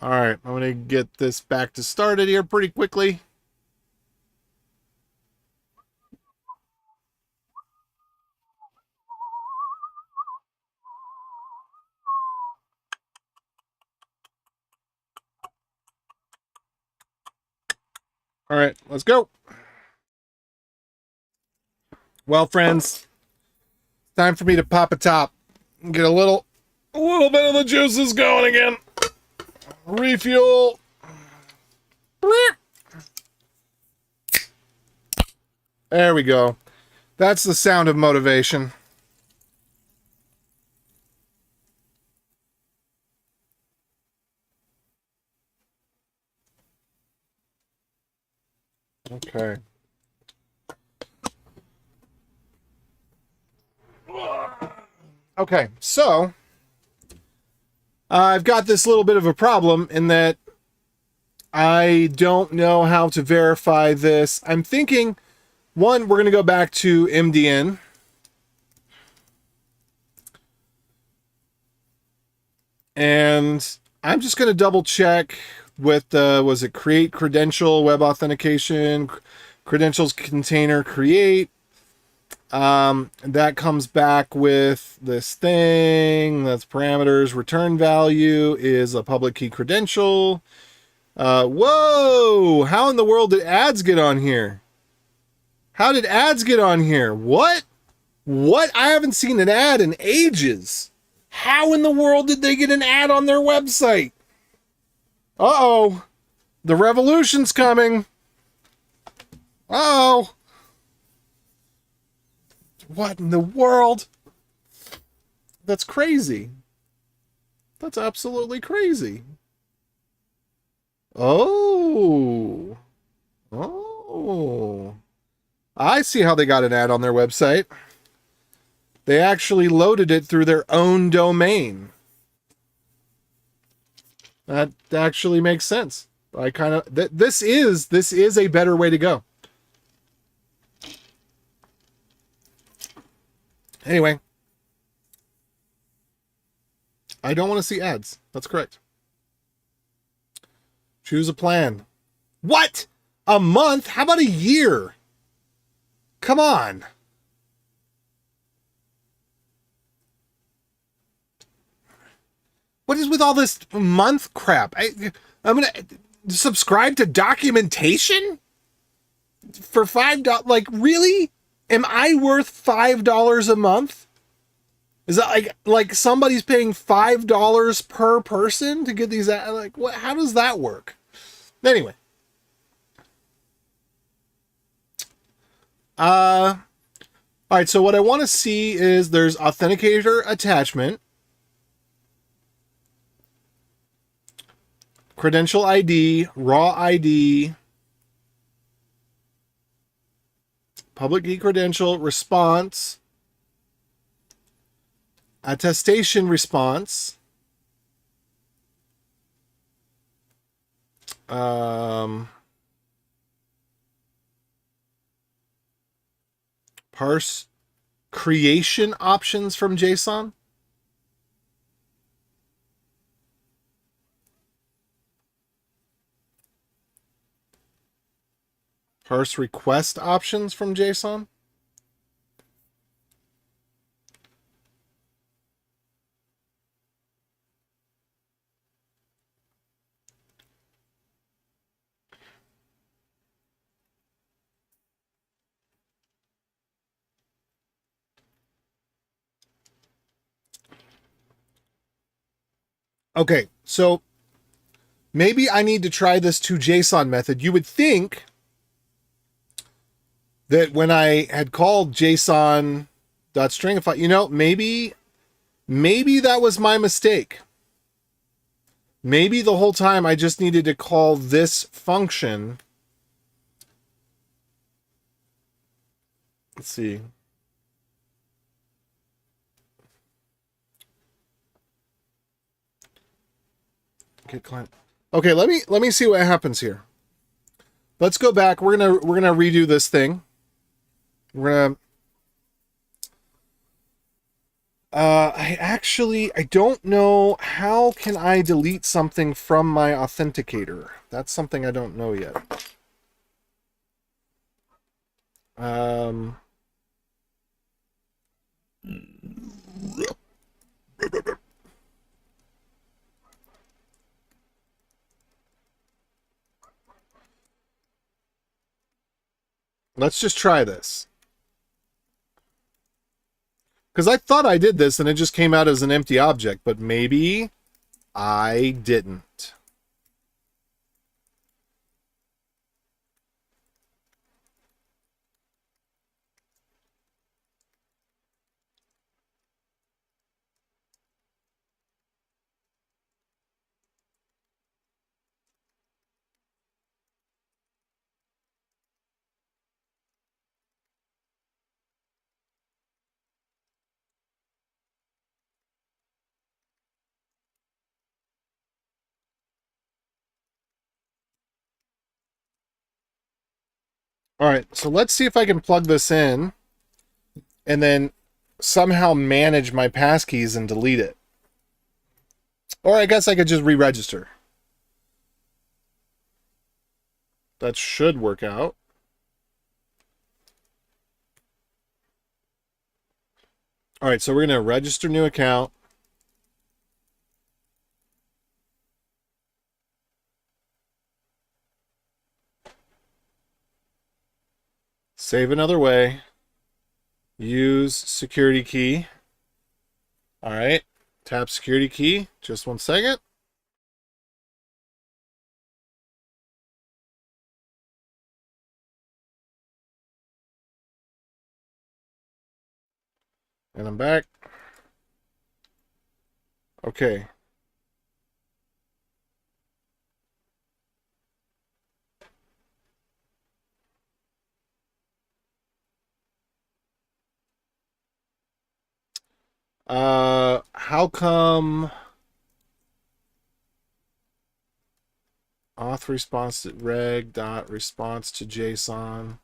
All right, I'm going to get this back to started here pretty quickly. All right, let's go. Well, friends, time for me to pop a top and get a little bit of the juices going again. Refuel. There we go. That's the sound of motivation. Okay. Okay, so I've got this little bit of a problem in that I don't know how to verify this. I'm thinking, one, we're going to go back to MDN. And I'm just going to double check with the, was it create credential, web authentication, credentials container create. That comes back with this thing. That's parameters. Return value is a public key credential. Whoa! How in the world did ads get on here? How did ads get on here? What? What? I haven't seen an ad in ages. How in the world did they get an ad on their website? Uh-oh. The revolution's coming. Uh-oh. What in the world? That's crazy. That's absolutely crazy. Oh. Oh. I see how they got an ad on their website. They actually loaded it through their own domain. That actually makes sense. I kind of this is a better way to go. Anyway, I don't want to see ads. That's correct. Choose a plan. What? A month? How about a year? Come on. What is with all this month crap? I'm going to subscribe to documentation for $5. Like, really? Am I worth $5 a month? Is that like somebody's paying $5 per person to get these? Like, what? How does that work? Anyway. All right. So what I want to see is there's authenticator attachment, credential ID, raw ID, public key credential, response, attestation response, parse creation options from JSON. Parse request options from JSON. Okay, so maybe I need to try this to JSON method. You would think that when I had called JSON.stringify, maybe that was my mistake. Maybe the whole time I just needed to call this function. Let's see. Get client. Okay, let me see what happens here. Let's go back. We're gonna redo this thing. We're gonna I don't know. How can I delete something from my authenticator? That's something I don't know yet. Let's just try this. Because I thought I did this and it just came out as an empty object, but maybe I didn't. All right, so let's see if I can plug this in and then somehow manage my passkeys and delete it. Or I guess I could just re-register. That should work out. All right, so we're going to register new account. Save another way. Use security key. All right, tap security key. Just 1 second. And I'm back. Okay. How come auth response to reg dot response to JSON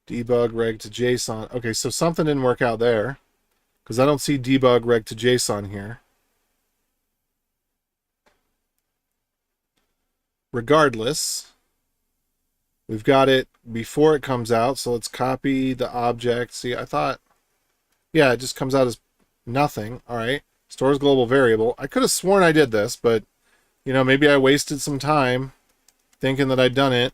debug reg to JSON? Okay, so something didn't work out there because I don't see debug reg to JSON here. Regardless, we've got it before it comes out, so let's copy the object. See, I thought, yeah, it just comes out as nothing. All right, stores global variable. I could have sworn I did this, but, you know, maybe I wasted some time thinking that I'd done it.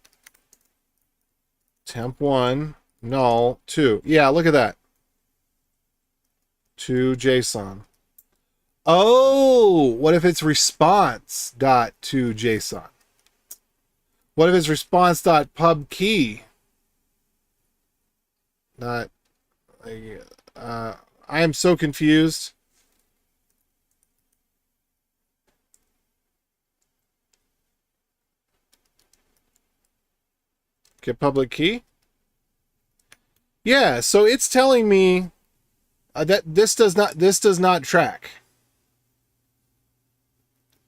Temp1, null, 2. Yeah, look at that. To JSON. Oh, what if it's response dot to JSON? What if it's response dot pub key? Not. I am so confused. Get public key. Yeah, so it's telling me that this does not track.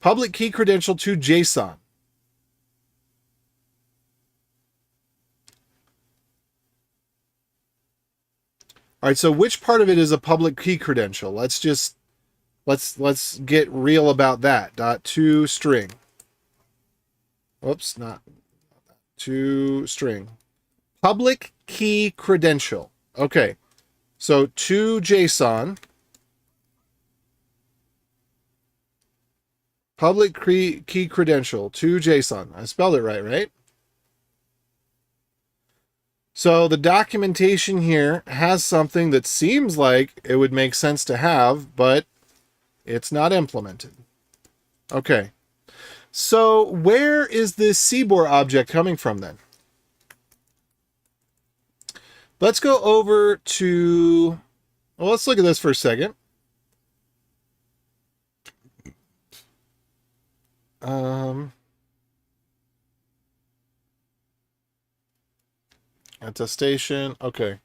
Public key credential to JSON. All right, so which part of it is a public key credential? Let's get real about that. Dot to string. Oops, not to string. Public key credential. Okay, so to JSON. Public key credential to JSON. I spelled it right, right? So the documentation here has something that seems like it would make sense to have, but it's not implemented. Okay. So where is this CBOR object coming from then? Let's go over to, well, let's look at this for a second. Attestation. Okay.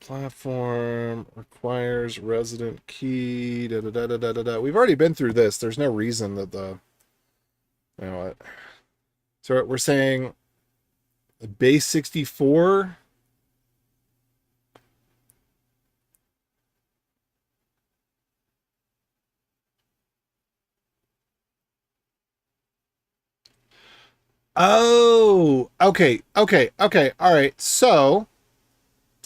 Platform requires resident key. Da, da, da, da, da, da, da. We've already been through this. There's no reason that the, you know what? So we're saying Base 64. Oh, okay, okay, okay. All right. So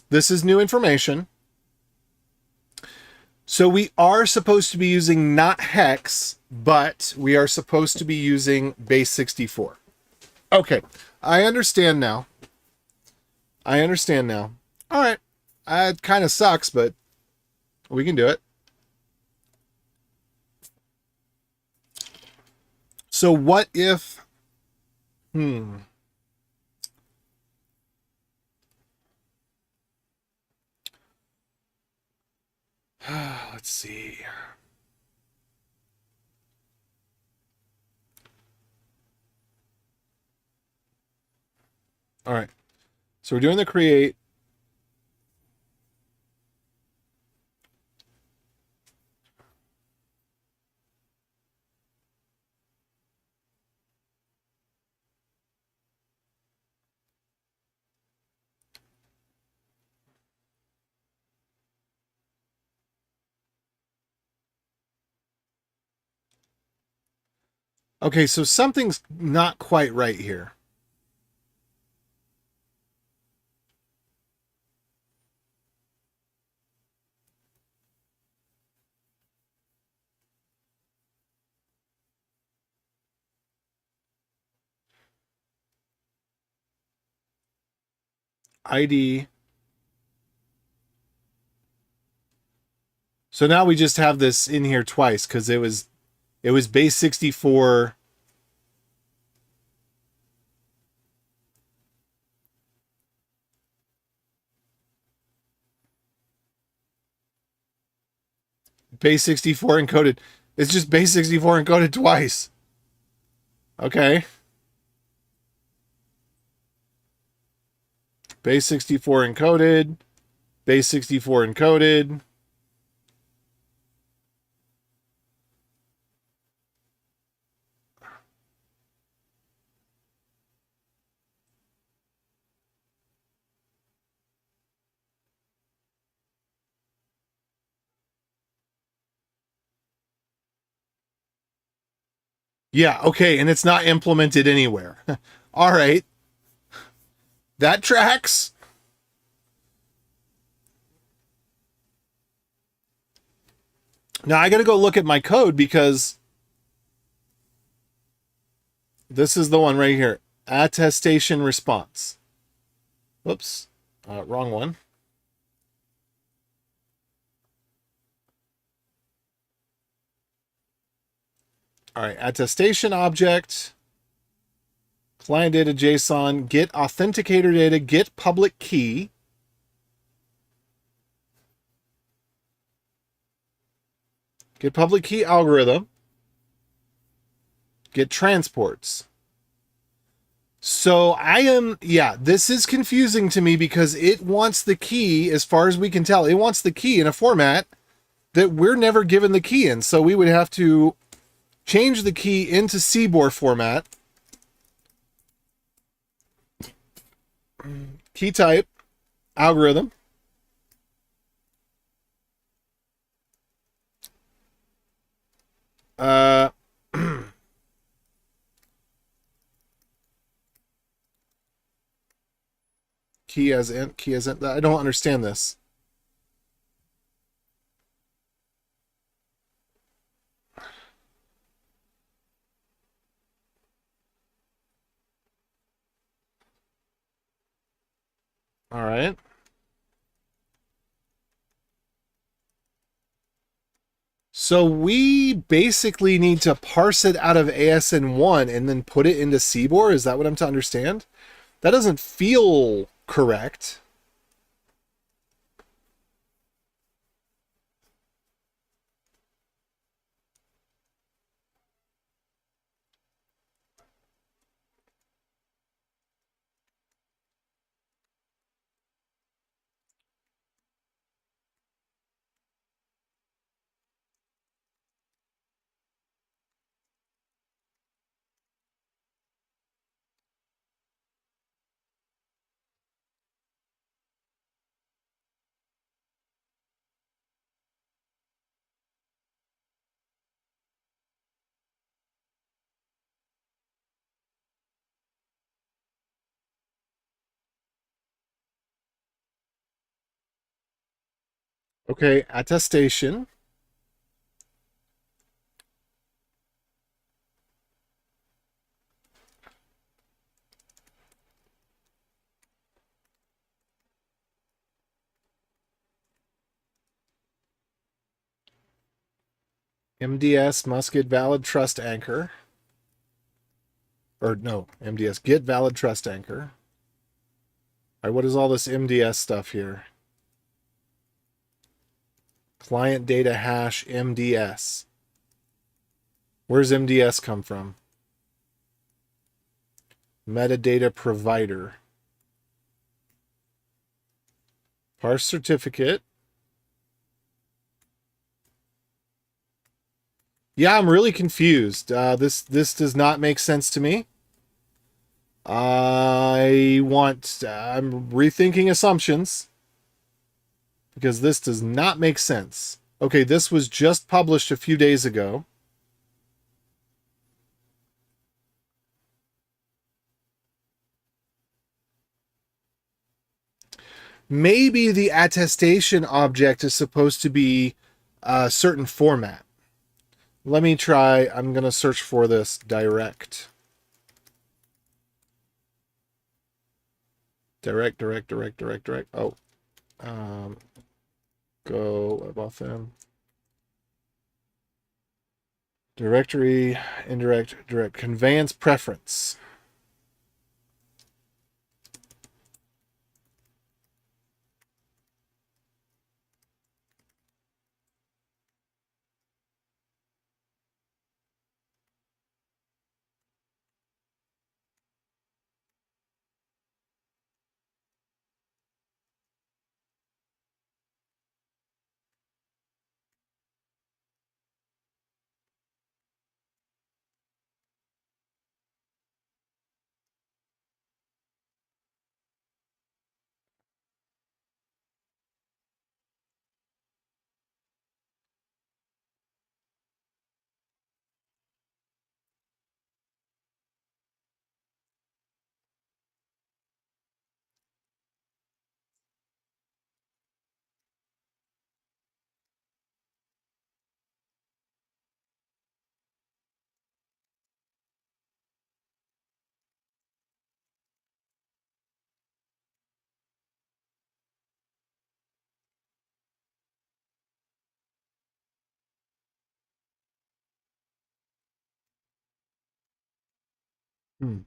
this is new information. So we are supposed to be using not hex, but we are supposed to be using base 64. Okay. I understand now. I understand now. All right. It kind of sucks, but we can do it. So what if... Let's see. All right. So we're doing the create. Okay, so something's not quite right here. ID. So now we just have this in here twice because it was base 64. Base 64 encoded. It's just base 64 encoded twice. Okay. Base 64 encoded. Base 64 encoded. Yeah, okay, and it's not implemented anywhere. All right. That tracks. Now I got to go look at my code because this is the one right here. Attestation response. Whoops. Wrong one. All right. Attestation object. Client data JSON. Get authenticator data. Get public key. Get public key algorithm. Get transports. So this is confusing to me because it wants the key, as far as we can tell, it wants the key in a format that we're never given the key in. So we would have to change the key into CBOR format. Key type, algorithm. Key as int. I don't understand this. All right. So we basically need to parse it out of ASN1 and then put it into CBOR. Is that what I'm to understand? That doesn't feel correct. Okay, attestation. MDS must get valid trust anchor. Or no, MDS get valid trust anchor. All right, what is all this MDS stuff here? Client data hash MDS. Where's MDS come from? Metadata provider. Parse certificate. Yeah, I'm really confused. This does not make sense to me. I'm rethinking assumptions because this does not make sense. Okay, this was just published a few days ago. Maybe the attestation object is supposed to be a certain format. Let me try. I'm going to search for this direct. Direct. Oh, go WebAuthn. Directory, indirect, direct. Conveyance preference. Hmm.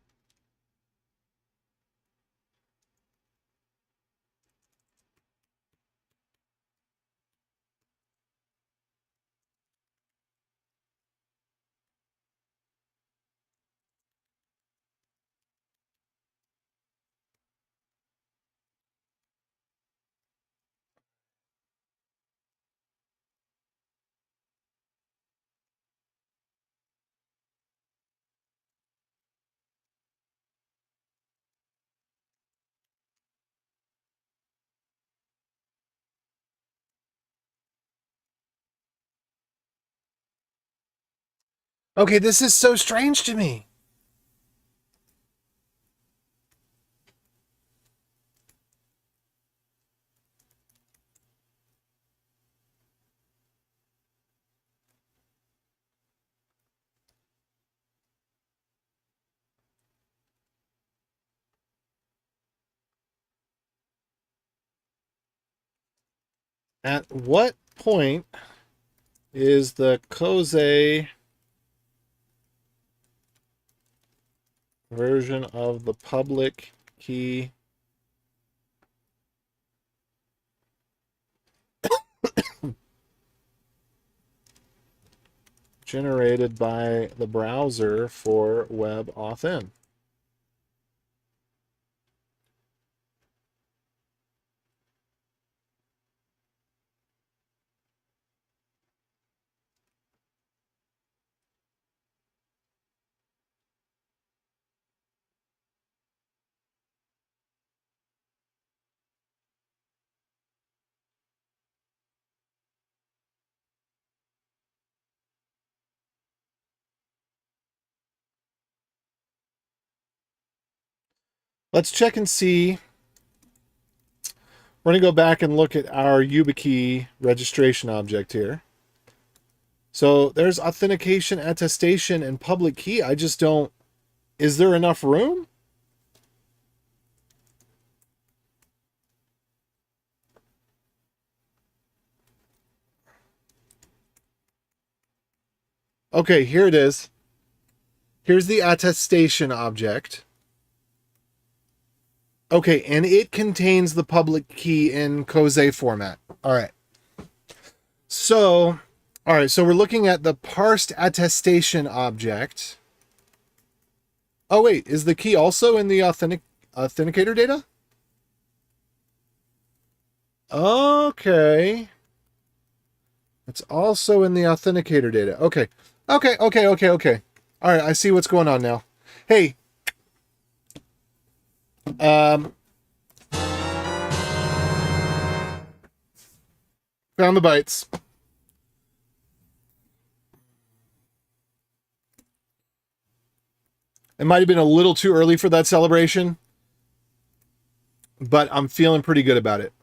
Okay, this is so strange to me. At what point is the Coze version of the public key generated by the browser for WebAuthn? Let's check and see We're going to go back and look at our YubiKey registration object here. So there's authentication, attestation, and public key. I just don't... Is there enough room? Okay, here it is. Here's the attestation object. Okay, and it contains the public key in Cose format. All right. So, all right, so we're looking at the parsed attestation object. Oh, wait, is the key also in the authenticator data? Okay. It's also in the authenticator data. Okay. Okay. All right, I see what's going on now. Hey. Found the bytes. It might have been a little too early for that celebration, but I'm feeling pretty good about it.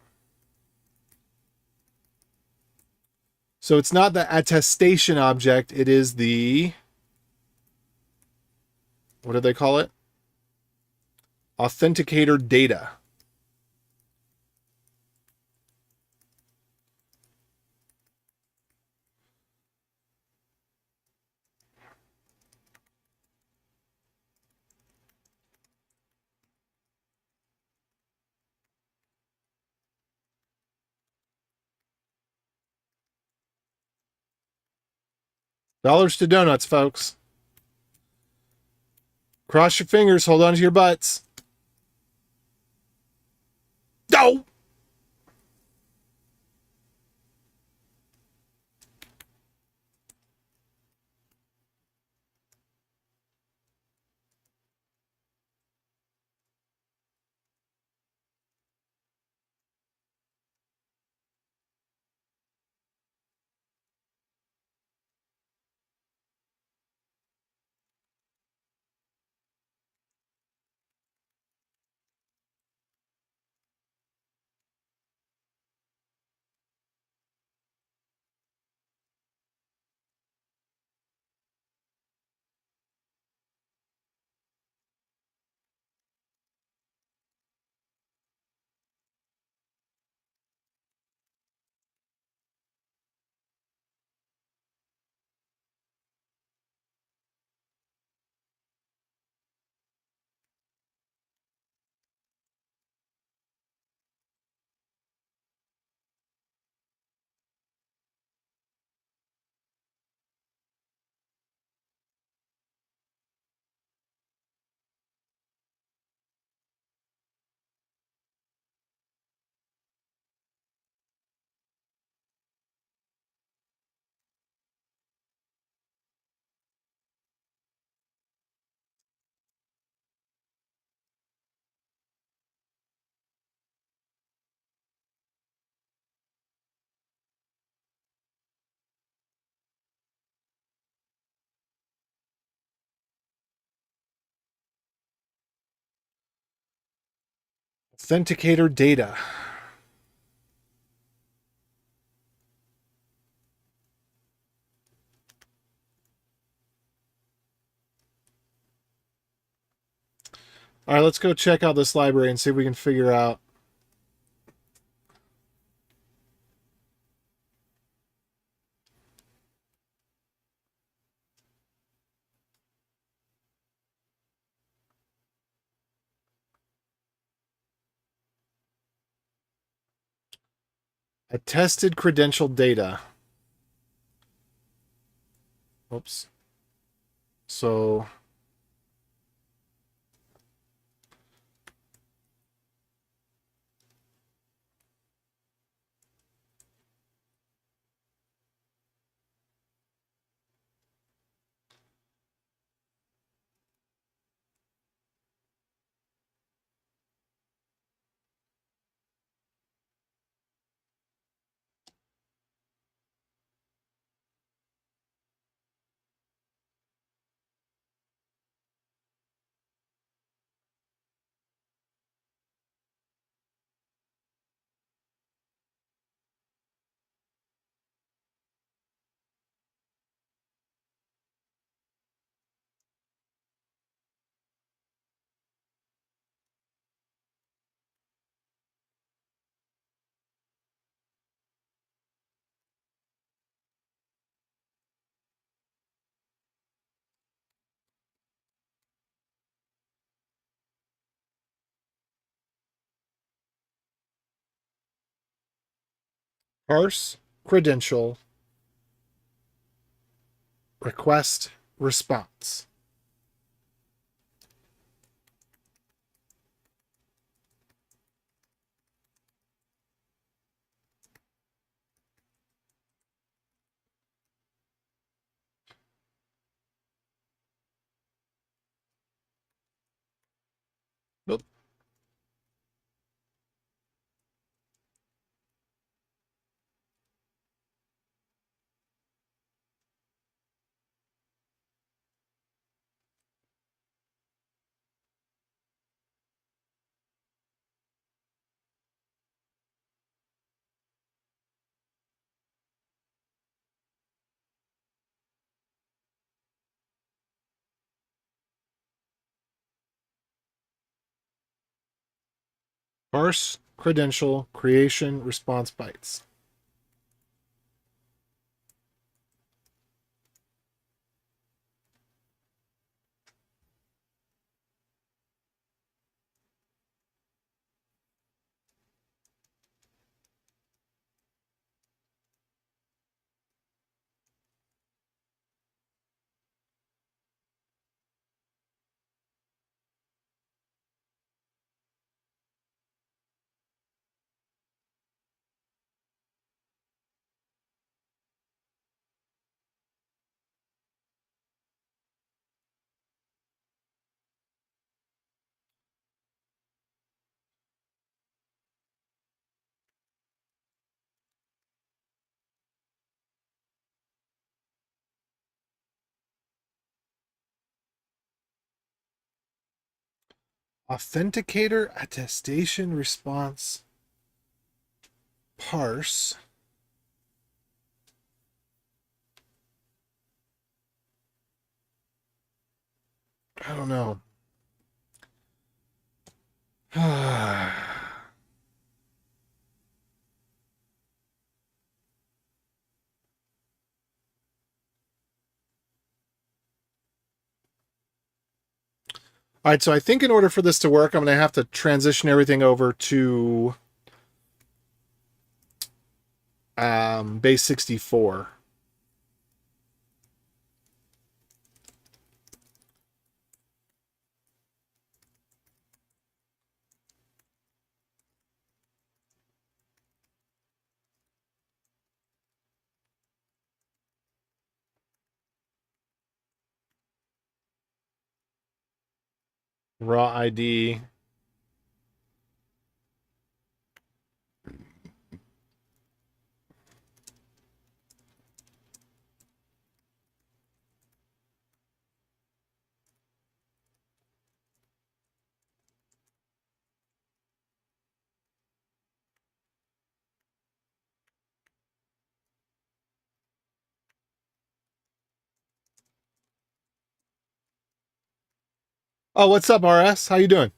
So it's not the attestation object, it is the... What do they call it? Authenticator data. Dollars to donuts, folks. Cross your fingers, hold on to your butts. No! Authenticator data. All right, let's go check out this library and see if we can figure out. Attested credential data. Oops. So... Parse, credential, request, response. Nope. Parse, credential, creation, response bytes. Authenticator, attestation, response, parse. I don't know. All right, so I think in order for this to work, I'm going to have to transition everything over to base 64. Raw ID. Oh, what's up, RS? How you doing?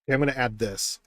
Okay, I'm going to add this.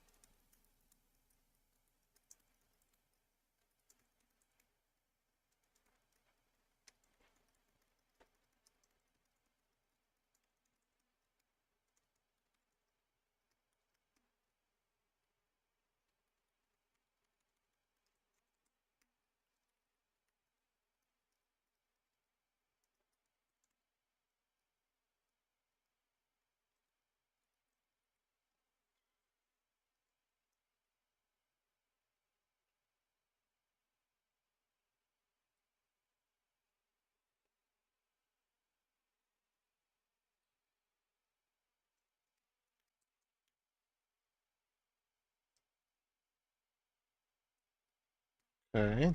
Okay.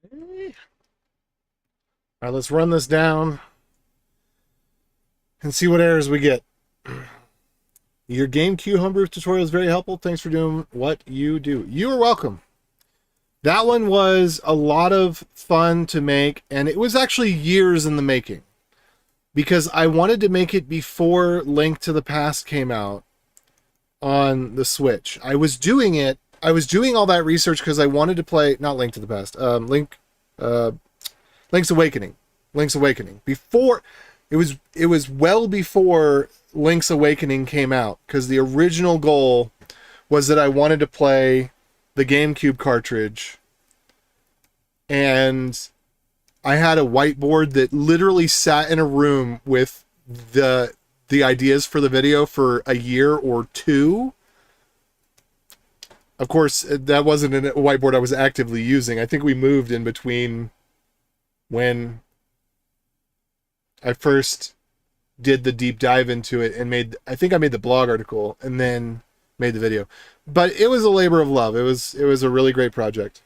All right, let's run this down and see what errors we get. Your GameCube homebrew tutorial is very helpful. Thanks for doing what you do. You are welcome. That one was a lot of fun to make, and it was actually years in the making because I wanted to make it before Link to the Past came out on the Switch. I was doing all that research because I wanted to play, not Link to the Past, Link's Awakening. Link's Awakening. Before, it was well before Link's Awakening came out because the original goal was that I wanted to play the GameCube cartridge, and I had a whiteboard that literally sat in a room with the ideas for the video for a year or two. Of course, that wasn't a whiteboard I was actively using. I think we moved in between when I first did the deep dive into it and I think I made the blog article and then made the video. But it was a labor of love. It was a really great project.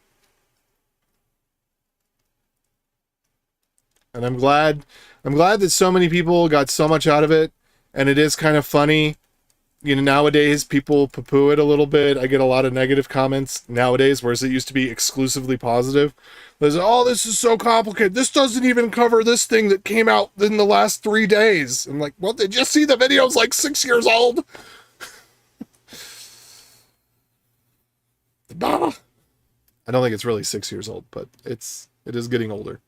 And I'm glad that so many people got so much out of it, and it is kind of funny. You know, nowadays people poo-poo it a little bit. I get a lot of negative comments nowadays, whereas it used to be exclusively positive. There's, oh, this is so complicated. This doesn't even cover this thing that came out in the last 3 days. I'm like, well, did you see the video's like 6 years old? I don't think it's really 6 years old, but it is getting older.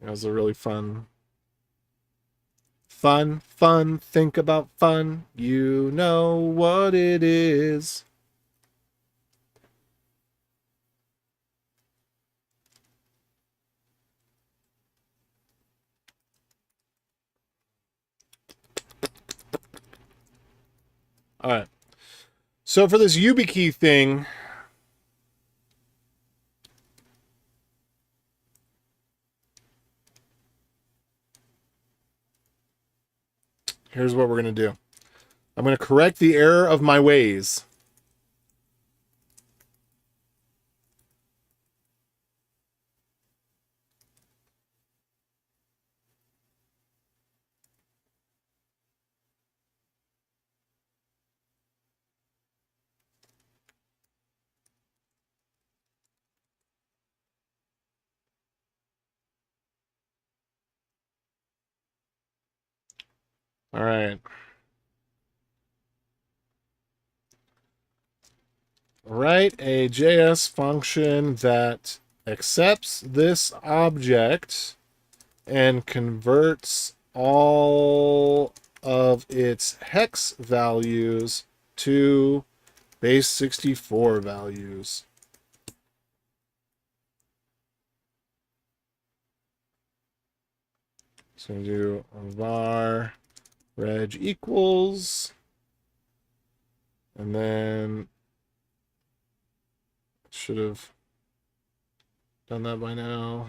It was a really fun, think about fun. You know what it is. All right. So for this YubiKey thing, here's what we're going to do. I'm going to correct the error of my ways. All right. Write a JS function that accepts this object and converts all of its hex values to base 64 values. So we do var reg equals, and then should have Done that by now.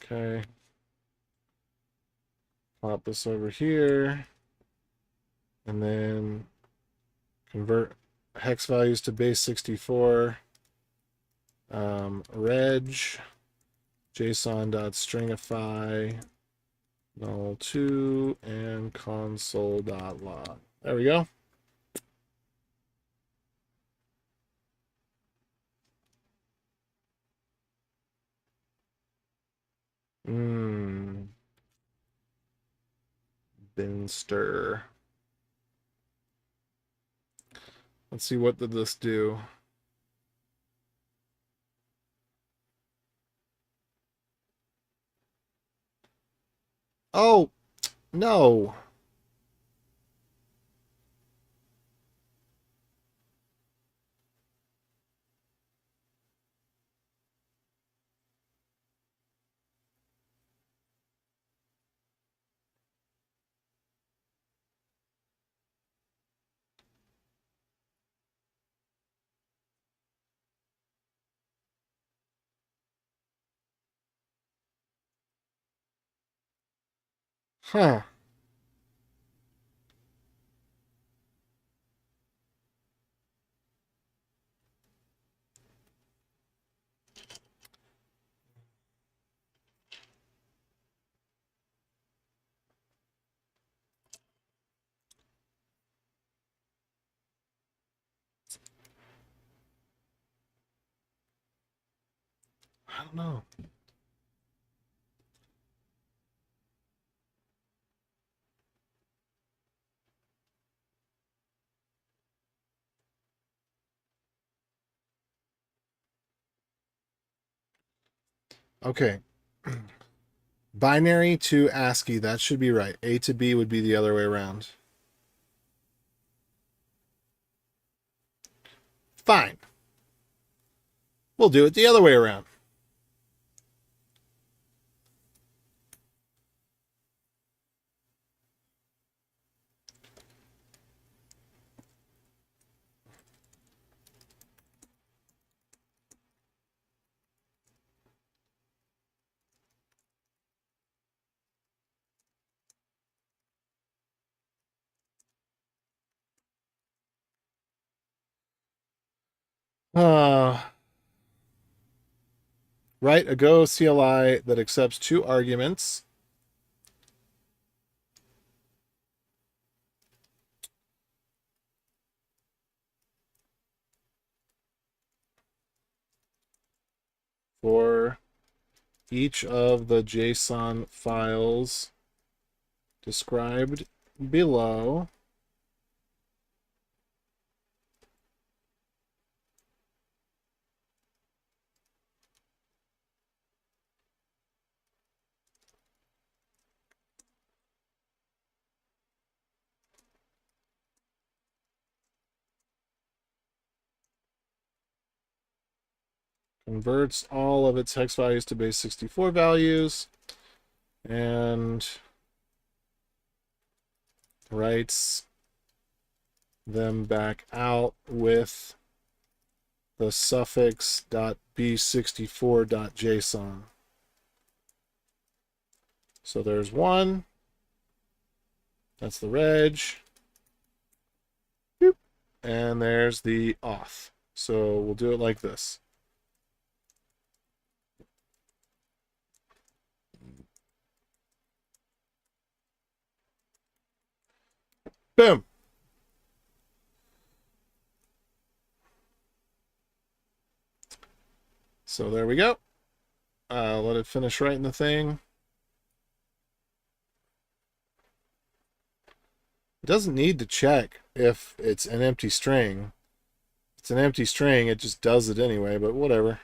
Okay. Pop this over here. And then convert hex values to base 64. Reg JSON.stringify null2 and console.log. There we go. Binster. Let's see, what did this do? Oh, no. Huh. I don't know. Okay. Binary to ASCII. That should be right. A to B would be the other way around. Fine. We'll do it the other way around. Write a Go CLI that accepts 2 arguments. For each of the JSON files described below. Converts all of its hex values to base 64 values and writes them back out with the suffix .b64.json. So there's one. That's the reg. Boop. And there's the auth. So we'll do it like this. Boom. So there we go. Let it finish writing the thing. It doesn't need to check if it's an empty string. If it's an empty string, it just does it anyway, but whatever.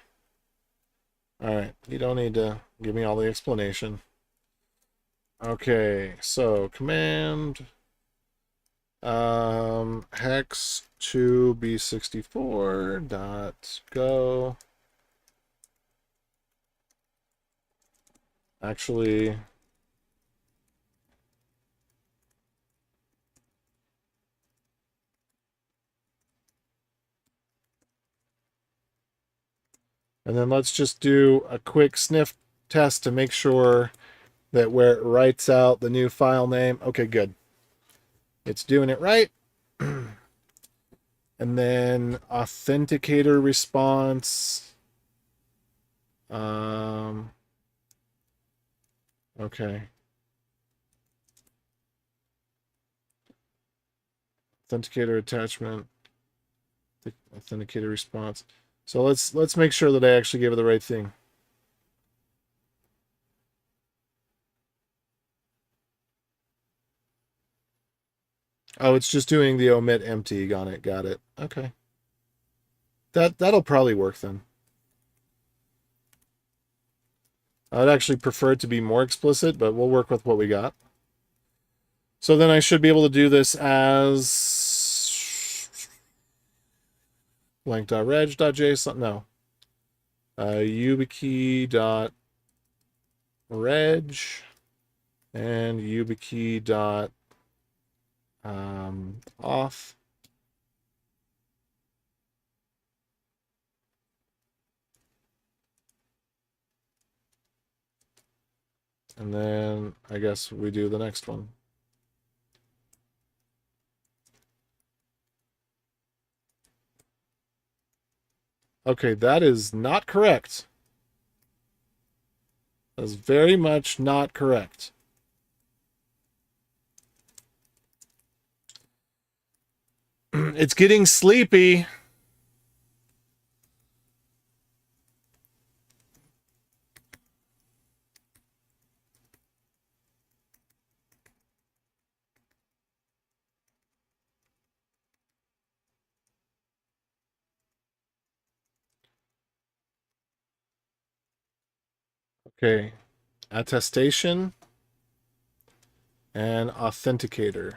All right, you don't need to give me all the explanation. Okay, so command hex to b64 dot go. Actually, And then let's just do a quick sniff test to make sure that where it writes out the new file name. Okay, good. It's doing it right. And then authenticator response. Okay. Authenticator attachment. The authenticator response. So let's make sure that I actually gave it the right thing. Oh, it's just doing the omit empty on it. Got it. Okay. That'll probably work then. I'd actually prefer it to be more explicit, but we'll work with what we got. So then I should be able to do this as blank.reg.json. No. YubiKey.reg and YubiKey.auth. And then I guess we do the next one. Okay, that is not correct. That is very much not correct. It's getting sleepy. Okay, attestation and authenticator.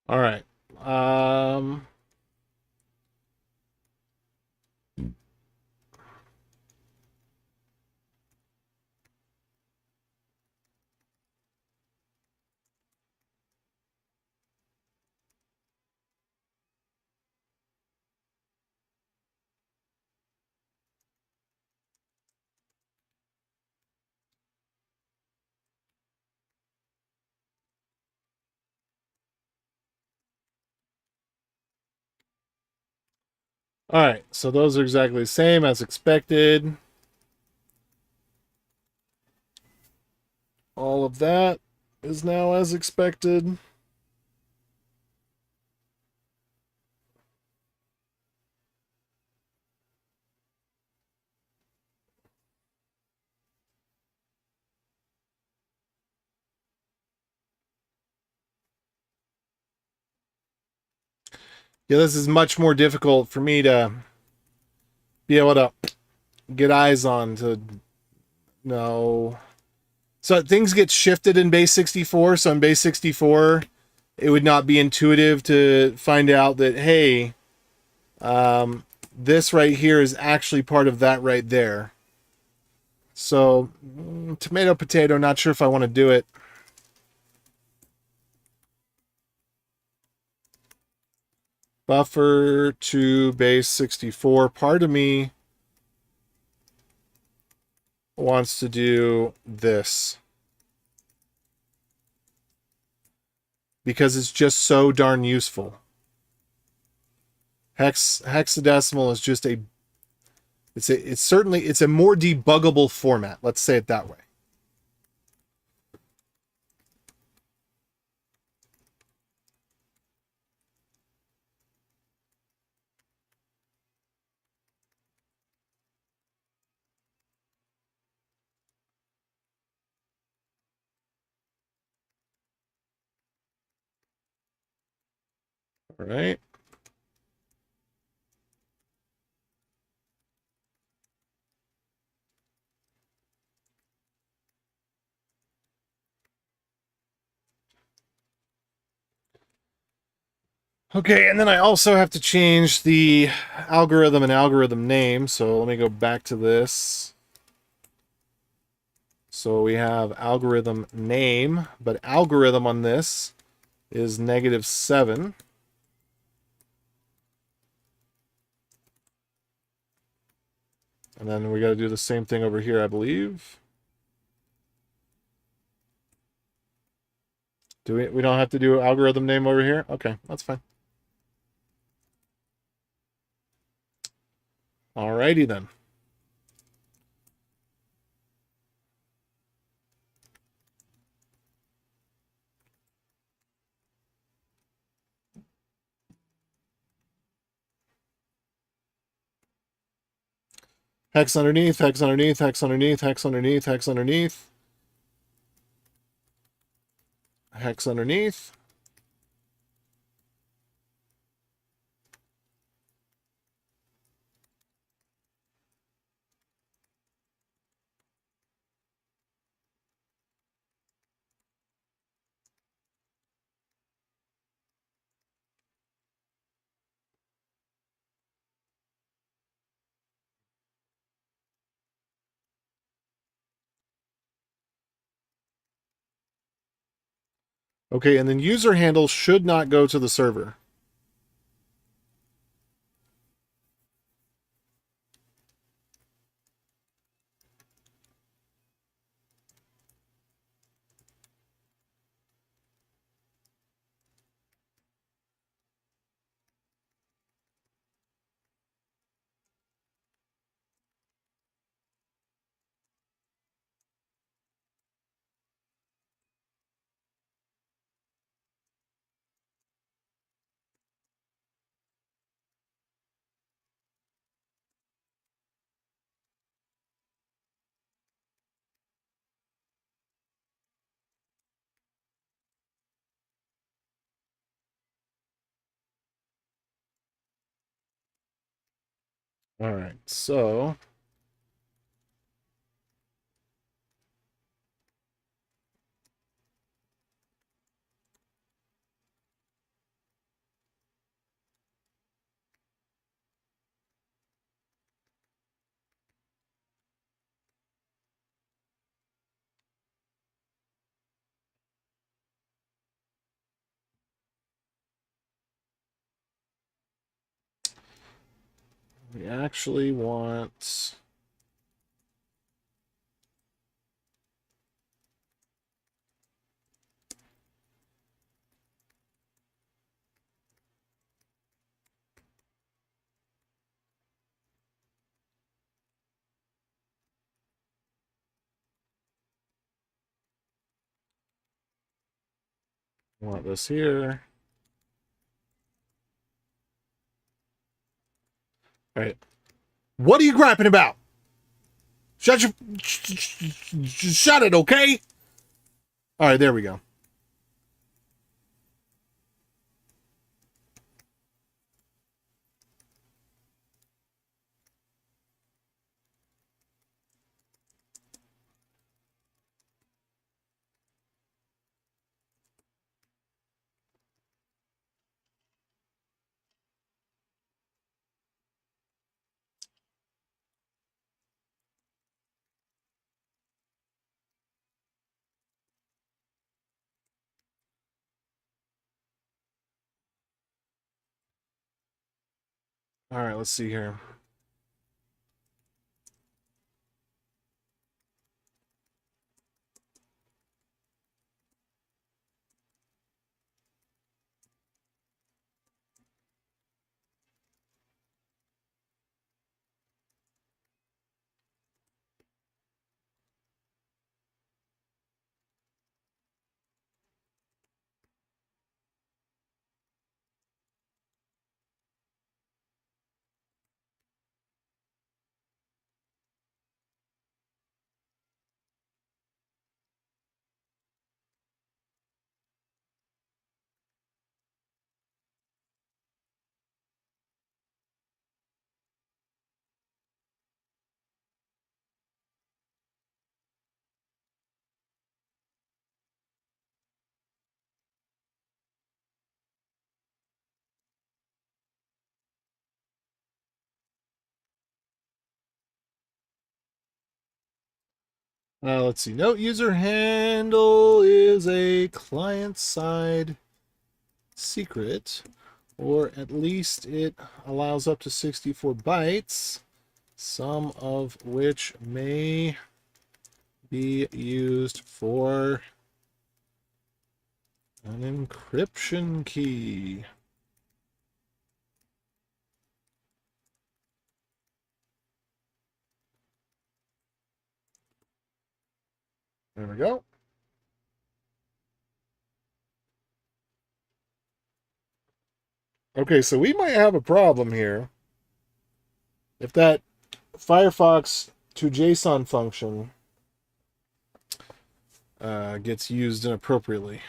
All right. All right, so those are exactly the same as expected. All of that is now as expected. Yeah, this is much more difficult for me to be able to get eyes on to know. So things get shifted in base 64. So in base 64, it would not be intuitive to find out that, hey, this right here is actually part of that right there. So tomato, potato, not sure if I want to do it. Buffer to base 64. Part of me wants to do this because it's just so darn useful. Hexadecimal is just it's certainly a more debuggable format. Let's say it that way. All right. Okay, and then I also have to change the algorithm and algorithm name. So let me go back to this. So we have algorithm name, but algorithm on this is -7. And then we got to do the same thing over here, I believe. Do we don't have to do algorithm name over here? Okay, that's fine. Alrighty then. Hex underneath, hex underneath, hex underneath, hex underneath, hex underneath. Hex underneath. Okay, and then user handle should not go to the server. All right, so we actually want this here. All right. What are you griping about? Shut it, okay? All right, there we go. All right, let's see here. Let's see. Note user handle is a client-side secret, or at least it allows up to 64 bytes, some of which may be used for an encryption key. There we go. Okay, so we might have a problem here. If that Firefox to JSON function gets used inappropriately.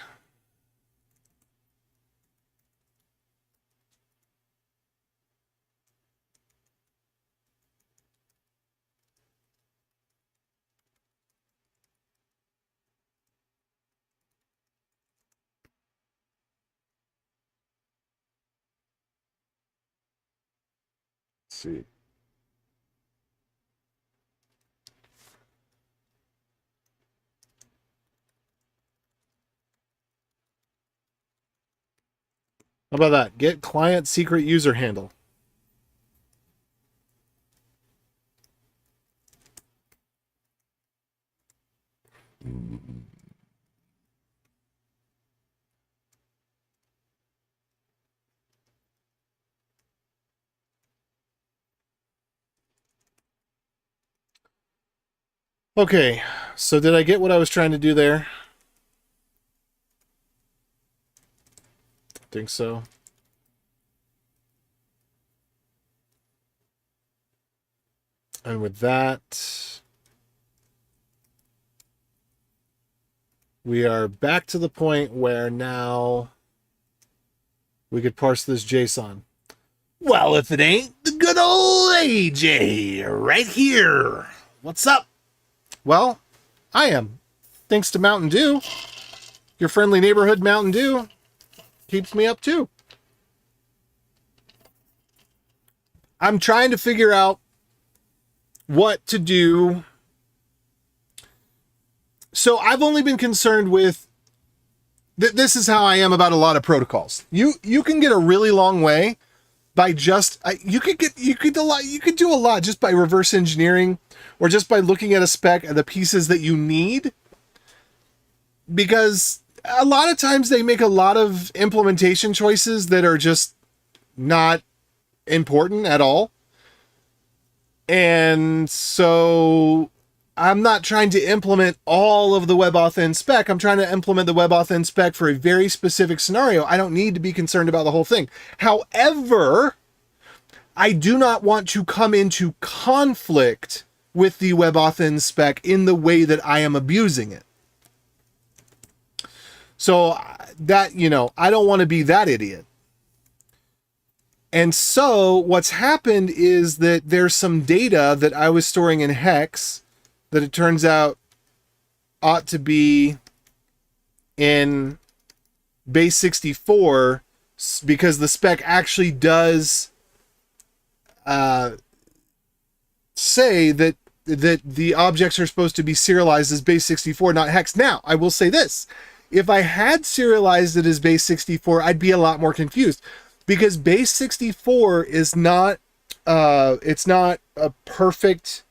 Let's see. How about that? Get client secret user handle. Okay, so did I get what I was trying to do there? Think so. And with that, we are back to the point where now we could parse this JSON. Well, if it ain't the good old AJ right here. What's up? Well, I am. Thanks to Mountain Dew. Your friendly neighborhood Mountain Dew keeps me up too. I'm trying to figure out what to do. So I've only been concerned with this is how I am about a lot of protocols. You can get a really long way by just you could do a lot just by reverse engineering or just by looking at a spec and the pieces that you need, because a lot of times they make a lot of implementation choices that are just not important at all. And so I'm not trying to implement all of the WebAuthn spec. I'm trying to implement the WebAuthn spec for a very specific scenario. I don't need to be concerned about the whole thing. However, I do not want to come into conflict with the WebAuthn spec in the way that I am abusing it. So that, I don't want to be that idiot. And so what's happened is that there's some data that I was storing in hex that it turns out ought to be in base 64 because the spec actually does say that the objects are supposed to be serialized as base 64, not hex. Now, I will say this. If I had serialized it as base 64, I'd be a lot more confused, because base 64 is not it's not a perfect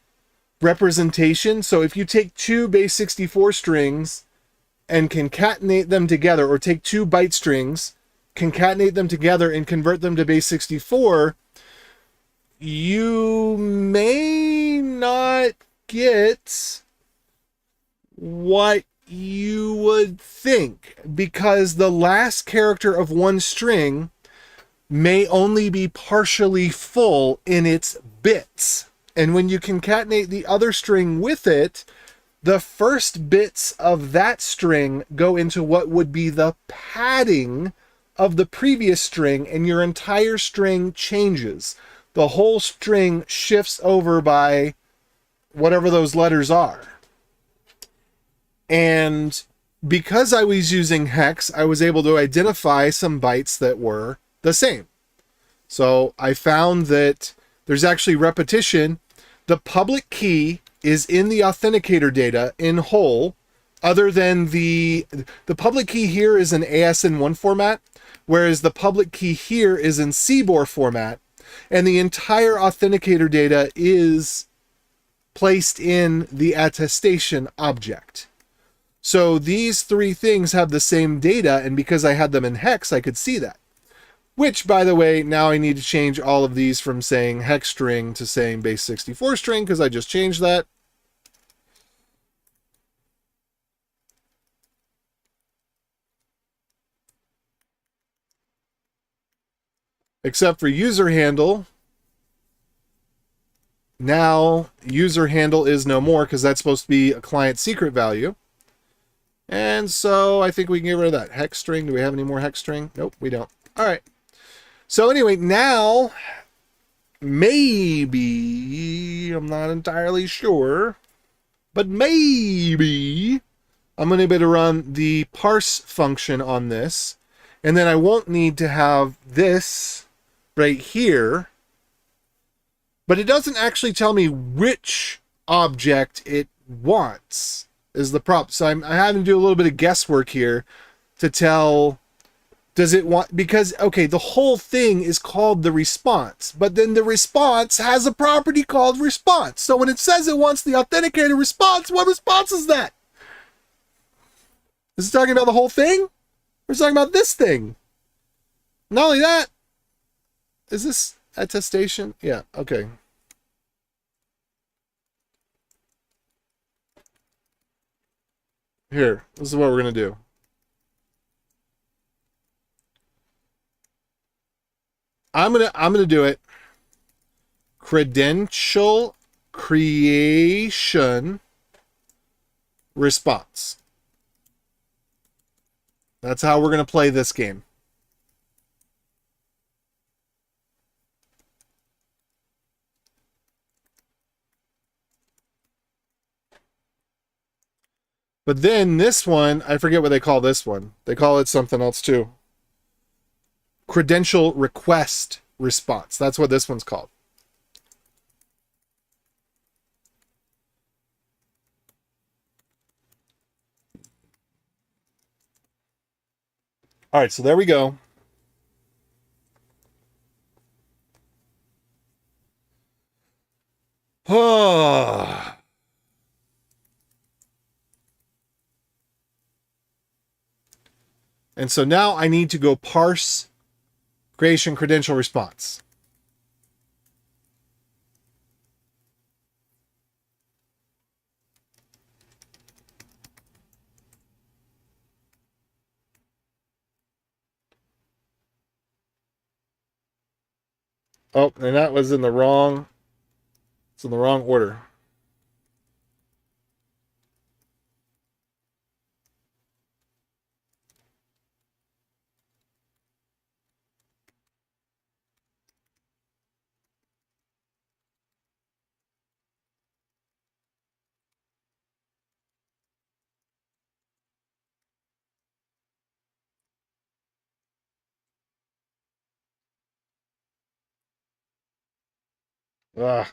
representation. So if you take two base 64 strings and concatenate them together, or take two byte strings, concatenate them together and convert them to base 64, you may not get what you would think, because the last character of one string may only be partially full in its bits. And when you concatenate the other string with it, the first bits of that string go into what would be the padding of the previous string, and your entire string changes. The whole string shifts over by whatever those letters are. And because I was using hex, I was able to identify some bytes that were the same. So I found that there's actually repetition. The public key is in the authenticator data in whole, other than the public key here is in ASN1 format, whereas the public key here is in CBOR format, and the entire authenticator data is placed in the attestation object. So these three things have the same data, and because I had them in hex, I could see that. Which, by the way, now I need to change all of these from saying hex string to saying base 64 string, because I just changed that. Except for user handle. Now user handle is no more, because that's supposed to be a client secret value. And so I think we can get rid of that. Hex string. Do we have any more hex string? Nope, we don't. All right. So anyway, now maybe, I'm not entirely sure, but maybe I'm going to be able to run the parse function on this, and then I won't need to have this right here, but it doesn't actually tell me which object it wants is the problem. So I'm having to do a little bit of guesswork here to tell, does it want, because, okay, the whole thing is called the response, but then the response has a property called response. So when it says it wants the authenticated response, what response is that? Is it talking about the whole thing? Or is it talking about this thing? Not only that, is this attestation? Yeah, okay. Here, this is what we're going to do. I'm gonna do it. Credential creation response. That's how we're gonna play this game. But then this one, I forget what they call this one. They call it something else too. Credential request response. That's what this one's called. All right, so there we go. Oh. And so now I need to go parse creation credential response. Oh, and that was in the wrong, it's in the wrong order. Ugh.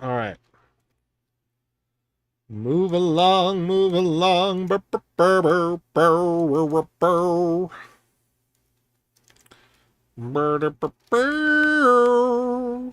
All right. Move along, move along. Burr, burr, burr, burr, burr, burr. Burr, burr, burr.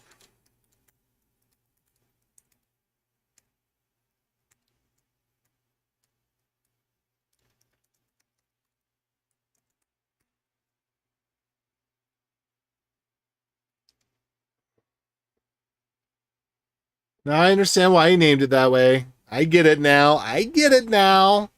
Now I understand why he named it that way. I get it now. I get it now.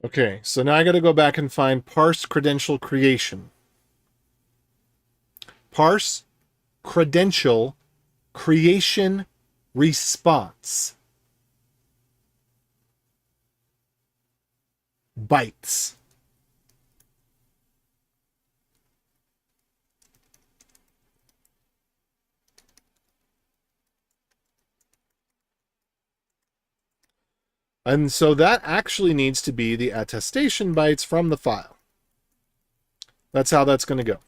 Okay, so now I got to go back and find parse credential creation. Parse credential creation response. Bytes. And so that actually needs to be the attestation bytes from the file. That's how that's going to go.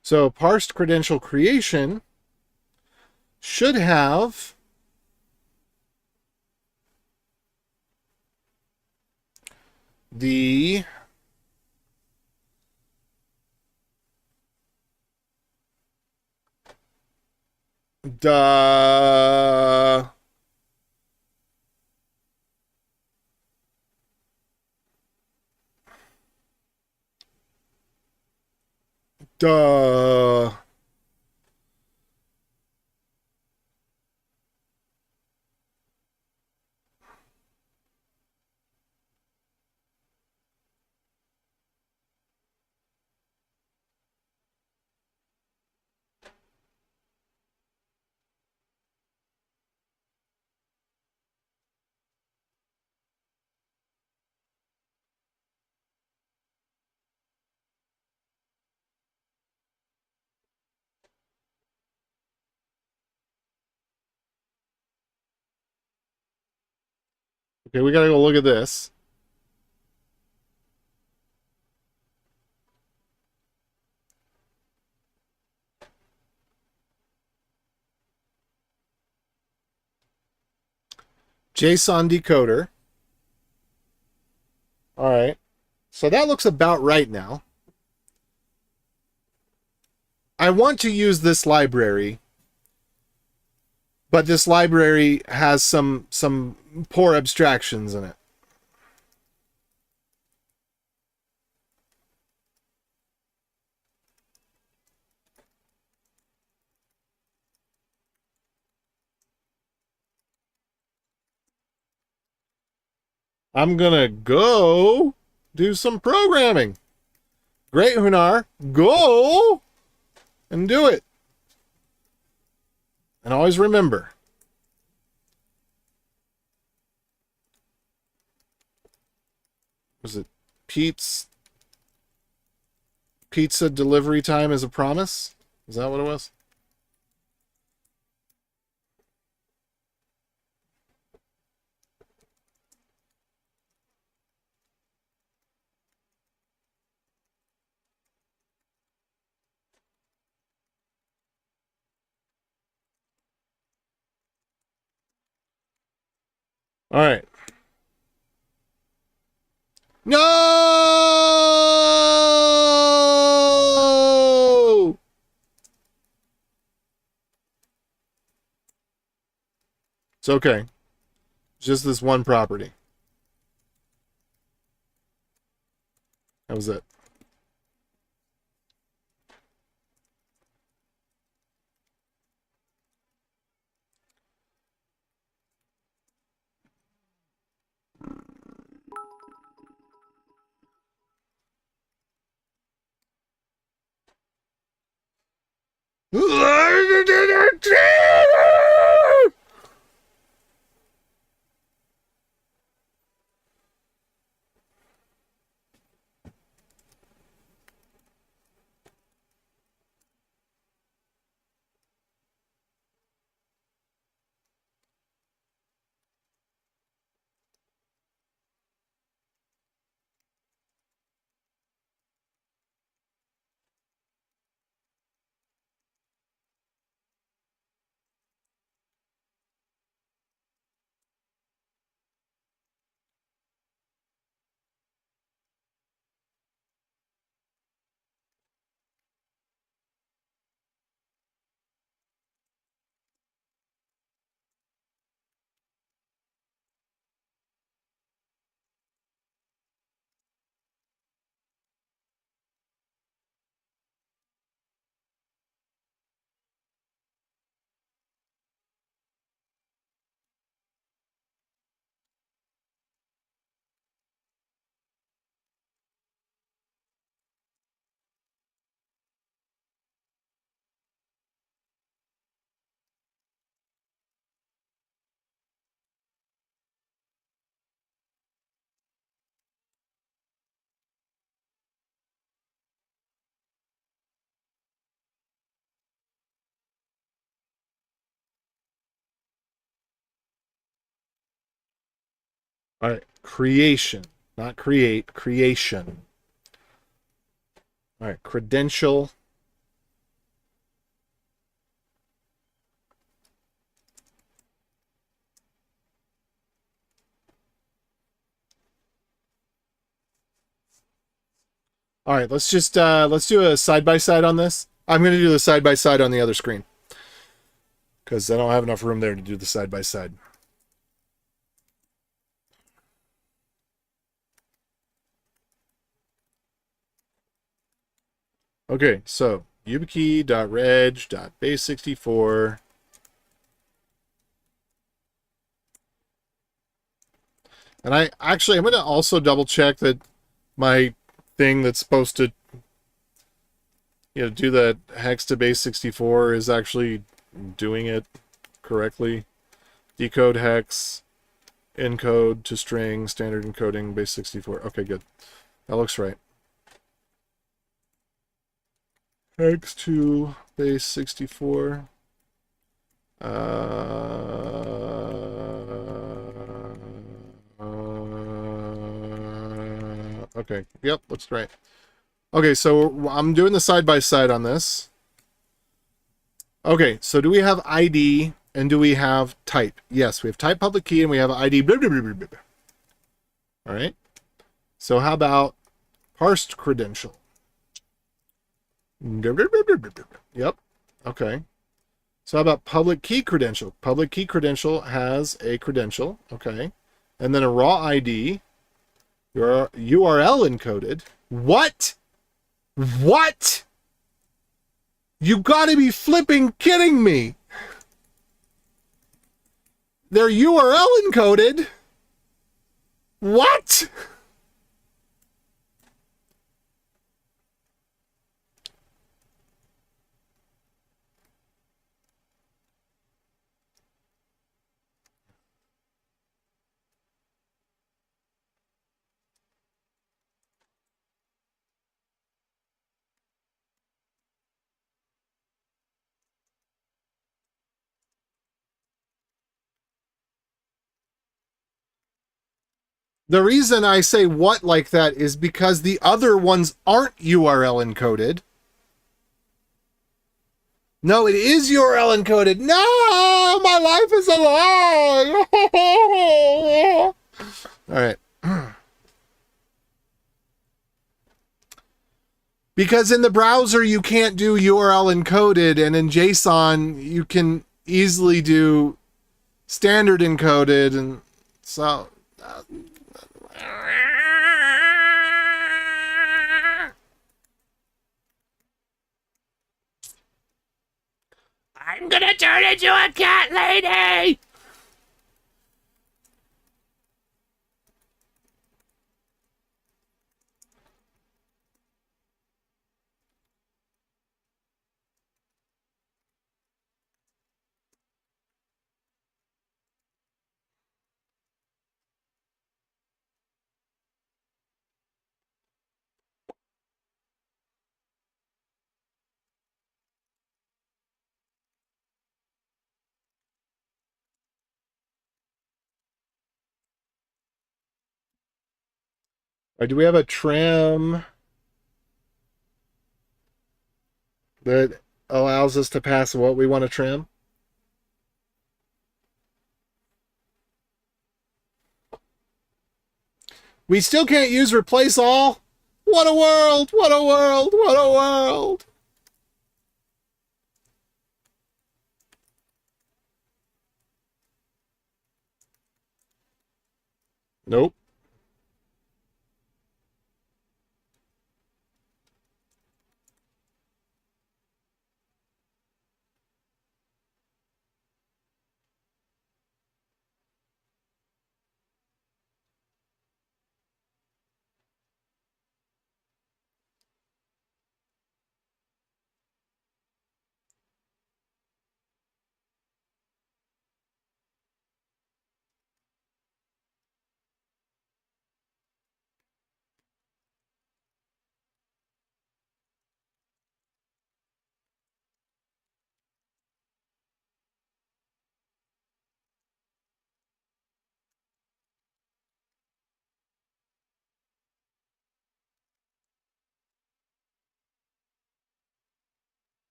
So parsed credential creation should have the duh duh Okay, we got to go look at this. JSON decoder. All right. So that looks about right now. I want to use this library, but this library has some poor abstractions in it. I'm going to go do some programming. Great, Hunar. Go and do it. And always remember, was it Pete's pizza delivery time is a promise? Is that what it was? All right. No! It's okay. Just this one property. That was it. All right, creation, not create, creation. All right, credential. All right, let's do a side by side on this. I'm going to do the side by side on the other screen because I don't have enough room there to do the side by side. Okay, so yubkey.reg.base64. And I'm going to also double check that my thing that's supposed to do that hex to base 64 is actually doing it correctly. Decode hex, encode to string, standard encoding, base 64. Okay, good. That looks right. Hex to base 64. Okay, yep, looks right. Okay, so I'm doing the side by side on this. Okay, so do we have ID and do we have type? Yes, we have type public key and we have ID. Blah, blah, blah, blah, blah. All right. So how about parsed credential? Blah, blah, blah, blah, blah, blah. Yep. Okay. So how about public key credential? Public key credential has a credential. Okay. And then a raw ID. Your URL encoded. What? What? You gotta be flipping kidding me. They're URL encoded. What? The reason I say what like that is because the other ones aren't URL encoded. No, it is URL encoded. No, my life is a lie. All right. Because in the browser, you can't do URL encoded, and in JSON, you can easily do standard encoded. And so. I'm gonna turn into a cat lady! Or do we have a trim that allows us to pass what we want to trim? We still can't use replace all? What a world! What a world! What a world! Nope.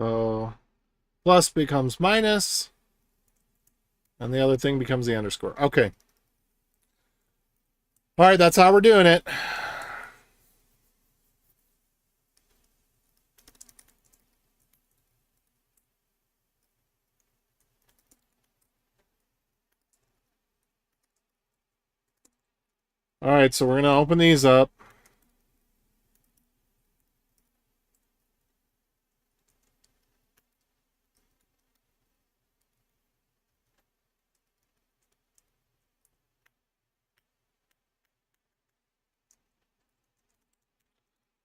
So plus becomes minus, and the other thing becomes the underscore. Okay. All right, that's how we're doing it. All right, so we're going to open these up.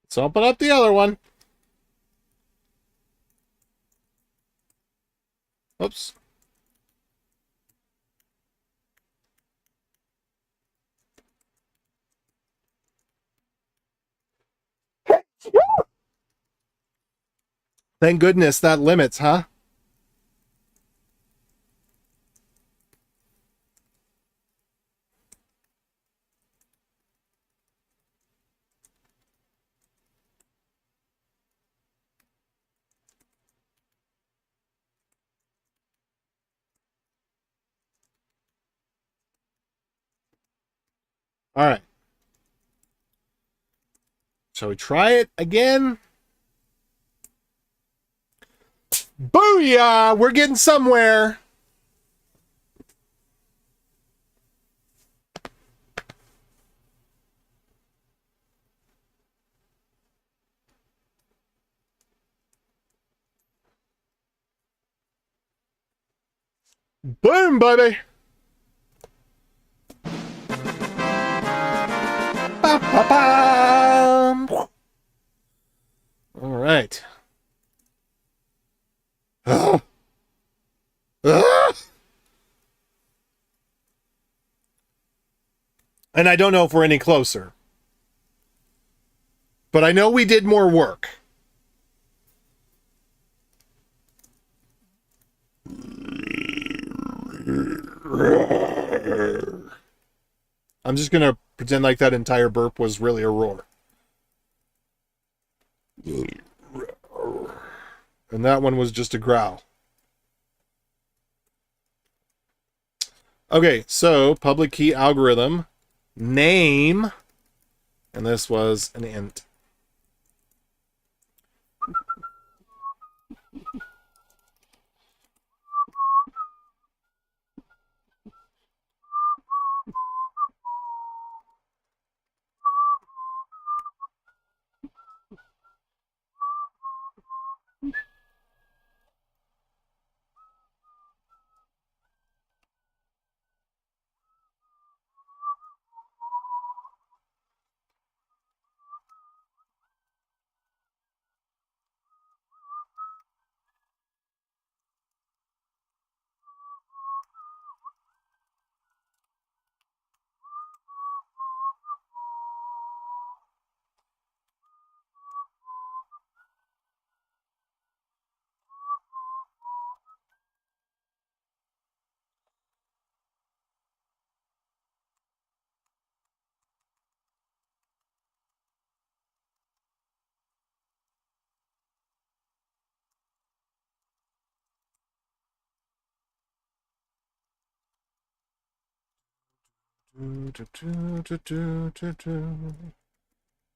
Let's open up the other one. Oops. Thank goodness that limits, huh? All right. Shall we try it again? Booyah! We're getting somewhere. Boom, baby. Ba-ba-bam. All right. Ah. Ah. And I don't know if we're any closer. But I know we did more work. I'm just going to pretend like that entire burp was really a roar. And that one was just a growl. Okay, so public key algorithm, name, and this was an int.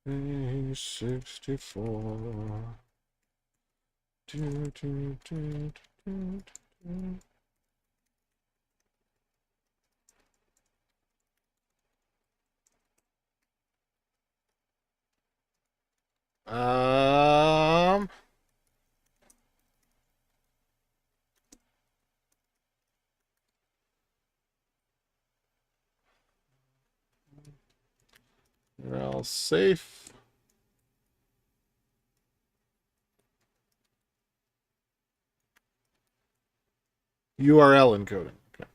A64. Um, you're all safe. URL encoding. Okay.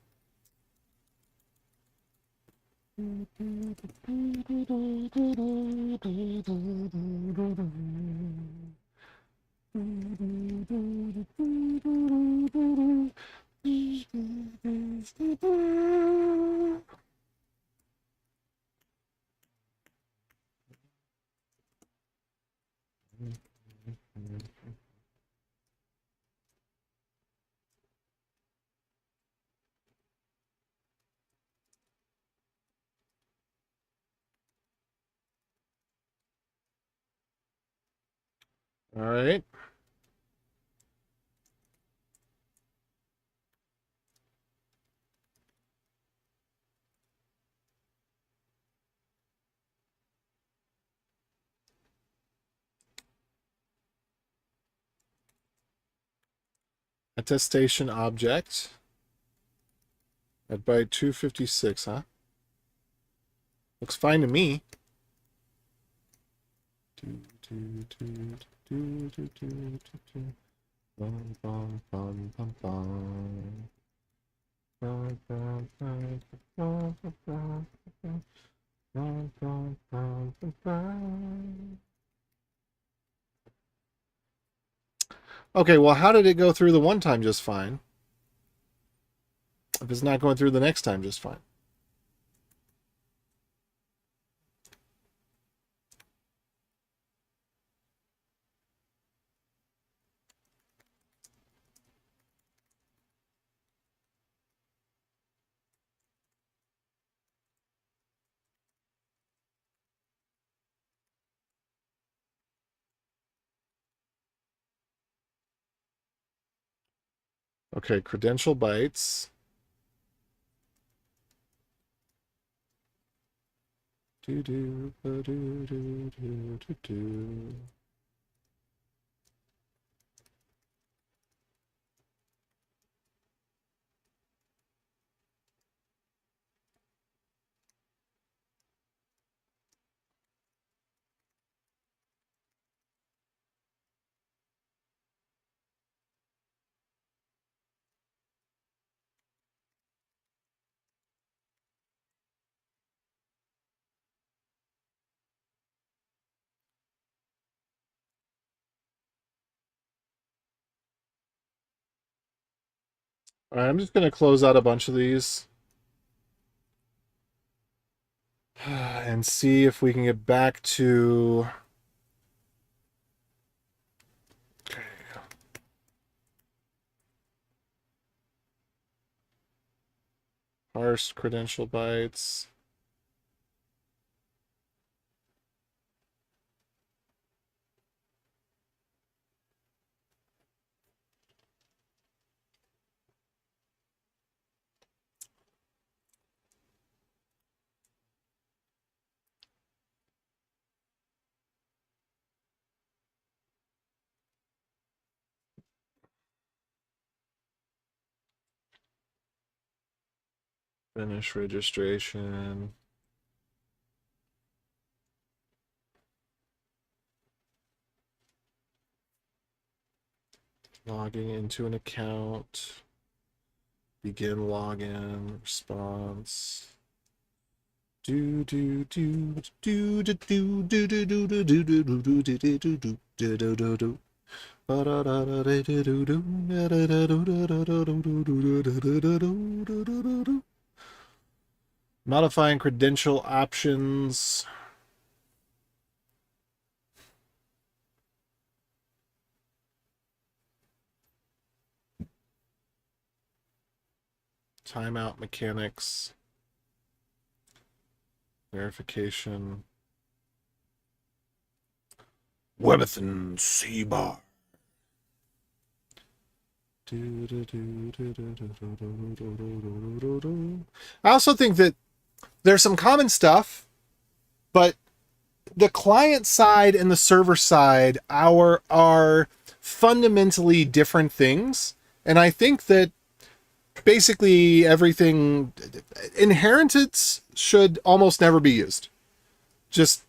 All right. Attestation object. At byte 256, huh? Looks fine to me. Okay, well, how did it go through the one time just fine? If it's not going through the next time just fine. Okay, credential bytes. Do do do do do do do. All right, I'm just going to close out a bunch of these and see if we can get back to... Okay. Parsed credential bytes. Finish registration. Logging into an account. Begin login. Response. Do do do do do do do do do do do do do do do do do do do. Modifying credential options. Timeout mechanics. Verification. WebAuthn CBOR. I also think that there's some common stuff, but the client side and the server side are fundamentally different things. And I think that basically everything, inheritance should almost never be used. Just,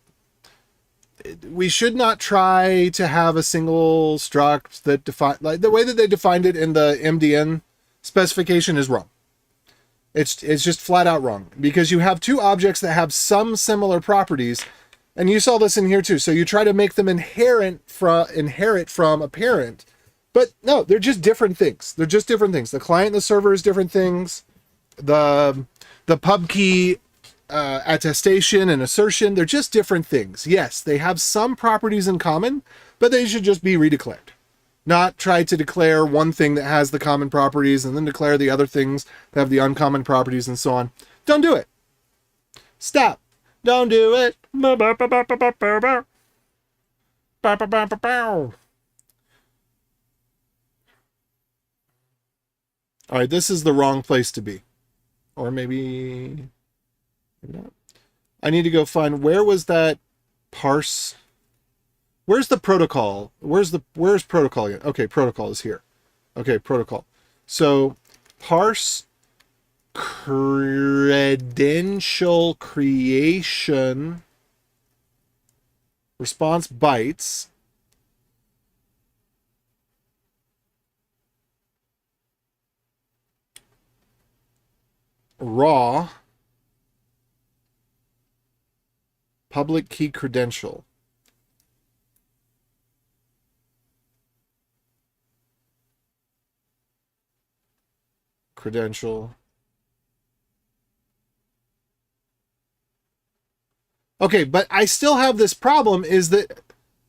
we should not try to have a single struct that define, like the way that they defined it in the MDN specification is wrong. It's just flat out wrong, because you have two objects that have some similar properties, and you saw this in here too. So you try to make them inherit from a parent, but no, they're just different things. They're just different things. The client and the server is different things. The pub key attestation and assertion, they're just different things. Yes, they have some properties in common, but they should just be redeclared. Not try to declare one thing that has the common properties and then declare the other things that have the uncommon properties and so on. Don't do it. Stop. Don't do it. All right, this is the wrong place to be. Or maybe not. I need to go find, where was that parse? Where's the protocol? Where's protocol again? Okay, protocol is here. Okay, protocol. So parse credential creation response bytes. Raw public key credential. Credential. Okay, but I still have this problem, is that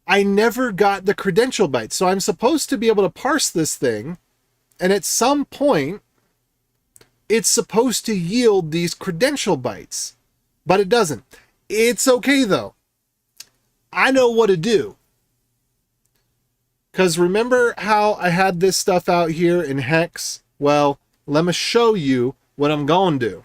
I never got the credential bytes. So I'm supposed to be able to parse this thing, and at some point, it's supposed to yield these credential bytes, but it doesn't. It's okay, though. I know what to do. Because remember how I had this stuff out here in hex? Well, let me show you what I'm going to do.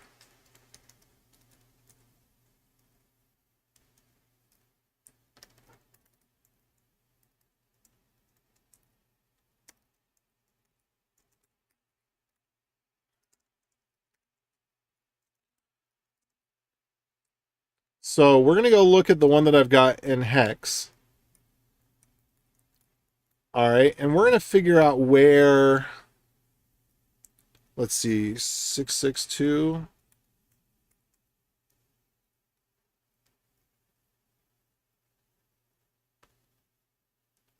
So we're going to go look at the one that I've got in hex. All right, and we're going to figure out where, let's see, 662.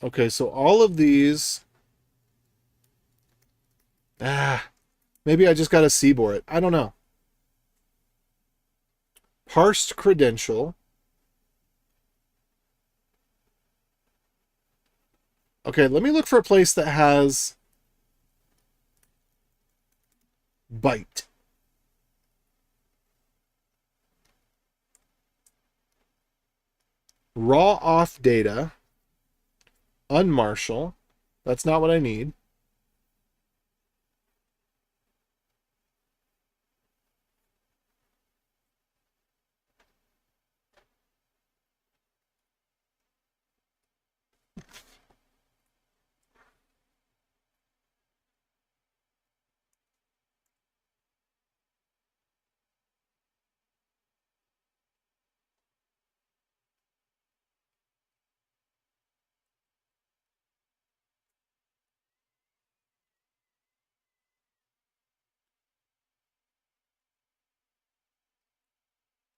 Okay, so all of these, maybe I just got to CBOR it. I don't know. Parsed credential. Okay, let me look for a place that has byte. Raw auth data. Unmarshal. That's not what I need.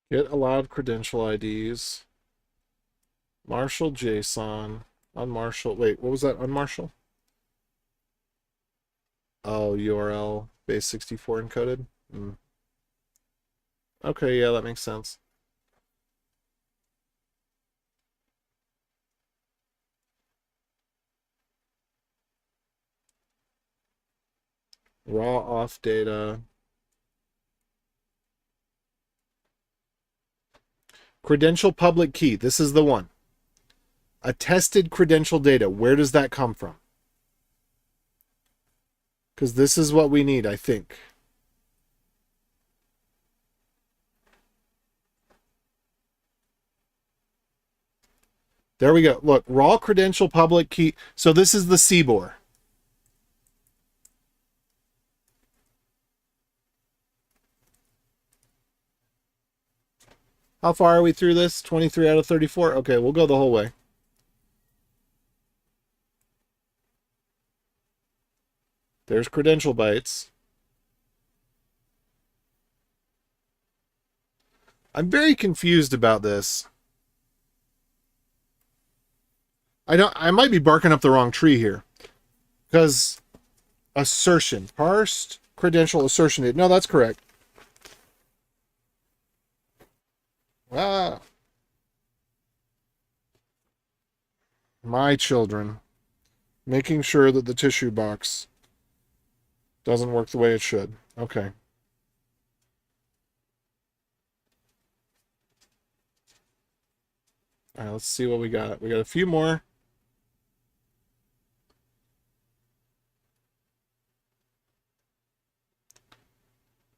Get allowed credential IDs. Marshal JSON. Unmarshal. Wait, what was that? Unmarshal? Oh, URL base 64 encoded. Okay, yeah, that makes sense. Raw auth data. Credential public key. This is the one. Attested credential data. Where does that come from? Because this is what we need, I think. There we go. Look, raw credential public key. So this is the CBOR. How far are we through this? 23 out of 34? Okay, we'll go the whole way. There's credential bytes. I'm very confused about this. I might be barking up the wrong tree here. Because assertion. Parsed credential assertion date. No, that's correct. Ah. My children. Making sure that the tissue box doesn't work the way it should. Okay. All right, let's see what we got. We got a few more.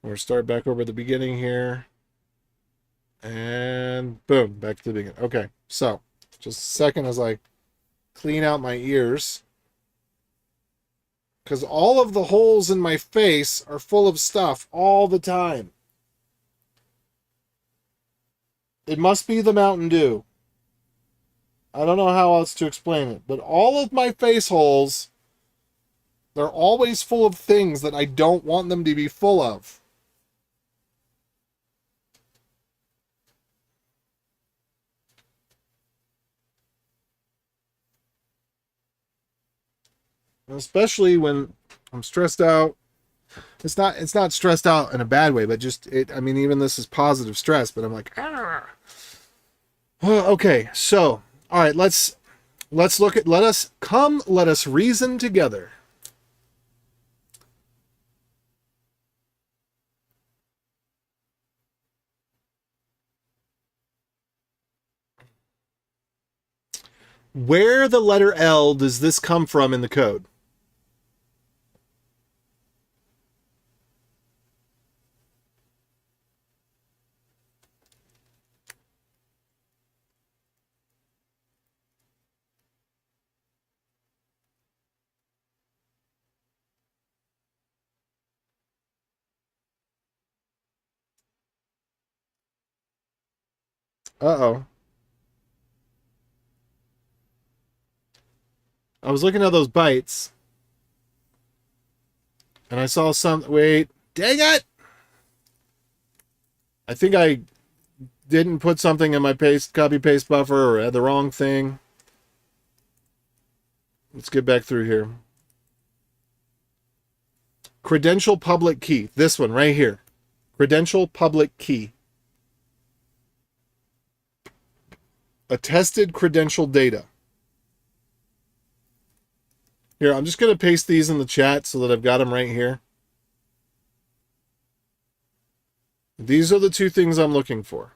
We're start back over at the beginning here. And boom, back to the beginning. Okay, so just a second as I clean out my ears. Because all of the holes in my face are full of stuff all the time. It must be the Mountain Dew. I don't know how else to explain it. But all of my face holes, they're always full of things that I don't want them to be full of. And especially when I'm stressed out. It's not stressed out in a bad way, but just it. I mean, even this is positive stress, but I'm like, ah. Okay, so all right, let's look at let us reason together. Where the letter L does this come from in the code? Uh-oh. I was looking at those bytes, and I saw some. Wait, dang it! I think I didn't put something in my copy paste buffer or had the wrong thing. Let's get back through here. Credential public key. This one right here. Credential public key. Attested credential data. Here, I'm just going to paste these in the chat so that I've got them right here. These are the two things I'm looking for.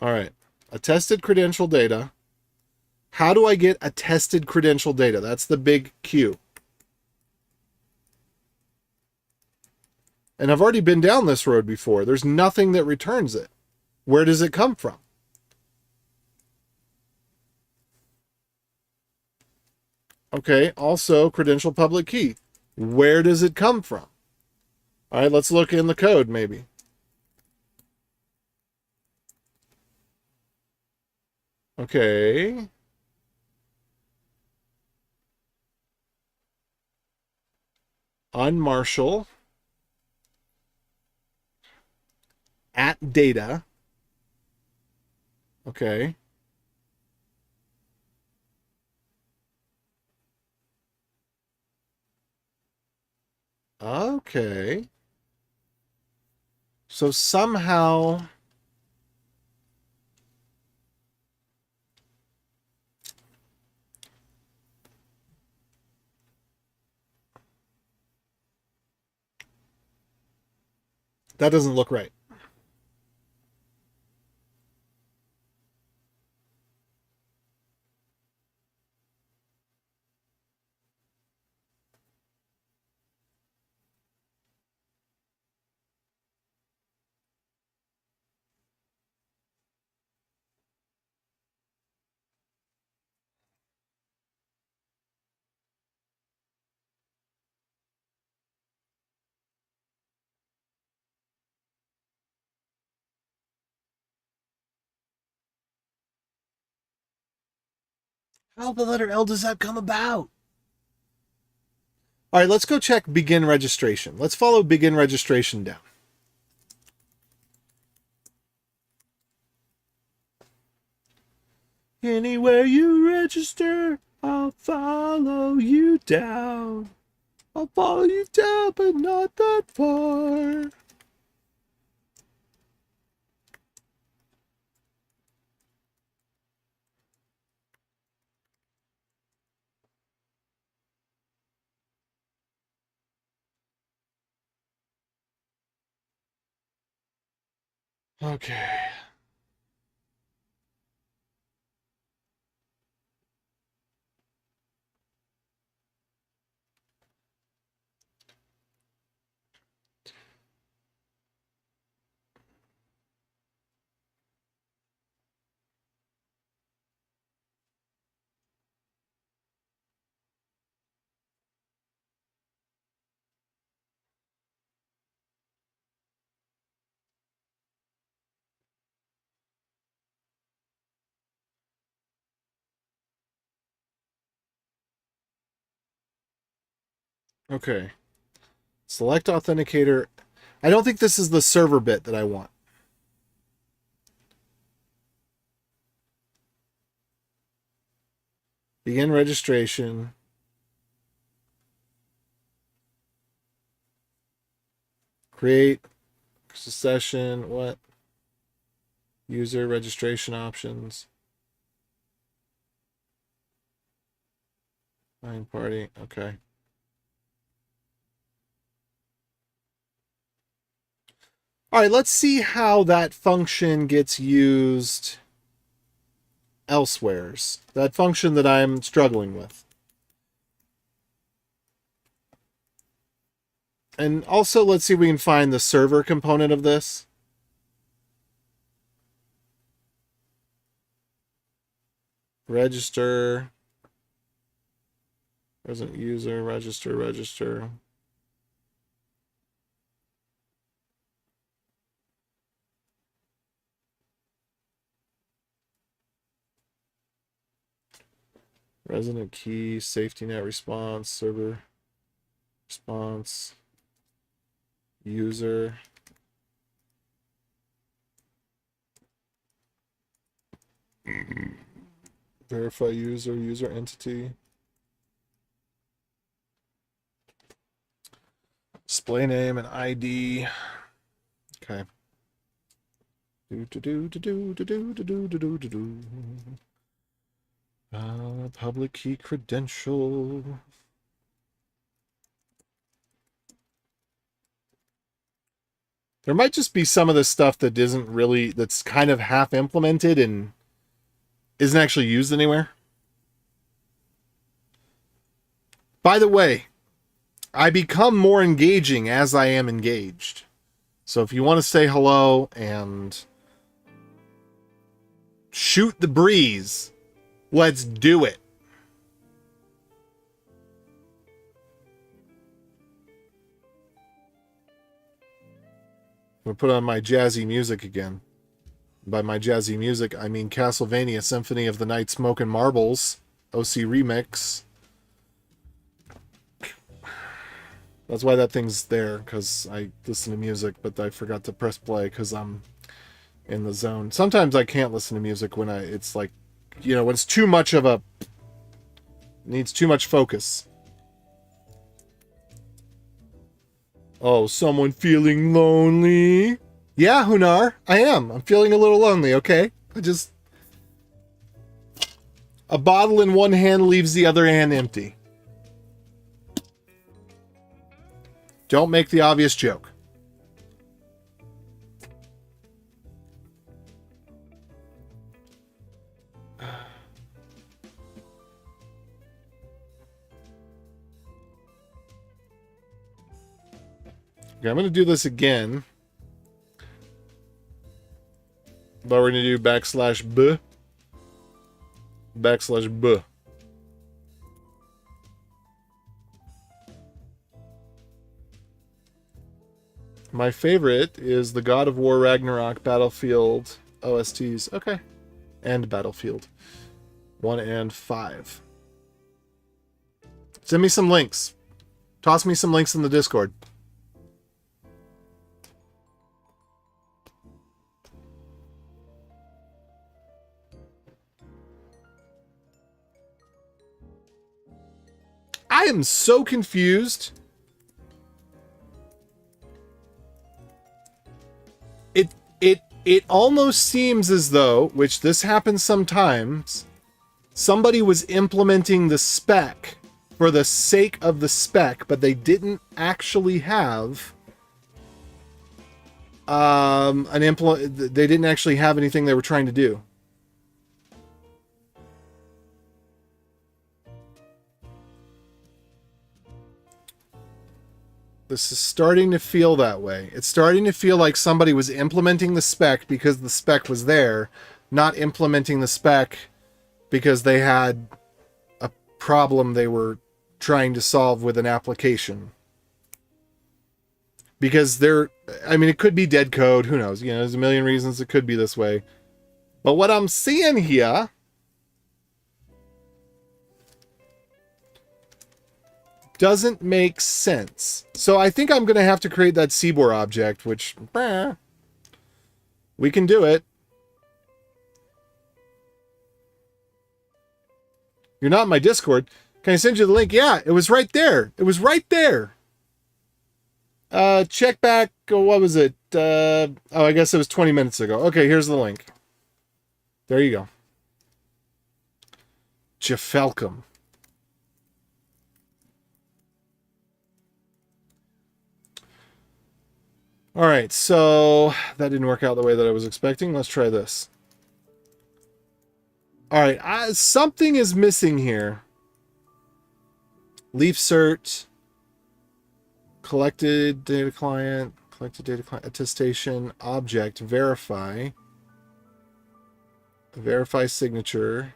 All right. Attested credential data. How do I get attested credential data? That's the big Q. And I've already been down this road before. There's nothing that returns it. Where does it come from? Okay, also credential public key. Where does it come from? All right, let's look in the code maybe. Okay. Unmarshal at data. Okay. Okay. So somehow that doesn't look right. How the letter L does that come about? All right, let's go check begin registration. Let's follow begin registration down. Anywhere you register, I'll follow you down. I'll follow you down, but not that far. Okay. Okay. Select authenticator. I don't think this is the server bit that I want. Begin registration. Create session. What? User registration options. Find party. Okay. All right, let's see how that function gets used elsewheres. That function that I'm struggling with. And also, let's see if we can find the server component of this. Register. Present user, register. Resident key, safety net response, server response, user. Verify user entity. Display name and ID. Okay. Public key credential. There might just be some of this stuff that isn't really, that's kind of half implemented and isn't actually used anywhere. By the way, I become more engaging as I am engaged. So if you want to say hello and shoot the breeze, let's do it. I'm going to put on my jazzy music again. By my jazzy music, I mean Castlevania Symphony of the Night Smokin' Marbles OC Remix. That's why that thing's there, because I listen to music, but I forgot to press play because I'm in the zone. Sometimes I can't listen to music when it's like, you know, when it's too much of a, needs too much focus. Oh, someone feeling lonely? Yeah, Hunar, I am. I'm feeling a little lonely, okay? A bottle in one hand leaves the other hand empty. Don't make the obvious joke. Okay, I'm going to do this again. But we're going to do /b. /b. My favorite is the God of War Ragnarok Battlefield OSTs. Okay. And Battlefield 1 and 5. Send me some links. Toss me some links in the Discord. I am so confused. It almost seems as though, which this happens sometimes, somebody was implementing the spec for the sake of the spec, but they didn't actually have they didn't actually have anything they were trying to do. This is starting to feel that way. It's starting to feel like somebody was implementing the spec because the spec was there, not implementing the spec because they had a problem they were trying to solve with an application. Because it could be dead code, who knows? You know, there's a million reasons it could be this way. But what I'm seeing here doesn't make sense. So I think I'm going to have to create that CBOR object, which we can do it. You're not in my Discord. Can I send you the link? Yeah, it was right there. It was right there. Check back. What was it? I guess it was 20 minutes ago. Okay, here's the link. There you go. Jafelcom. All right, so that didn't work out the way that I was expecting. Let's try this. All right, something is missing here. Leaf cert, collected data client, attestation, object, verify signature.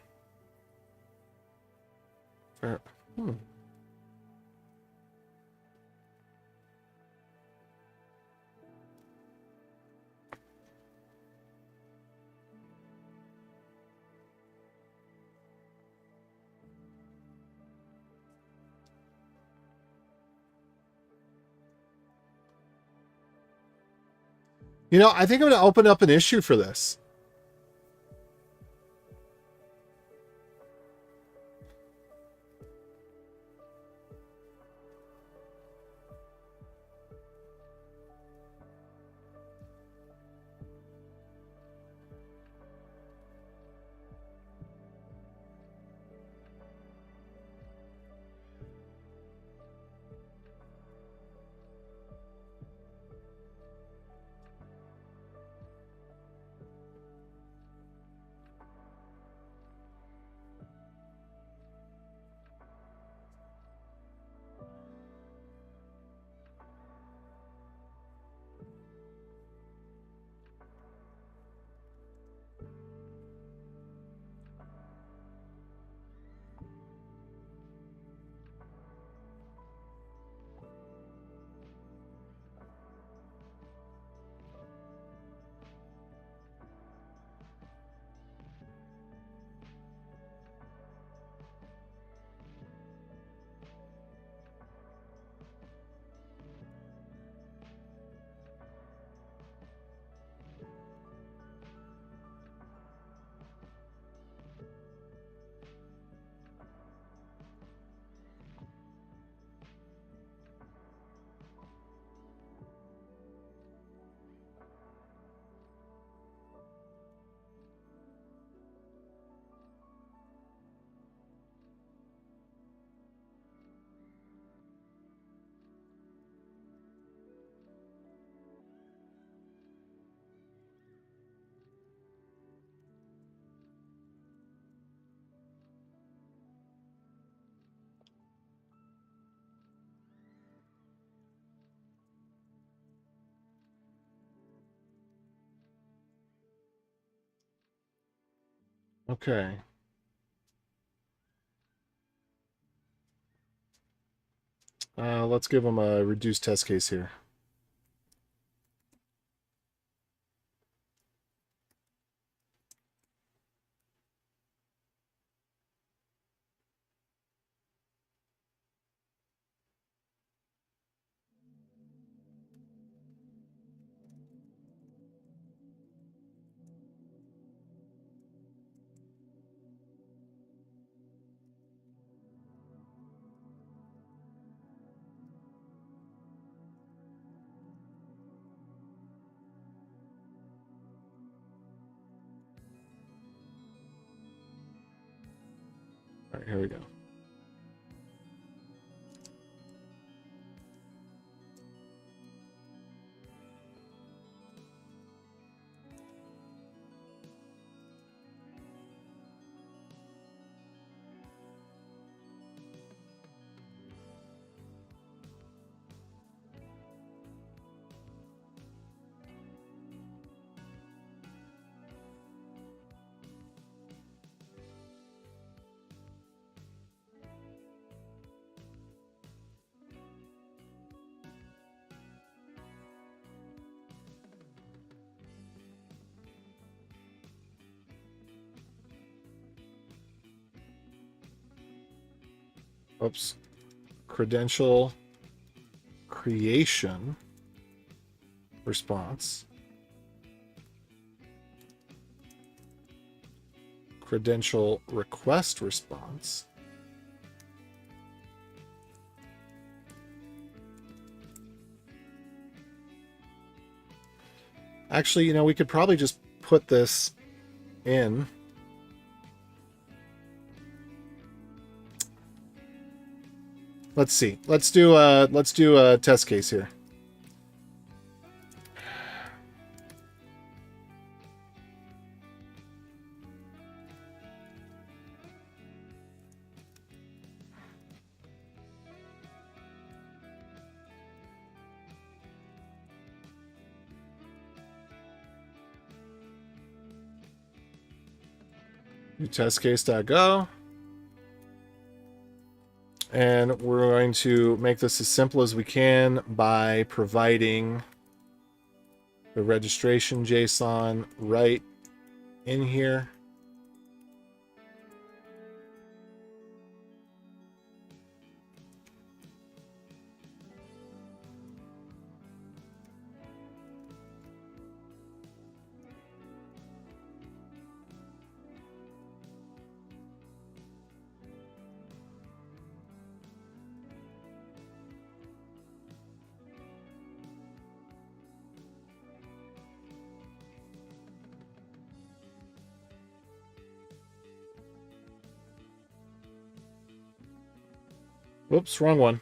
You know, I think I'm going to open up an issue for this. Okay. Let's give them a reduced test case here. All right, here we go. Oops. credential creation response, credential request response, actually, you know, we could probably just put this in. Let's see. Let's do a test case here. Do testcase.go. And we're going to make this as simple as we can by providing the registration JSON right in here. Whoops, wrong one.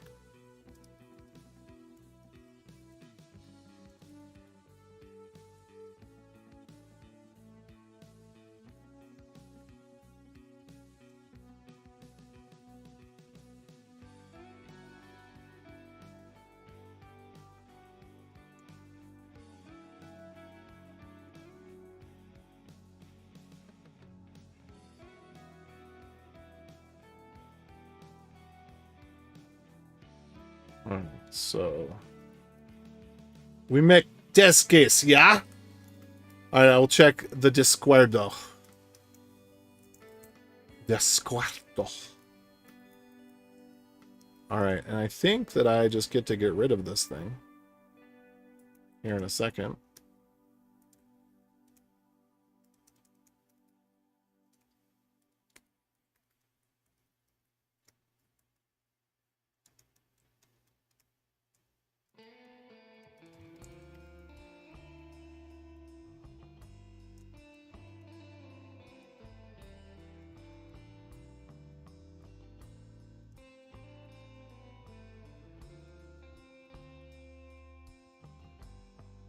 So we make test case, yeah? Alright, I'll check the descuerdo. Descuerdo. Alright, and I think that I just get to get rid of this thing here in a second.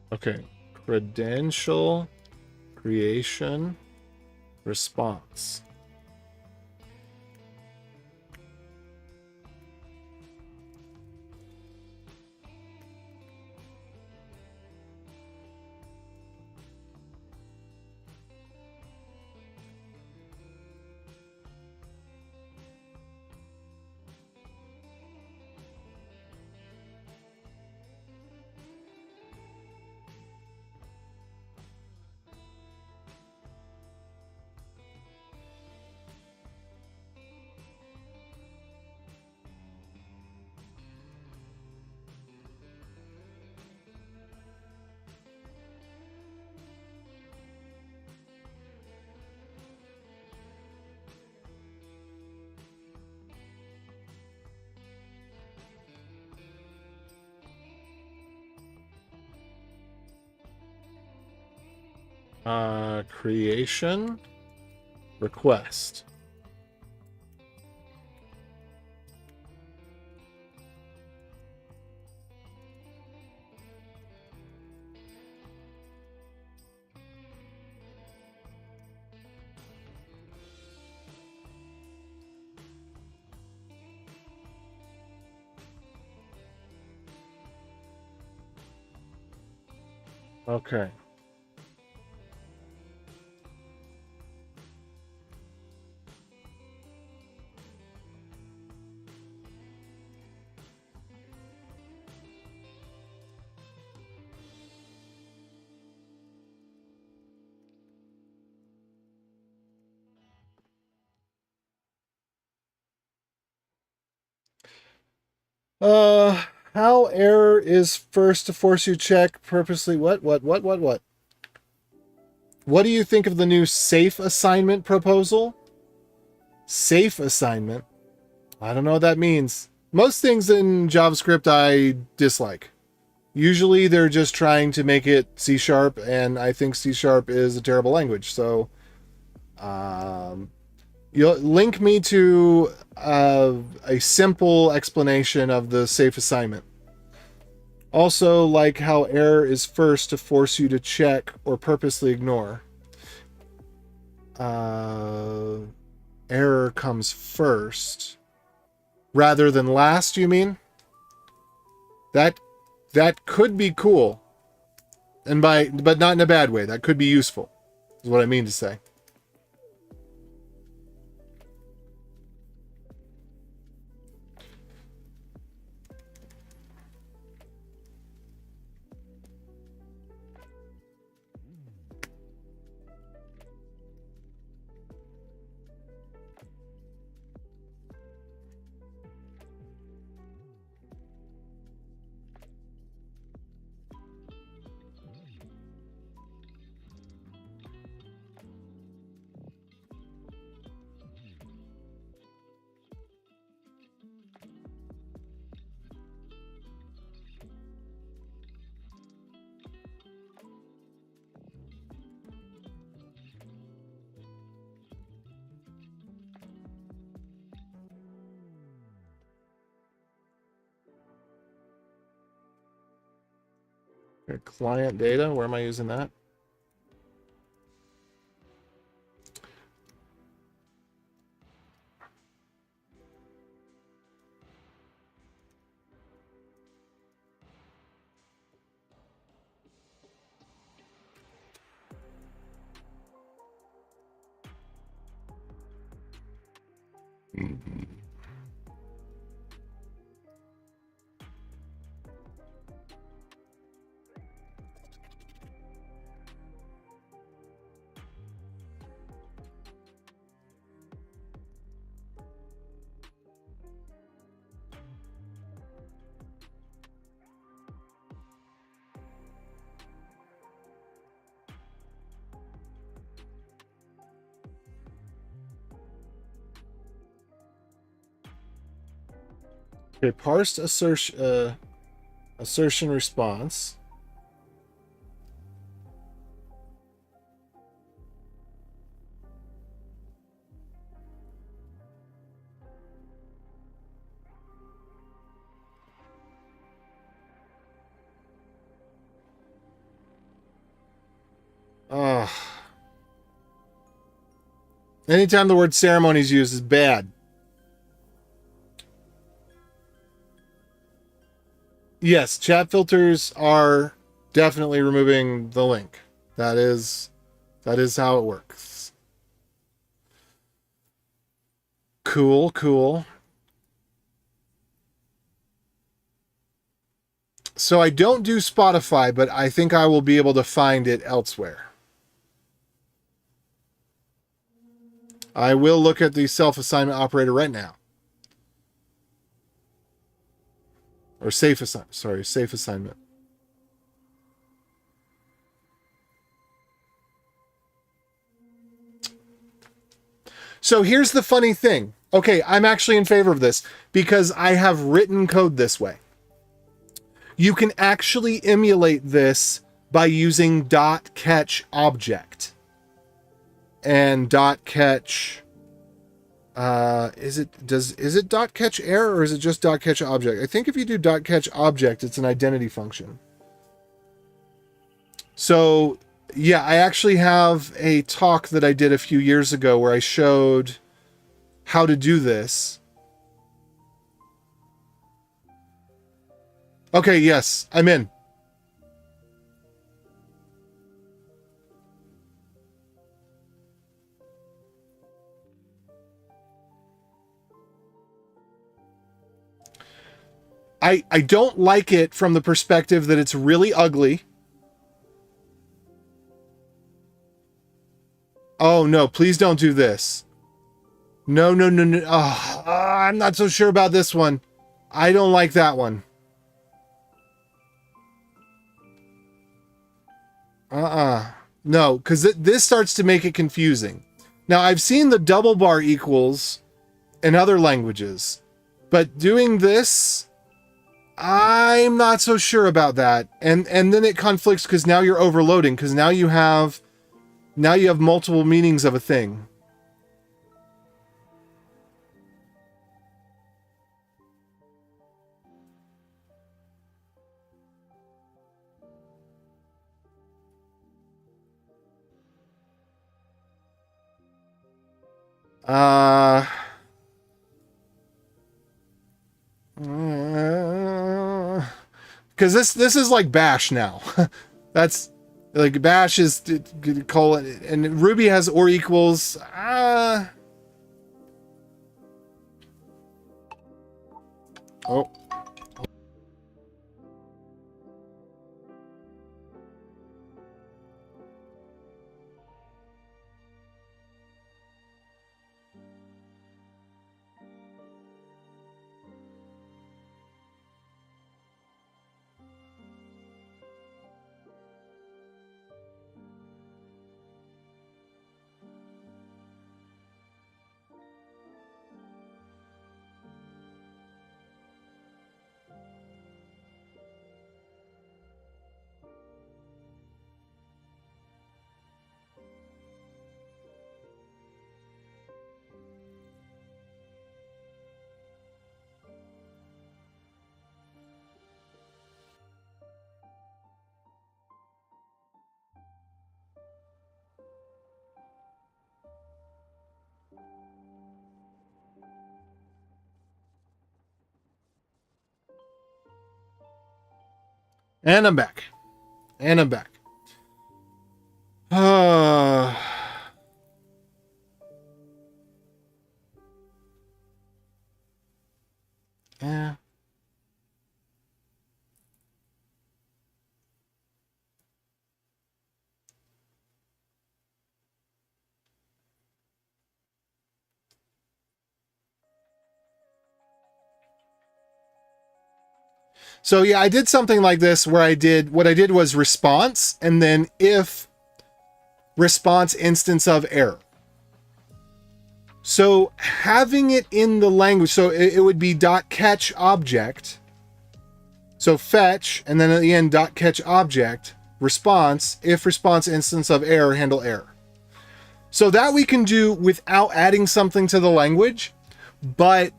Okay, credential creation response. Creation request. Okay. Uh, how error is first to force you check purposely. What? What do you think of the new safe assignment proposal? Safe assignment? I don't know what that means. Most things in JavaScript I dislike. Usually they're just trying to make it C#, and I think C# is a terrible language. So, you'll link me to a simple explanation of the safe assignment. Also, like how error is first to force you to check or purposely ignore. Error comes first rather than last, you mean? That could be cool. But not in a bad way. That could be useful, is what I mean to say. Client data, where am I using that? Okay, parsed assertion response. Ugh. Anytime the word ceremony is used is bad. Yes, chat filters are definitely removing the link. That is how it works. Cool, cool. So I don't do Spotify, but I think I will be able to find it elsewhere. I will look at the self-assignment operator right now. Or safe assignment. So here's the funny thing. Okay, I'm actually in favor of this because I have written code this way. You can actually emulate this by using .catch object. And .catch is it .catch error or is it just .catch object? I think if you do .catch object, it's an identity function. So yeah, I actually have a talk that I did a few years ago where I showed how to do this. Okay, yes, I'm in. I don't like it from the perspective that it's really ugly. Oh no, please don't do this. No. Oh, I'm not so sure about this one. I don't like that one. No, because this starts to make it confusing. Now, I've seen the double bar equals in other languages, but doing this, I'm not so sure about that. And then it conflicts because now you're overloading, because now you have multiple meanings of a thing. Because this is like Bash now. That's like Bash is colon, and Ruby has or equals. Oh. And I'm back. And I'm back. Yeah. So yeah, I did something like this where what I did was response and then if response instance of error. So having it in the language, so it would be .catch object. So fetch, and then at the end .catch object, response, if response instance of error, handle error. So that we can do without adding something to the language, but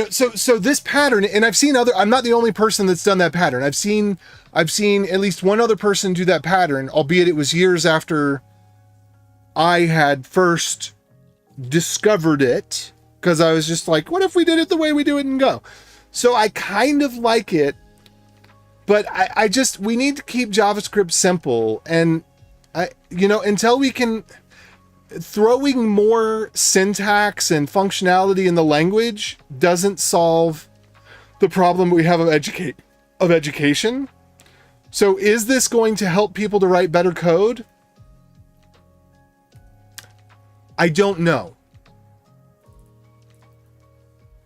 so this pattern, and I've seen I'm not the only person that's done that pattern. I've seen at least one other person do that pattern, albeit it was years after I had first discovered it, because I was just like, what if we did it the way we do it in Go? So I kind of like it, but we need to keep JavaScript simple, and until we can, throwing more syntax and functionality in the language doesn't solve the problem we have of education. So is this going to help people to write better code? I don't know.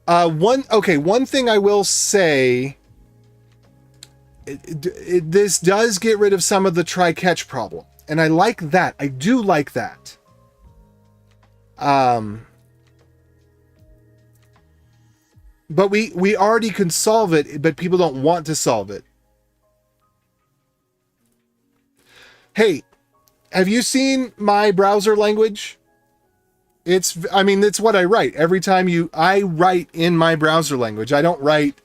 One thing I will say, this does get rid of some of the try-catch problem. And I like that. I do like that. But we already can solve it, but people don't want to solve it. Hey, have you seen my browser language? It's what I write. Every time I write in my browser language. I don't write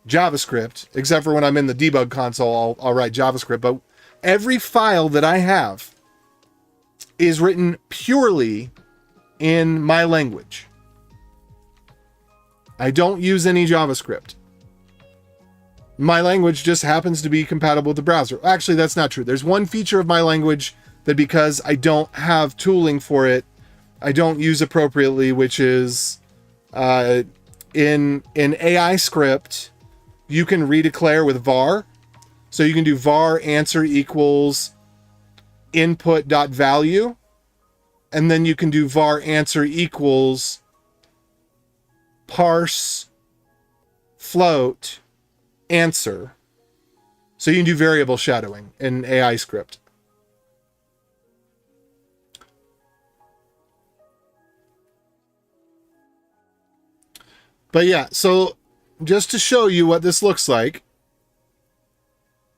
JavaScript, except for when I'm in the debug console, I'll write JavaScript. But every file that I have is written purely in my language. I don't use any JavaScript. My language just happens to be compatible with the browser. Actually, that's not true. There's one feature of my language that, because I don't have tooling for it, I don't use appropriately, which is in AI script, you can redeclare with var. So you can do var answer equals input.value, and then you can do var answer equals parse float, answer. So you can do variable shadowing in AI script. But yeah, so just to show you what this looks like,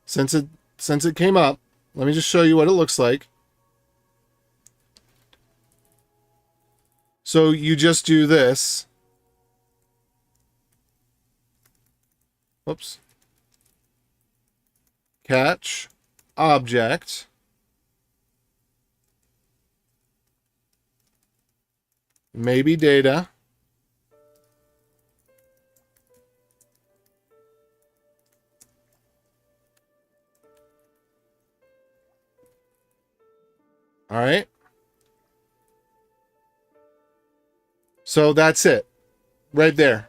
since it came up, let me just show you what it looks like. So you just do this. Whoops. Catch object. Maybe data. All right. So that's it. Right there.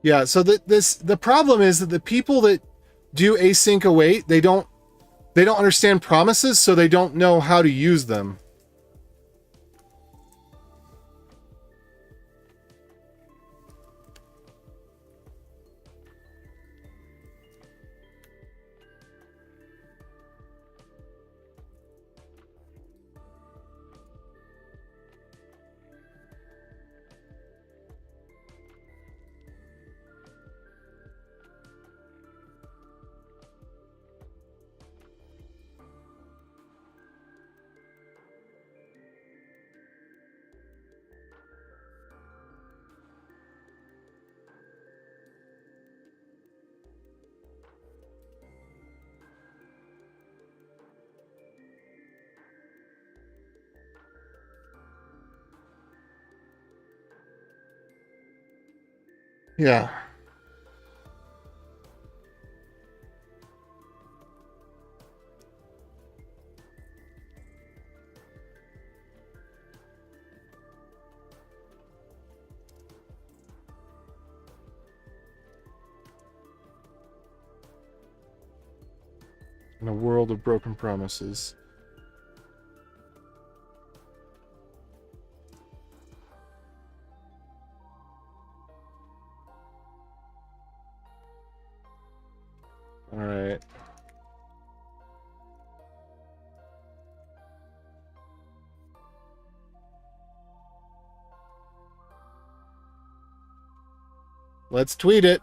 Yeah, so the problem is that the people that do async await, they don't understand promises, so they don't know how to use them. Yeah. In a world of broken promises. All right. Let's tweet it.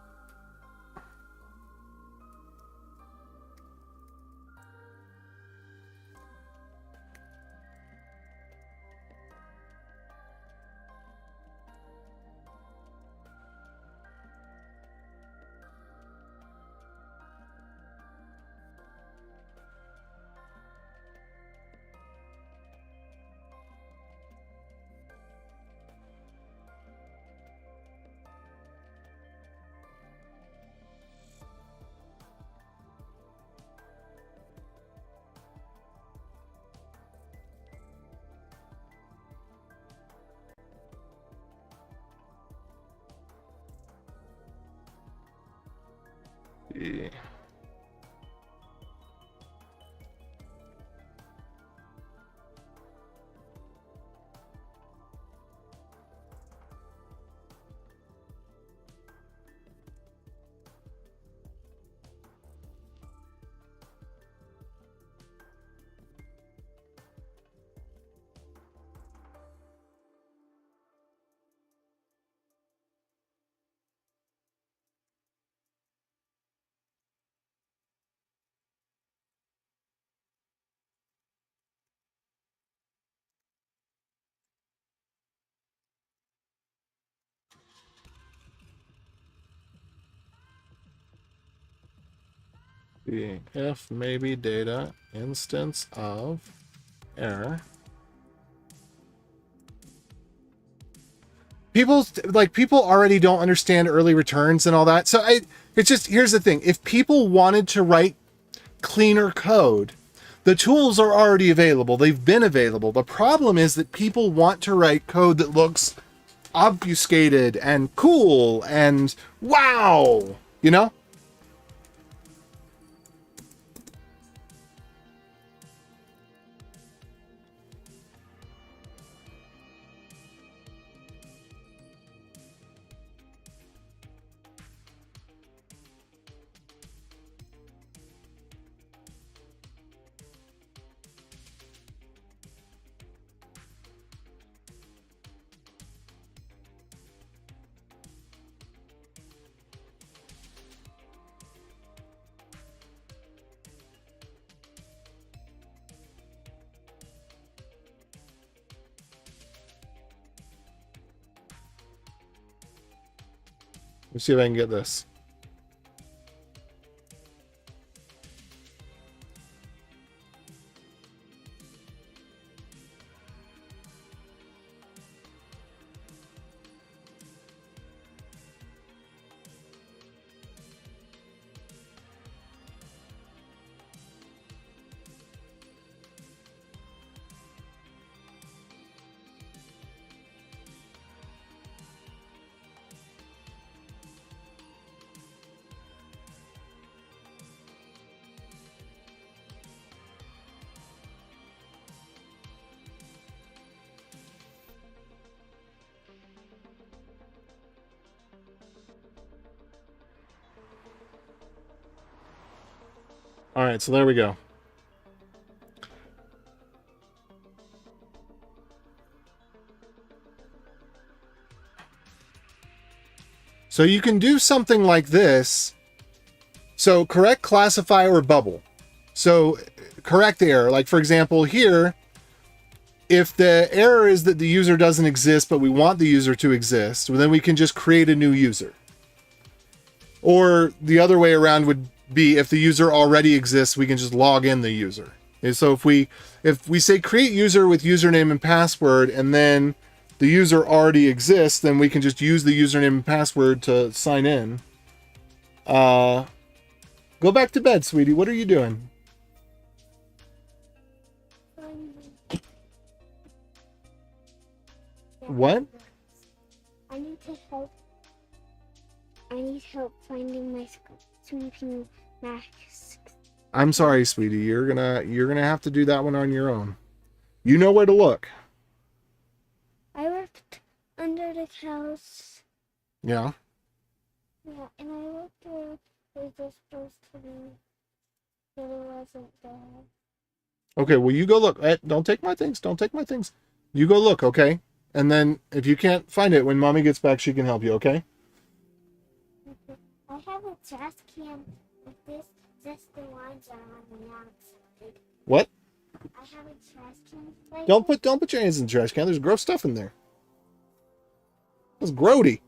Yeah. If maybe data instance of error. people already don't understand early returns and all that. So it's just, here's the thing. If people wanted to write cleaner code, the tools are already available. They've been available. The problem is that people want to write code that looks obfuscated and cool and wow, you know? Let's see if I can get this. All right, so there we go. So you can do something like this. So correct, classify, or bubble. So correct error. Like for example, here, if the error is that the user doesn't exist, but we want the user to exist, well, then we can just create a new user. Or the other way around would be if the user already exists, we can just log in the user. And so if we say create user with username and password, and then the user already exists, then we can just use the username and password to sign in. Go back to bed, sweetie. What are you doing? What? I need help. I need help finding my sleeping mask. I'm sorry, sweetie. You're gonna have to do that one on your own. You know where to look. I looked under the couch. Yeah. Yeah, and I looked where it was supposed to be, but it wasn't there. Okay, well you go look. Don't take my things. Don't take my things. You go look, okay? And then if you can't find it, when mommy gets back, she can help you, okay? Okay. I have a trash can with this, just the lines are on the outside. What? I have a trash can. Right Don't put your hands in the trash can. There's gross stuff in there. It's grody.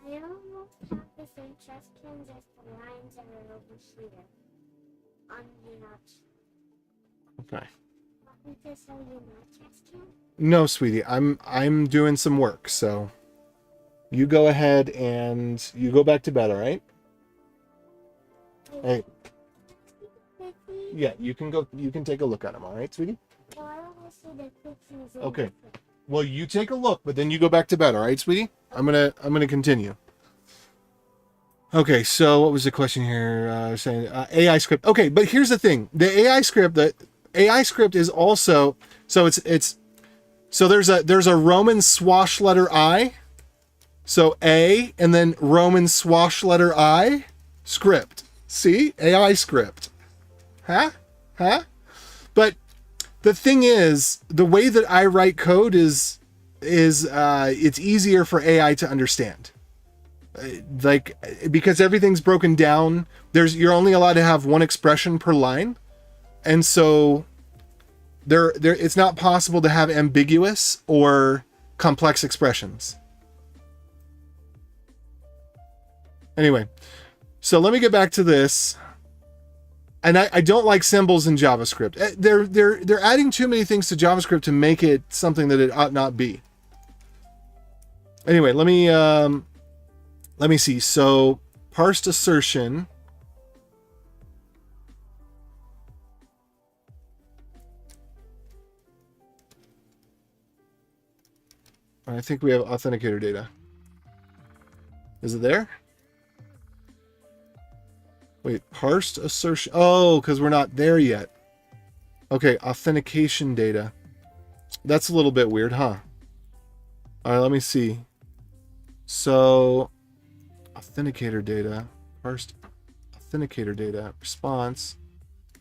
I almost have the same trash can, just the lines are over here. On the outside. Okay. Want me to show you my trash can? No, sweetie. I'm doing some work, so you go ahead and you go back to bed, all right? Hey. Yeah, you can go. You can take a look at them, all right, sweetie? No, I don't want to see the pictures. Okay. Well, you take a look, but then you go back to bed, all right, sweetie? I'm gonna continue. Okay, so what was the question here? Saying AI script. Okay, but here's the thing: the AI script is also so there's a Roman swash letter I, so A, and then Roman swash letter I script. See, AI script. Huh? But the thing is, the way that I write code is it's easier for AI to understand. Like, because everything's broken down, you're only allowed to have one expression per line, and so there it's not possible to have ambiguous or complex expressions. Anyway, so let me get back to this. And I don't like symbols in JavaScript. They're adding too many things to JavaScript to make it something that it ought not be. Anyway, let me see. So parsed assertion. I think we have authenticator data. Is it there? Wait, parsed assertion. Oh, because we're not there yet. Okay, authentication data. That's a little bit weird, huh? All right, let me see. So, authenticator data, parsed authenticator data, response,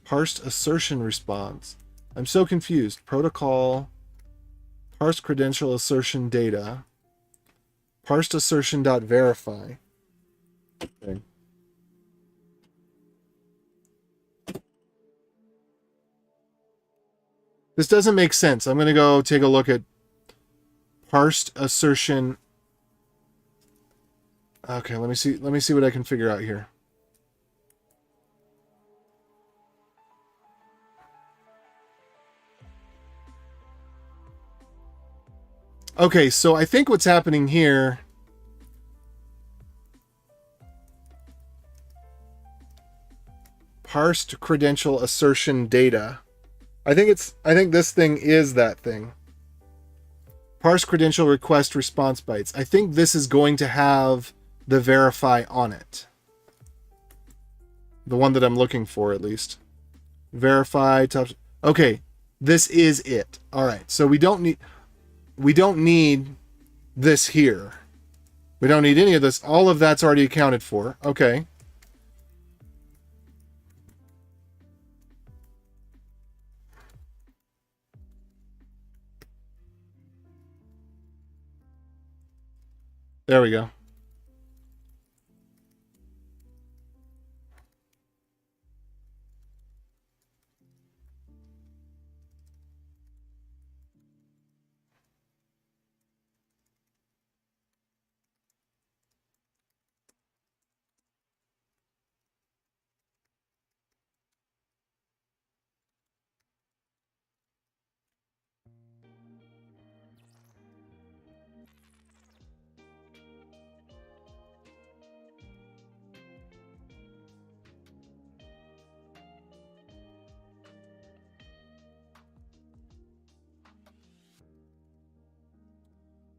parsed assertion response. I'm so confused. Protocol, parsed credential assertion data, parsed assertion dot verify. Okay. This doesn't make sense. I'm going to go take a look at parsed assertion. Okay, let me see. Let me see what I can figure out here. Okay, so I think what's happening here. Parsed credential assertion data. I think this thing is that thing. Parse credential request response bytes. I think this is going to have the verify on it. The one that I'm looking for, at least. Verify top. Okay, this is it. All right, so we don't need this here. We don't need any of this. All of that's already accounted for. Okay. There we go.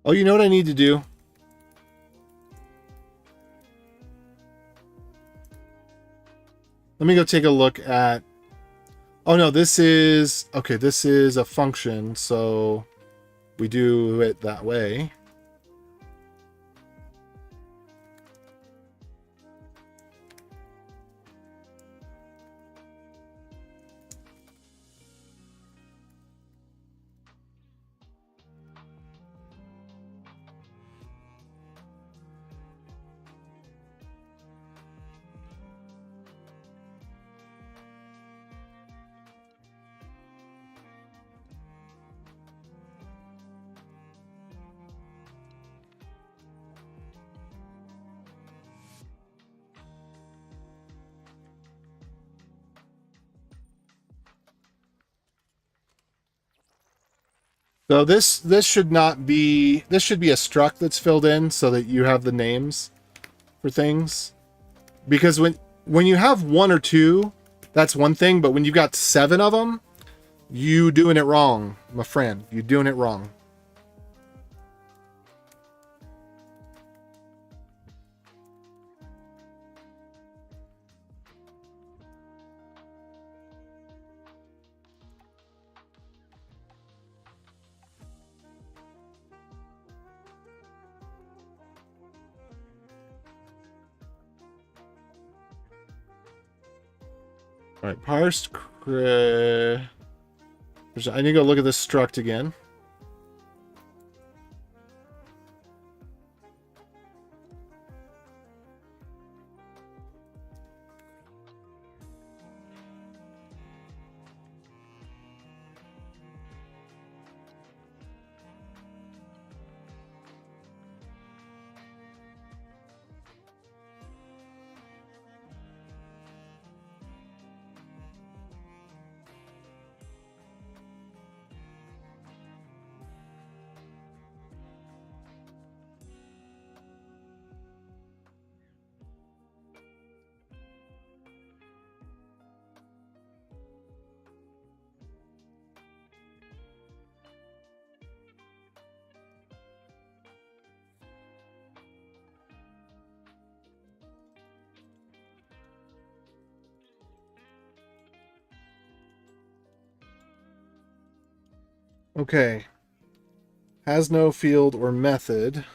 Oh, you know what I need to do? Let me go take a look at... Oh, no, this is... Okay, this is a function, so we do it that way. So this should not be... This should be a struct that's filled in so that you have the names for things. Because when you have one or two, that's one thing. But when you've got 7 of them, you doing it wrong, my friend. You're doing it wrong. All right, parsed. I need to go look at this struct again. Okay. Has no field or method.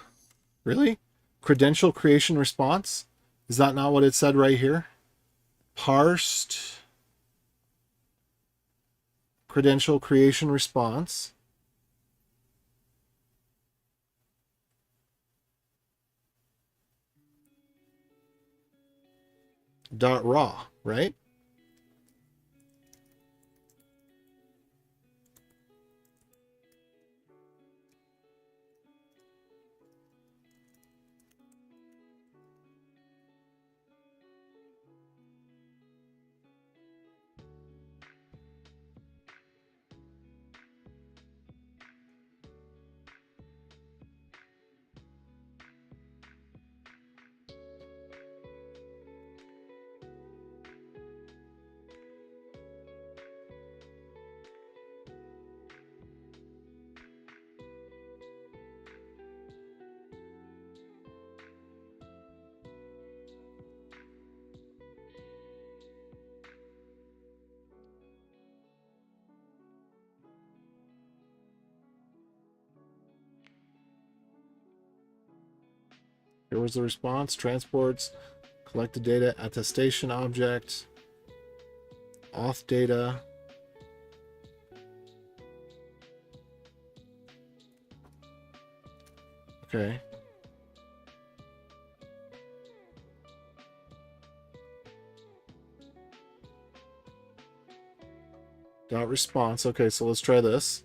Really? Credential creation response? Is that not what it said right here? Parsed credential creation response. .raw, right? Here was the response. Transports, collected data, attestation object, auth data. Okay. Dot response. Okay, so let's try this.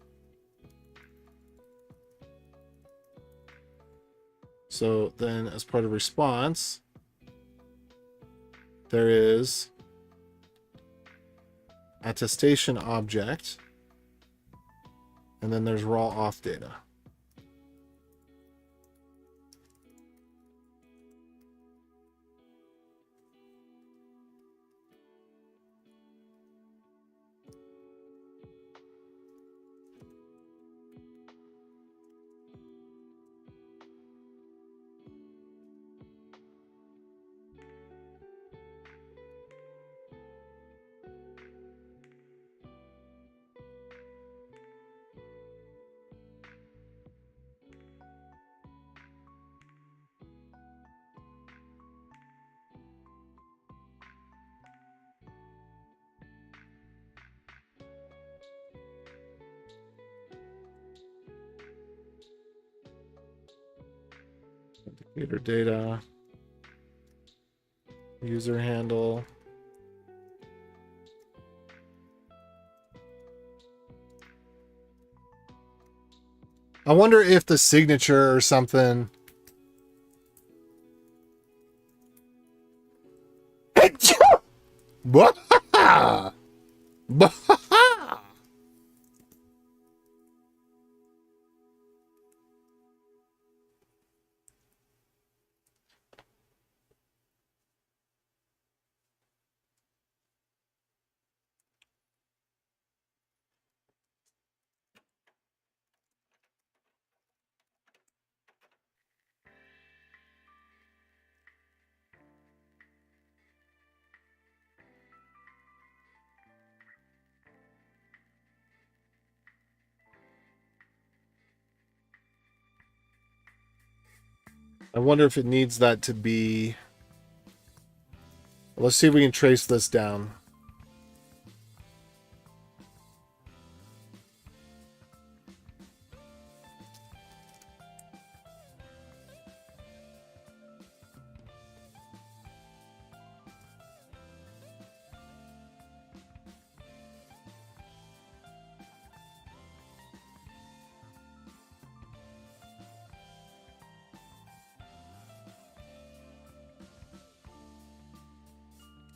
So then as part of response, there is attestation object, and then there's raw auth data. Authenticator data, user handle. I wonder if the signature or something. I wonder if it needs that to be. Let's see if we can trace this down.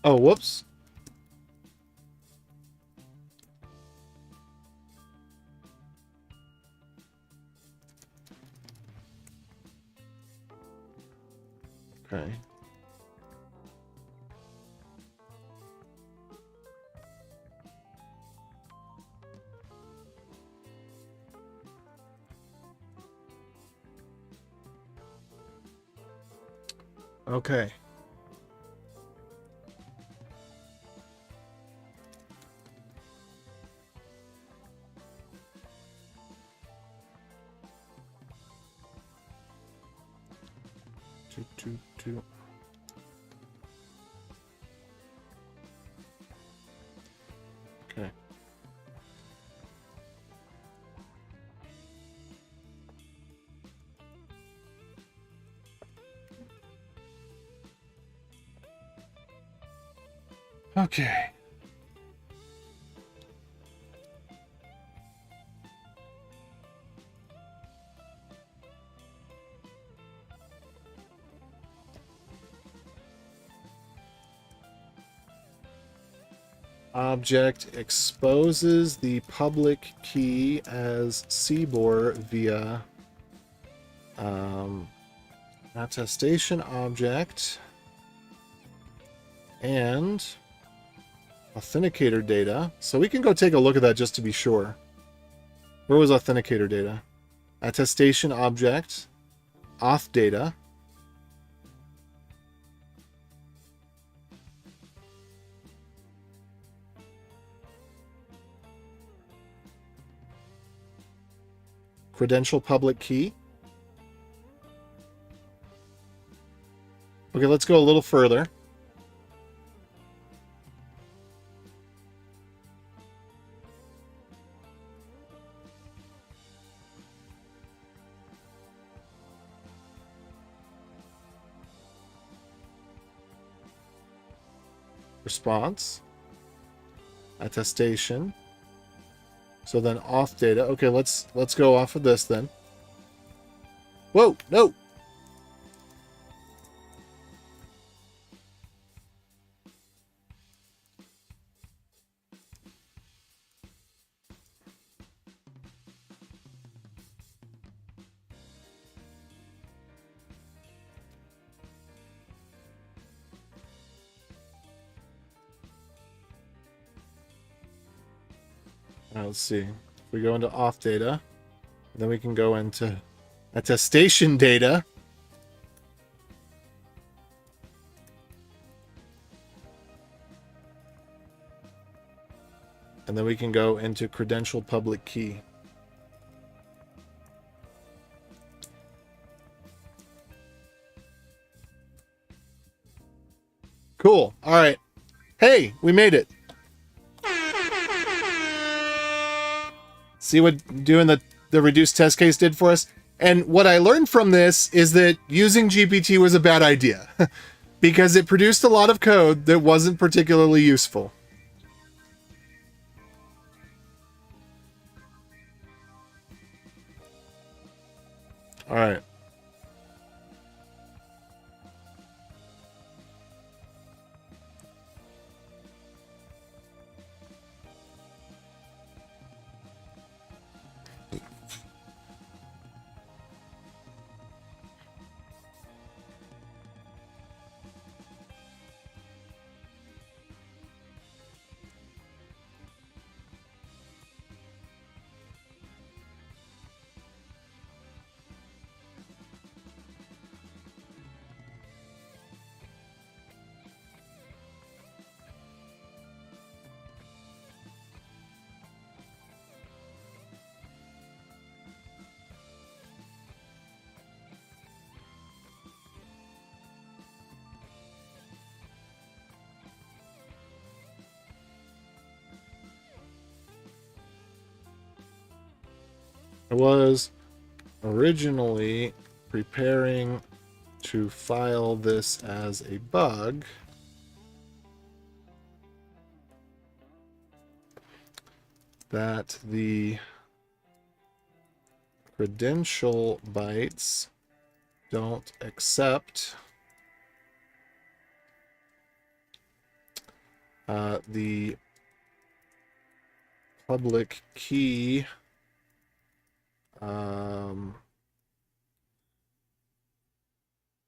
Oh, whoops. Okay. Okay. do. Okay. Okay. Object exposes the public key as CBOR via attestation object and authenticator data. So we can go take a look at that just to be sure. Where was authenticator data? Attestation object, auth data. Credential public key. Okay, let's go a little further. Response. Attestation. So then auth data. Okay, let's go off of this then. Whoa, no. Let's see. If we go into auth data, then we can go into attestation data. And then we can go into credential public key. Cool. All right. Hey, we made it. See what doing the reduced test case did for us? And what I learned from this is that using GPT was a bad idea because it produced a lot of code that wasn't particularly useful. All right. I was originally preparing to file this as a bug. That the credential bytes don't accept the public key let's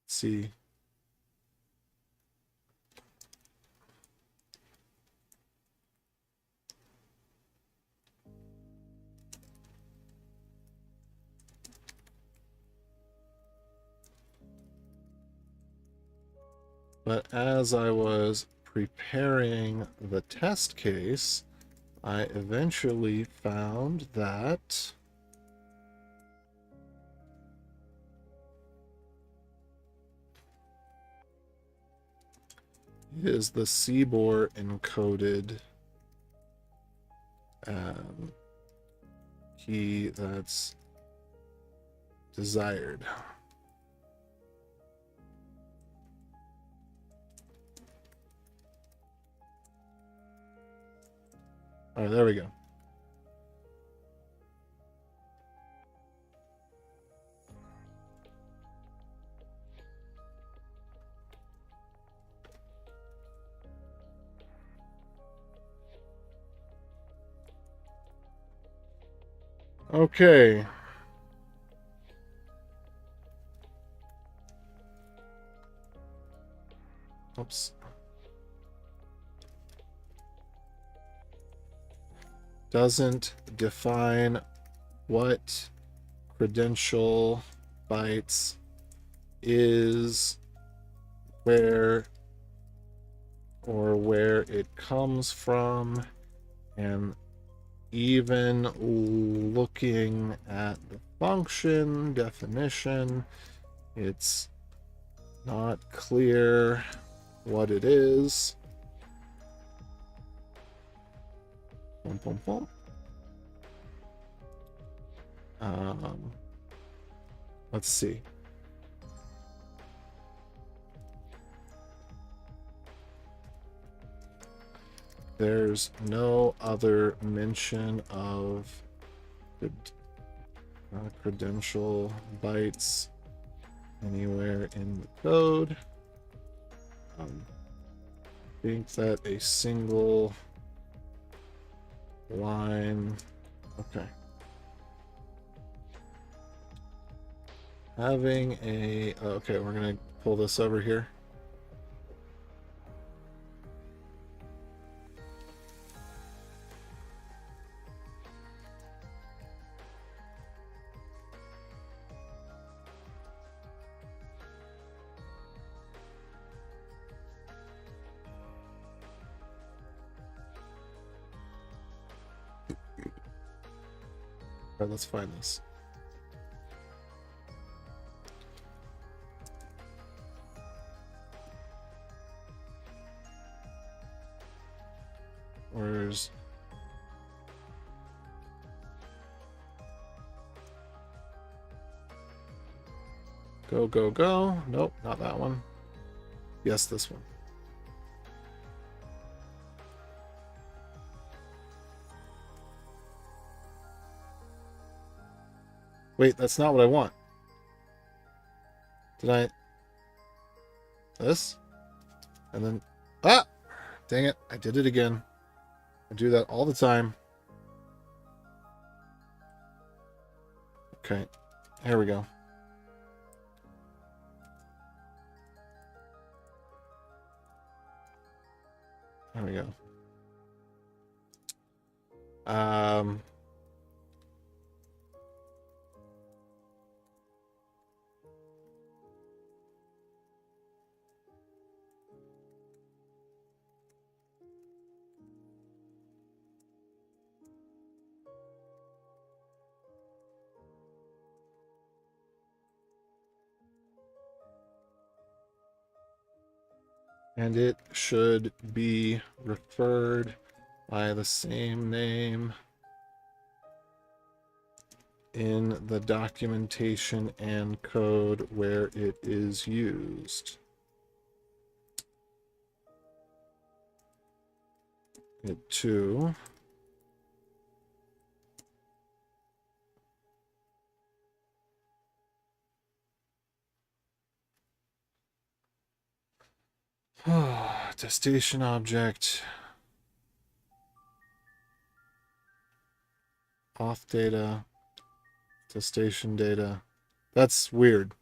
see. But as I was preparing the test case, I eventually found that is the CBOR encoded key that's desired. All right, there we go. Okay. Oops. Doesn't define what credential bytes is, where or where it comes from, and even looking at the function definition, it's not clear what it is. Boom, boom, boom. Let's see. There's no other mention of credential bytes anywhere in the code. I think that a single line. Okay. Having a. Okay, we're going to pull this over here. All right, let's find this. Where's go, go, go? Nope, not that one. Yes, this one. Wait, that's not what I want. Did I? This? And then, ah! Dang it, I did it again. I do that all the time. Okay, here we go. There we go. And it should be referred by the same name in the documentation and code where it is used. It too. Attestation object. Auth data. Attestation data. That's weird.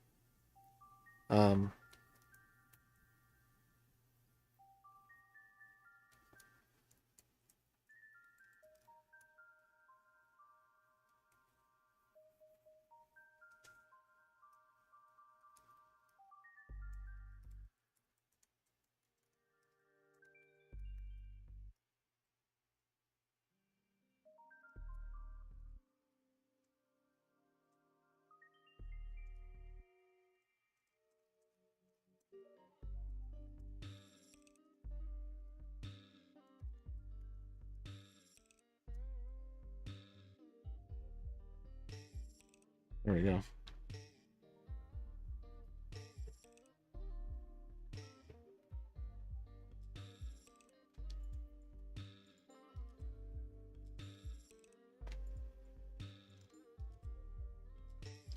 There we go.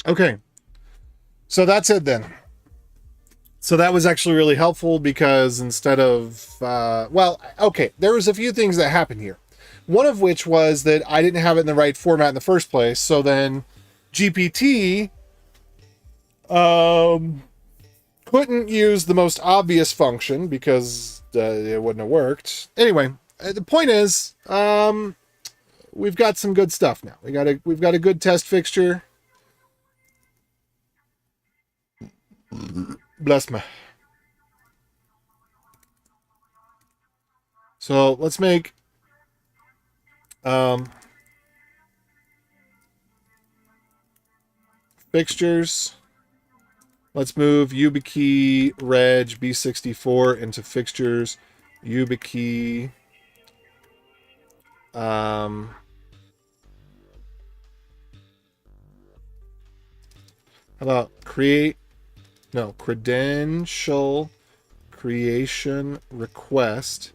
Okay. So that's it then. So that was actually really helpful because instead of, well, okay, there was a few things that happened here. One of which was that I didn't have it in the right format in the first place. So then GPT couldn't use the most obvious function because it wouldn't have worked. Anyway, the point is, we've got some good stuff now. We've got a good test fixture. Bless me. So let's make fixtures. Let's move YubiKey reg B64 into fixtures. YubiKey. How about credential creation request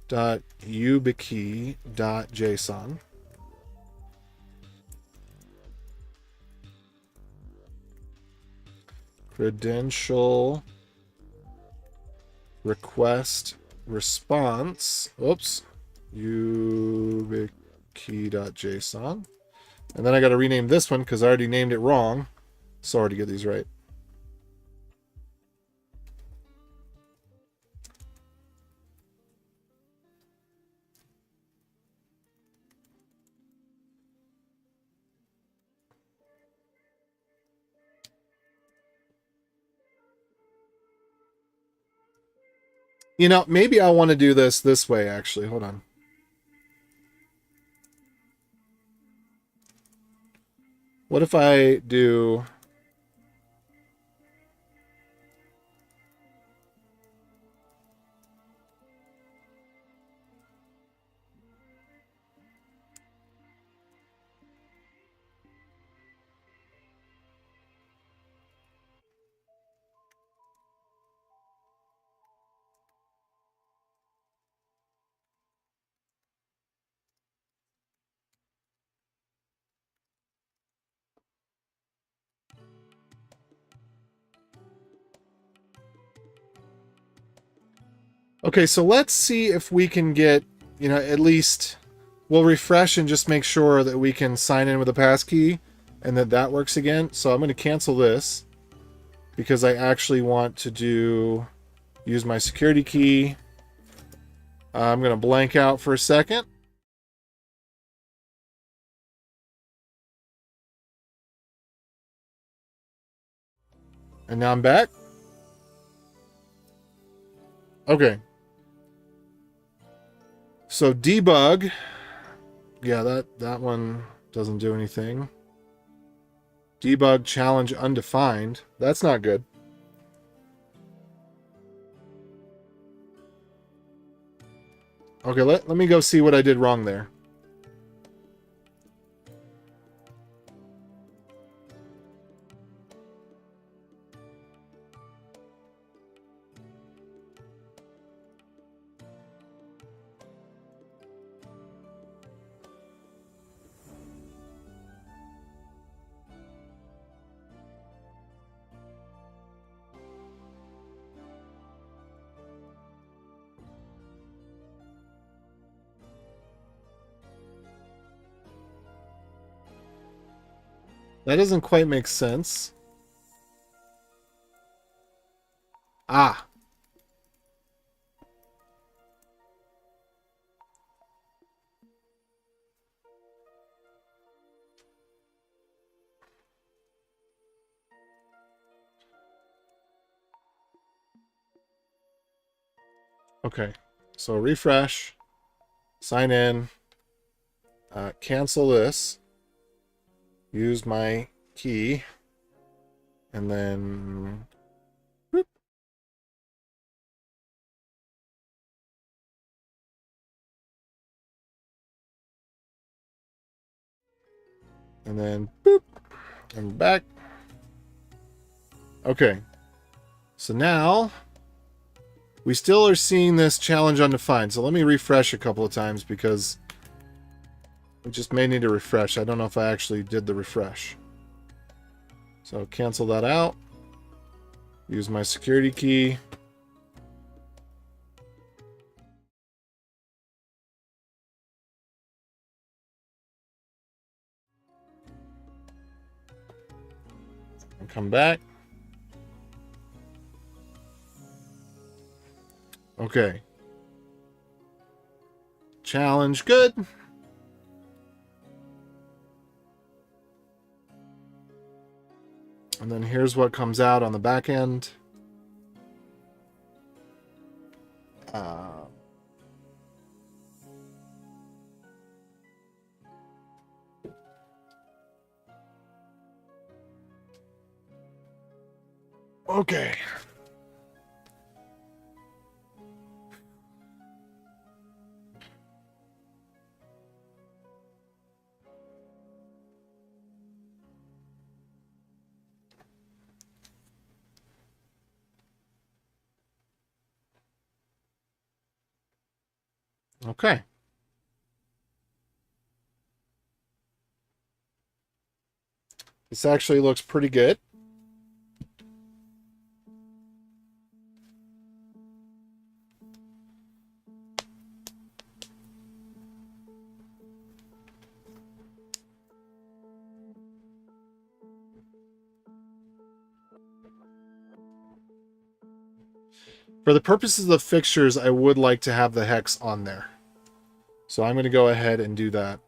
dot YubiKey dot JSON. Credential request response. Oops. YubiKey.json. And then I got to rename this one because I already named it wrong. Sorry to get these right. You know, maybe I want to do this way, actually. Hold on. What if I do... Okay, so let's see if we can get, you know, at least we'll refresh and just make sure that we can sign in with a passkey and that works again. So I'm going to cancel this because I actually want to use my security key. I'm going to blank out for a second. And now I'm back. Okay. So debug. Yeah, that one doesn't do anything. Debug challenge undefined. That's not good. Okay, let me go see what I did wrong there. That doesn't quite make sense. Ah. Okay. So refresh. Sign in. Cancel this. Use my key. And then... Whoop. And then... Boop. I'm back. Okay. So now we still are seeing this challenge undefined. So let me refresh a couple of times because we just may need to refresh. I don't know if I actually did the refresh. So cancel that out. Use my security key. And come back. Okay. Challenge good. And then here's what comes out on the back end. Okay. Okay. This actually looks pretty good. For the purposes of fixtures, I would like to have the hex on there. So I'm going to go ahead and do that.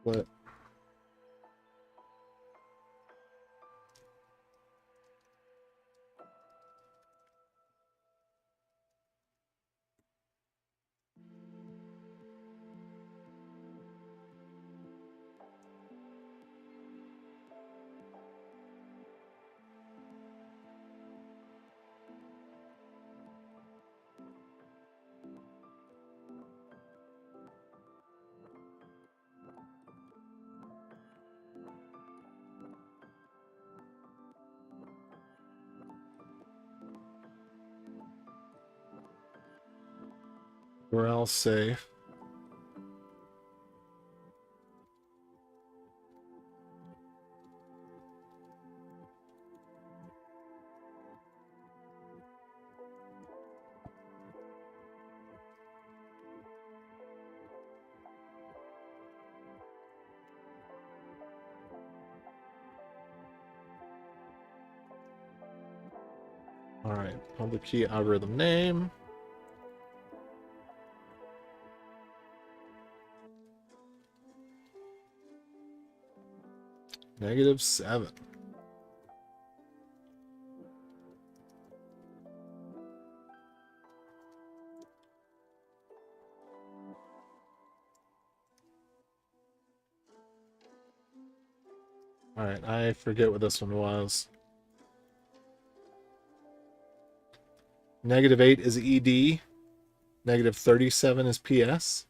But we're all safe. All right, public key algorithm name. -7. All right, I forget what this one was. -8 is ED. -37 is PS.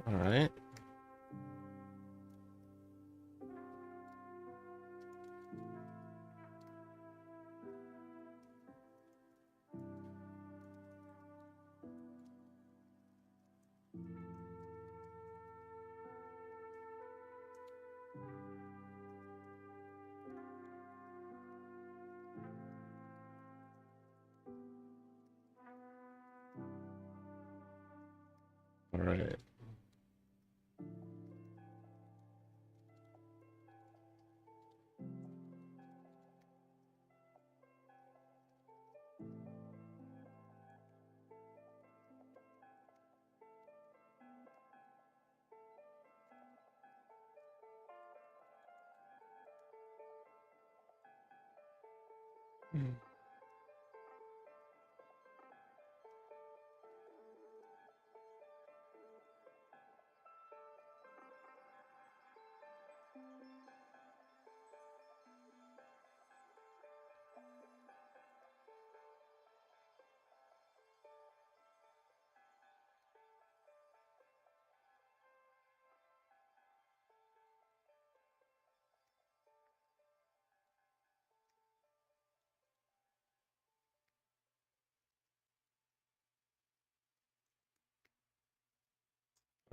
All right. All right.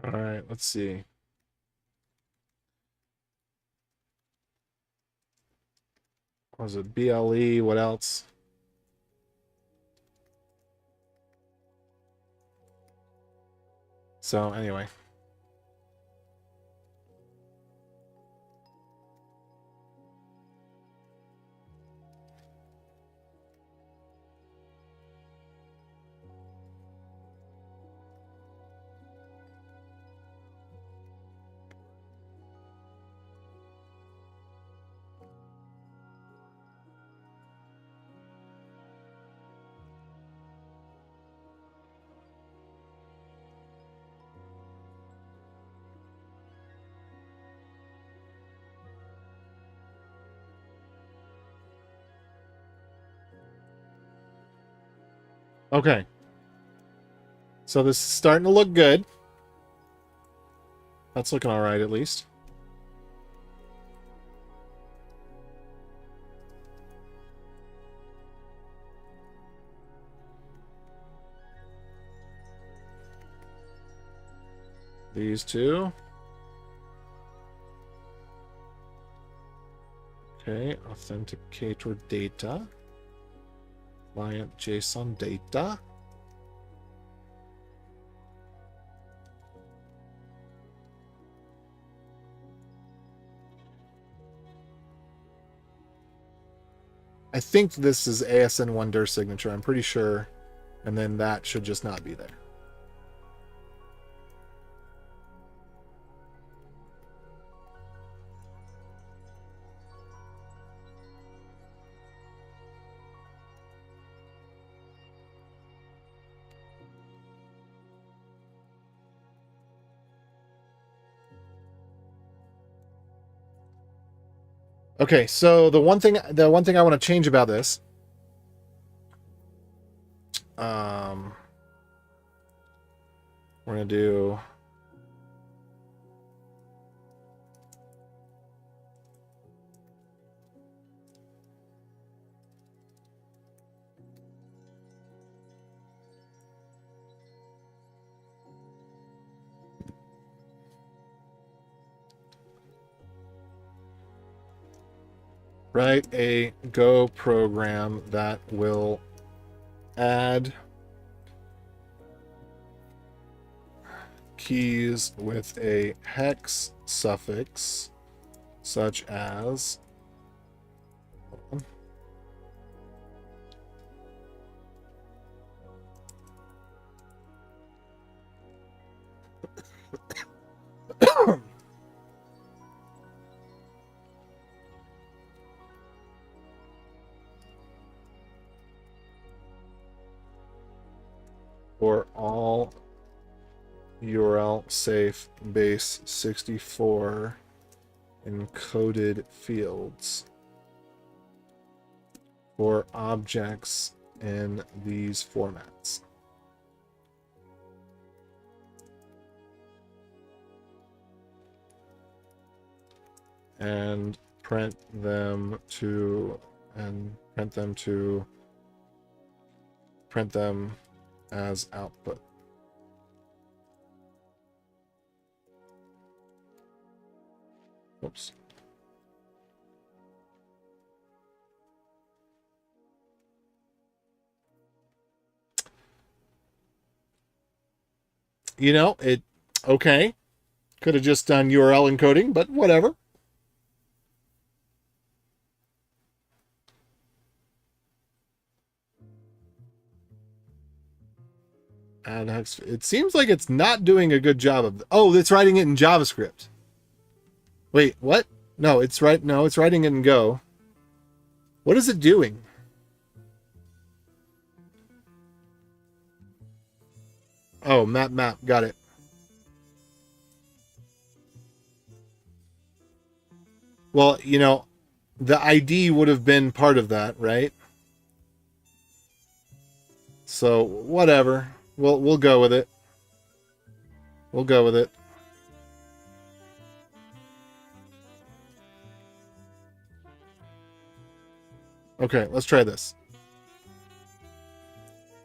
All right, let's see. What was it? BLE, what else? So anyway. Okay. So this is starting to look good. That's looking all right, at least. These two. Okay, authenticator data. Client JSON data. I think this is ASN1 dir signature, I'm pretty sure. And then that should just not be there. Okay, so the one thing I want to change about this, we're gonna do write a Go program that will add keys with a hex suffix such as for all URL safe base 64 encoded fields for objects in these formats. And print them as output. Oops. You know, okay. Could have just done URL encoding, but whatever. And it seems like it's not doing a good job of. Oh, it's writing it in JavaScript. Wait, what? No, it's writing it in Go. What is it doing? Oh, map. Got it. Well, you know, the ID would have been part of that, right? So whatever. We'll go with it. We'll go with it. Okay, let's try this.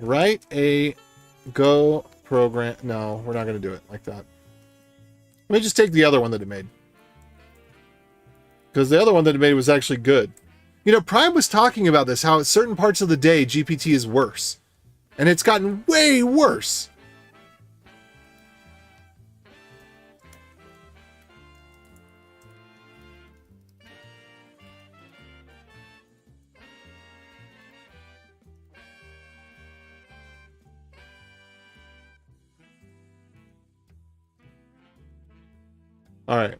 Write a Go program. No, we're not going to do it like that. Let me just take the other one that it made. Because the other one that it made was actually good. You know, Prime was talking about this, how at certain parts of the day, GPT is worse. And it's gotten way worse. All right.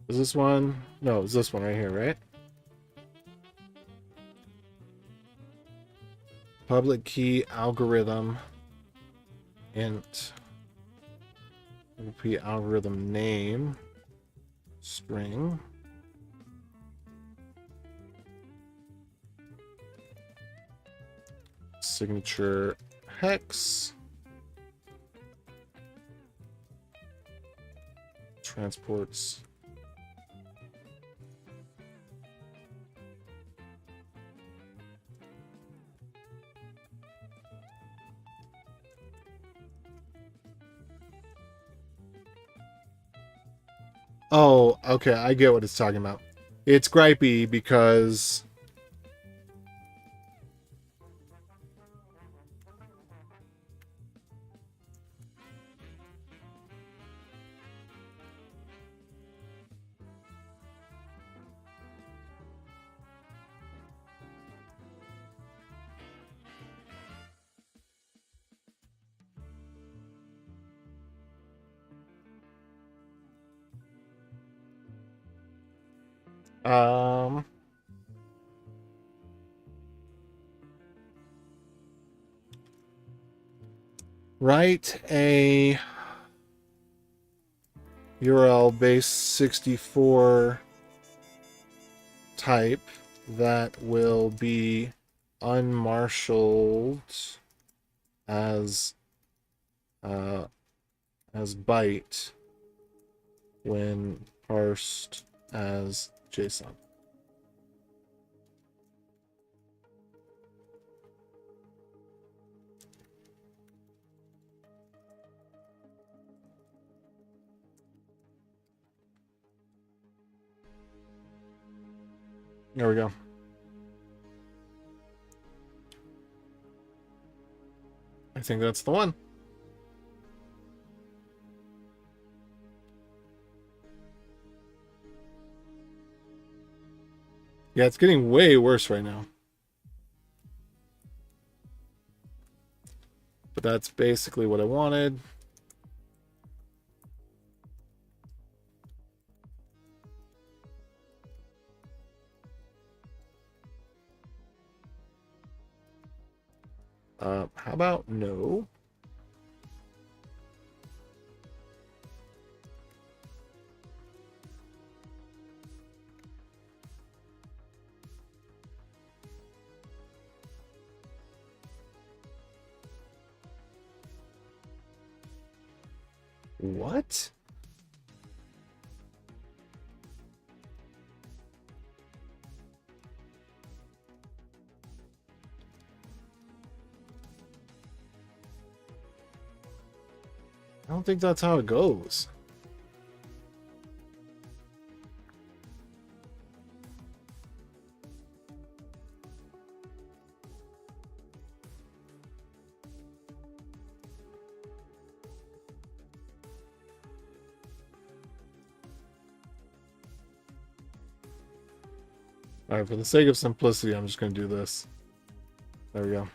Is this one? No, it's this one right here, right? Public key algorithm. Int. P algorithm name. String. Signature hex. Transports. Oh, okay, I get what it's talking about. It's gripey because um write a URL base 64 type that will be unmarshaled as byte when parsed as JSON. There we go. I think that's the one. Yeah, it's getting way worse right now. But that's basically what I wanted. How about no? What? I don't think that's how it goes. All right, for the sake of simplicity, I'm just going to do this. There we go.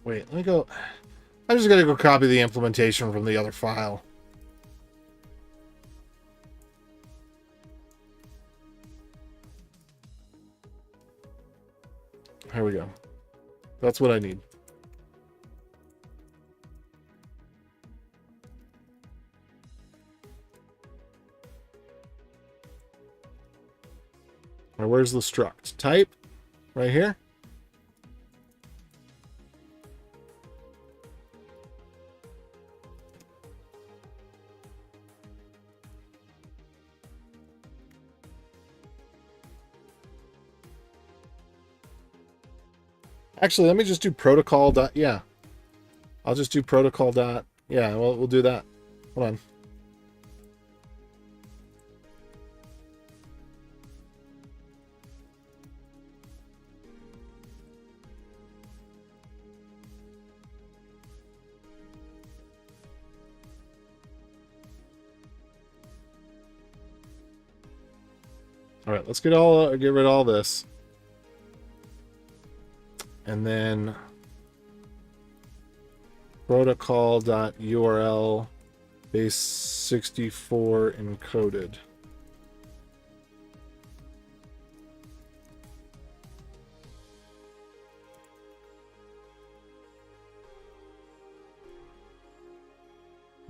Wait, let me go. I'm just going to go copy the implementation from the other file. Here we go. That's what I need. Now, where's the struct? Type? Right here? Actually, let me just do protocol dot. Yeah. I'll just do protocol dot. Yeah, well, we'll do that. Hold on. All right, let's get rid of all this. And then protocol.url base 64 encoded.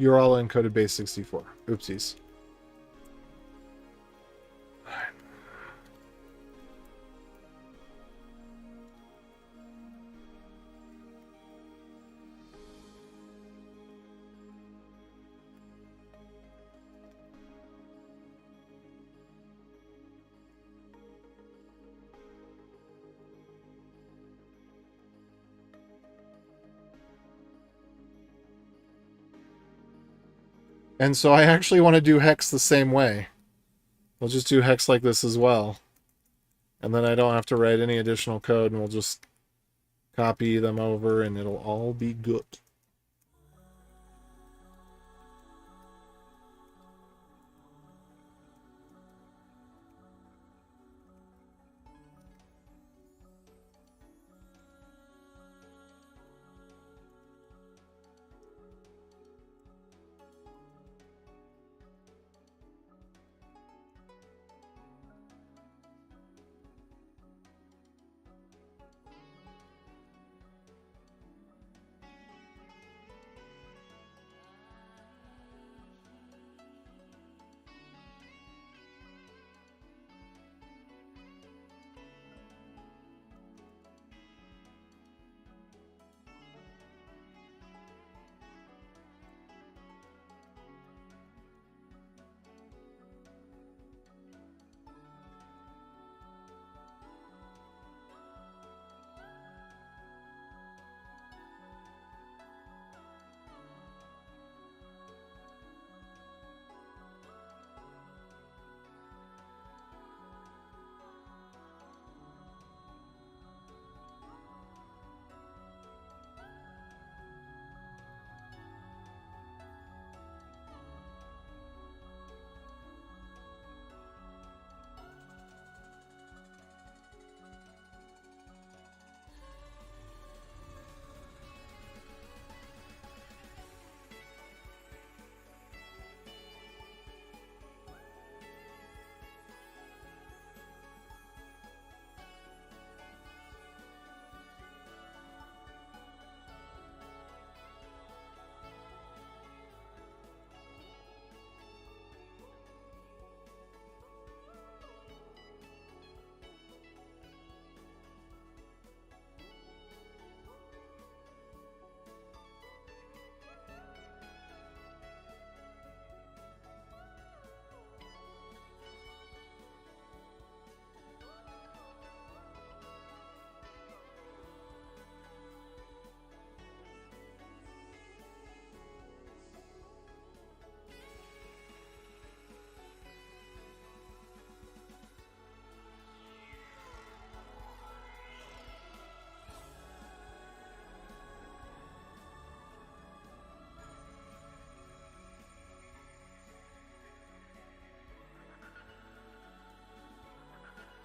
URL encoded base 64. Oopsies. And so I actually want to do hex the same way. We'll just do hex like this as well. And then I don't have to write any additional code, and we'll just copy them over and it'll all be good.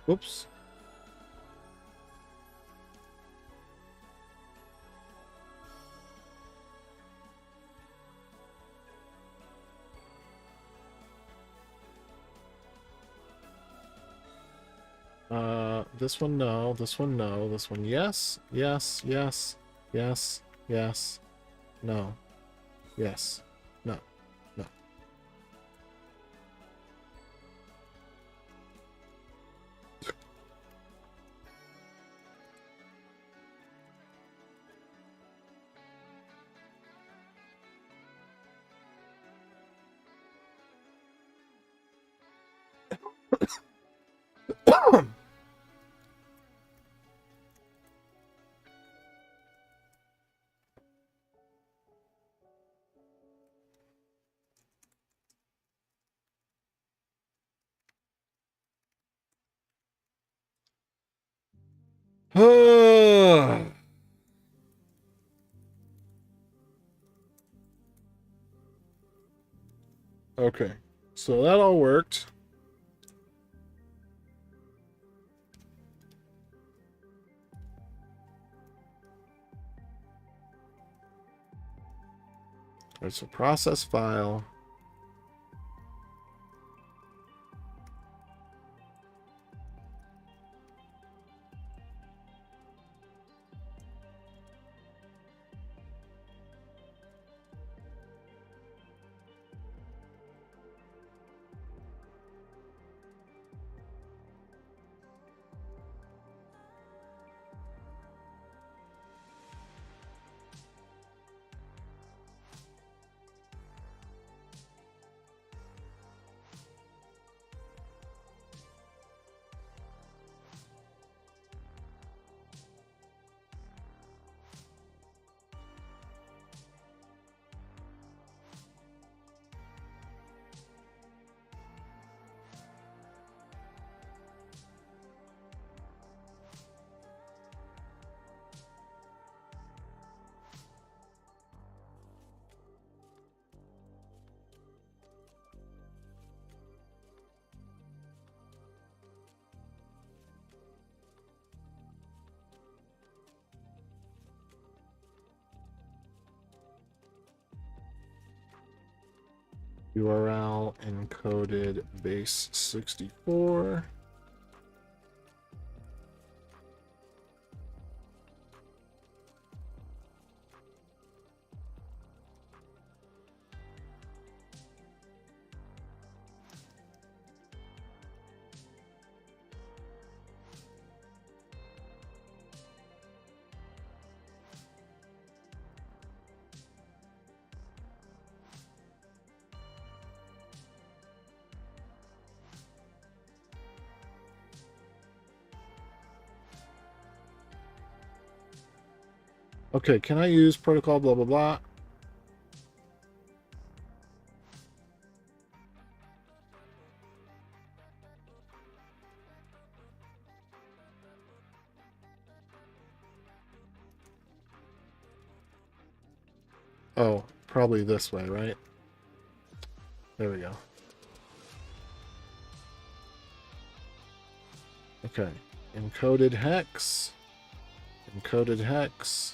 Oops. This one, no. This one, no. This one, yes. Yes. Yes. Yes. Yes. No. Yes. No. No. Okay. So that all worked. All right, so process file. URL encoded base 64. Okay, can I use protocol blah blah blah? Oh, probably this way, right? There we go. Okay. Encoded hex. Encoded hex.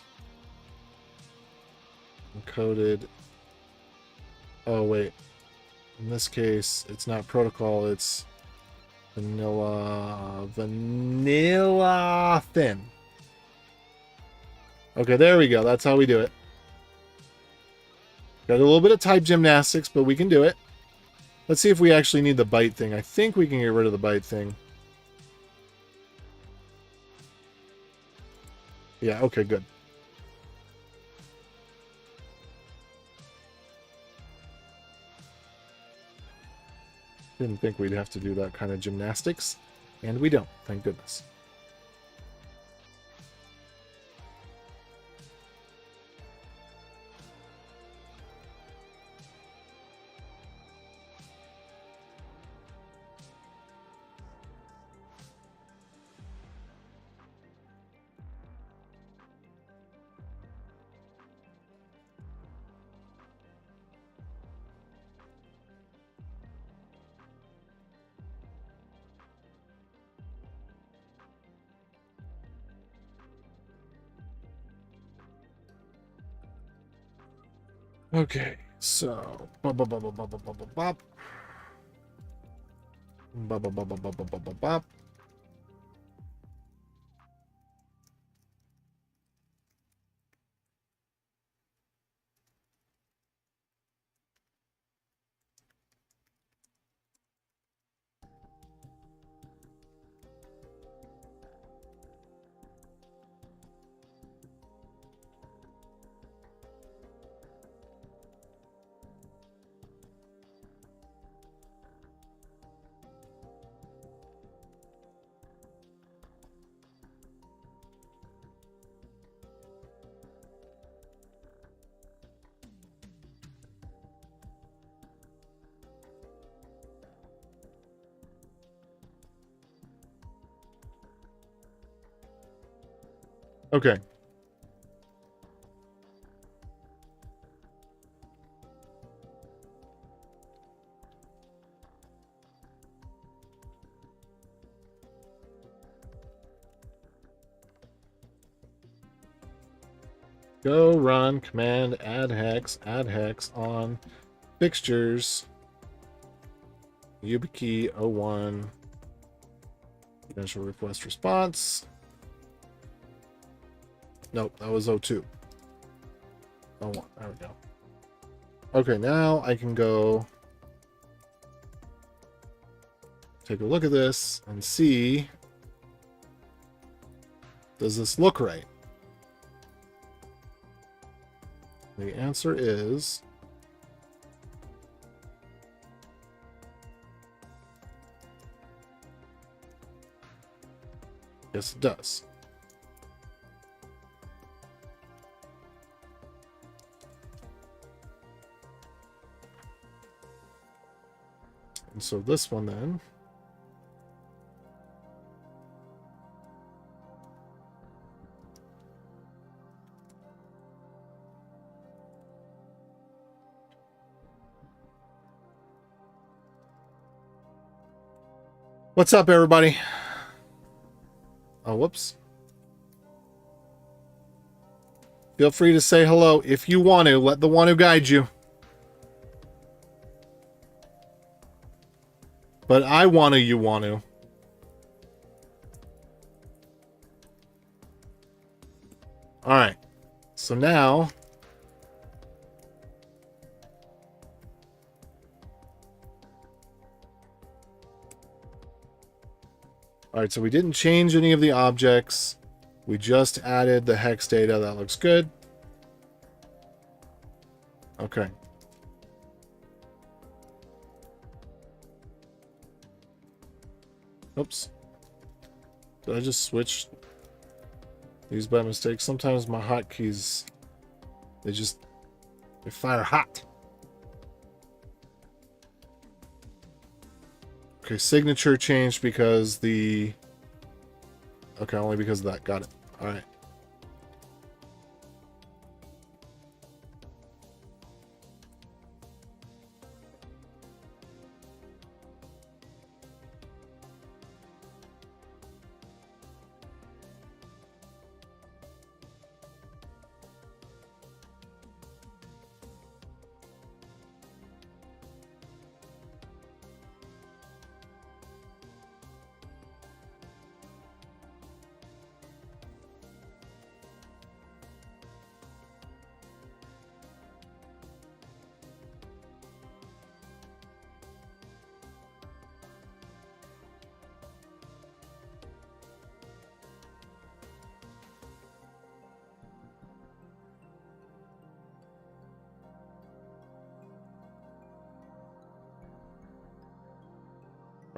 Encoded. Oh, wait. In this case, it's not protocol, it's vanilla thin. Okay, there we go. That's how we do it. Got a little bit of type gymnastics, but we can do it. Let's see if we actually need the byte thing. I think we can get rid of the byte thing. Yeah, okay, good. Didn't think we'd have to do that kind of gymnastics. And we don't, thank goodness. Okay, so bop, bop, bop, bop, bop, bop, bop, bop. Bop, bop, bop, bop, bop, bop, bop, bop. Okay. Go run command add hex on fixtures YubiKey 01 potential request response. Nope, that was 02. 01. There we go. Okay, now I can go take a look at this and see, does this look right? The answer is yes, it does. And so this one then, what's up, everybody? Oh, whoops. Feel free to say hello if you want to. Let the one who guides you. But I want to, you want to. All right. So now, all right, so we didn't change any of the objects. We just added the hex data. That looks good. Okay. Oops. Did I just switch these by mistake? Sometimes my hotkeys, they fire hot. Okay, signature changed because the... Okay, only because of that. Got it. All right.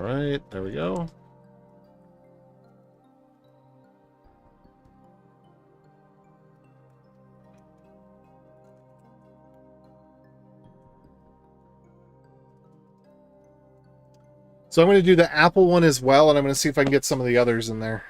All right, there we go. So I'm going to do the Apple one as well, and I'm going to see if I can get some of the others in there.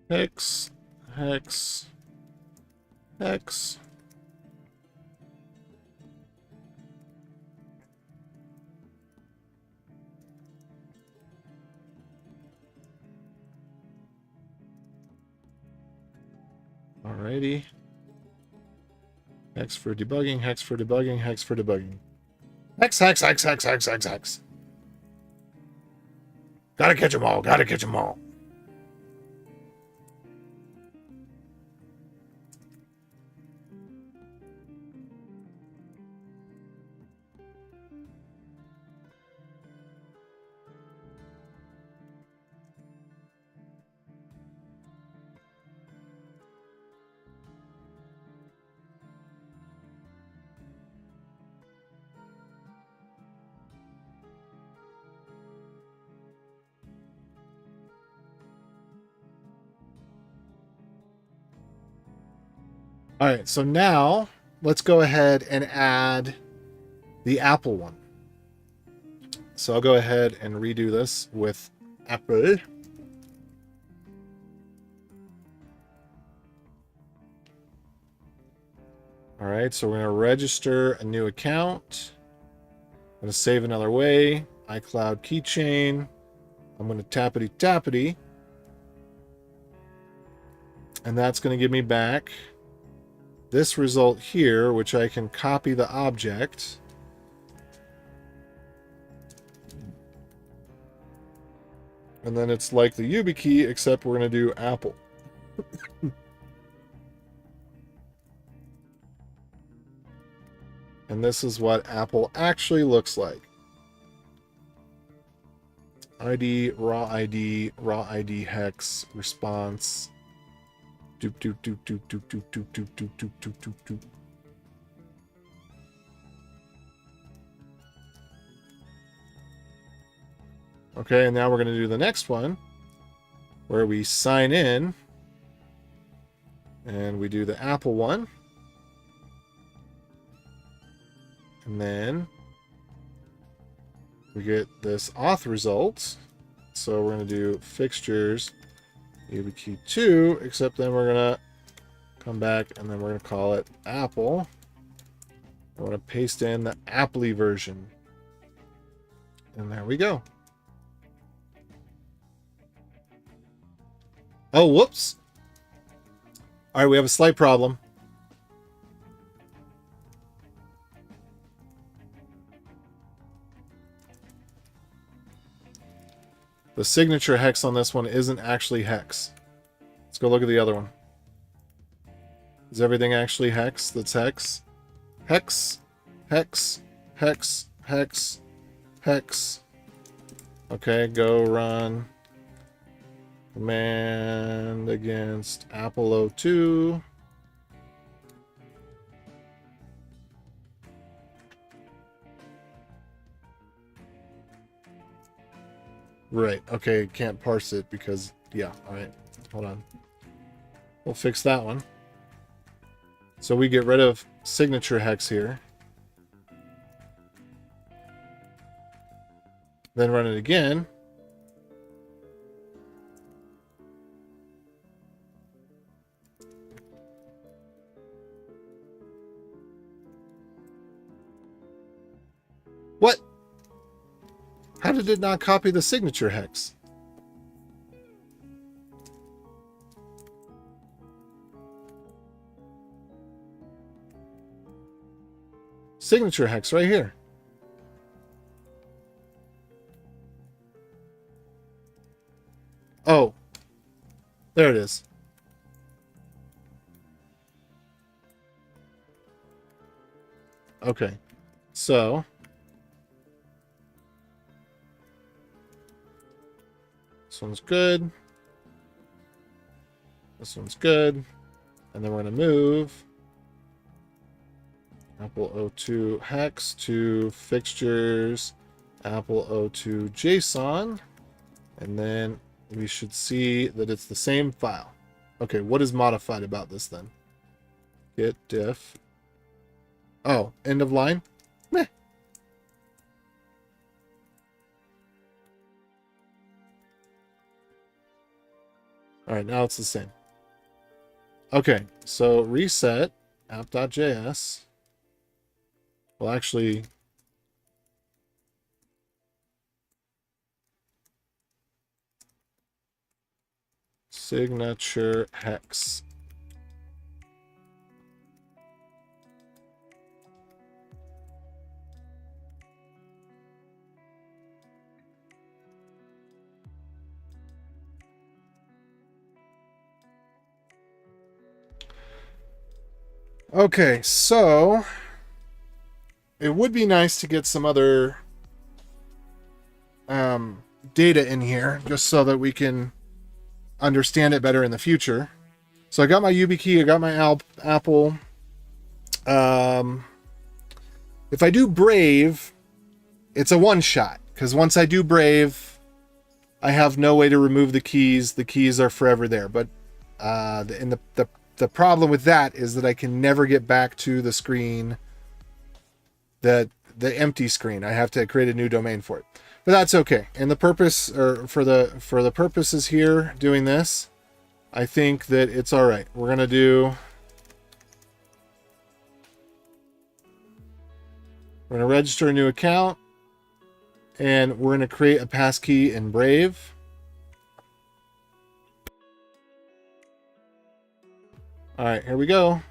Hex, hex, hex. Alrighty. Hex for debugging, hex for debugging, hex for debugging. Hex, hex, hex, hex, hex, hex, hex. Gotta catch them all, gotta catch them all. All right, so now let's go ahead and add the Apple one. So I'll go ahead and redo this with Apple. All right, so we're going to register a new account. I'm going to save another way. iCloud keychain. I'm going to tappity tappity. And that's going to give me back this result here, which I can copy the object. And then it's like the YubiKey, except we're going to do Apple. And this is what Apple actually looks like. ID, raw ID hex, response. Doop, doop, doop, doop, doop, doop, doop, doop, doop, doop, doop, doop, doop. Okay, and now we're going to do the next one, where we sign in, and we do the Apple one. And then we get this auth result. So we're going to do fixtures, YubiKey 2, except then we're going to come back and then we're going to call it Apple. I want to paste in the Appley version. And there we go. Oh, whoops. All right, we have a slight problem. The signature hex on this one isn't actually hex. Let's go look at the other one. Is everything actually hex that's hex? Hex, hex, hex, hex, hex. Okay, go run command against Apple O2. Right, okay, can't parse it because, yeah, alright, hold on. We'll fix that one. So we get rid of signature hex here. Then run it again. What? How did it not copy the signature hex? Signature hex right here. Oh, there it is. Okay, so this one's good. This one's good. And then we're going to move Apple O2 hex to fixtures, Apple O2 JSON. And then we should see that it's the same file. Okay, what is modified about this then? Git diff. Oh, end of line? Meh. All right, now it's the same. Okay, so reset app.js. Well, actually, signature hex. Okay, so it would be nice to get some other data in here just so that we can understand it better in the future. So I got my YubiKey, I got my Apple. If I do Brave, it's a one shot because once I do Brave, I have no way to remove the keys. The keys are forever there. But the problem with that is that I can never get back to the screen, the empty screen. I have to create a new domain for it. But that's okay. And the purpose, or for the purposes here doing this, I think that it's all right. We're gonna register a new account, and we're gonna create a passkey in Brave. All right, here we go.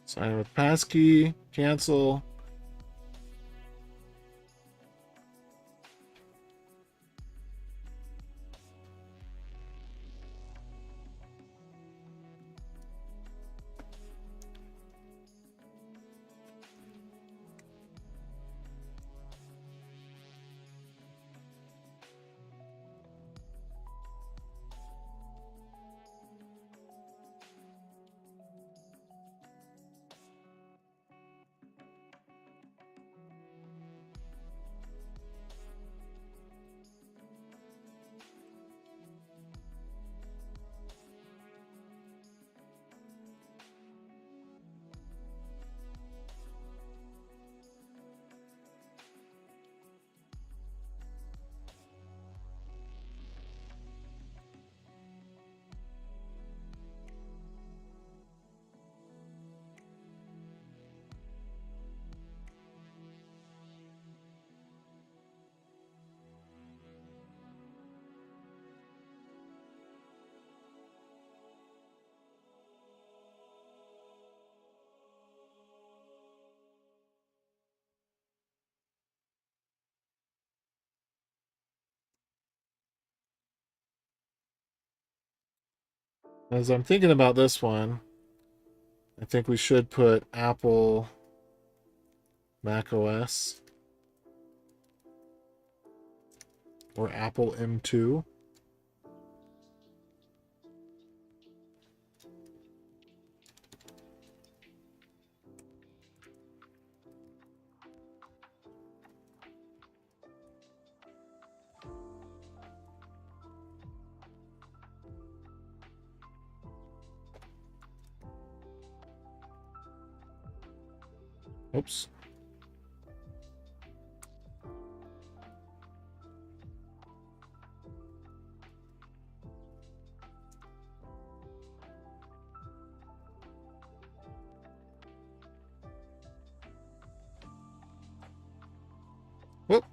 Sign with passkey, cancel. As I'm thinking about this one, I think we should put Apple Mac OS or Apple M2. Oops. Whoop.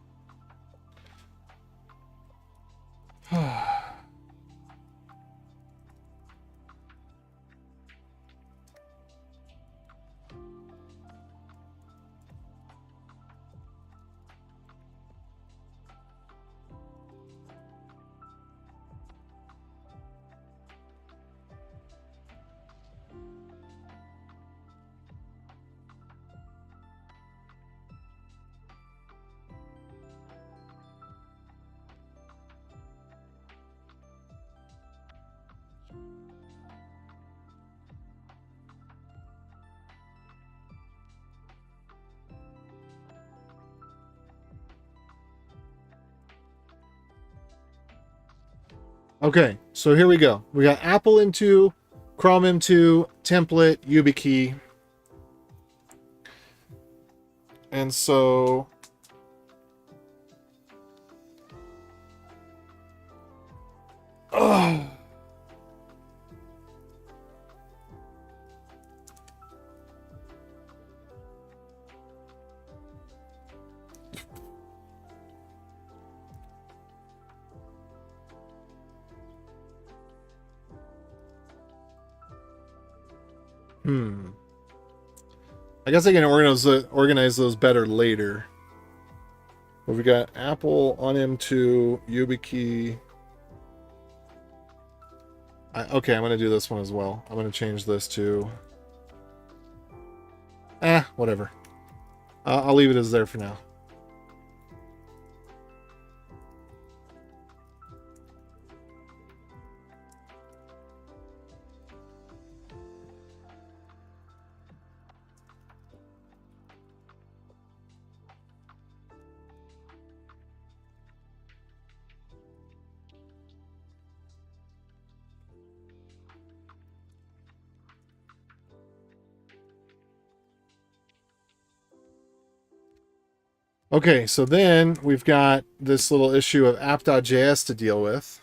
Okay, so here we go. We got Apple M2, Chrome M2, template, YubiKey. And so oh. I guess I can organize those better later. But we got Apple on M2, YubiKey. Okay, I'm going to do this one as well. I'm going to change this to... whatever. I'll leave it as there for now. Okay, so then we've got this little issue of app.js to deal with.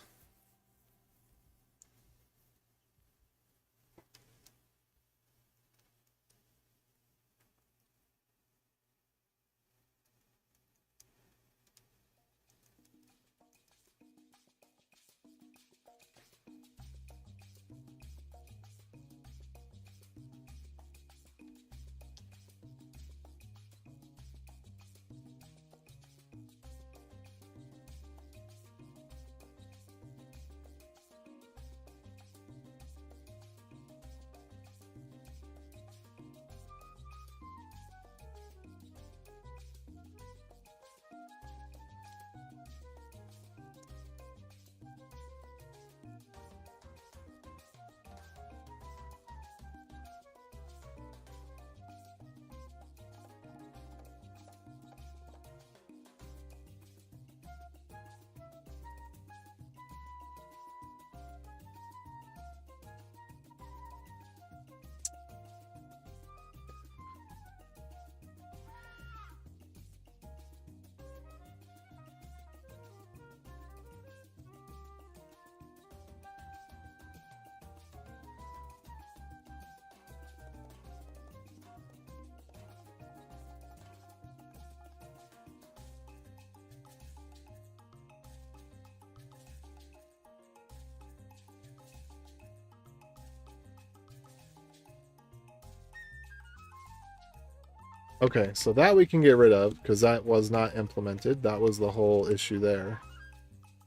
Okay, so that we can get rid of because that was not implemented. That was the whole issue there,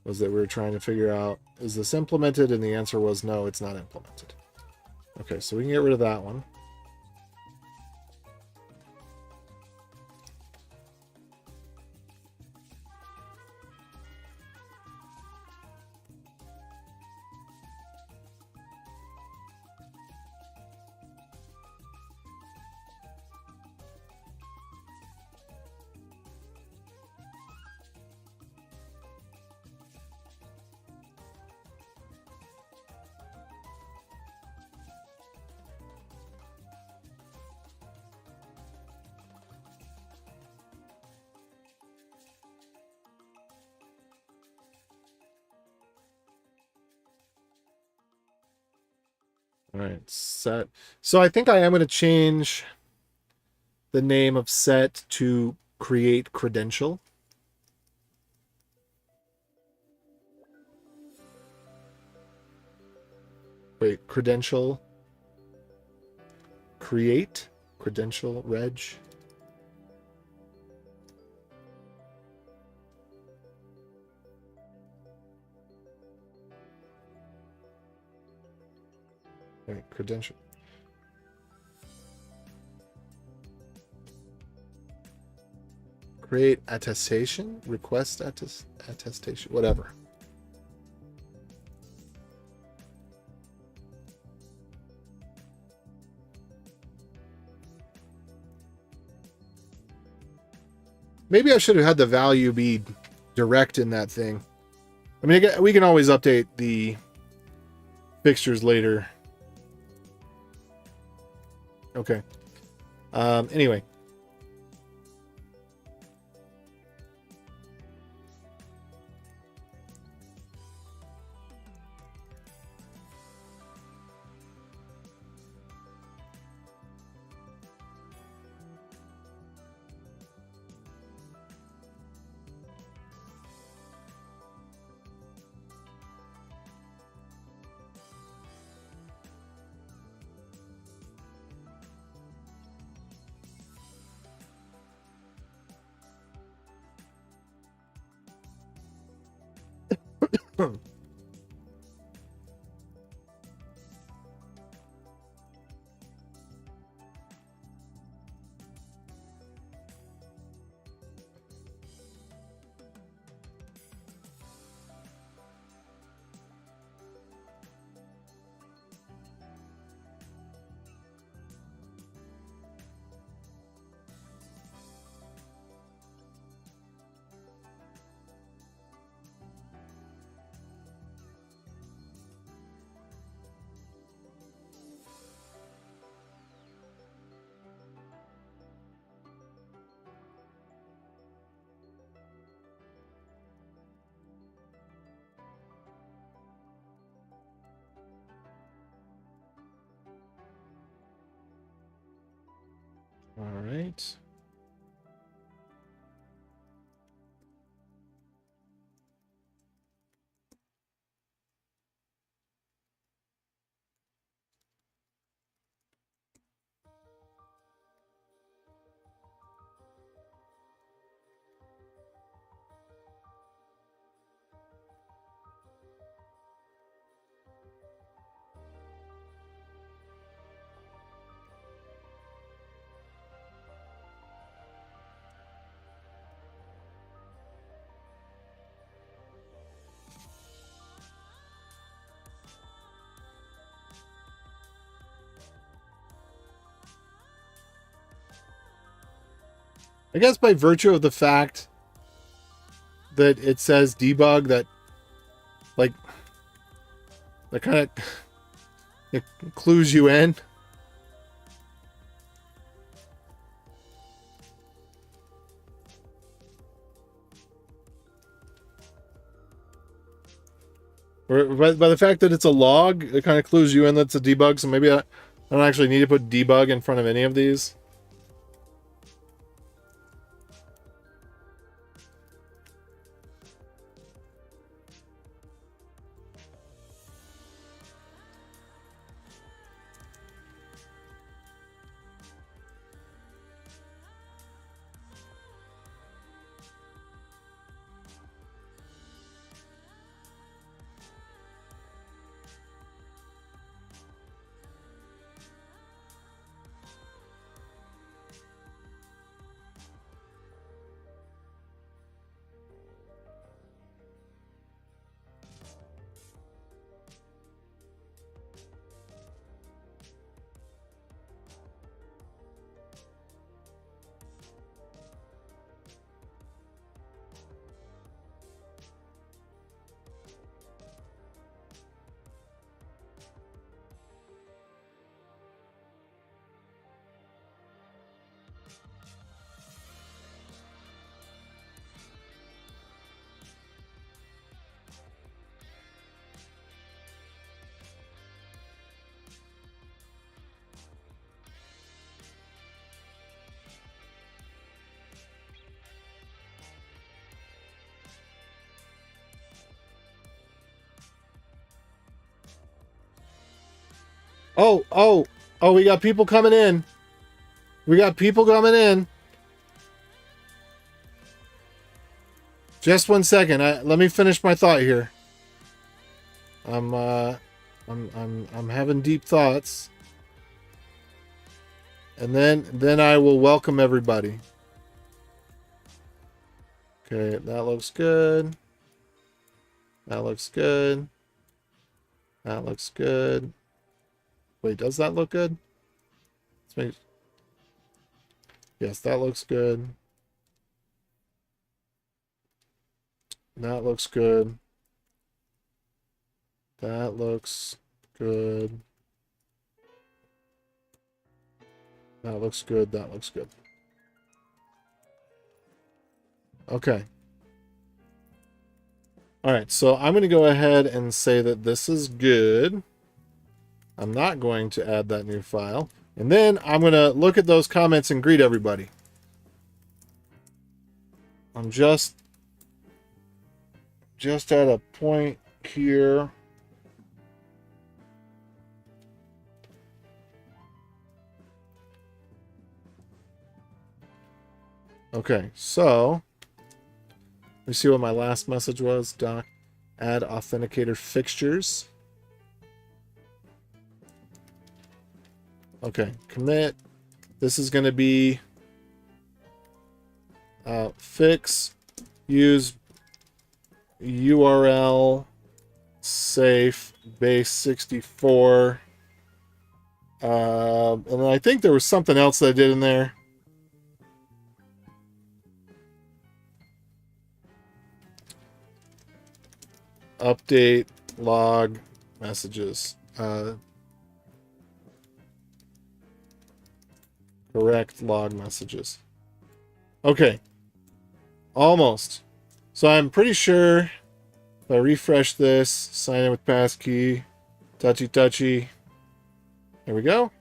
was that we were trying to figure out, is this implemented? And the answer was no, it's not implemented. Okay, so we can get rid of that one. All right, set. So I think I am going to change the name of set to create credential. Wait, credential. Create credential reg. Wait, credential. Create attestation, request attestation, whatever. Maybe I should have had the value be direct in that thing. I mean, we can always update the fixtures later. Okay. Anyway. All right. I guess by virtue of the fact that it says debug, that like that kind of it clues you in. Or by the fact that it's a log, it kind of clues you in that it's a debug. So maybe I don't actually need to put debug in front of any of these. Oh, we got people coming in. We got people coming in. Just 1 second. Let me finish my thought here. I'm having deep thoughts. And then I will welcome everybody. Okay, that looks good. That looks good. That looks good. Wait, does that look good? Let's make... Yes, that looks good. That looks good. That looks good. That looks good. That looks good. Okay. All right, so I'm going to go ahead and say that this is good. I'm not going to add that new file. And then I'm going to look at those comments and greet everybody. I'm just at a point here. Okay, so let me see what my last message was. Doc, add authenticator fixtures. Okay, commit. This is going to be fix, use URL safe base 64. And I think there was something else that I did in there. Update log messages. Correct log messages. Okay. Almost. So I'm pretty sure if I refresh this, sign in with passkey, touchy. There we go.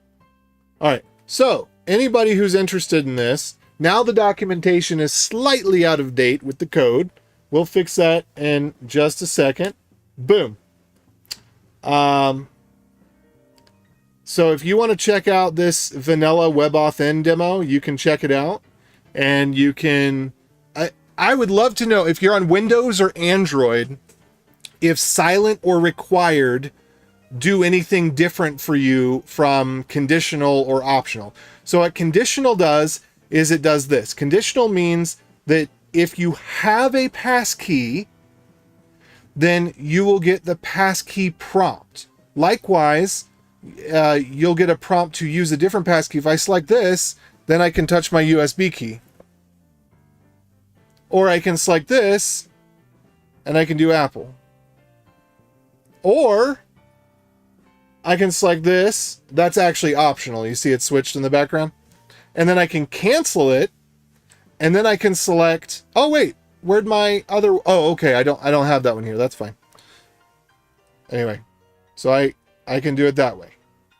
All right. So anybody who's interested in this, now the documentation is slightly out of date with the code. We'll fix that in just a second. Boom. So if you want to check out this vanilla WebAuthn demo, you can check it out. And you can... I would love to know if you're on Windows or Android, if silent or required do anything different for you from conditional or optional. So what conditional does is it does this. Conditional means that if you have a passkey, then you will get the passkey prompt. Likewise, you'll get a prompt to use a different passkey. If I select this, then I can touch my USB key. Or I can select this, and I can do Apple. Or I can select this. That's actually optional. You see it switched in the background? And then I can cancel it, and then I can select... Oh, wait. Where'd my other... Oh, okay. I don't have that one here. That's fine. Anyway. So I can do it that way.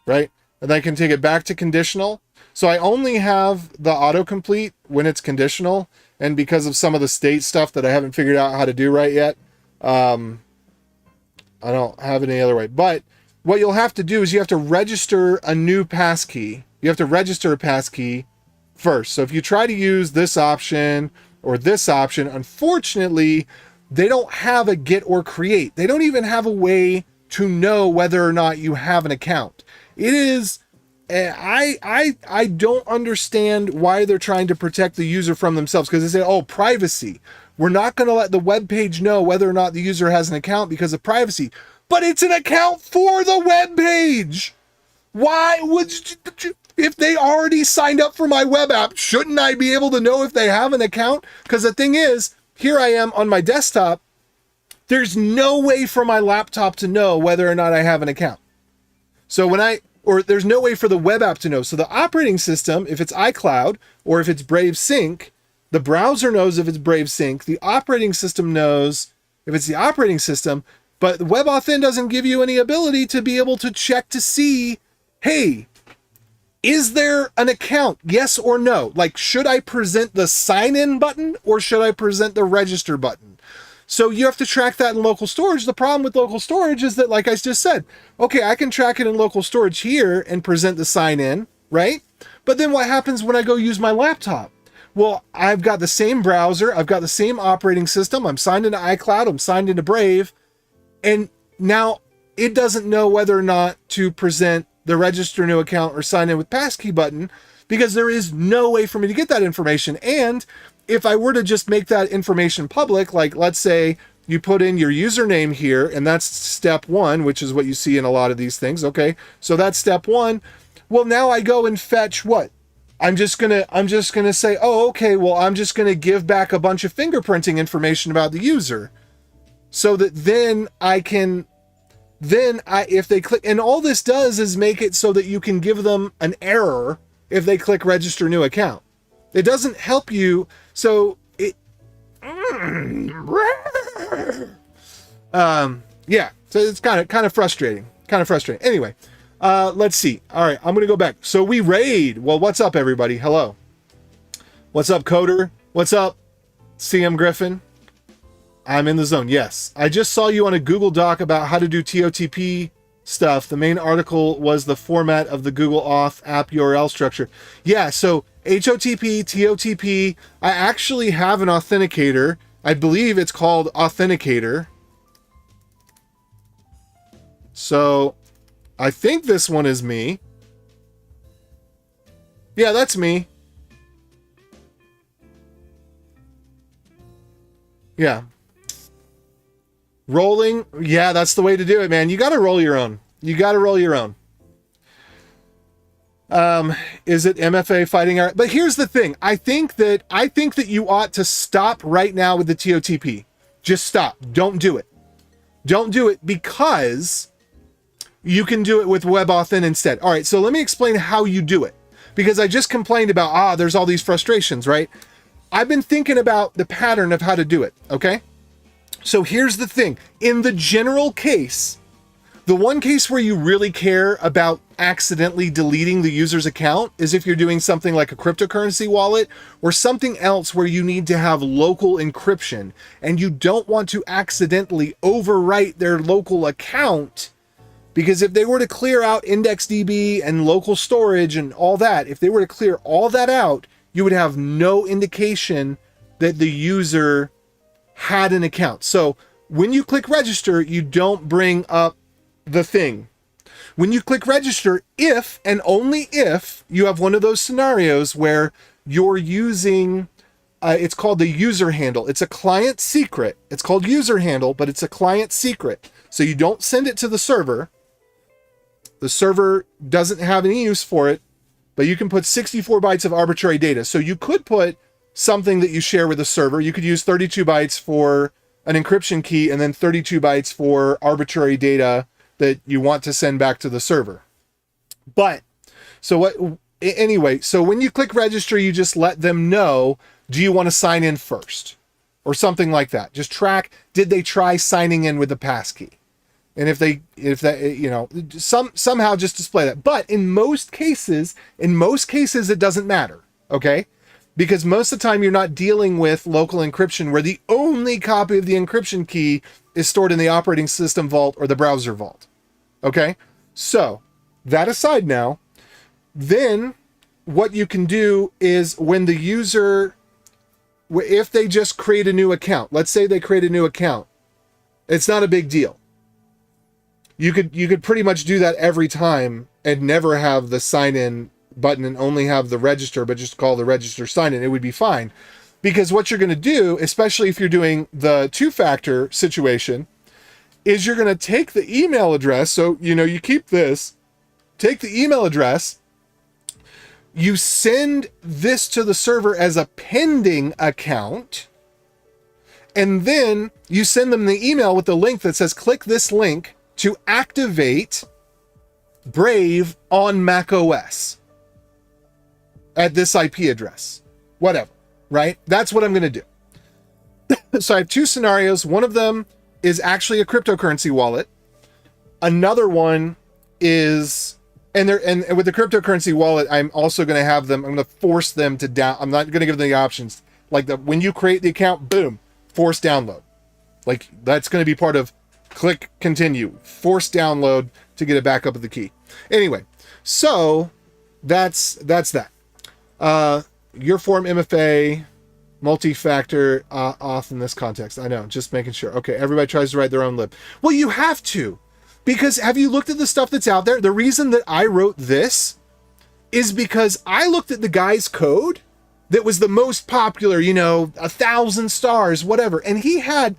Right? And I can take it back to conditional. So I only have the autocomplete when it's conditional. And because of some of the state stuff that I haven't figured out how to do right yet, I don't have it any other way. But what you'll have to do is you have to register a new passkey. You have to register a passkey first. So if you try to use this option or this option, unfortunately, they don't have a get or create. They don't even have a way to know whether or not you have an account. It is... I don't understand why they're trying to protect the user from themselves, because they say, oh, privacy. We're not going to let the web page know whether or not the user has an account because of privacy. But it's an account for the web page. Why would you, if they already signed up for my web app, shouldn't I be able to know if they have an account? Because the thing is, here I am on my desktop. There's no way for my laptop to know whether or not I have an account. So or there's no way for the web app to know. So the operating system, if it's iCloud or if it's Brave Sync, the browser knows if it's Brave Sync. The operating system knows if it's the operating system, but WebAuthn doesn't give you any ability to be able to check to see, hey, is there an account? Yes or no? Like, should I present the sign in button or should I present the register button? So you have to track that in local storage. The problem with local storage is that, like I just said, okay, I can track it in local storage here and present the sign in, right? But then what happens when I go use my laptop? Well, I've got the same browser. I've got the same operating system. I'm signed into iCloud. I'm signed into Brave. And now it doesn't know whether or not to present the register new account or sign in with passkey button, because there is no way for me to get that information. And if I were to just make that information public, like let's say you put in your username here, and that's step one, which is what you see in a lot of these things. Okay, so that's step one. Well, now I go and fetch what? I'm just gonna say, oh, okay, well, I'm just gonna give back a bunch of fingerprinting information about the user, so that then then if they click, and all this does is make it so that you can give them an error if they click register new account. It doesn't help you. So it, yeah, so it's kind of frustrating, Anyway, let's see. All right, I'm going to go back. So we raid. Well, what's up, everybody? Hello. What's up, Coder? What's up, CM Griffin? I'm in the zone. Yes. I just saw you on a Google Doc about how to do TOTP stuff. The main article was the format of the Google Auth app URL structure. Yeah, so HOTP, TOTP. I actually have an authenticator. I believe it's called Authenticator. So I think this one is me. Yeah, that's me. Yeah. Rolling. Yeah, that's the way to do it, man. You got to roll your own. Is it MFA fighting our... But here's the thing. I think that you ought to stop right now with the TOTP. Just stop. Don't do it. Don't do it, because you can do it with WebAuthn instead. All right, so let me explain how you do it, because I just complained about, there's all these frustrations, right? I've been thinking about the pattern of how to do it, okay? So here's the thing. In the general case, the one case where you really care about accidentally deleting the user's account is if you're doing something like a cryptocurrency wallet or something else where you need to have local encryption and you don't want to accidentally overwrite their local account. Because if they were to clear out IndexedDB and local storage and all that, if they were to clear all that out, you would have no indication that the user had an account. So when you click register, you don't bring up the thing. When you click register, if and only if you have one of those scenarios where you're using, it's called the user handle. It's a client secret. It's called user handle, but it's a client secret. So you don't send it to the server. The server doesn't have any use for it, but you can put 64 bytes of arbitrary data. So you could put something that you share with the server. You could use 32 bytes for an encryption key and then 32 bytes for arbitrary data that you want to send back to the server. But anyway, so when you click register, you just let them know, do you want to sign in first? Or something like that. Just track, did they try signing in with the passkey? And if somehow just display that. But in most cases, it doesn't matter, okay? Because most of the time you're not dealing with local encryption where the only copy of the encryption key is stored in the operating system vault or the browser vault, okay? So that aside now, then what you can do is when the user, if they just create a new account, let's say they create a new account, it's not a big deal. You could pretty much do that every time and never have the sign in button and only have the register, but just call the register sign in. It would be fine. Because what you're going to do, especially if you're doing the two-factor situation, is you're going to take the email address. So, you keep this, take the email address, you send this to the server as a pending account, and then you send them the email with the link that says, click this link to activate Brave on macOS at this IP address, whatever, right? That's what I'm going to do. So I have two scenarios. One of them is actually a cryptocurrency wallet. Another one is, and with the cryptocurrency wallet, I'm also going to have them, I'm going to force them to I'm not going to give them the options. Like when you create the account, boom, force download. Like that's going to be part of click continue, force download to get a backup of the key. Anyway, so that's that. Your form MFA, multi-factor auth in this context. I know, just making sure. Okay, everybody tries to write their own lib. Well, you have to, because have you looked at the stuff that's out there? The reason that I wrote this is because I looked at the guy's code that was the most popular, 1,000 stars, whatever, and he had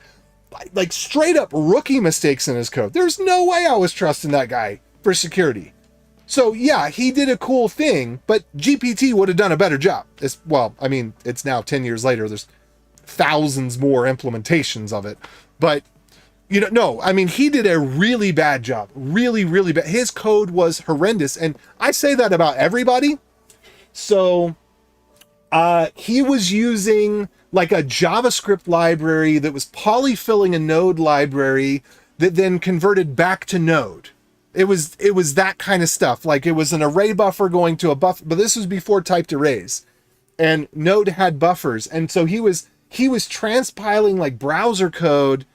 like straight up rookie mistakes in his code. There's no way I was trusting that guy for security. So yeah, he did a cool thing, but GPT would have done a better job. It's now 10 years later. There's thousands more implementations of it, but No, I mean, he did a really bad job. Really, really bad. His code was horrendous. And I say that about everybody. So he was using like a JavaScript library that was polyfilling a Node library that then converted back to Node. It was that kind of stuff. Like it was an array buffer going to a buffer, but this was before typed arrays. And Node had buffers. And so he was transpiling like browser code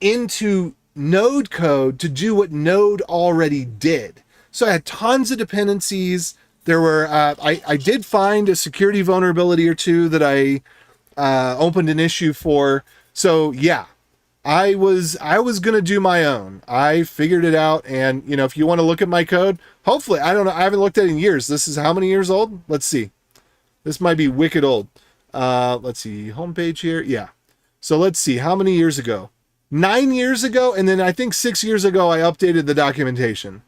into Node code to do what Node already did. So I had tons of dependencies. There were, I did find a security vulnerability or two that I opened an issue for. So yeah, I was going to do my own. I figured it out. And if you want to look at my code, hopefully, I don't know. I haven't looked at it in years. This is how many years old? Let's see. This might be wicked old. Let's see, homepage here. Yeah. So let's see, how many years ago? 9 years ago, and then I think 6 years ago I updated the documentation.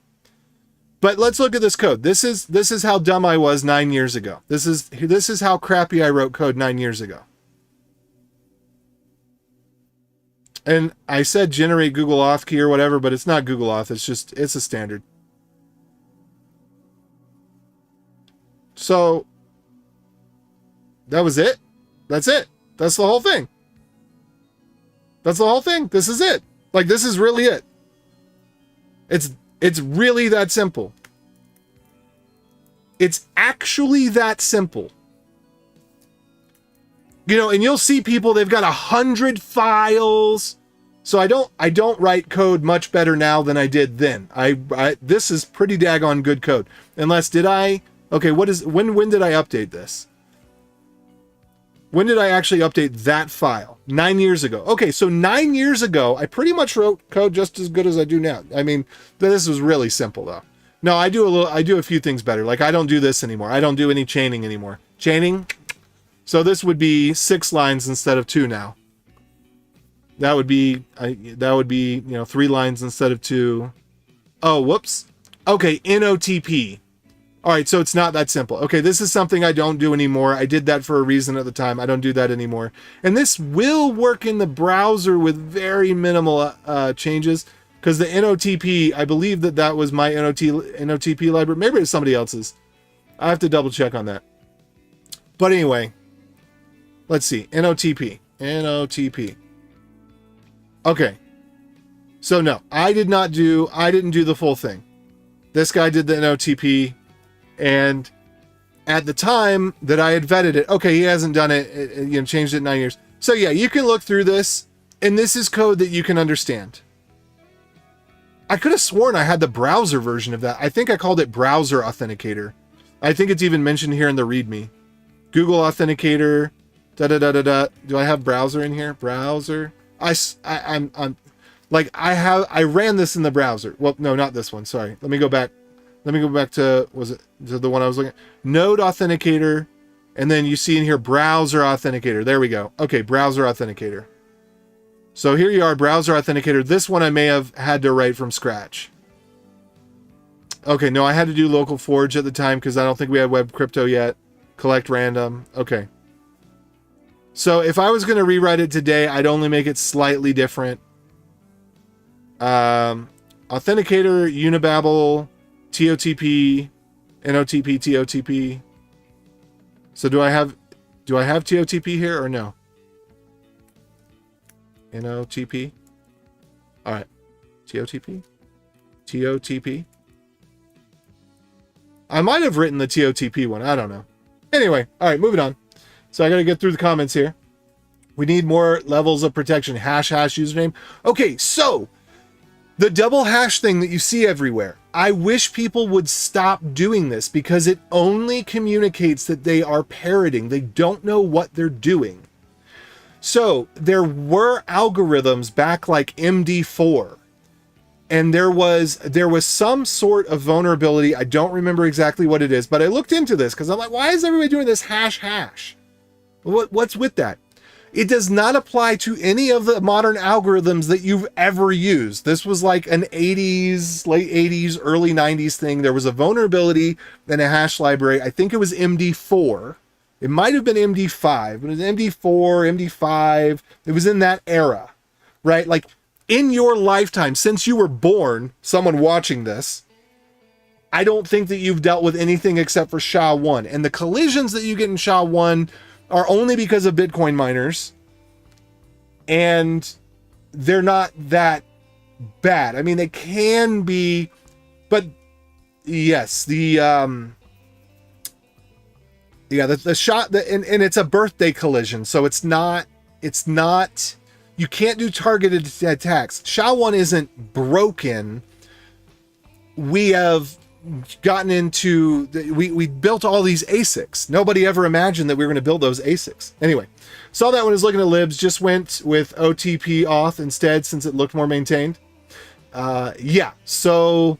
But let's look at this code. This is how dumb I was 9 years ago. This is how crappy I wrote code 9 years ago. And I said generate Google Auth key or whatever, but it's not Google Auth. It's a standard. So that was it. That's it. That's the whole thing. That's the whole thing. This is it. Like, this is really it. It's really that simple. It's actually that simple. And you'll see people, they've got 100 files. So I don't write code much better now than I did then. This is pretty daggone good code. Unless okay, when did I update this? When did I actually update that file? 9 years ago. Okay, so 9 years ago, I pretty much wrote code just as good as I do now. I mean, this was really simple though. No, I do a few things better. Like I don't do this anymore. I don't do any chaining anymore. Chaining. So this would be 6 lines instead of 2 now. That would be 3 lines instead of 2. Oh, whoops. Okay, NOTP. All right, so it's not that simple. Okay, this is something I don't do anymore. I did that for a reason at the time. I don't do that anymore. And this will work in the browser with very minimal changes because the NOTP, I believe that was my NOTP library. Maybe it's somebody else's. I have to double check on that. But anyway, let's see. NOTP. Okay. So no, I didn't do the full thing. This guy did the NOTP. And at the time that I had vetted it, okay, he hasn't done it, changed it in 9 years. So yeah, you can look through this, and this is code that you can understand. I could have sworn I had the browser version of that. I think I called it Browser Authenticator. I think it's even mentioned here in the README. Google Authenticator, da-da-da-da-da. Do I have browser in here? Browser. I'm like, I ran this in the browser. Well, no, not this one. Sorry. Let me go back to, was it the one I was looking at? Node Authenticator. And then you see in here, Browser Authenticator. There we go. Okay, Browser Authenticator. So here you are, Browser Authenticator. This one I may have had to write from scratch. Okay, no, I had to do local forge at the time because I don't think we had web crypto yet. Collect random. Okay. So if I was going to rewrite it today, I'd only make it slightly different. Authenticator, Unibabble, TOTP, NOTP, TOTP. So do I have TOTP here or no? NOTP. All right. TOTP. I might have written the TOTP one. I don't know. Anyway, all right, moving on. So I got to get through the comments here. We need more levels of protection. Hash username. Okay, so the double hash thing that you see everywhere. I wish people would stop doing this because it only communicates that they are parroting. They don't know what they're doing. So there were algorithms back like MD4, and there was some sort of vulnerability. I don't remember exactly what it is, but I looked into this because I'm like, why is everybody doing this hash? What's with that? It does not apply to any of the modern algorithms that you've ever used. This was like an 80s, late 80s, early 90s thing. There was a vulnerability in a hash library. I think it was MD4. It might have been MD5, but it was MD4, MD5. It was in that era, right? Like in your lifetime, since you were born, someone watching this, I don't think that you've dealt with anything except for SHA-1. And the collisions that you get in SHA-1 are only because of Bitcoin miners. And they're not that bad. I mean, they can be, but yes, the shot, and it's a birthday collision. So it's not, you can't do targeted attacks. SHA-1 isn't broken. We have gotten into, we built all these ASICs. Nobody ever imagined that we were going to build those ASICs. Anyway, saw that when I was looking at libs, just went with OTP auth instead since it looked more maintained. So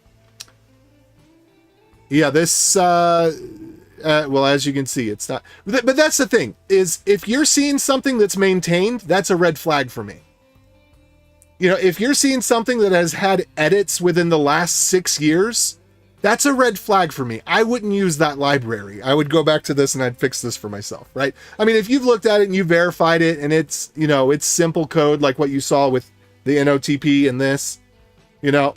yeah, this, well, as you can see, it's not, but that's the thing, is if you're seeing something that's maintained, that's a red flag for me. You know, if you're seeing something that has had edits within the last 6 years, that's a red flag for me. I wouldn't use that library. I would go back to this and I'd fix this for myself, right? I mean, if you've looked at it and you verified it and it's, you know, it's simple code like what you saw with the NOTP and this, you know,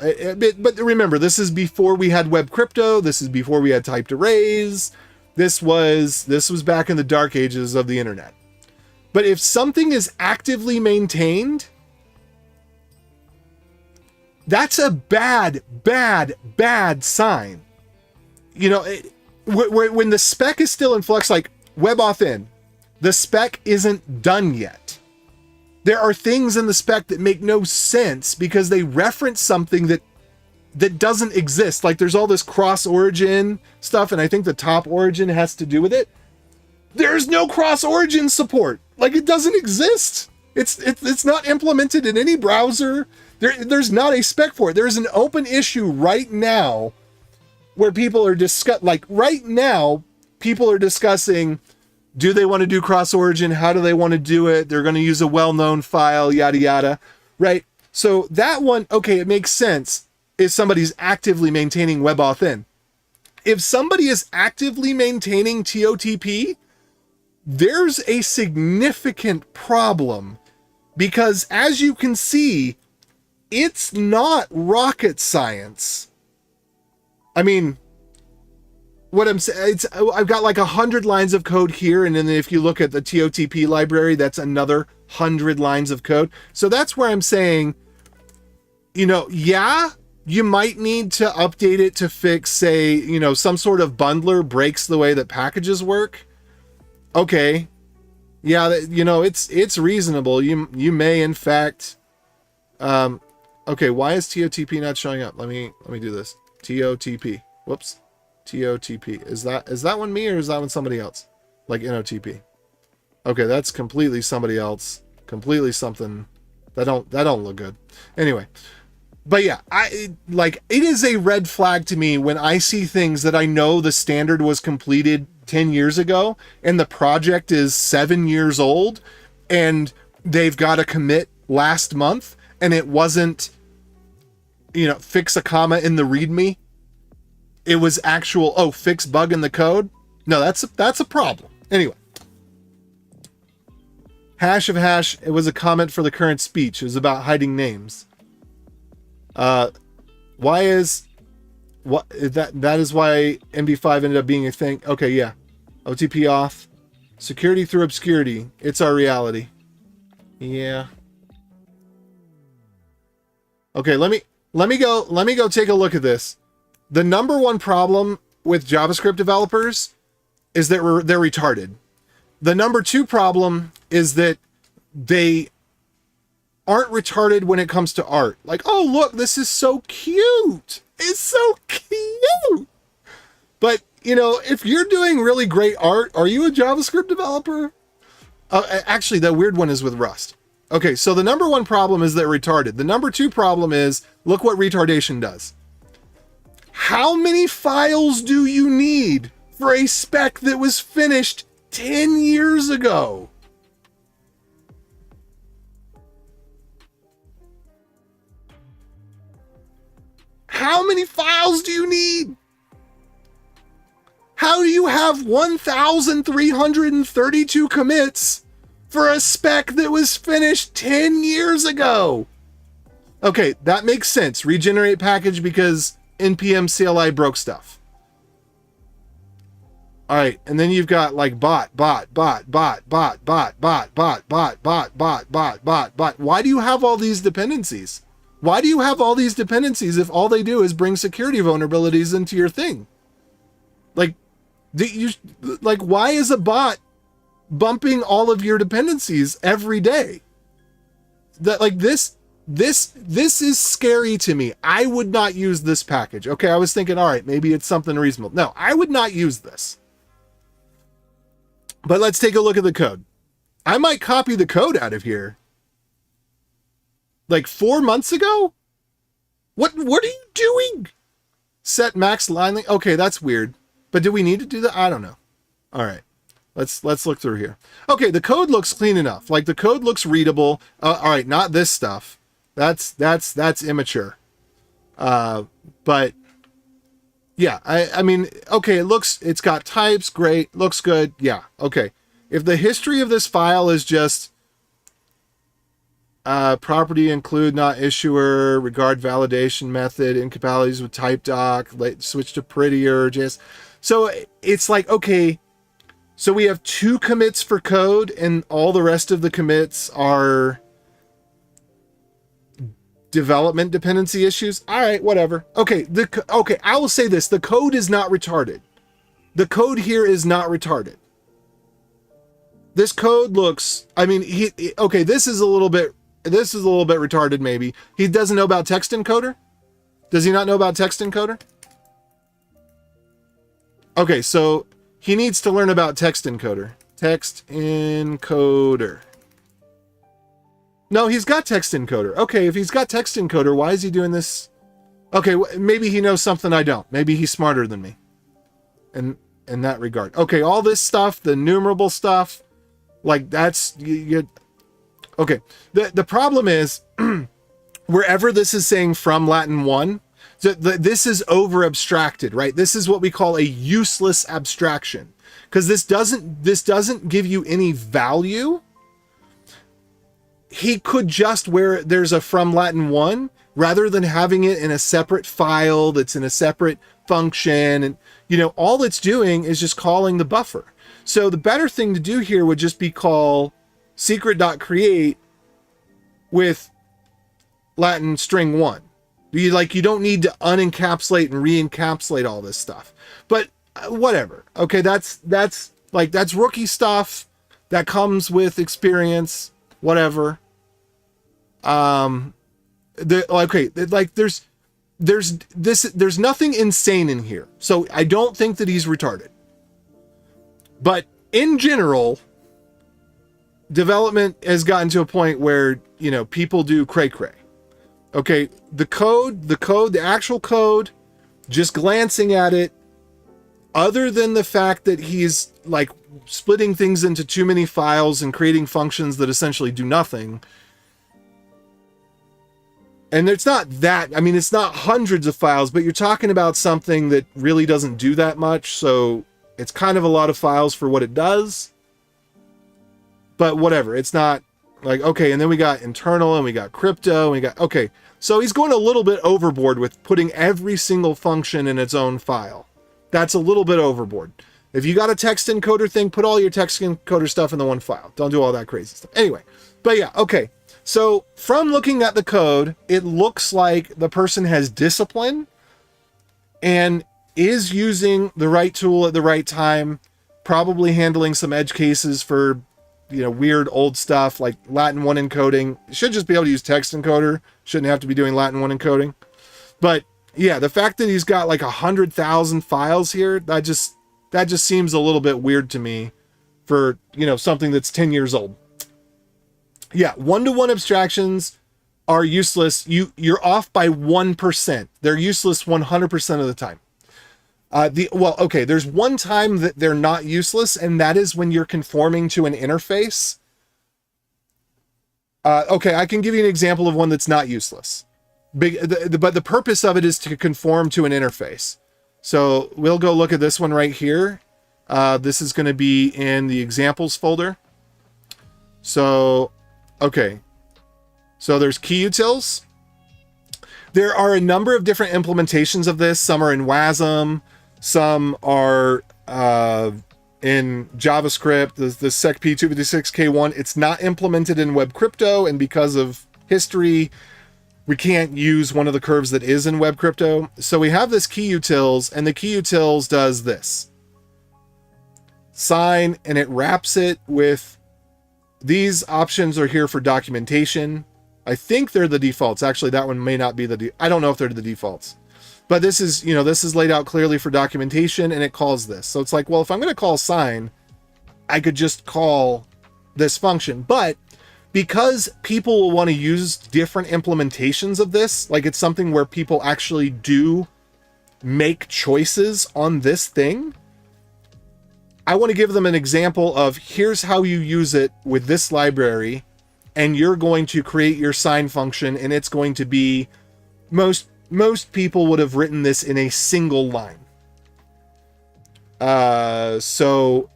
but remember, this is before we had web crypto. This is before we had typed arrays. This was back in the dark ages of the internet. But if something is actively maintained, that's a bad sign. You know, when the spec is still in flux, like WebAuthn, the spec isn't done yet. There are things in the spec that make no sense because they reference something that doesn't exist. Like there's all this cross origin stuff, and I think the top origin has to do with it. There's no cross origin support. Like it doesn't exist. It's not implemented in any browser. There's not a spec for it. There's an open issue right now where people are right now, people are discussing, do they want to do cross origin? How do they want to do it? They're going to use a well-known file, yada, yada, right? So that one, okay, it makes sense if somebody's actively maintaining WebAuthn. If somebody is actively maintaining TOTP, there's a significant problem because as you can see, it's not rocket science. I mean, what I'm saying, I've got like 100 lines of code here, and then if you look at the TOTP library, that's another 100 lines of code. So that's where I'm saying, you know, yeah, you might need to update it to fix, say, you know, some sort of bundler breaks the way that packages work. Okay, yeah, you know, it's reasonable. You may in fact, okay, why is TOTP not showing up? Let me do this. TOTP. Whoops. TOTP. Is that one me or is that one somebody else? Like NOTP. Okay, that's completely somebody else. Completely something that don't look good. Anyway, but yeah, it is a red flag to me when I see things that I know the standard was completed 10 years ago and the project is 7 years old and they've got a commit last month and it wasn't, you know, fix a comma in the README. It was actual, fix bug in the code. No, that's a problem. Anyway. Hash of hash, it was a comment for the current speech. It was about hiding names. That is why MD5 ended up being a thing. Okay, yeah. OTP auth. Security through obscurity. It's our reality. Yeah. Okay, let me go take a look at this. The number one problem with JavaScript developers is that they're retarded. The number two problem is that they aren't retarded when it comes to art. Like, oh, look, this is so cute. It's so cute. But, you know, if you're doing really great art, are you a JavaScript developer? Actually, the weird one is with Rust. Okay, so the number one problem is they're retarded. The number two problem is, look what retardation does. How many files do you need for a spec that was finished 10 years ago? How many files do you need? How do you have 1,332 commits for a spec that was finished 10 years ago? Okay, that makes sense. Regenerate package because npm CLI broke stuff. All right, and then you've got like bot. Why do you have all these dependencies? Why do you have all these dependencies if all they do is bring security vulnerabilities into your thing? Like, why is a bot bumping all of your dependencies every day? That like this is scary to me. I would not use this package. Okay, I was thinking, all right, maybe it's something reasonable. No, I would not use this. But let's take a look at the code. I might copy the code out of here. Like 4 months ago? What are you doing? Set max line length. Okay, that's weird. But do we need to do that? I don't know. All right. Let's look through here. Okay, the code looks clean enough. Like the code looks readable. All right, not this stuff. That's immature. But yeah, I mean, okay, it's got types, great, looks good. Yeah, okay. If the history of this file is just property include not issuer, regard validation method, incompatibilities with type doc, switch to prettier, just so it's like, okay, so we have 2 commits for code and all the rest of the commits are development dependency issues. All right, whatever. Okay, okay, I will say this, the code is not retarded. The code here is not retarded. This code looks, I mean, okay, this is a little bit retarded maybe. He doesn't know about text encoder? Does he not know about text encoder? Okay, so he needs to learn about text encoder. Text encoder. No, he's got text encoder. Okay, if he's got text encoder, why is he doing this? Okay, maybe he knows something I don't. Maybe he's smarter than me. In that regard. Okay, all this stuff, the numerable stuff, like that's okay. The problem is wherever this is saying from Latin 1, this is over abstracted, right? This is what we call a useless abstraction because this doesn't give you any value. He could just, where there's a from Latin 1, rather than having it in a separate file that's in a separate function, and all it's doing is just calling the buffer. So the better thing to do here would just be call secret.create with Latin string 1. You don't need to unencapsulate and re-encapsulate all this stuff. But whatever. Okay, that's rookie stuff that comes with experience. Whatever. There's nothing insane in here. So I don't think that he's retarded. But in general, development has gotten to a point where, people do cray-cray. Okay, the actual code, just glancing at it, other than the fact that he's like splitting things into too many files and creating functions that essentially do nothing. And it's not that, I mean, it's not hundreds of files, but you're talking about something that really doesn't do that much. So it's kind of a lot of files for what it does. But whatever, it's not like, okay, and then we got internal and we got crypto and we got, okay. So he's going a little bit overboard with putting every single function in its own file. That's a little bit overboard. If you got a text encoder thing, put all your text encoder stuff in the one file. Don't do all that crazy stuff. Anyway, but yeah, okay. So from looking at the code, it looks like the person has discipline and is using the right tool at the right time, probably handling some edge cases for, weird old stuff like Latin 1 encoding. Should just be able to use text encoder. Shouldn't have to be doing Latin 1 encoding. But yeah, the fact that he's got like 100,000 files here, that just seems a little bit weird to me for, something that's 10 years old. Yeah, one-to-one abstractions are useless. You're off by 1%. They're useless 100% of the time. There's one time that they're not useless, and that is when you're conforming to an interface. Okay, I can give you an example of one that's not useless. But the purpose of it is to conform to an interface. So we'll go look at this one right here. This is going to be in the examples folder. So, okay. So there's key utils. There are a number of different implementations of this. Some are in WASM, some are in JavaScript, the SecP 256K1. It's not implemented in Web Crypto, and because of history, we can't use one of the curves that is in Web Crypto. So we have this key utils, and the key utils does this. Sign, and it wraps it with these options are here for documentation. I think they're the defaults. Actually, that one may not be I don't know if they're the defaults. But this is, this is laid out clearly for documentation, and it calls this. So it's like, well, if I'm going to call sign, I could just call this function. But because people will want to use different implementations of this, like it's something where people actually do make choices on this thing, I want to give them an example of here's how you use it with this library, and you're going to create your sign function, and it's going to be, most people would have written this in a single line. So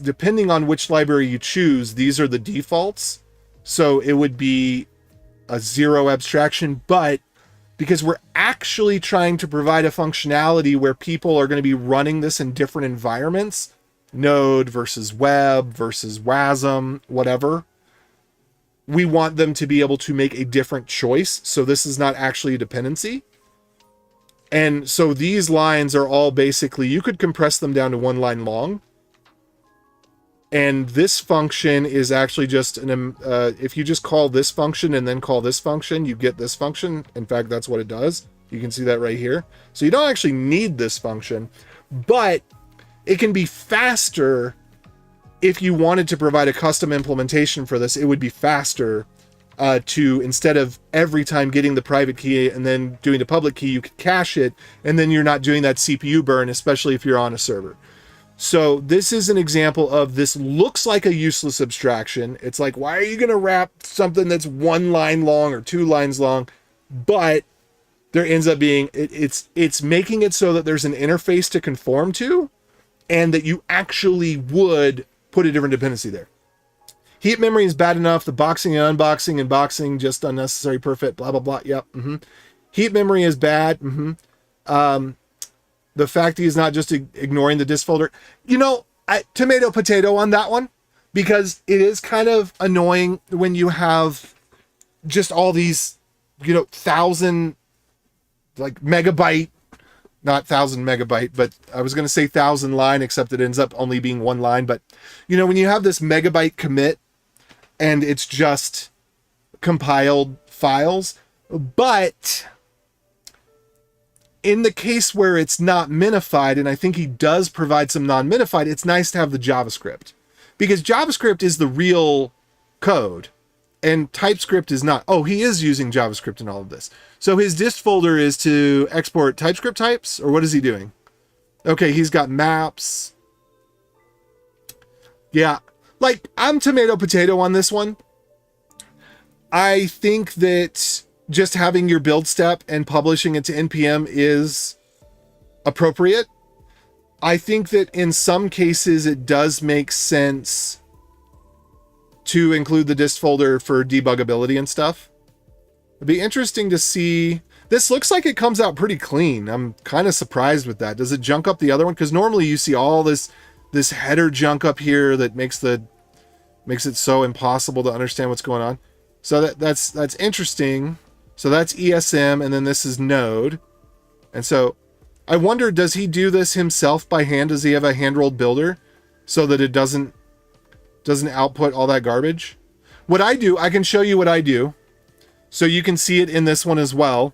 depending on which library you choose, these are the defaults. So it would be a 0 abstraction, but because we're actually trying to provide a functionality where people are going to be running this in different environments, Node versus web versus WASM, whatever, we want them to be able to make a different choice. So this is not actually a dependency. And so these lines are all basically, you could compress them down to one line long. And this function is actually just if you just call this function and then call this function, you get this function. In fact, that's what it does. You can see that right here. So you don't actually need this function, but it can be faster. If you wanted to provide a custom implementation for this, it would be faster to, instead of every time getting the private key and then doing the public key, you could cache it, and then you're not doing that CPU burn, especially if you're on a server. So this is an example of, this looks like a useless abstraction. It's like, why are you going to wrap something that's one line long or 2 lines long? But there ends up being, it's making it so that there's an interface to conform to, and that you actually would put a different dependency there. Heap memory is bad enough. The boxing and unboxing and boxing, just unnecessary, perfect, blah, blah, blah. Yep. Heap memory is bad. The fact he is not just ignoring the dist folder. Tomato, potato on that one, because it is kind of annoying when you have just all these, 1,000, like megabyte, not 1,000 megabyte, but I was going to say 1,000 line, except it ends up only being one line. But, when you have this megabyte commit and it's just compiled files, but in the case where it's not minified, and I think he does provide some non-minified, it's nice to have the JavaScript, because JavaScript is the real code and TypeScript is not. Oh, he is using JavaScript in all of this. So his dist folder is to export TypeScript types, or what is he doing? Okay, he's got maps. Yeah, like, I'm tomato potato on this one. I think that just having your build step and publishing it to NPM is appropriate. I think that in some cases it does make sense to include the dist folder for debuggability and stuff. It'd be interesting to see. This looks like it comes out pretty clean. I'm kind of surprised with that. Does it junk up the other one? Because normally you see all this header junk up here that makes it so impossible to understand what's going on. So that's interesting. So that's ESM, and then this is Node. And so I wonder, does he do this himself by hand? Does he have a hand-rolled builder so that it doesn't output all that garbage? What I do, I can show you what I do, so you can see it in this one as well.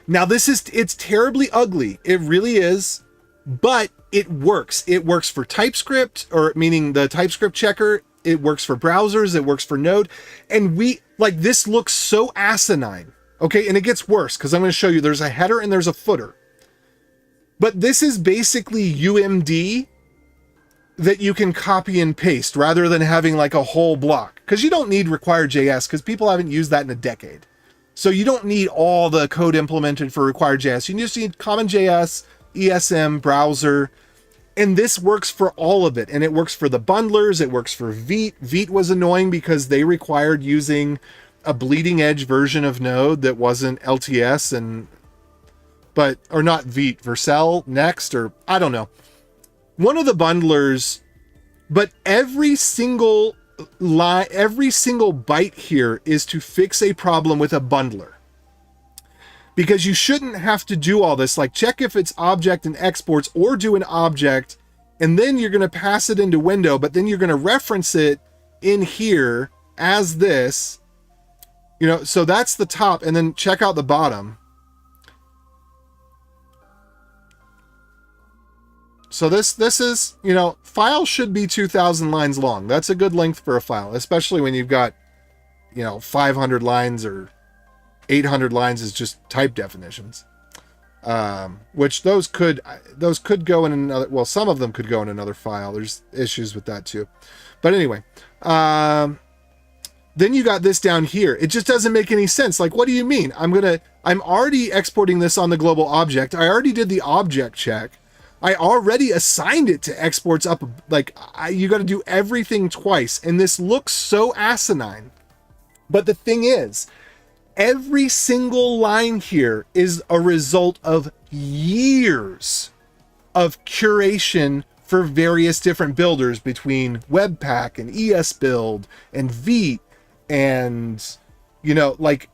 Now it's terribly ugly. It really is, but it works. It works for TypeScript, or meaning the TypeScript checker. It works for browsers. It works for Node. And this looks so asinine. Okay. And it gets worse, because I'm going to show you there's a header and there's a footer. But this is basically UMD that you can copy and paste rather than having like a whole block, because you don't need require.js, because people haven't used that in a decade. So you don't need all the code implemented for require.js. You just need common.js, ESM, browser. And this works for all of it. And it works for the bundlers. It works for Vite. Vite was annoying because they required using a bleeding edge version of Node that wasn't LTS or not Vite, Vercel next, or I don't know. One of the bundlers, but every single byte here is to fix a problem with a bundler. Because you shouldn't have to do all this, like check if it's object and exports, or do an object, and then you're going to pass it into window, but then you're going to reference it in here as this, so that's the top, and then check out the bottom. So this is, file should be 2,000 lines long. That's a good length for a file, especially when you've got, 500 lines or 800 lines is just type definitions. Which those could go in another, well, some of them could go in another file. There's issues with that too. But anyway, then you got this down here. It just doesn't make any sense. Like, what do you mean? I'm already exporting this on the global object. I already did the object check. I already assigned it to exports up. Like, you got to do everything twice. And this looks so asinine. But the thing is, every single line here is a result of years of curation for various different builders between Webpack and ESBuild and Vite and, like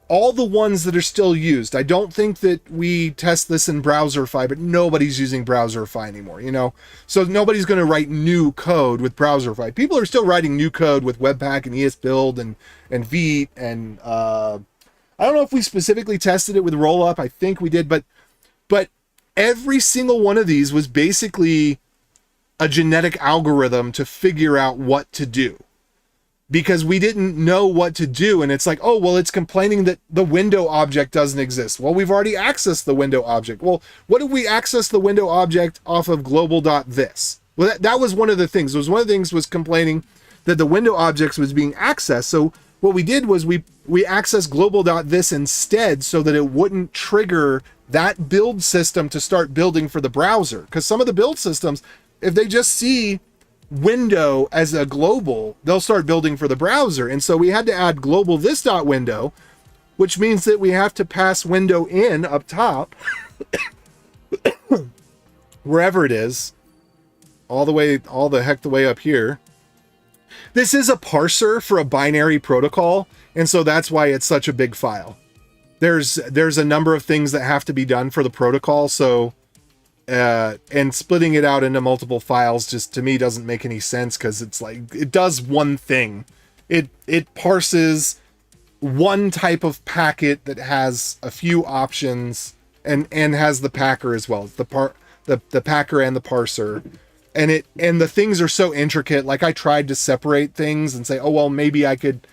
all the ones that are still used. I don't think that we test this in Browserify, but nobody's using Browserify anymore, So nobody's going to write new code with Browserify. People are still writing new code with Webpack and ESBuild and Vite and, I don't know if we specifically tested it with Rollup. I think we did, but every single one of these was basically a genetic algorithm to figure out what to do, because we didn't know what to do. And it's like, oh, well, it's complaining that the window object doesn't exist. Well, we've already accessed the window object. Well, what if we access the window object off of global.this? Well, that was one of the things. One of the things was complaining that the window objects was being accessed. So what we did was we accessed global.this instead, so that it wouldn't trigger that build system to start building for the browser. Because some of the build systems, if they just see window as a global, they'll start building for the browser. And so we had to add global this.window, which means that we have to pass window in up top, wherever it is, all the heck the way up here. This is a parser for a binary protocol, and so that's why it's such a big file. There's a number of things that have to be done for the protocol, so and splitting it out into multiple files just to me doesn't make any sense, because it's like it does one thing. It parses one type of packet that has a few options and has the packer as well. The packer and the parser. And the things are so intricate. Like, I tried to separate things and say, oh, well, maybe I could,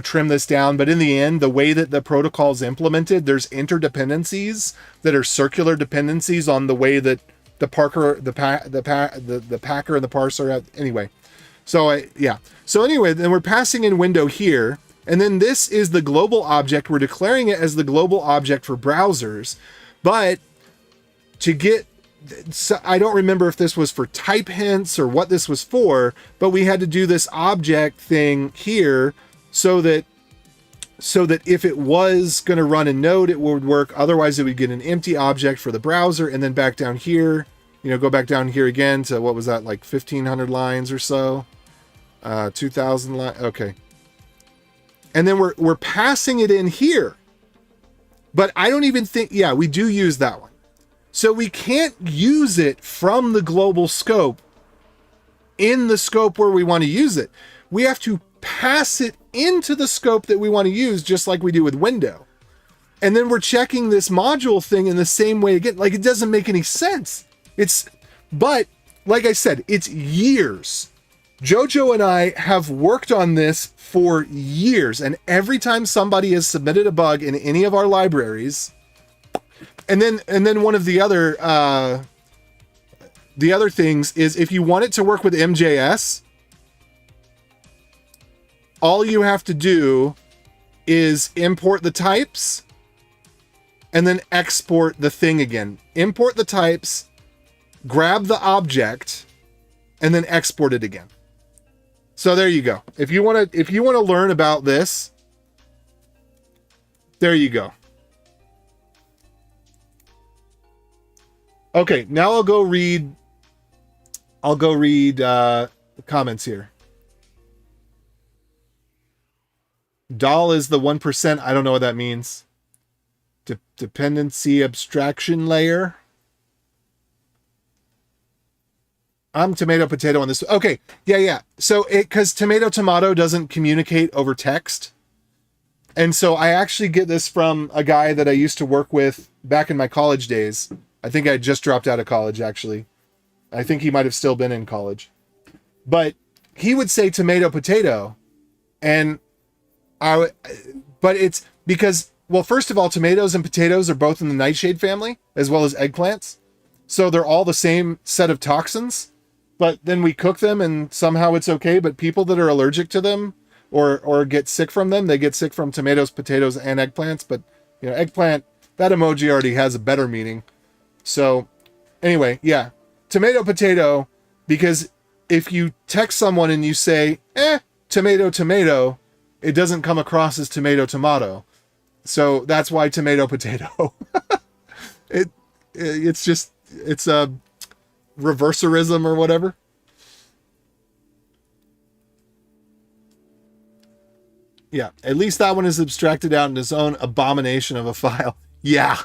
trim this down. But in the end, the way that the protocol is implemented, there's interdependencies that are circular dependencies on the way that the packer and the parser have. Anyway, so anyway, then we're passing in window here. And then this is the global object. We're declaring it as the global object for browsers. But to get, so I don't remember if this was for type hints or what this was for, but we had to do this object thing here so that if it was going to run in Node, it would work. Otherwise, it would get an empty object for the browser. And then back down here, go back down here again to, what was that, like 1,500 lines or so? 2,000 lines. Okay. And then we're passing it in here. But I don't even think, yeah, we do use that one. So we can't use it from the global scope in the scope where we want to use it. We have to pass it into the scope that we want to use, just like we do with window. And then we're checking this module thing in the same way again. Like, it doesn't make any sense. But like I said, it's years. Jojo and I have worked on this for years. And every time somebody has submitted a bug in any of our libraries, and then one of the other things is, if you want it to work with MJS, all you have to do is import the types and then export the thing again. Import the types, grab the object, and then export it again. So there you go. If you want to learn about this, There you go. Okay, now I'll go read the comments here. Doll is the 1%. I don't know what that means. Dependency abstraction layer. I'm tomato potato on this. Okay, yeah. So because tomato doesn't communicate over text. And so I actually get this from a guy that I used to work with back in my college days. I think I just dropped out of college, actually. I think he might have still been in college. But he would say tomato potato. And but it's because, well, first of all, tomatoes and potatoes are both in the nightshade family, as well as eggplants. So they're all the same set of toxins. But then we cook them and somehow it's okay. But people that are allergic to them or get sick from them, they get sick from tomatoes, potatoes, and eggplants. But, you know, eggplant, that emoji already has a better meaning. So anyway, yeah, tomato, potato, because if you text someone and you say, tomato, tomato, it doesn't come across as tomato, tomato. So that's why tomato, potato. It's a reverserism or whatever. Yeah, at least that one is abstracted out in its own abomination of a file. Yeah.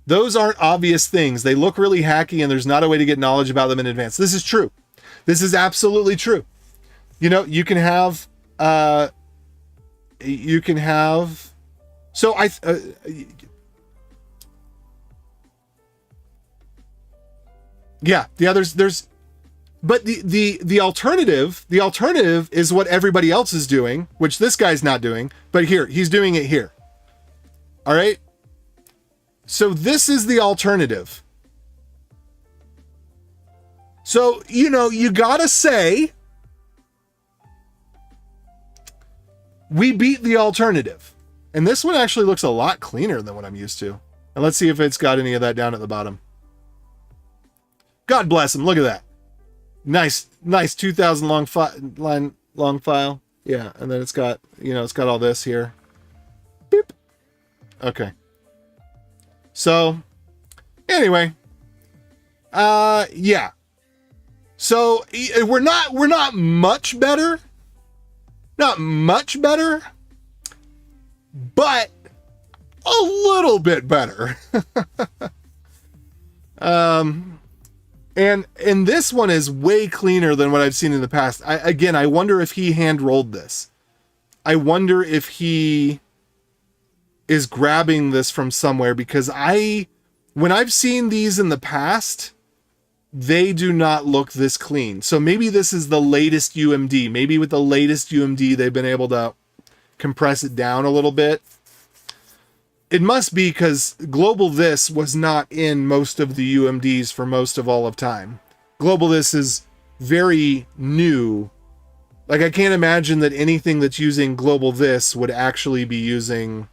Those aren't obvious things. They look really hacky and there's not a way to get knowledge about them in advance. This is true. This is absolutely true. You know, you can have, so yeah, but the alternative is what everybody else is doing, which this guy's not doing, but here, he's doing it here. All right. So this is the alternative. So, you know, you gotta say, we beat the alternative. And this one actually looks a lot cleaner than what I'm used to. And let's see if it's got any of that down at the bottom. God bless him. Look at that. Nice 2,000 long file. Yeah. And then it's got, you know, it's got all this here. Beep. Okay. So anyway, yeah. So we're not much better. Not much better, but a little bit better. And this one is way cleaner than what I've seen in the past. I wonder if he hand rolled this. I wonder if he is grabbing this from somewhere, because when I've seen these in the past, they do not look this clean. So maybe this is the latest UMD. Maybe with the latest UMD, they've been able to compress it down a little bit. It must be, because Global This was not in most of the UMDs for most of all of time. Global This is very new. Like, I can't imagine that anything that's using Global This would actually be using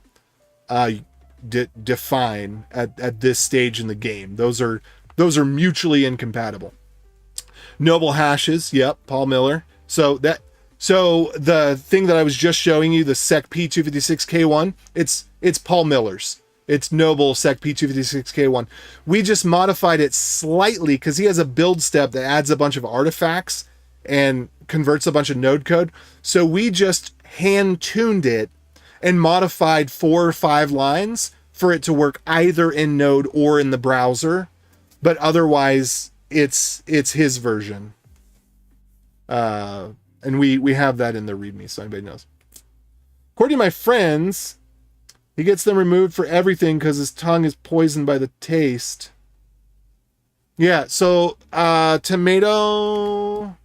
Define at this stage in the game. Those are mutually incompatible. Noble hashes, yep, Paul Miller. So the thing that I was just showing you, the Sec P256K1, it's Paul Miller's. It's Noble Sec P256K1. We just modified it slightly because he has a build step that adds a bunch of artifacts and converts a bunch of node code. So we just hand-tuned it and modified 4 or 5 lines for it to work either in Node or in the browser. But otherwise, it's his version. And we have that in the README, so anybody knows. According to my friends, he gets them removed for everything because his tongue is poisoned by the taste. Yeah, so tomato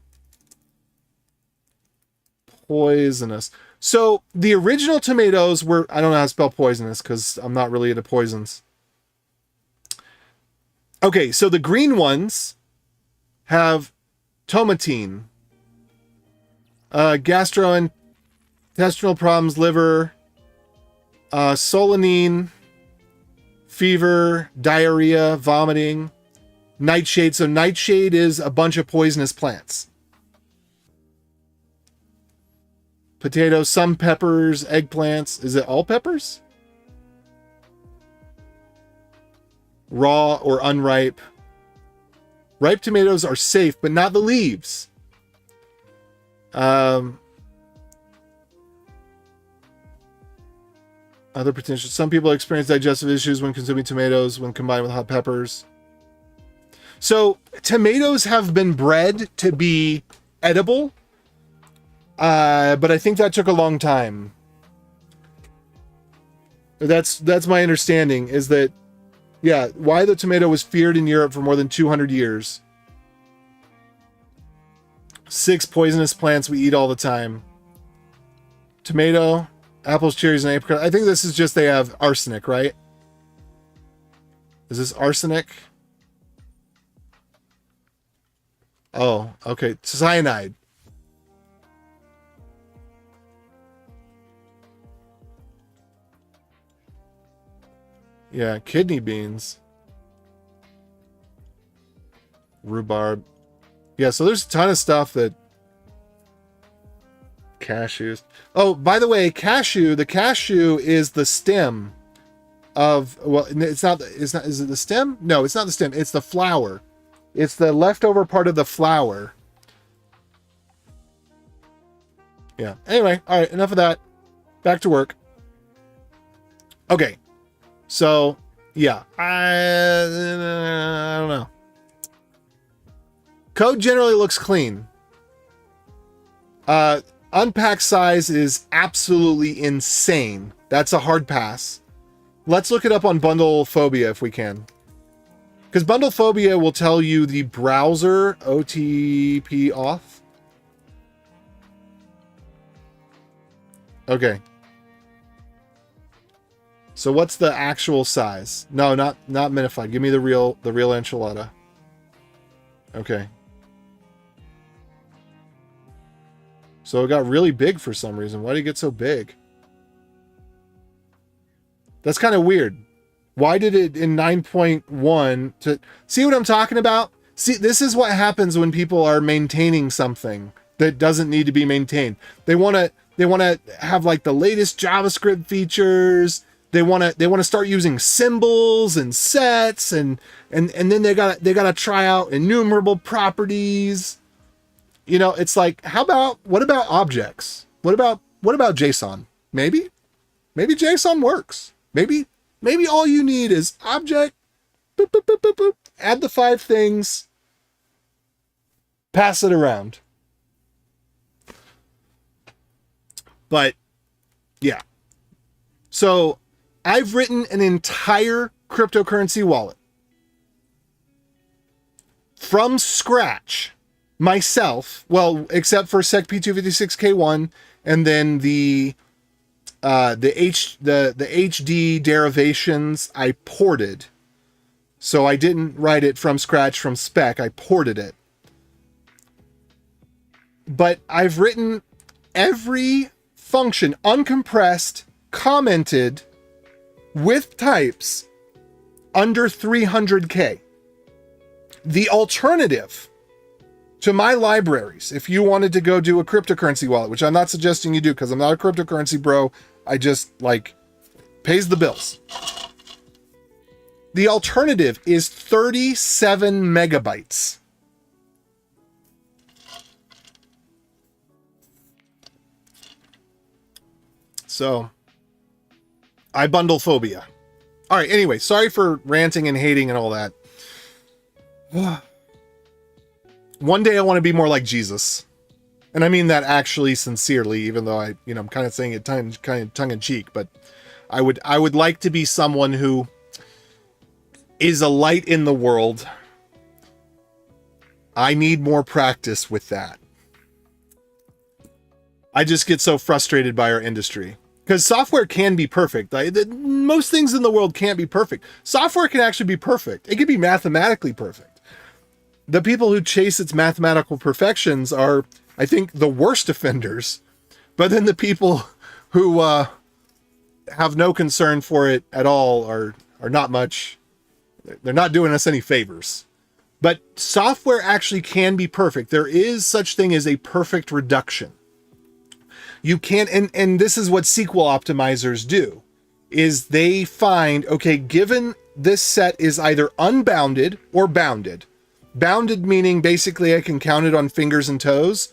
poisonous. So the original tomatoes were, I don't know how to spell poisonous because I'm not really into poisons. Okay, so the green ones have tomatine, gastrointestinal problems, liver, solanine, fever, diarrhea, vomiting, nightshade. So nightshade is a bunch of poisonous plants. potatoes, some peppers, eggplants. Is it all peppers? Raw or unripe. Ripe tomatoes are safe, but not the leaves. Other potential. Some people experience digestive issues when consuming tomatoes when combined with hot peppers. So tomatoes have been bred to be edible, but I think that took a long time. That's my understanding, is that, yeah, why the tomato was feared in Europe for more than 200 years. 6 poisonous plants we eat all the time. Tomato, apples, cherries, and apricots. I think this is just they have arsenic, right? Is this arsenic? Oh, okay. Cyanide. Yeah, kidney beans. Rhubarb. Yeah, so there's a ton of stuff that... Cashews. Oh, by the way, the cashew is the stem of... Well, is it the stem? No, it's not the stem. It's the flower. It's the leftover part of the flower. Yeah. Anyway, all right, enough of that. Back to work. Okay. So, yeah. I don't know. Code generally looks clean. Unpack size is absolutely insane. That's a hard pass. Let's look it up on Bundlephobia if we can. Because Bundlephobia will tell you the browser OTP auth. Okay. So what's the actual size? No, not minified. Give me the real enchilada. Okay. So it got really big for some reason. Why did it get so big? That's kind of weird. Why did it in 9.1 to see what I'm talking about? See, this is what happens when people are maintaining something that doesn't need to be maintained. They want to have like the latest JavaScript features. They want to start using symbols and sets and then they got to try out enumerable properties. You know, it's like, what about objects? What about JSON? Maybe JSON works. Maybe all you need is object, boop, boop, boop, boop, boop, add the 5 things, pass it around. But yeah. So I've written an entire cryptocurrency wallet from scratch myself. Well, except for SecP256K1 and then the HD derivations I ported. So I didn't write it from scratch from spec. I ported it. But I've written every function uncompressed, commented with types under 300K. The alternative to my libraries, if you wanted to go do a cryptocurrency wallet, which I'm not suggesting you do because I'm not a cryptocurrency bro, I just pays the bills. The alternative is 37 megabytes. So I bundle phobia. All right. Anyway, sorry for ranting and hating and all that. One day I want to be more like Jesus. And I mean that actually sincerely, even though I'm kind of saying it kind of tongue in cheek, but I would like to be someone who is a light in the world. I need more practice with that. I just get so frustrated by our industry. Because software can be perfect. Most things in the world can't be perfect. Software can actually be perfect. It can be mathematically perfect. The people who chase its mathematical perfections are, I think, the worst offenders. But then the people who have no concern for it at all are not much. They're not doing us any favors. But software actually can be perfect. There is such thing as a perfect reduction. You can't, and this is what SQL optimizers do, is they find, okay, given this set is either unbounded or bounded. Bounded meaning basically I can count it on fingers and toes,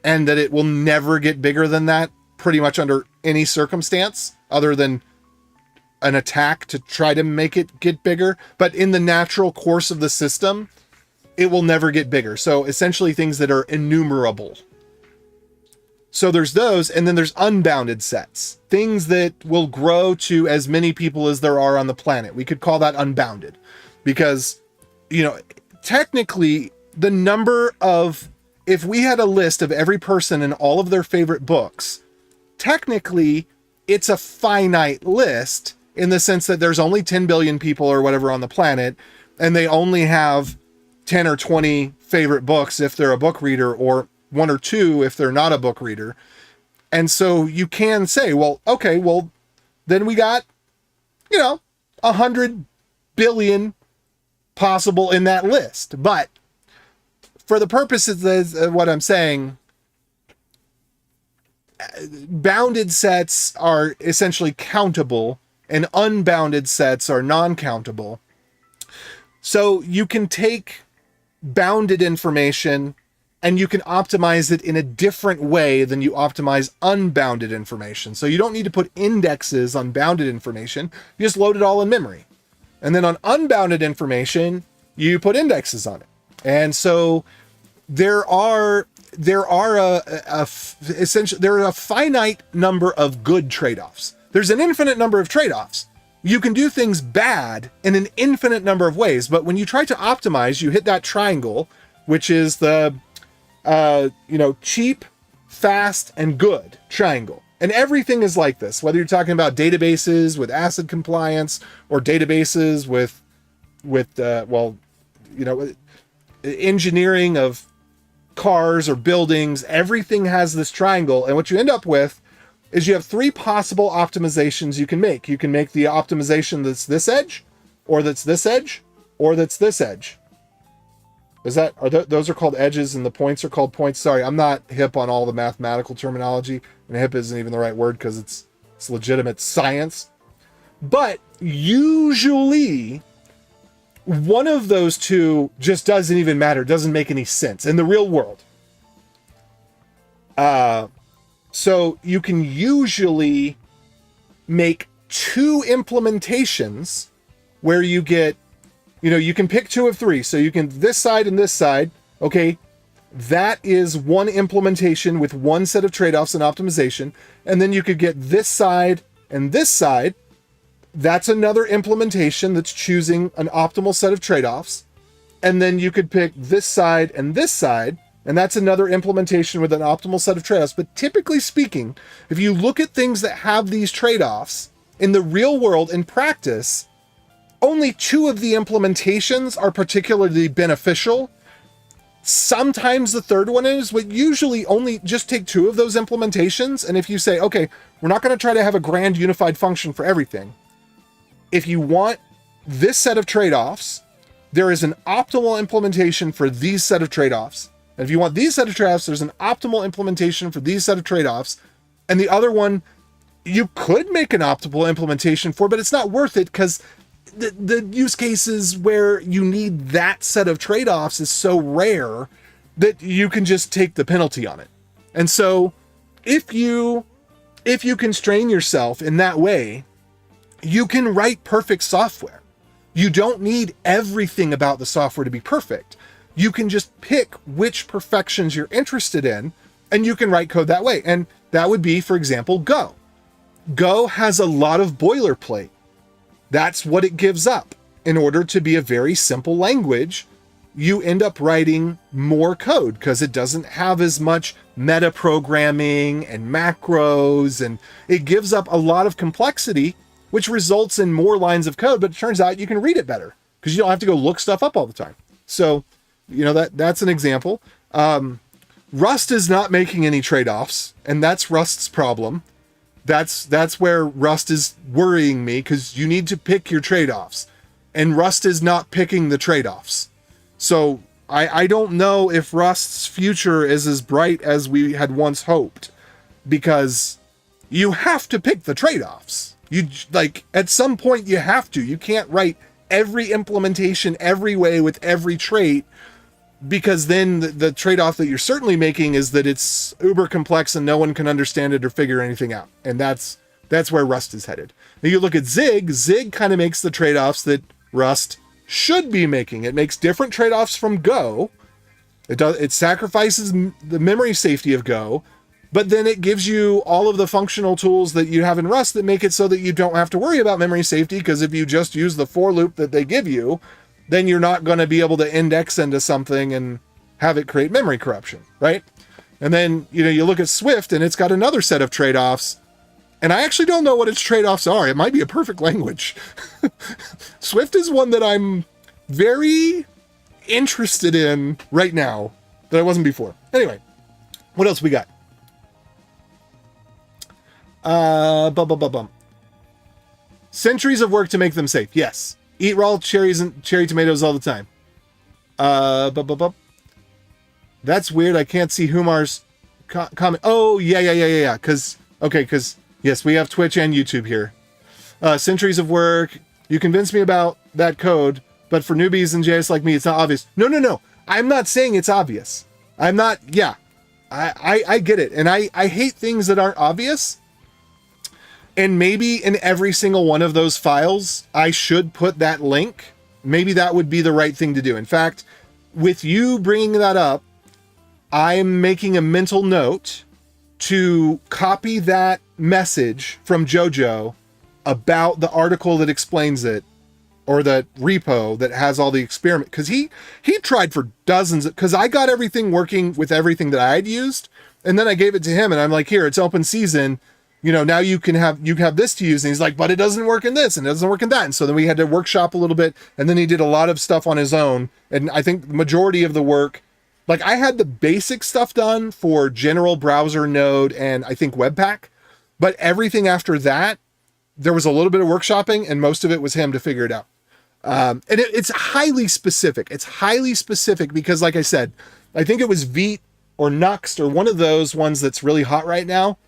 and that it will never get bigger than that pretty much under any circumstance other than an attack to try to make it get bigger. But in the natural course of the system, it will never get bigger. So essentially things that are enumerable. So there's those, and then there's unbounded sets, things that will grow to as many people as there are on the planet. We could call that unbounded because, you know, technically the number of, if we had a list of every person and all of their favorite books, technically it's a finite list in the sense that there's only 10 billion people or whatever on the planet, and they only have 10 or 20 favorite books if they're a book reader, or 1 or 2 if they're not a book reader. And so you can say, well, okay, well, then we got, 100 billion possible in that list. But for the purposes of what I'm saying, bounded sets are essentially countable and unbounded sets are non-countable. So you can take bounded information and you can optimize it in a different way than you optimize unbounded information. So you don't need to put indexes on bounded information. You just load it all in memory. And then on unbounded information, you put indexes on it. And so there are essentially a finite number of good trade-offs. There's an infinite number of trade-offs. You can do things bad in an infinite number of ways, but when you try to optimize, you hit that triangle, which is the cheap, fast, and good triangle. And everything is like this, whether you're talking about databases with ACID compliance or databases with engineering of cars or buildings. Everything has this triangle. And what you end up with is you have 3 possible optimizations you can make. You can make the optimization that's this edge, or that's this edge, or that's this edge. Those are called edges and the points are called points? Sorry, I'm not hip on all the mathematical terminology, and hip isn't even the right word because it's legitimate science. But usually one of those two just doesn't even matter, doesn't make any sense in the real world. So you can usually make 2 implementations where you get, you can pick 2 of 3. So you can this side and this side. Okay, that is one implementation with one set of trade-offs and optimization. And then you could get this side and this side. That's another implementation that's choosing an optimal set of trade-offs. And then you could pick this side, and that's another implementation with an optimal set of trade-offs. But typically speaking, if you look at things that have these trade-offs in the real world, in practice, only 2 of the implementations are particularly beneficial. Sometimes the third one is, but usually only just take 2 of those implementations. And if you say, okay, we're not going to try to have a grand unified function for everything. If you want this set of trade-offs, there is an optimal implementation for these set of trade-offs. And if you want these set of trade-offs, there's an optimal implementation for these set of trade-offs. And the other one, you could make an optimal implementation for, but it's not worth it because the use cases where you need that set of trade-offs is so rare that you can just take the penalty on it. And so if you constrain yourself in that way, you can write perfect software. You don't need everything about the software to be perfect. You can just pick which perfections you're interested in, and you can write code that way. And that would be, for example, Go. Go has a lot of boilerplate. That's what it gives up. In order to be a very simple language, you end up writing more code because it doesn't have as much meta programming and macros, and it gives up a lot of complexity, which results in more lines of code, but it turns out you can read it better because you don't have to go look stuff up all the time. So, that's an example. Rust is not making any trade-offs, and that's Rust's problem. That's where Rust is worrying me, because you need to pick your trade-offs, and Rust is not picking the trade-offs. So I don't know if Rust's future is as bright as we had once hoped. because you have to pick the trade-offs. You like at some point you have to. You can't write every implementation every way with every trait, because then the trade-off that you're certainly making is that it's uber complex and no one can understand it or figure anything out. And that's where Rust is headed. Now you look at Zig. Zig kind of makes the trade-offs that Rust should be making. It makes different trade-offs from Go. It sacrifices the memory safety of Go, but then it gives you all of the functional tools that you have in Rust that make it so that you don't have to worry about memory safety, because if you just use the for loop that they give you, then you're not going to be able to index into something and have it create memory corruption, right? And then, you look at Swift and it's got another set of trade-offs, and I actually don't know what its trade-offs are. It might be a perfect language. Swift is one that I'm very interested in right now that I wasn't before. Anyway, what else we got? Centuries of work to make them safe. Yes. Eat raw cherries and cherry tomatoes all the time. That's weird. I can't see Humar's comment. Oh, yeah. Because yes, we have Twitch and YouTube here. Centuries of work. You convinced me about that code, but for newbies and JS like me, it's not obvious. No. I'm not saying it's obvious. I'm not. Yeah, I get it. And I hate things that aren't obvious. And maybe in every single one of those files, I should put that link. Maybe that would be the right thing to do. In fact, with you bringing that up, I'm making a mental note to copy that message from Jojo about the article that explains it, or the repo that has all the experiment. Because he tried for dozens, because I got everything working with everything that I had used, and then I gave it to him, and I'm like, here, it's open season. Now you have this to use. And he's like, but it doesn't work in this and it doesn't work in that. And so then we had to workshop a little bit, and then he did a lot of stuff on his own. And I think the majority of the work, like I had the basic stuff done for general browser node and I think Webpack, but everything after that, there was a little bit of workshopping, and most of it was him to figure it out. And it's highly specific. It's highly specific because, like I said, I think it was Veet or Nuxt or one of those ones that's really hot right now.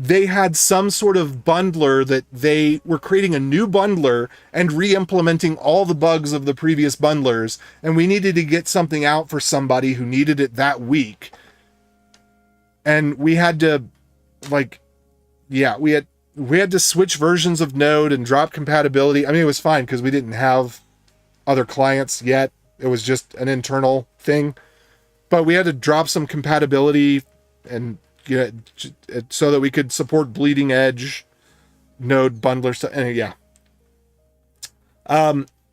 They had some sort of bundler that they were creating a new bundler and re-implementing all the bugs of the previous bundlers. And we needed to get something out for somebody who needed it that week. And we had to we had to switch versions of Node and drop compatibility. I mean, it was fine because we didn't have other clients yet. It was just an internal thing, but we had to drop some compatibility and so that we could support bleeding edge Node bundler stuff. And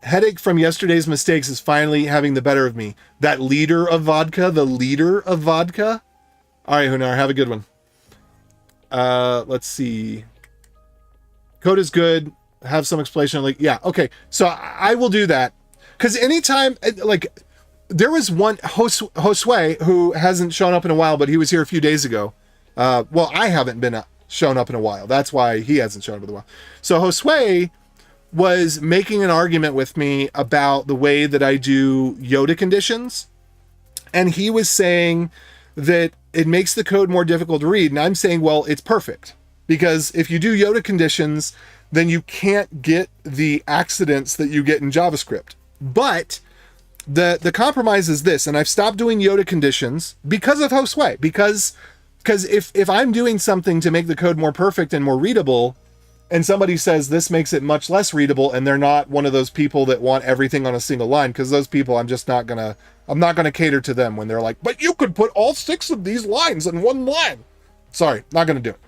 headache from yesterday's mistakes is finally having the better of me. That leader of vodka. All right, Hunar, have a good one. Let's see. Code is good. Have some explanation. Okay. So I will do that. Because anytime, there was one, Josue, who hasn't shown up in a while, but he was here a few days ago. I haven't been shown up in a while. That's why he hasn't shown up in a while. So Josue was making an argument with me about the way that I do Yoda conditions. And he was saying that it makes the code more difficult to read. And I'm saying, well, it's perfect. Because if you do Yoda conditions, then you can't get the accidents that you get in JavaScript. But the compromise is this, and I've stopped doing Yoda conditions because of Josue. Because if I'm doing something to make the code more perfect and more readable, and somebody says this makes it much less readable, and they're not one of those people that want everything on a single line, because those people I'm not gonna cater to them when they're like, but you could put all 6 of these lines in one line. Sorry, not gonna do it.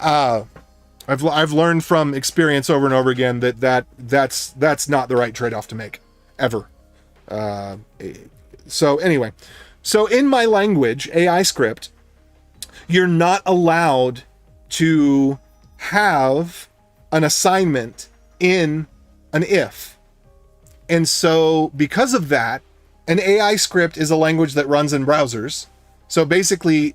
I've learned from experience over and over again that's not the right trade-off to make ever. So anyway, in my language, AI script, you're not allowed to have an assignment in an if. And so because of that, an AI script is a language that runs in browsers. So basically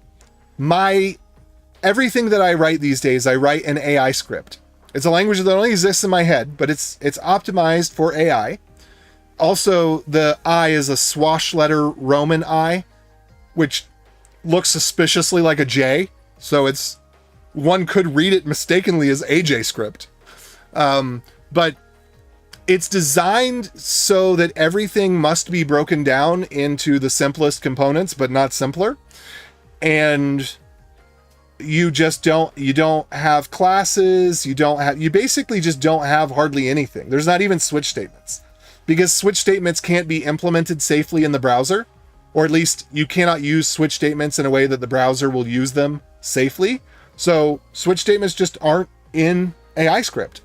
everything that I write these days, I write an AI script. It's a language that only exists in my head, but it's optimized for AI. Also, the I is a swash letter Roman I, which looks suspiciously like a J. So it's one could read it mistakenly as AJ script. But it's designed so that everything must be broken down into the simplest components, but not simpler. And you don't have classes, you basically just don't have hardly anything. There's not even switch statements, because switch statements can't be implemented safely in the browser, or at least you cannot use switch statements in a way that the browser will use them safely. So switch statements just aren't in AI script.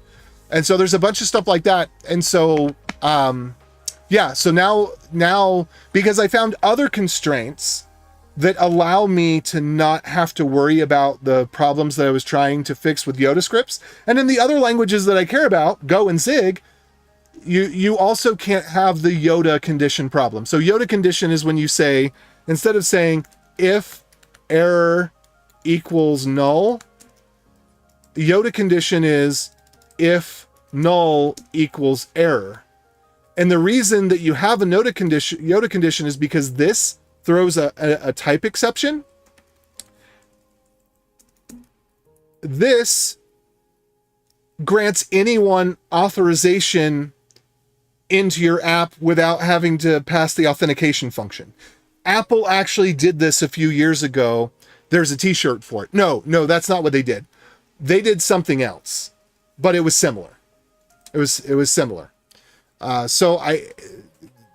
And so there's a bunch of stuff like that. And so, yeah, so now, because I found other constraints that allow me to not have to worry about the problems that I was trying to fix with Yoda scripts. And in the other languages that I care about, Go and Zig, you also can't have the Yoda condition problem. So Yoda condition is when you say, instead of saying if error equals null, Yoda condition is if null equals error. And the reason that you have a Yoda condition is because this throws a type exception. This grants anyone authorization into your app without having to pass the authentication function. Apple actually did this a few years ago. There's a t-shirt for it. No, that's not what they did. They did something else, but it was similar. It was similar.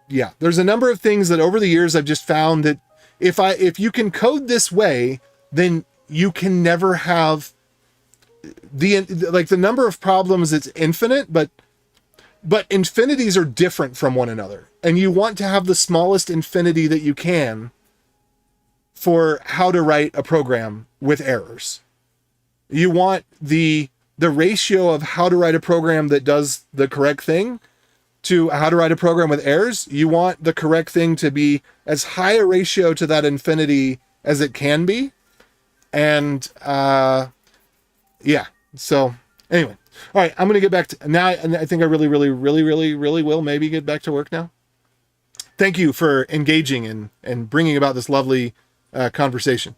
Yeah, there's a number of things that over the years I've just found that if you can code this way, then you can never have the number of problems. It's infinite, but infinities are different from one another, and you want to have the smallest infinity that you can for how to write a program with errors. You want the ratio of how to write a program that does the correct thing to how to write a program with errors. You want the correct thing to be as high a ratio to that infinity as it can be. And yeah, so anyway, all right, I'm going to get back to now. And I think I really will maybe get back to work now. Thank you for engaging and bringing about this lovely conversation.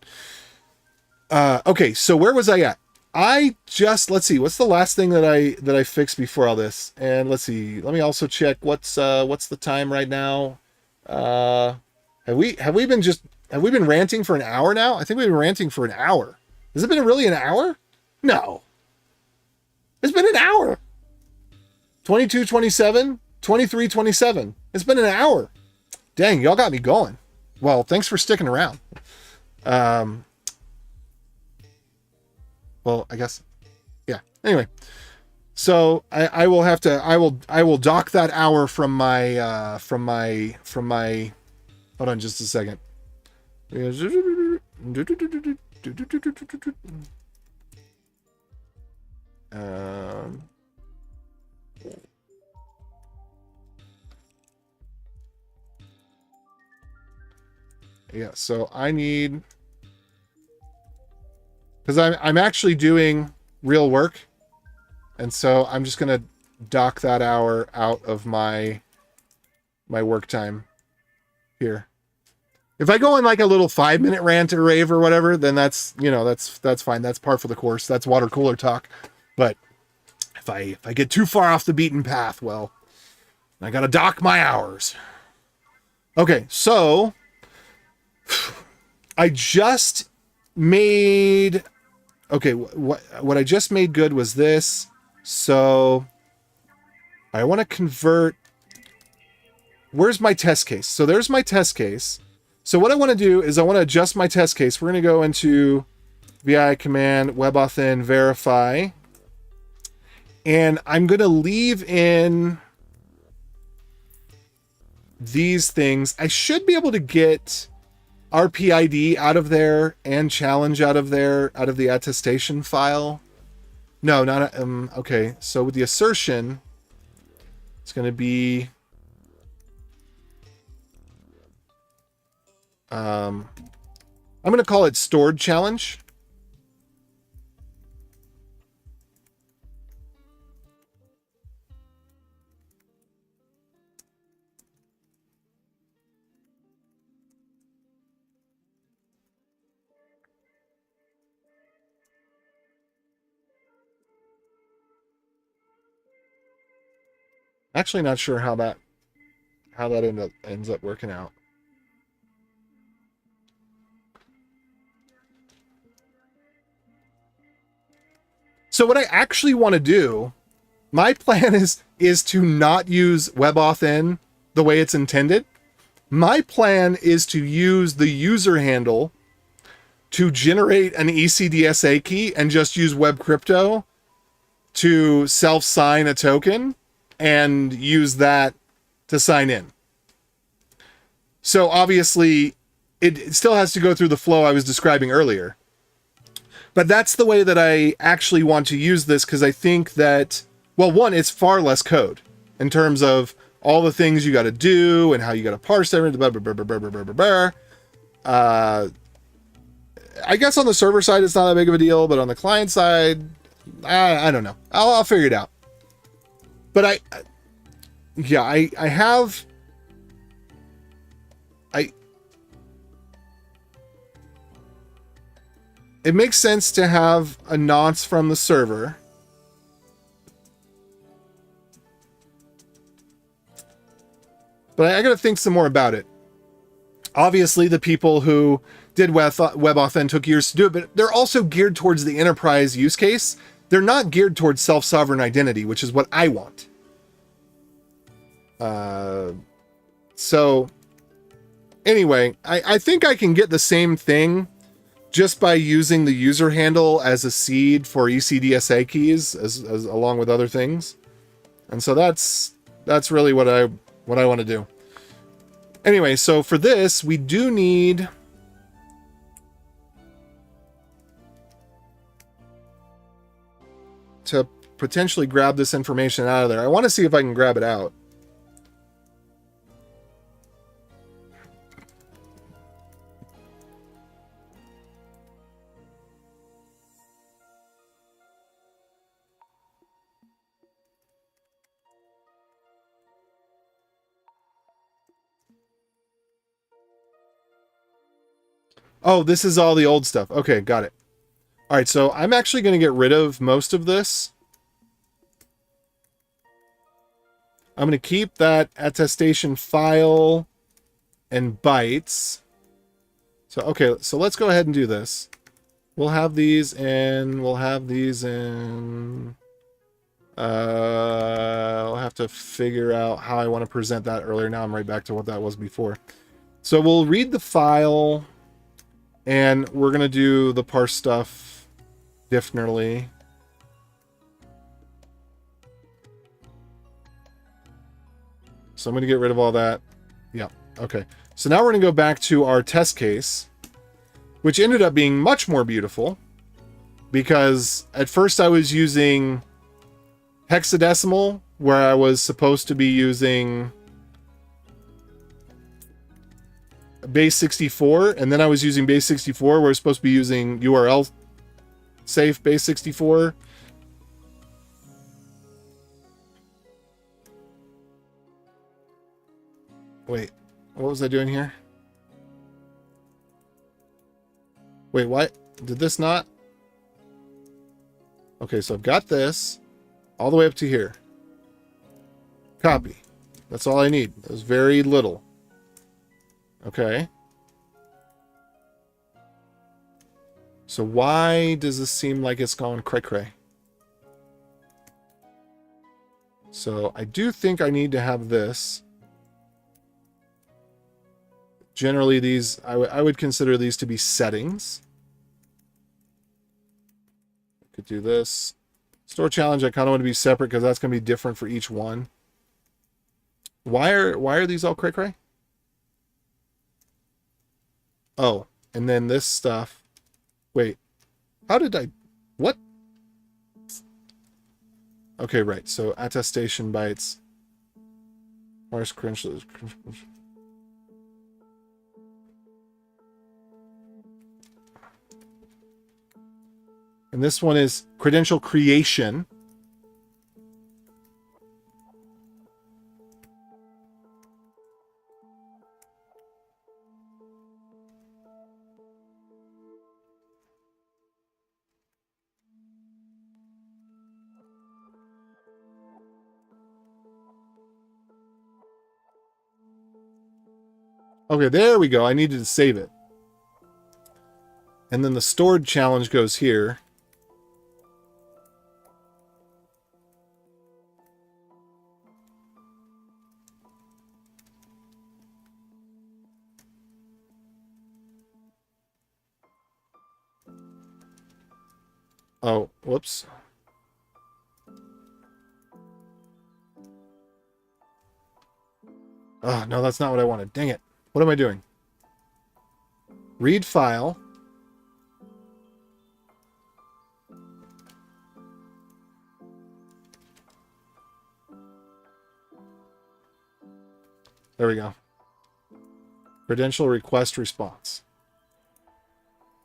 Okay, so where was I at? Let's see, what's the last thing that I fixed before all this? And let's see, let me also check what's the time right now. Have we been ranting for an hour now? I think we've been ranting for an hour. Has it been really an hour? No. It's been an hour. 22, 27, 23, 27. It's been an hour. Dang, y'all got me going. Well, thanks for sticking around. Well, I guess, yeah. Anyway, so I will dock that hour from my hold on just a second. Yeah, so I need, because I'm actually doing real work, and so I'm just gonna dock that hour out of my work time here. If I go on like a little 5-minute rant or rave or whatever, then that's fine. That's par for the course. That's water cooler talk. But if I get too far off the beaten path, well, I gotta dock my hours. Okay, so I just made. Okay, what I just made good was this. So I want to convert. Where's my test case? So there's my test case. So what I want to do is I want to adjust my test case. We're going to go into VI command WebAuthn verify. And I'm going to leave in these things. I should be able to get RPID out of there and challenge out of there, out of the attestation file. No, not okay. So with the assertion, it's going to be I'm going to call it stored challenge. Actually, not sure how that ends up working out. So what I actually want to do, my plan is to not use WebAuthn the way it's intended. My plan is to use the user handle to generate an ECDSA key and just use web crypto to self-sign a token and use that to sign in. So obviously it still has to go through the flow I was describing earlier. But that's the way that I actually want to use this, because I think that, well, one, it's far less code in terms of all the things you got to do and how you got to parse everything. I guess on the server side, it's not that big of a deal, but on the client side, I don't know. I'll figure it out. But I have. It makes sense to have a nonce from the server. But I got to think some more about it. Obviously, the people who did WebAuthn took years to do it, but they're also geared towards the enterprise use case. They're not geared towards self-sovereign identity, which is what I want. So anyway, I think I can get the same thing just by using the user handle as a seed for ECDSA keys, as along with other things. And so that's really what I want to do. Anyway, so for this, we do need to potentially grab this information out of there. I want to see if I can grab it out. Oh, this is all the old stuff. Okay, got it. All right, so I'm actually going to get rid of most of this. I'm going to keep that attestation file and bytes. So, okay, so let's go ahead and do this. We'll have these in, I'll have to figure out how I want to present that earlier. Now I'm right back to what that was before. So we'll read the file. And we're going to do the parse stuff differently. So I'm going to get rid of all that. Yeah, okay. So now we're going to go back to our test case, which ended up being much more beautiful. Because at first I was using hexadecimal, where I was supposed to be using base 64, and then I was using base 64 where I was supposed to be using URL safe base 64. Wait, what was I doing here? Wait, what? Did this not? Okay, so I've got this all the way up to here. Copy. That's all I need. It was very little. Okay. So why does this seem like it's gone cray-cray? So I do think I need to have this. Generally, these I would consider these to be settings. I could do this. Store challenge, I kind of want to be separate because that's going to be different for each one. Why are these all cray-cray? Oh, and then this stuff. Wait, how did I... What? Okay, right. So attestation bytes. Parse credentials. And this one is credential creation. Okay, there we go. I needed to save it. And then the stored challenge goes here. Oh, whoops. Oh, no, that's not what I wanted. Dang it. What am I doing? Read file. There we go. Credential request response.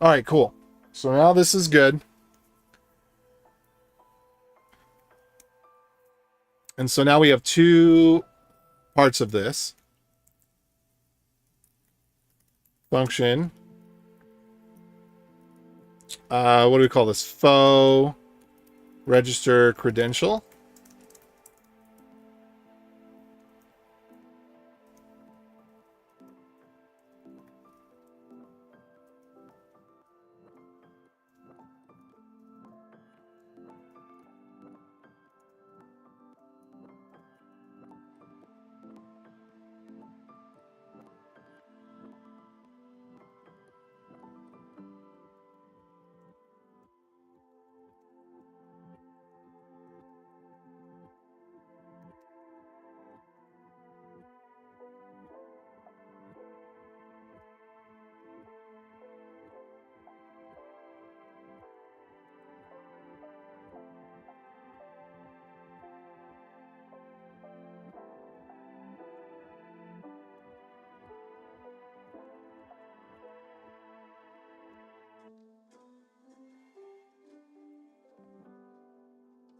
All right, cool. So now this is good. And so now we have two parts of this. Function. What do we call this? Faux register credential.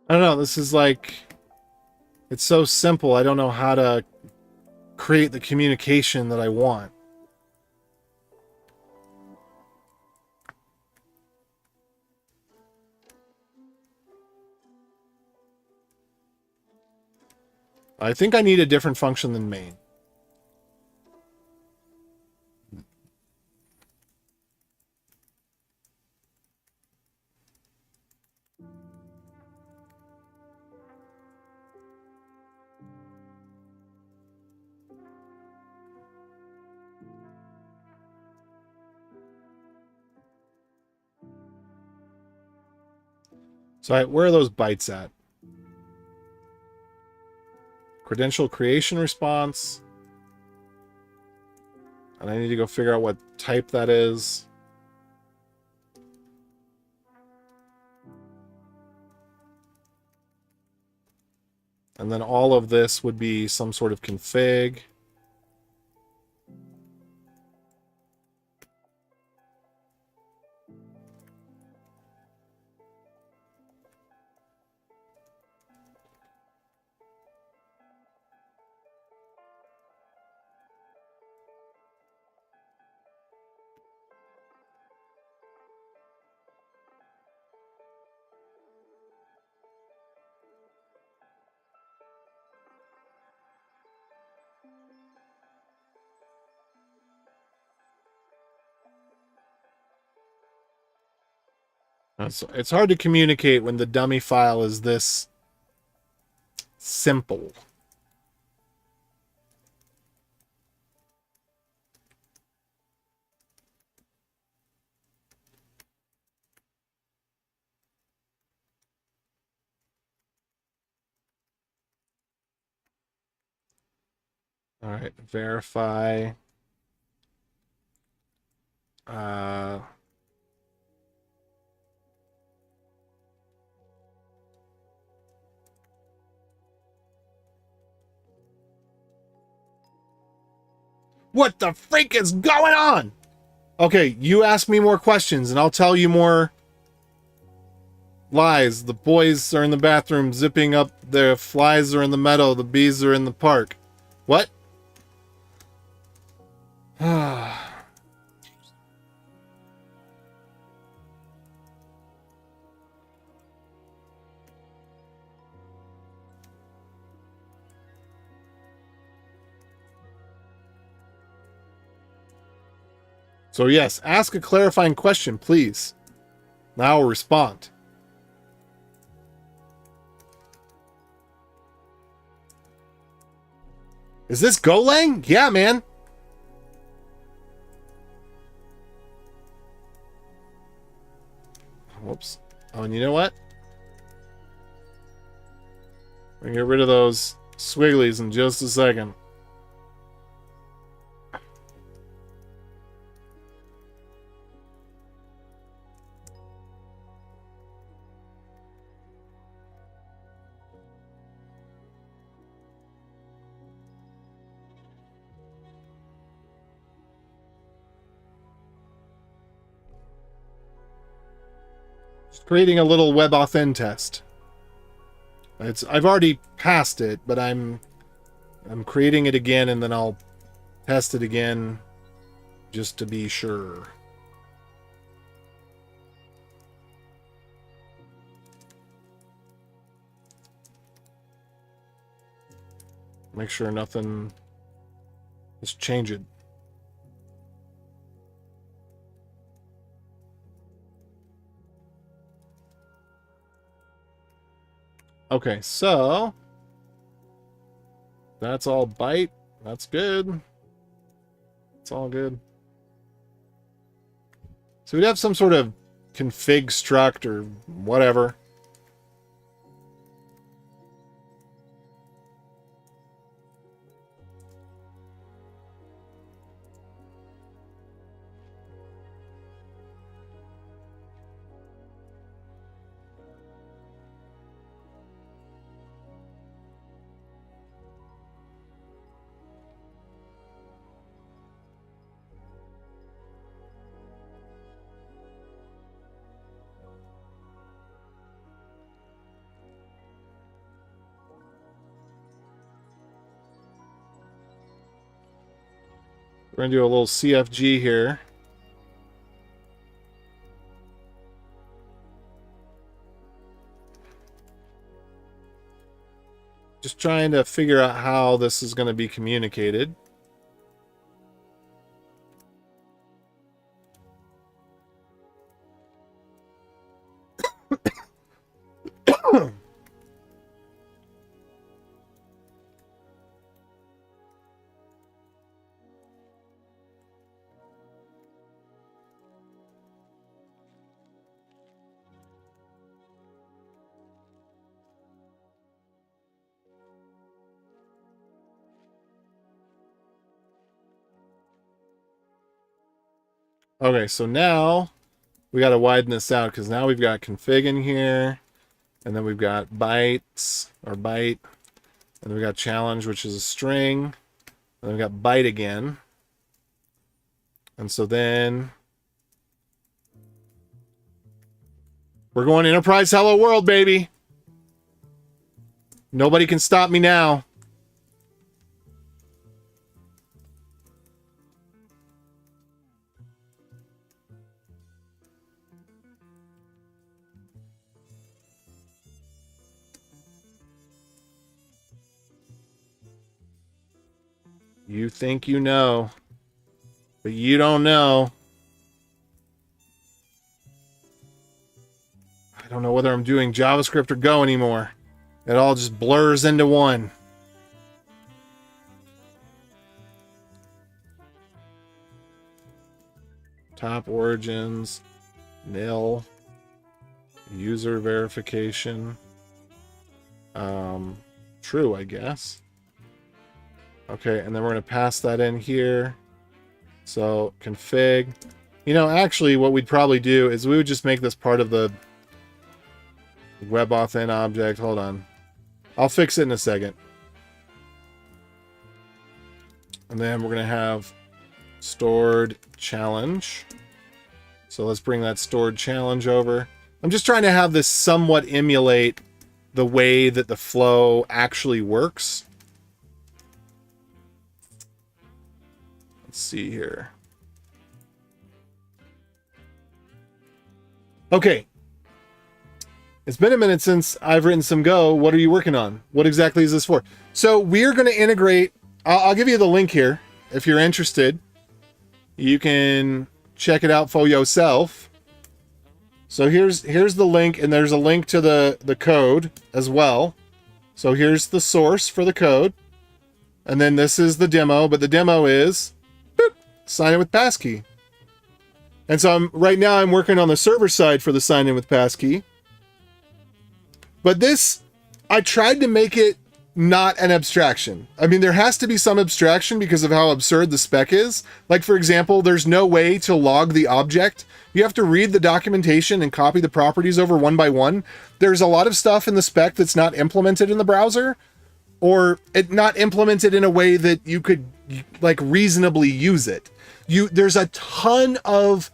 I don't know. This is like, it's so simple. I don't know how to create the communication that I want. I think I need a different function than main. So where are those bytes at? Credential creation response. And I need to go figure out what type that is. And then all of this would be some sort of config. It's hard to communicate when the dummy file is this simple. All right, verify. Uh, what the freak is going on? Okay, you ask me more questions and I'll tell you more lies. The boys are in the bathroom zipping up. The flies are in the meadow. The bees are in the park. What? So yes, ask a clarifying question, please. Now I'll respond. Is this Golang? Yeah, man. Whoops. Oh, and you know what? We're gonna get rid of those swigglies in just a second. Just creating a little WebAuthn test. I've already passed it, but I'm creating it again, and then I'll test it again just to be sure. Make sure nothing is changed. Okay, so that's all byte. That's good. It's all good. So we'd have some sort of config struct or whatever. We're going to do a little CFG here. Just trying to figure out how this is going to be communicated. Okay, so now we got to widen this out because now we've got config in here, and then we've got bytes or byte, and then we got challenge, which is a string, and then we've got byte again. And so then we're going enterprise hello world, baby. Nobody can stop me now. You think you know, but you don't know. I don't know whether I'm doing JavaScript or Go anymore. It all just blurs into one. Top origins, nil, user verification. True, I guess. Okay, and then we're going to pass that in here. So, config. You know, actually, what we'd probably do is we would just make this part of the WebAuthn object. Hold on. I'll fix it in a second. And then we're going to have stored challenge. So let's bring that stored challenge over. I'm just trying to have this somewhat emulate the way that the flow actually works. Let's see here. Okay. It's been a minute since I've written some Go. What are you working on? What exactly is this for? So we're going to integrate. I'll give you the link here. If you're interested, you can check it out for yourself. So here's the link, and there's a link to the code as well. So here's the source for the code. And then this is the demo, but the demo is boop, sign in with passkey. And so right now I'm working on the server side for the sign in with passkey. But this, I tried to make it not an abstraction. I mean, there has to be some abstraction because of how absurd the spec is. Like, for example, there's no way to log the object. You have to read the documentation and copy the properties over one by one. There's a lot of stuff in the spec that's not implemented in the browser, or it not implemented in a way that you could like reasonably use it. There's a ton of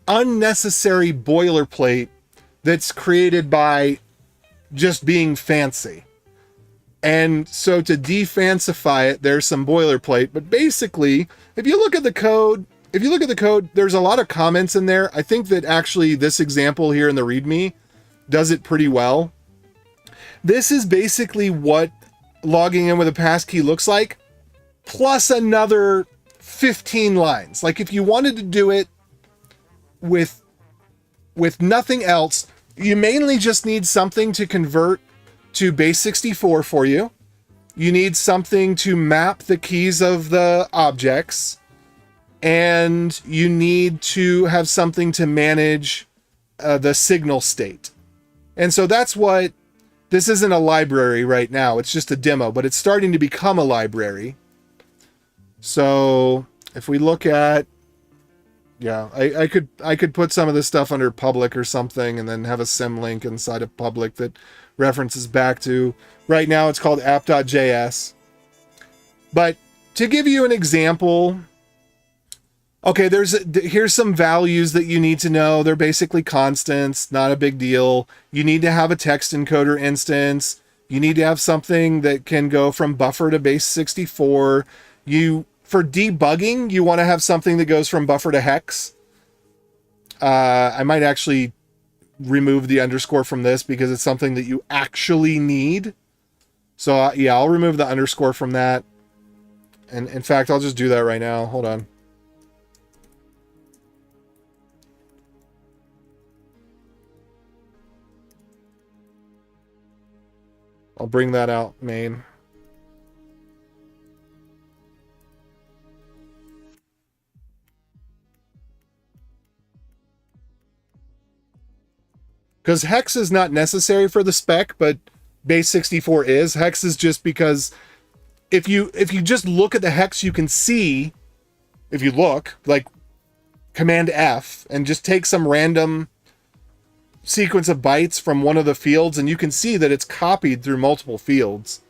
unnecessary boilerplate that's created by just being fancy. And so to defancify it, there's some boilerplate. But basically, if you look at the code, there's a lot of comments in there. I think that actually this example here in the README does it pretty well. This is basically what logging in with a passkey looks like, plus another 15 lines. Like if you wanted to do it with nothing else, you mainly just need something to convert to base 64 for you. You need something to map the keys of the objects, and you need to have something to manage the signal state. And so that's what, this isn't a library right now, it's just a demo, but it's starting to become a library. So if we look at, yeah, I could put some of this stuff under public or something, and then have a symlink inside of public that references back to, right now it's called app.js. But to give you an example, okay, here's some values that you need to know. They're basically constants, not a big deal. You need to have a text encoder instance. You need to have something that can go from buffer to base 64. For debugging, you want to have something that goes from buffer to hex. I might actually remove the underscore from this because it's something that you actually need. So yeah, I'll remove the underscore from that. And in fact, I'll just do that right now. Hold on. I'll bring that out main. Because hex is not necessary for the spec, but base 64 is. Hex is just because if you just look at the hex, you can see, if you look, like Command F, and just take some random sequence of bytes from one of the fields, and you can see that it's copied through multiple fields.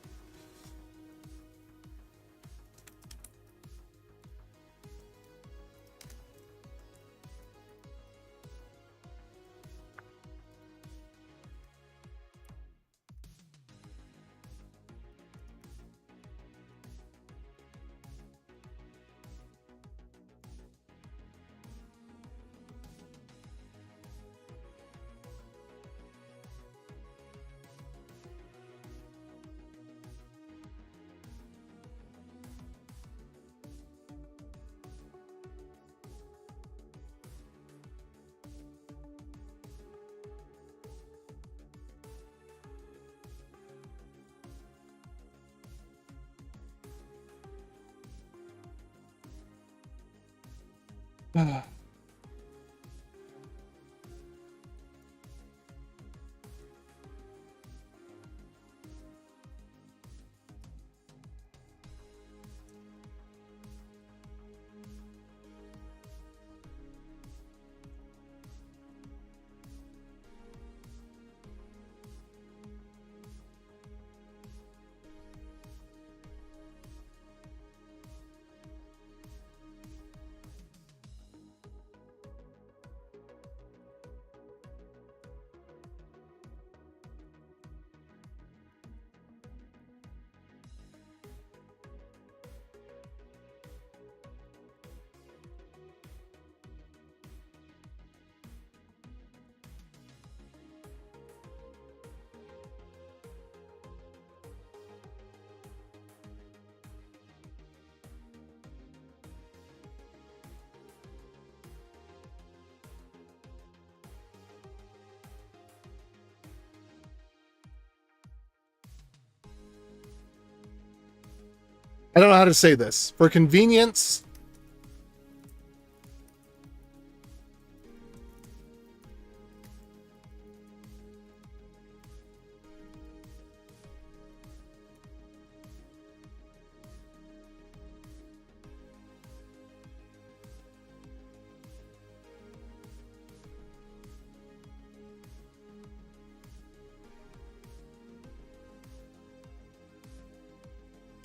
I don't know how to say this. For convenience,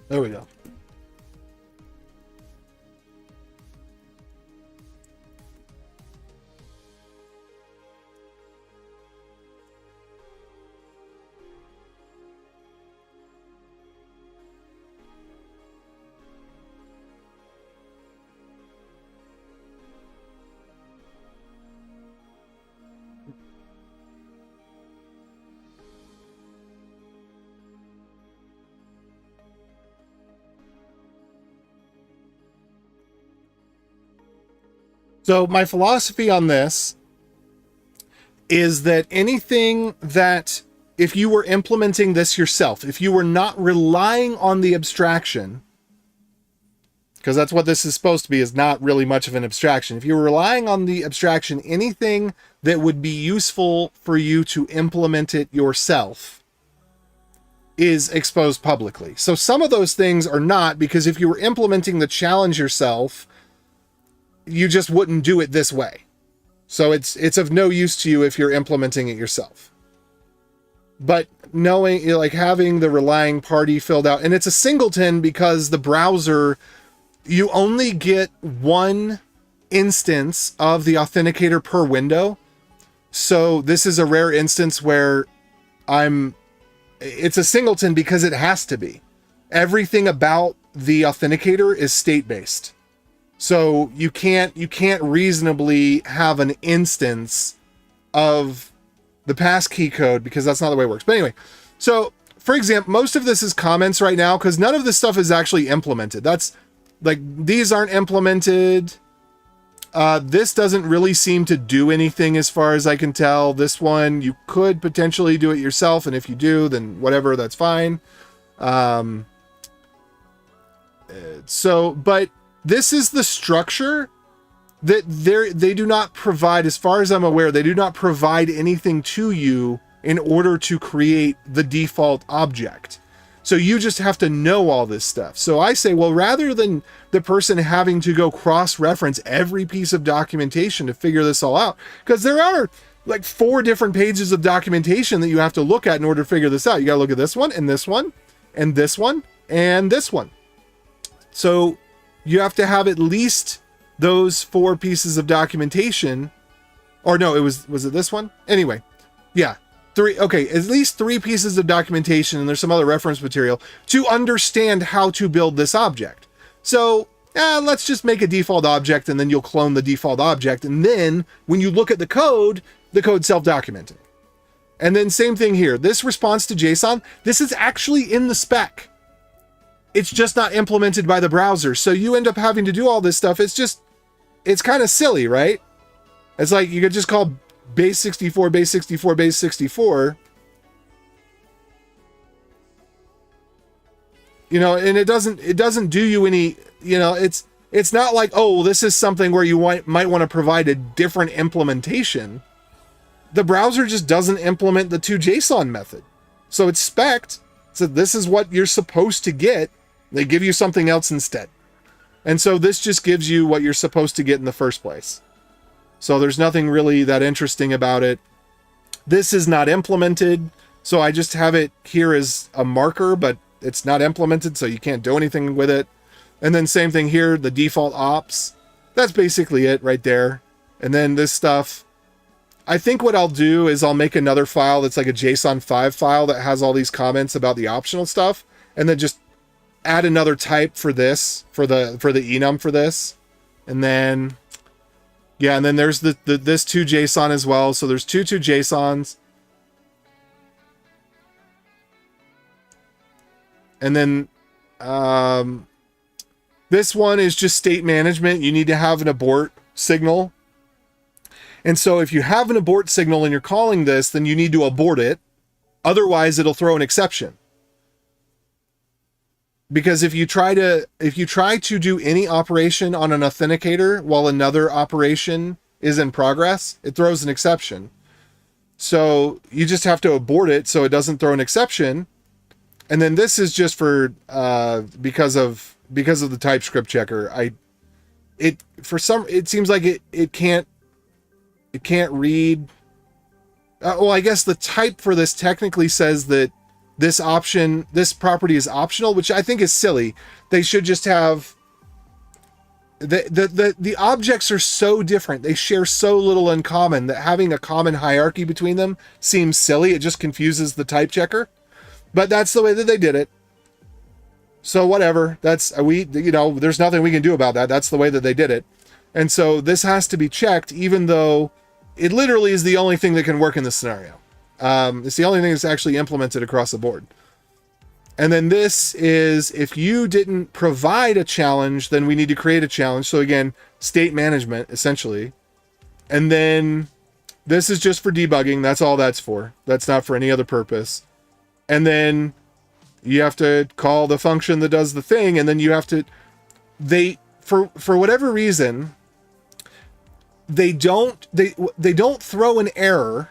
there we go. So my philosophy on this is that anything that, if you were implementing this yourself, if you were not relying on the abstraction, because that's what this is supposed to be, is not really much of an abstraction. If you're relying on the abstraction, anything that would be useful for you to implement it yourself is exposed publicly. So some of those things are not, because if you were implementing the challenge yourself, you just wouldn't do it this way. So it's of no use to you if you're implementing it yourself. But knowing, like, having the relying party filled out, and it's a singleton because the browser, you only get one instance of the authenticator per window. So this is a rare instance where it's a singleton because it has to be. Everything about the authenticator is state-based. So you can't reasonably have an instance of the passkey code because that's not the way it works. But anyway, so for example, most of this is comments right now because none of this stuff is actually implemented. That's like, these aren't implemented. This doesn't really seem to do anything as far as I can tell. This one, you could potentially do it yourself. And if you do, then whatever, that's fine. But this is the structure that they do not provide, as far as I'm aware, they do not provide anything to you in order to create the default object. So you just have to know all this stuff. So I say, well, rather than the person having to go cross-reference every piece of documentation to figure this all out, because there are like 4 different pages of documentation that you have to look at in order to figure this out. You got to look at this one and this one and this one and this one. So you have to have at least those 4 pieces of documentation, or no, was it this one? Anyway, yeah, 3. Okay, at least 3 pieces of documentation, and there's some other reference material to understand how to build this object. So let's just make a default object, and then you'll clone the default object. And then when you look at the code's self-documenting. And then same thing here. This response to JSON, this is actually in the spec. It's just not implemented by the browser. So you end up having to do all this stuff. It's kind of silly, right? It's like you could just call base 64, base 64, base 64. You know, and it doesn't do you any, you know, it's not like, oh, this is something where you might want to provide a different implementation. The browser just doesn't implement the toJSON method. So it's spec'd. So this is what you're supposed to get. They give you something else instead. And so this just gives you what you're supposed to get in the first place. So there's nothing really that interesting about it. This is not implemented. So I just have it here as a marker, but it's not implemented, so you can't do anything with it. And then same thing here, the default ops. That's basically it right there. And then this stuff, I think what I'll do is I'll make another file that's like a JSON 5 file that has all these comments about the optional stuff, and then just add another type for this, for the enum for this. And then, yeah, and then there's this toJSON as well. So there's 2 toJSONs. And then this one is just state management. You need to have an abort signal. And so if you have an abort signal and you're calling this, then you need to abort it. Otherwise, it'll throw an exception. Because if you try to do any operation on an authenticator while another operation is in progress, it throws an exception. So you just have to abort it so it doesn't throw an exception. And then this is just for because of the TypeScript checker. It seems like it can't read. Well, I guess the type for this technically says that this property is optional, which I think is silly. They should just have the objects are so different. They share so little in common that having a common hierarchy between them seems silly. It just confuses the type checker. But that's the way that they did it. So whatever. There's nothing we can do about that. That's the way that they did it. And so this has to be checked, even though it literally is the only thing that can work in this scenario. It's the only thing that's actually implemented across the board. And then this is, if you didn't provide a challenge, then we need to create a challenge. So again, state management, essentially. And then this is just for debugging. That's all that's for. That's not for any other purpose. And then you have to call the function that does the thing. And then you have to, for whatever reason, they don't throw an error.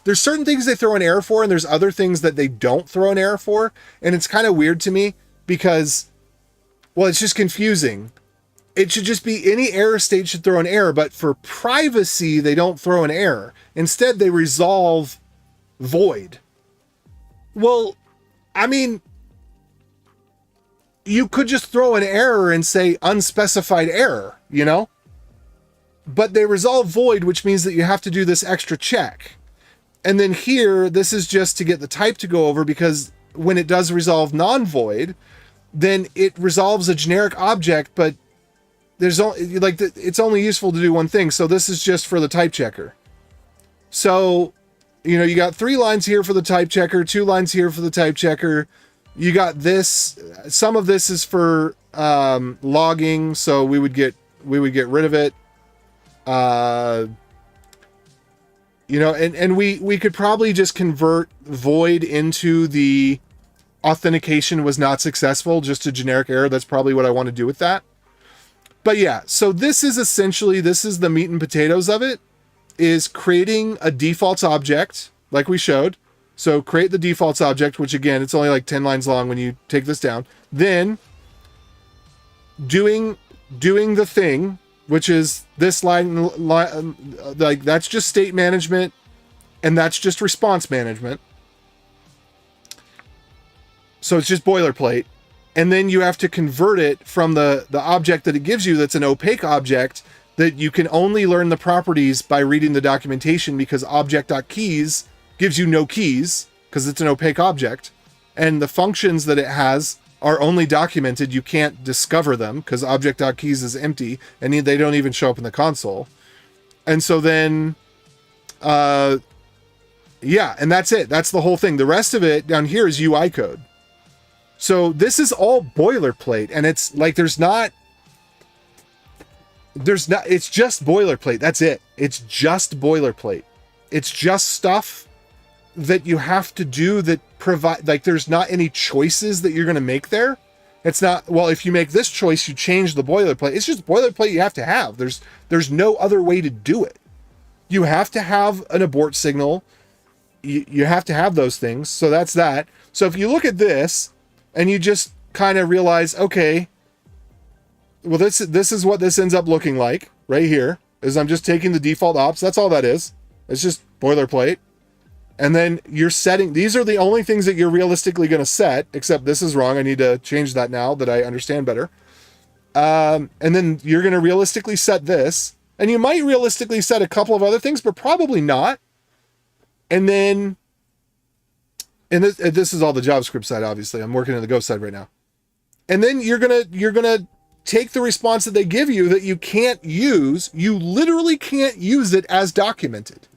There's certain things they throw an error for, and there's other things that they don't throw an error for. And it's kind of weird to me because, well, it's just confusing. It should just be any error state should throw an error, but for privacy, they don't throw an error. Instead, they resolve void. Well, I mean, you could just throw an error and say unspecified error, But they resolve void, which means that you have to do this extra check. And then here, this is just to get the type to go over, because when it does resolve non-void, then it resolves a generic object, but it's only useful to do one thing. So this is just for the type checker. So, you got 3 lines here for the type checker, 2 lines here for the type checker. You got this. Some of this is for logging, so we would get rid of it. And we could probably just convert void into the authentication was not successful, just a generic error. That's probably what I want to do with that. But yeah, so this is the meat and potatoes of it, is creating a defaults object like we showed. So create the defaults object, which again, it's only like 10 lines long when you take this down. Then doing the thing, which is this line, like that's just state management, and that's just response management. So it's just boilerplate. And then you have to convert it from the object that it gives you, that's an opaque object, that you can only learn the properties by reading the documentation, because object.keys gives you no keys, because it's an opaque object. And the functions that it has are only documented. You can't discover them because object.keys is empty, and they don't even show up in the console. And so then, and that's it. That's the whole thing. The rest of it down here is UI code. So this is all boilerplate, and it's like, it's just boilerplate. That's it. It's just boilerplate. It's just stuff that you have to do that provide, like, there's not any choices that you're going to make there. It's not, well, if you make this choice, you change the boilerplate. It's just boilerplate you have to have. There's no other way to do it. You have to have an abort signal. You have to have those things. So that's that. So if you look at this and you just kind of realize, okay, well, this is what this ends up looking like right here, is I'm just taking the default ops. That's all that is. It's just boilerplate. And then you're setting, these are the only things that you're realistically going to set, except this is wrong. I need to change that now that I understand better. And then you're going to realistically set this, and you might realistically set a couple of other things, but probably not. And then, and this is all the JavaScript side, obviously. I'm working on the Go side right now. And then you're going to take the response that they give you that you can't use. You literally can't use it as documented.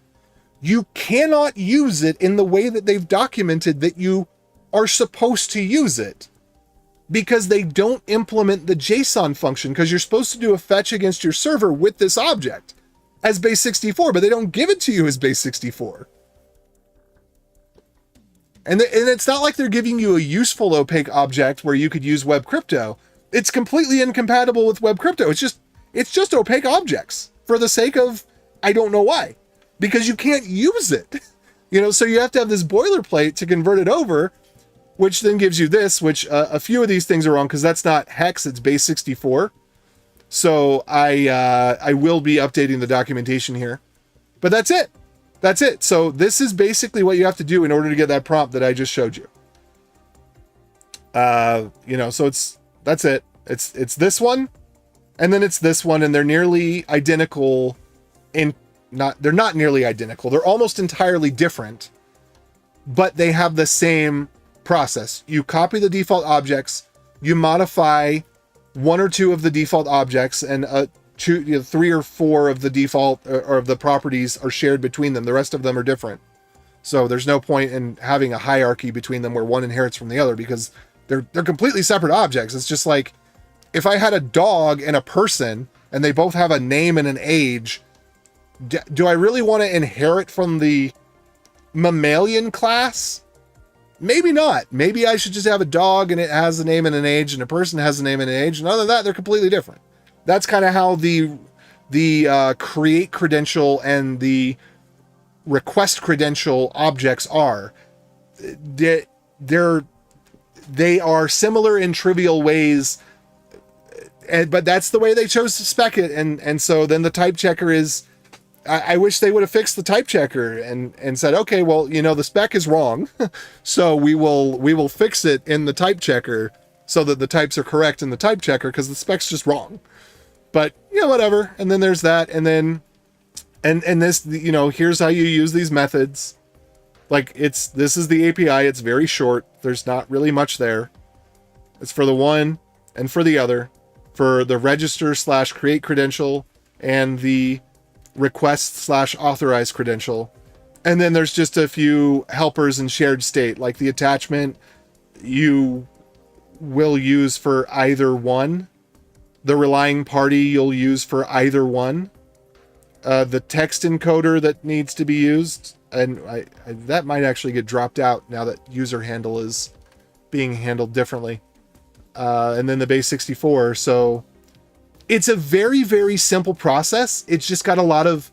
You cannot use it in the way that they've documented that you are supposed to use it, because they don't implement the JSON function, because you're supposed to do a fetch against your server with this object as base 64, but they don't give it to you as base 64. And it's not like they're giving you a useful opaque object where you could use web crypto. It's completely incompatible with web crypto. It's just opaque objects for the sake of, I don't know why, because you can't use it. So you have to have this boilerplate to convert it over, which then gives you this, which a few of these things are wrong because that's not hex, it's base 64. So I will be updating the documentation here, but that's it. That's it. So this is basically what you have to do in order to get that prompt that I just showed you. So that's it. It's this one, and then it's this one, and they're nearly identical they're not nearly identical. They're almost entirely different, but they have the same process. You copy the default objects, you modify one or two of the default objects, and three or four of the default or of the properties are shared between them. The rest of them are different. So there's no point in having a hierarchy between them where one inherits from the other because they're completely separate objects. It's just like if I had a dog and a person and they both have a name and an age, do I really want to inherit from the mammalian class? Maybe not. Maybe I should just have a dog and it has a name and an age, and a person has a name and an age, and other than that, they're completely different. That's kind of how the create credential and the request credential objects are. They are similar in trivial ways, but that's the way they chose to spec it, and so then the type checker is. I wish they would have fixed the type checker and said, okay, well, the spec is wrong, so we will fix it in the type checker so that the types are correct in the type checker because the spec's just wrong. But whatever. And then there's that, and then and this, here's how you use these methods. Like this is the API. It's very short. There's not really much there. It's for the one and for the other, for the register/create credential and the request/authorize credential. And then there's just a few helpers in shared state, like the attachment you will use for either one, the relying party you'll use for either one, the text encoder that needs to be used, and that might actually get dropped out now that user handle is being handled differently, and then the base 64. So it's a very, very simple process. It's just got a lot of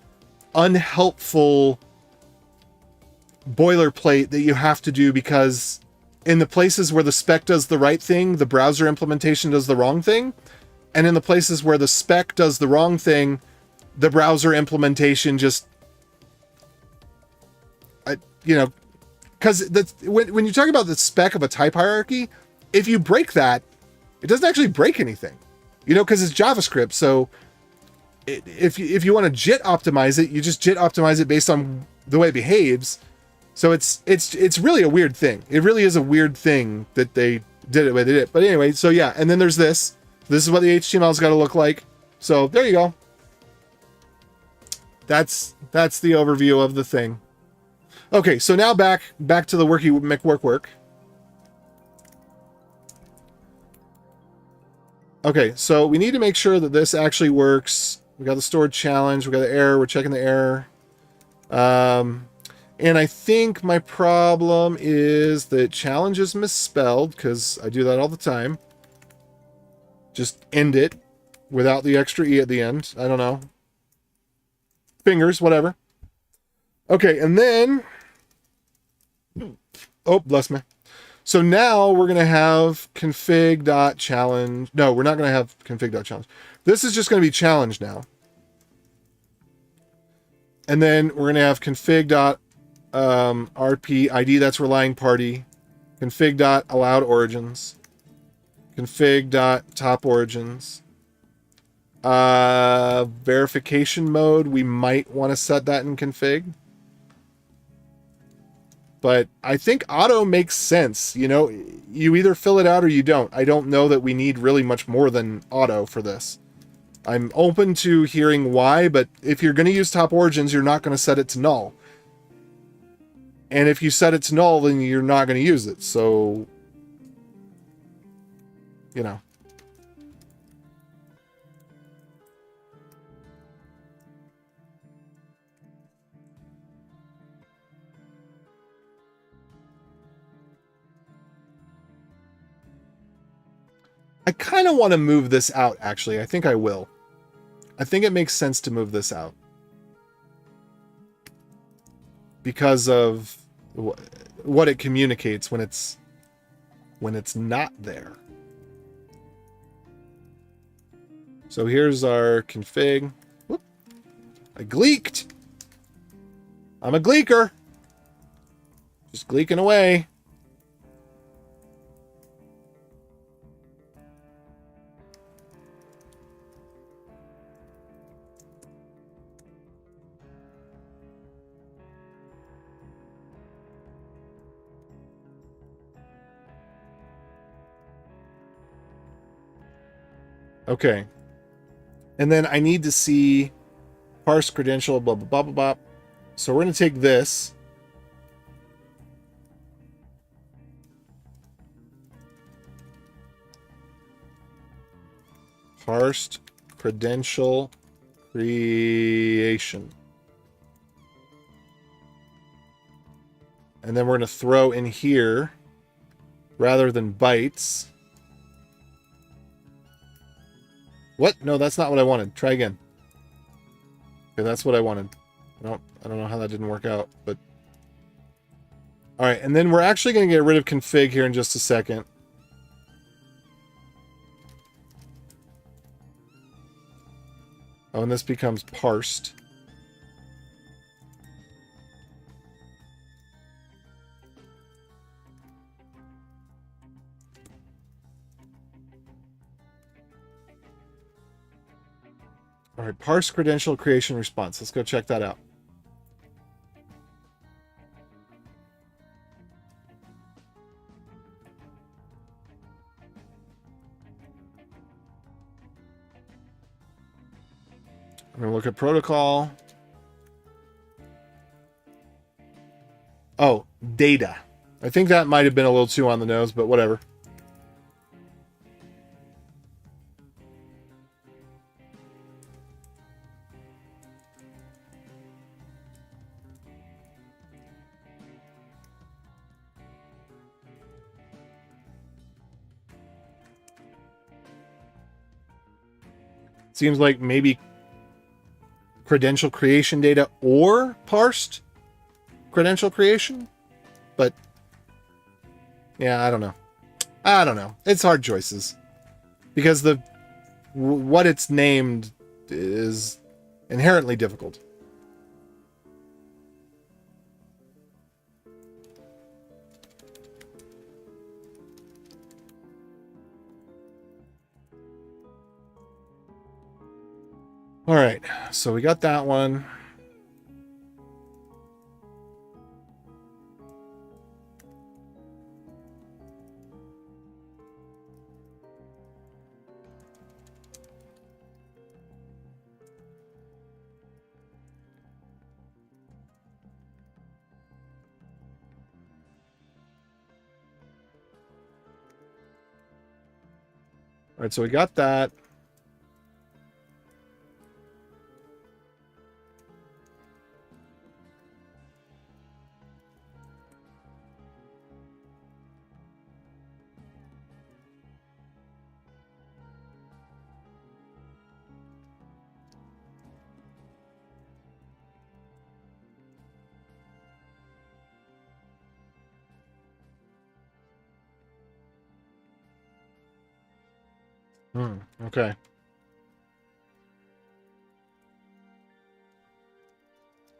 unhelpful boilerplate that you have to do because in the places where the spec does the right thing, the browser implementation does the wrong thing. And in the places where the spec does the wrong thing, the browser implementation just, because when you talk about the spec of a type hierarchy, if you break that, it doesn't actually break anything. Because it's JavaScript. So if you want to JIT optimize it, you just JIT optimize it based on the way it behaves. So it's really a weird thing. It really is a weird thing that they did it the way they did it. But anyway, so yeah, and then there's this. This is what the HTML's got to look like. So there you go. That's the overview of the thing. Okay, so now back to the worky McWork. Okay, so we need to make sure that this actually works. We got the stored challenge, we got the error, we're checking the error. And I think my problem is that challenge is misspelled, because I do that all the time. Just end it without the extra E at the end. I don't know. Fingers, whatever. Okay, and then... Oh, bless me. So now we're going to have config.challenge. No, we're not going to have config.challenge. This is just going to be challenge now. And then we're going to have config.rp ID, that's relying party. Config.allowed origins. Config.top origins. Verification mode, we might want to set that in config. But I think auto makes sense. You either fill it out or you don't. I don't know that we need really much more than auto for this. I'm open to hearing why, but if you're going to use top origins, you're not going to set it to null. And if you set it to null, then you're not going to use it. So, I kind of want to move this out, actually. I think I will. I think it makes sense to move this out. Because of what it communicates when it's not there. So here's our config. Whoop. I gleeked. I'm a gleeker. Just gleeking away. Okay. And then I need to see parse credential, blah, blah, blah, blah, blah. So we're going to take this. Parsed credential creation. And then we're going to throw in here, rather than bytes. What? No, that's not what I wanted. Try again. Okay, that's what I wanted. I don't know how that didn't work out, but... Alright, and then we're actually going to get rid of config here in just a second. Oh, and this becomes parsed. All right, parse credential creation response. Let's go check that out. I'm going to look at protocol. Oh, data. I think that might have been a little too on the nose, but whatever. Seems like maybe credential creation data or parsed credential creation, but yeah, I don't know. I don't know. It's hard choices because what it's named is inherently difficult. All right, so we got that one. All right, so we got that. Okay.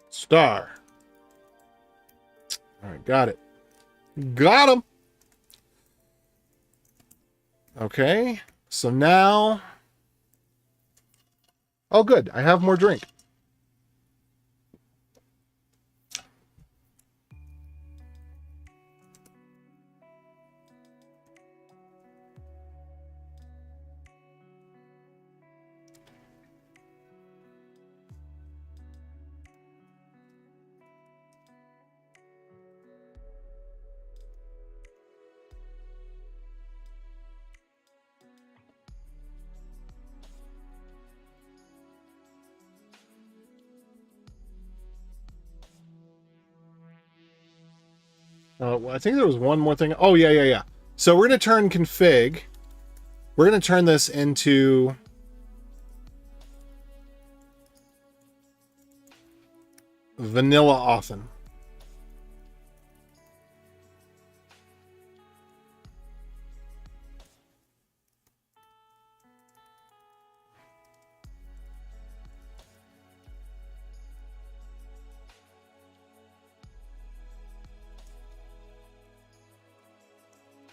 Star. All right, got it. Got him. Okay, so now... Oh, good. I have more drink. Well, I think there was one more thing. Oh, yeah. So we're going to turn config We're going to turn this into vanilla Authn.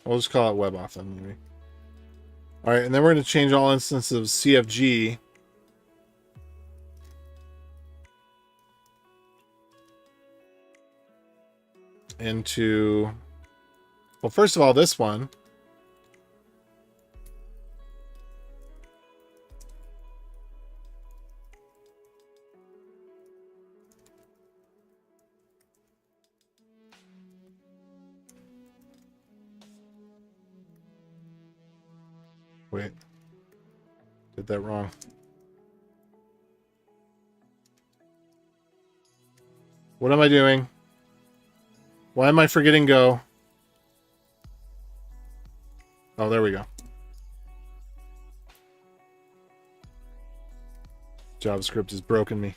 We'll just call it WebAuthn, maybe. All right, and then we're going to change all instances of CFG into, well, first of all, this one. Wait, did that wrong. What am I doing? Why am I forgetting Go? Oh, there we go. JavaScript has broken me.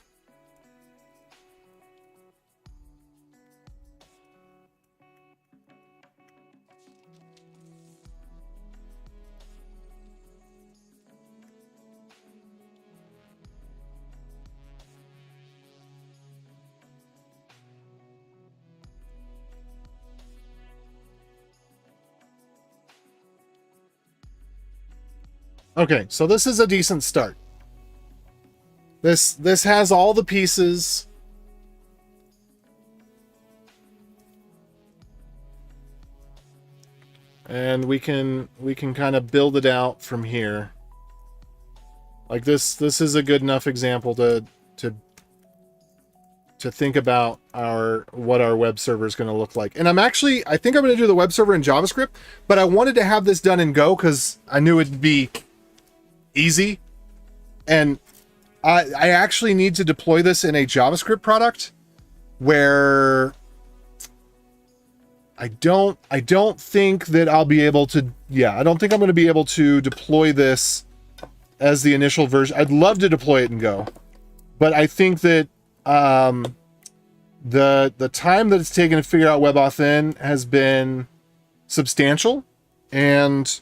Okay, so this is a decent start. This has all the pieces. And we can kind of build it out from here. Like this is a good enough example to think about what our web server is going to look like. And I think I'm going to do the web server in JavaScript, but I wanted to have this done in Go because I knew it'd be easy. And I actually need to deploy this in a JavaScript product where I don't think that I'll be able to, I don't think I'm going to be able to deploy this as the initial version. I'd love to deploy it in Go, but I think that the time that it's taken to figure out WebAuthn has been substantial. And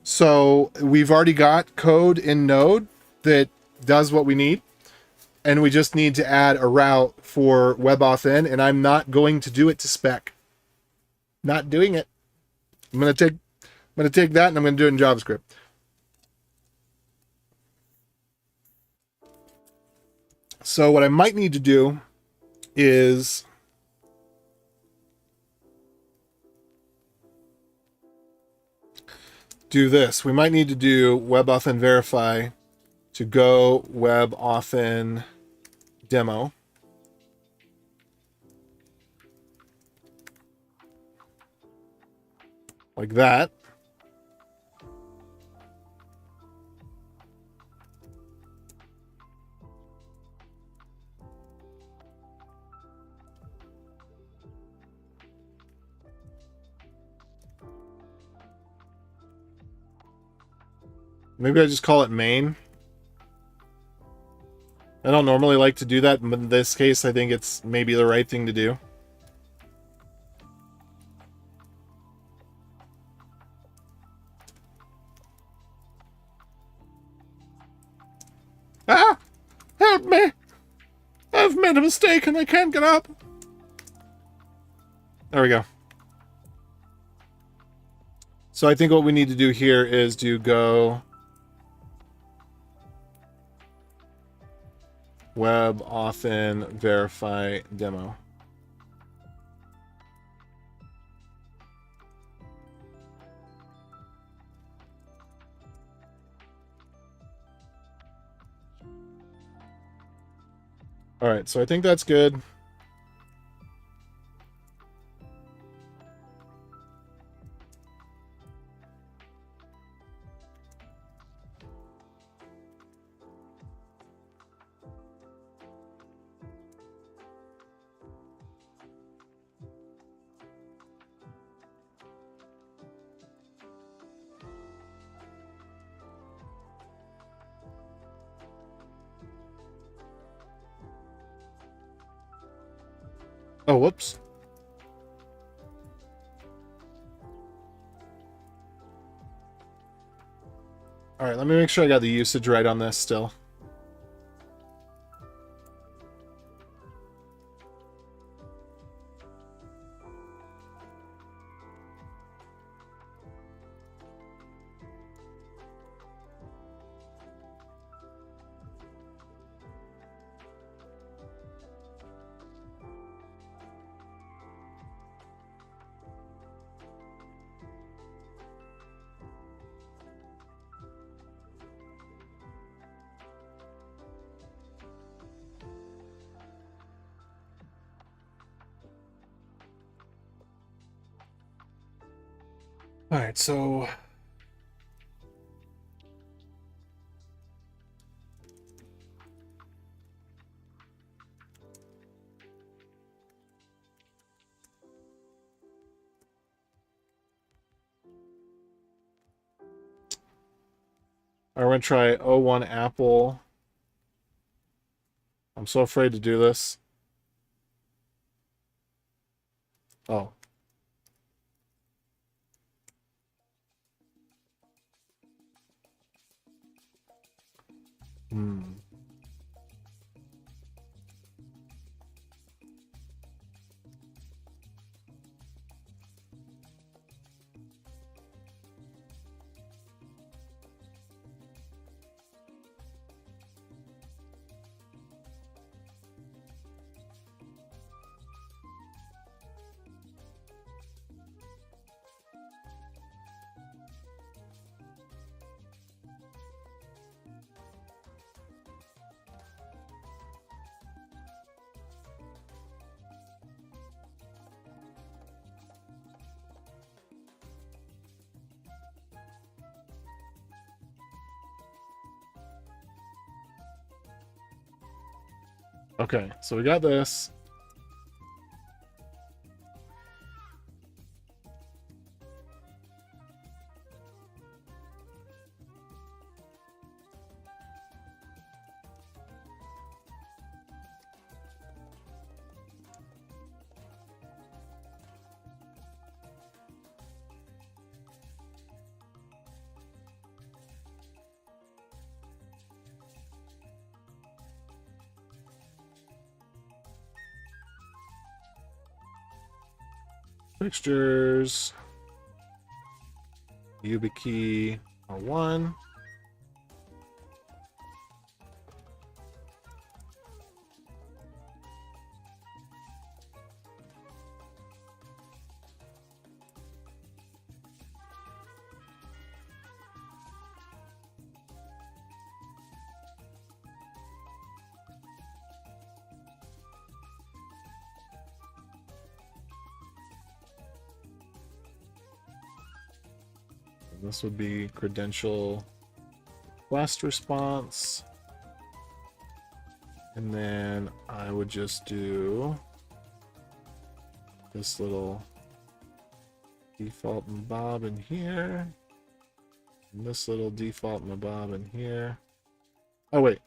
so we've already got code in Node that does what we need. And we just need to add a route for WebAuthn, and I'm not going to do it to spec. Not doing it. I'm going to take that and I'm going to do it in JavaScript. So what I might need to do is do this. We might need to do WebAuthn verify to go WebAuthn demo. Like that. Maybe I just call it main. I don't normally like to do that, but in this case, I think it's maybe the right thing to do. Ah! Help me! I've made a mistake and I can't get up. There we go. So I think what we need to do here is do go WebAuthn verify demo. All right, so I think that's good. Oh, whoops. All right, let me make sure I got the usage right on this still. All right, so I'm going to try O1 Apple. I'm so afraid to do this. Oh. Hmm. Okay, so we got this. Fixtures. YubiKey R1. This would be credential request response. And then I would just do this little default mabob in here. And this little default mabob in here. Oh, wait.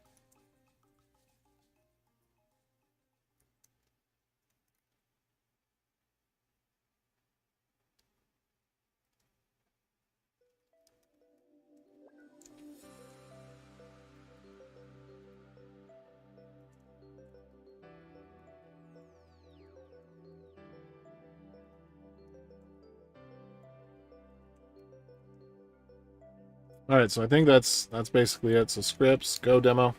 All right, so I think that's basically it. So scripts, go demo.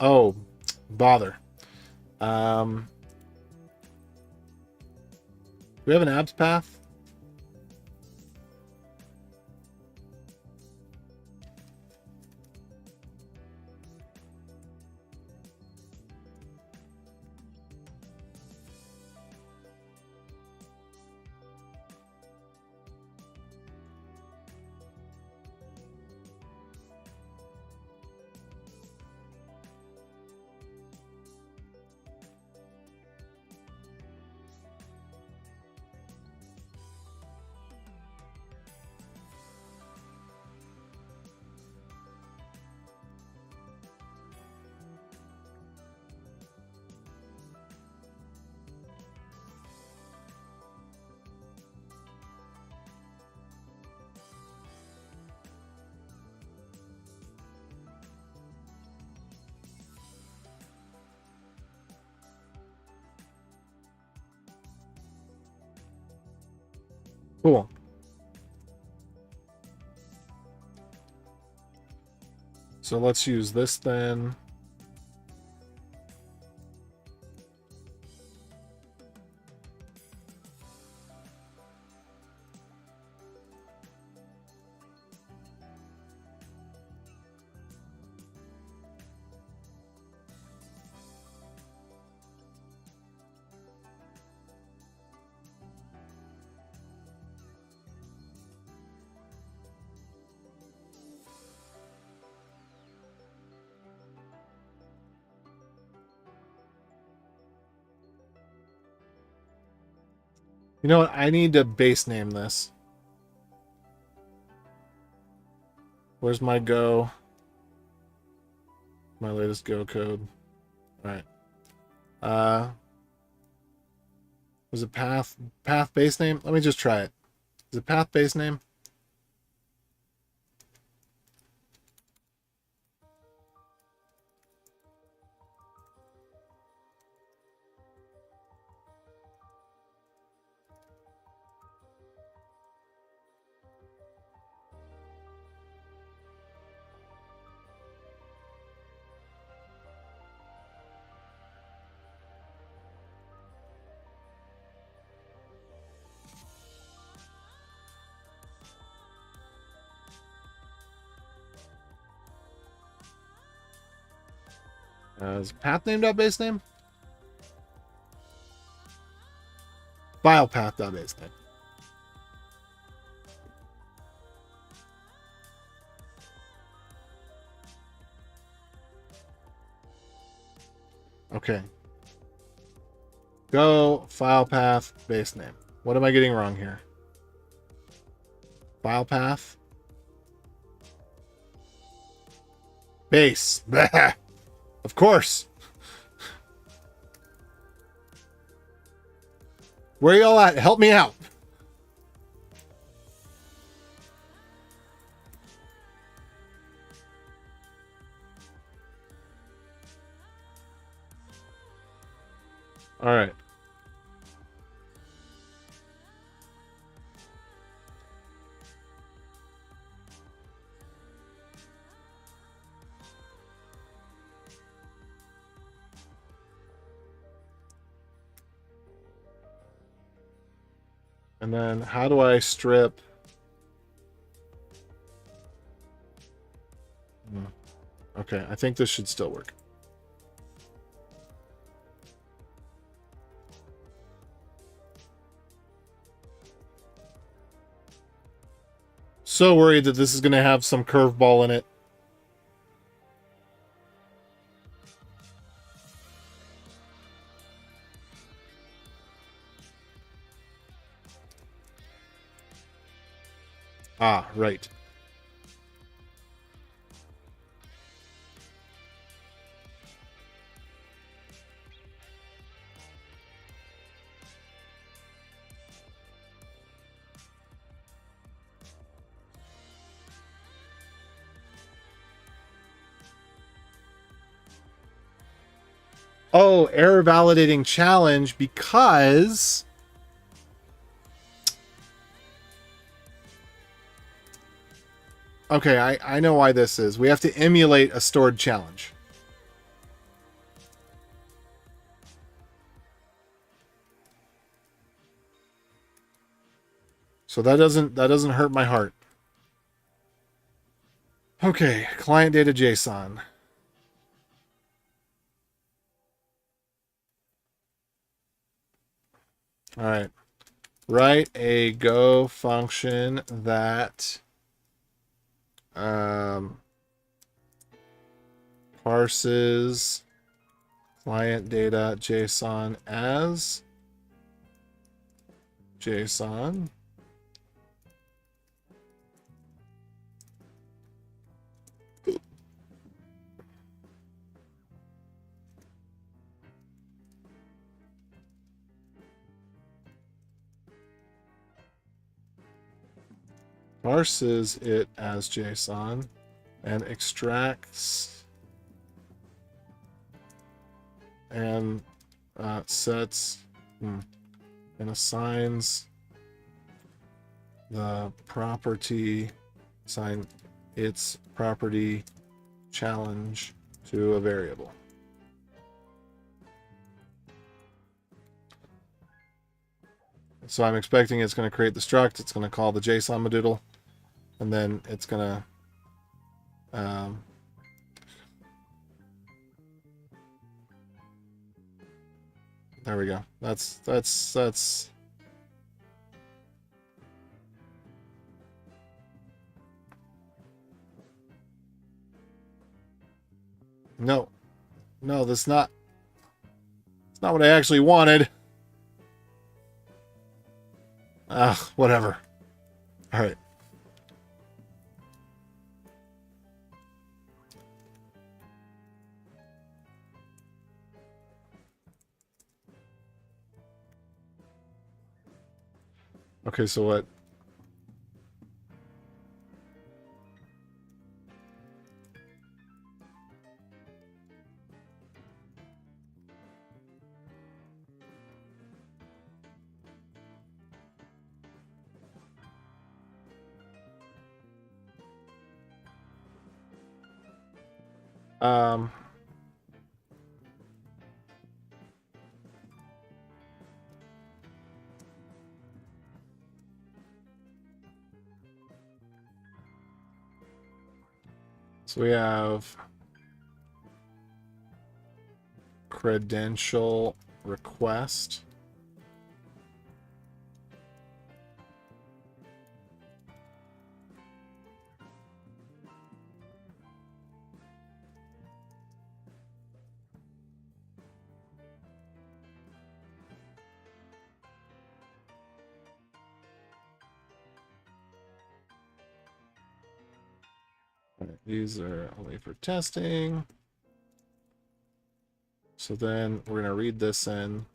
Oh, bother. We have an abs path. Cool. So let's use this then. You know what? I need to base name this. Where's my Go? My latest Go code. All right. Was it path base name? Let me just try it. Is it path base name? Is path name.base name? File path.base name. Okay. Go file path base name. What am I getting wrong here? File path. Base. Of course. Where y'all at? Help me out. All right. And then how do I strip? Okay, I think this should still work. So worried that this is going to have some curveball in it. Ah, right. Oh, error validating challenge because... Okay, I know why this is. We have to emulate a stored challenge. So that doesn't hurt my heart. Okay, client data JSON. All right. Write a Go function that parses client data JSON as JSON. Parses it as JSON and extracts and sets and assigns the property, assign its property challenge to a variable. So I'm expecting it's going to create the struct. It's going to call the JSON modoodle, and then it's going to there we go. That's no, that's not. It's not what I actually wanted. Ugh, whatever. All right. Okay, so what? Um, so we have credential request. These are only for testing. So then we're going to read this in.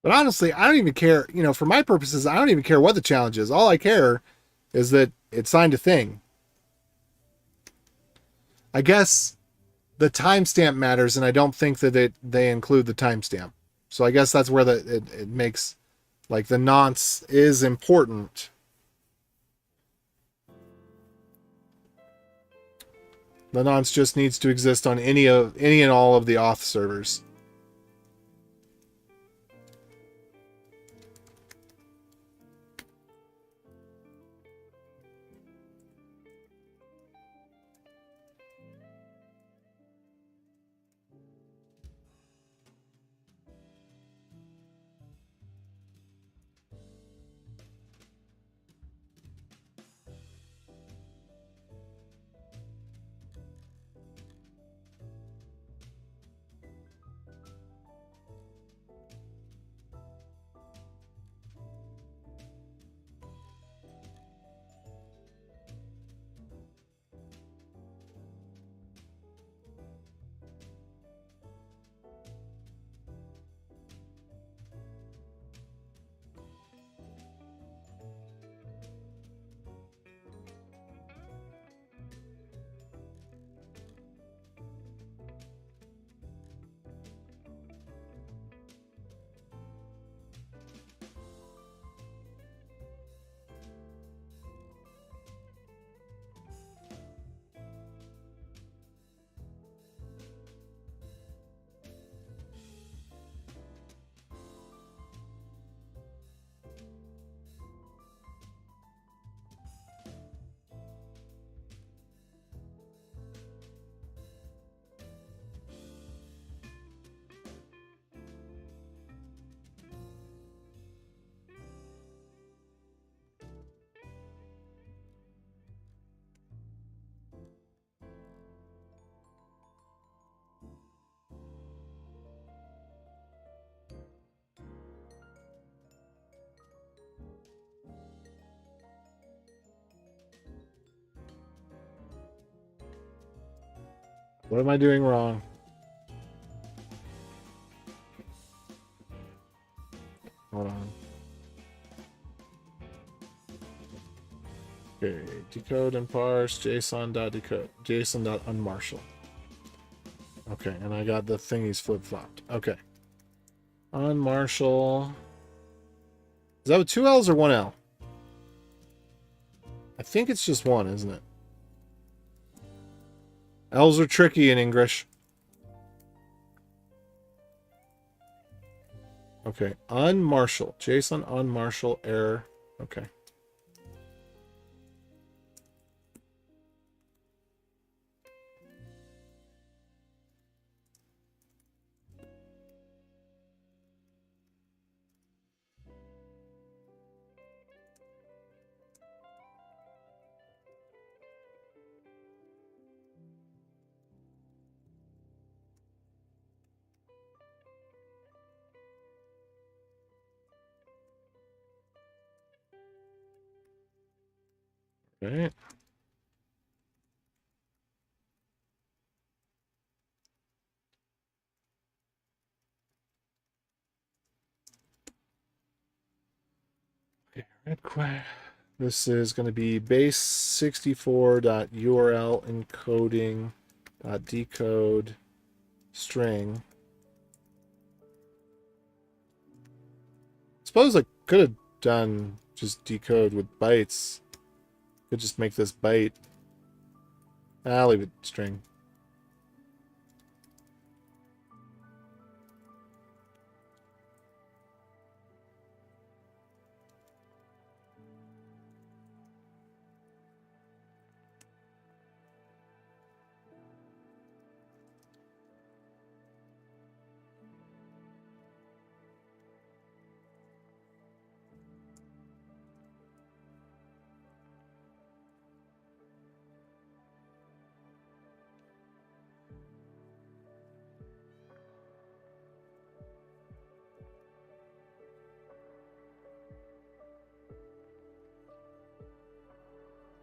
But honestly, I don't even care. You know, for my purposes, I don't even care what the challenge is. All I care is that it signed a thing. I guess the timestamp matters, and I don't think that they include the timestamp. So I guess that's where it makes, like, the nonce is important. The nonce just needs to exist on any and all of the auth servers. What am I doing wrong? Hold on. Okay, decode and parse JSON.decode, JSON.unmarshal. Okay, and I got the thingies flip-flopped. Okay. Unmarshal. Is that with two L's or one L? I think it's just one, isn't it? L's are tricky in English. Okay, unmarshal. JSON unmarshal error. Okay. Right. Okay, red query. This is going to be base64.url encoding decode string. Suppose I could have done just decode with bytes. Could just make this byte. I'll leave it string.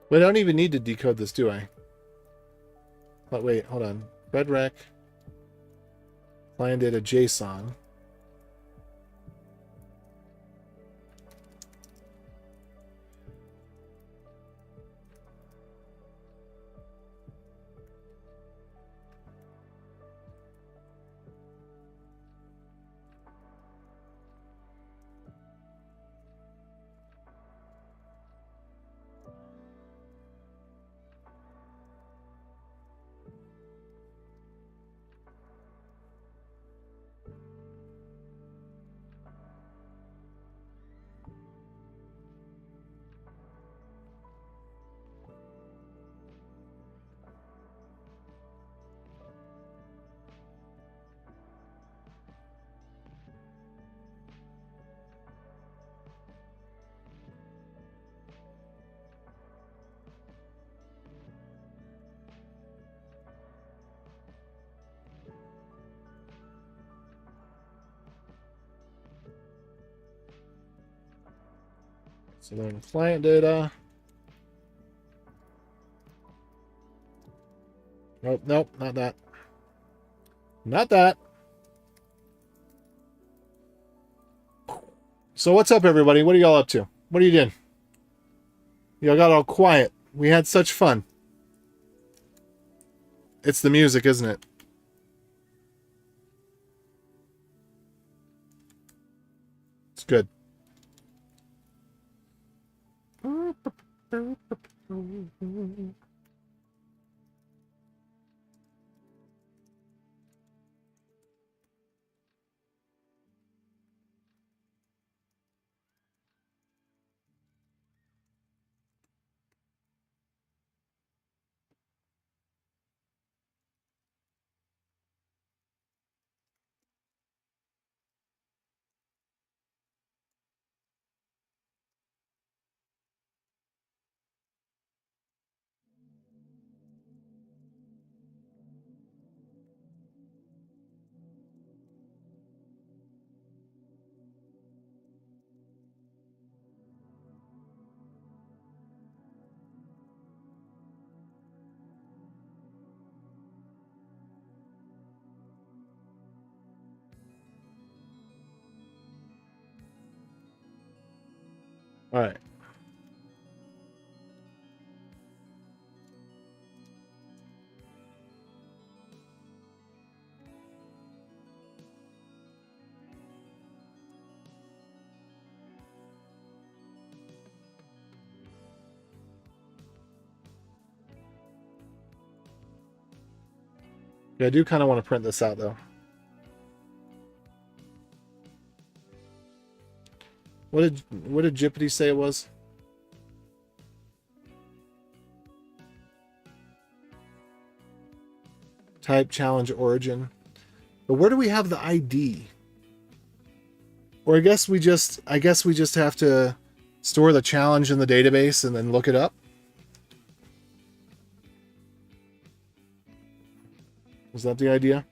Wait, I don't even need to decode this, do I? But wait, hold on. Redrack. Client data JSON. So then client data. Nope, nope, not that. Not that. So what's up, everybody? What are y'all up to? What are you doing? Y'all got all quiet. We had such fun. It's the music, isn't it? It's good. All right. Yeah, I do kind of want to print this out though. What did Jippity say it was? Type challenge origin. But where do we have the ID? Or I guess we just have to store the challenge in the database and then look it up. Is that the idea?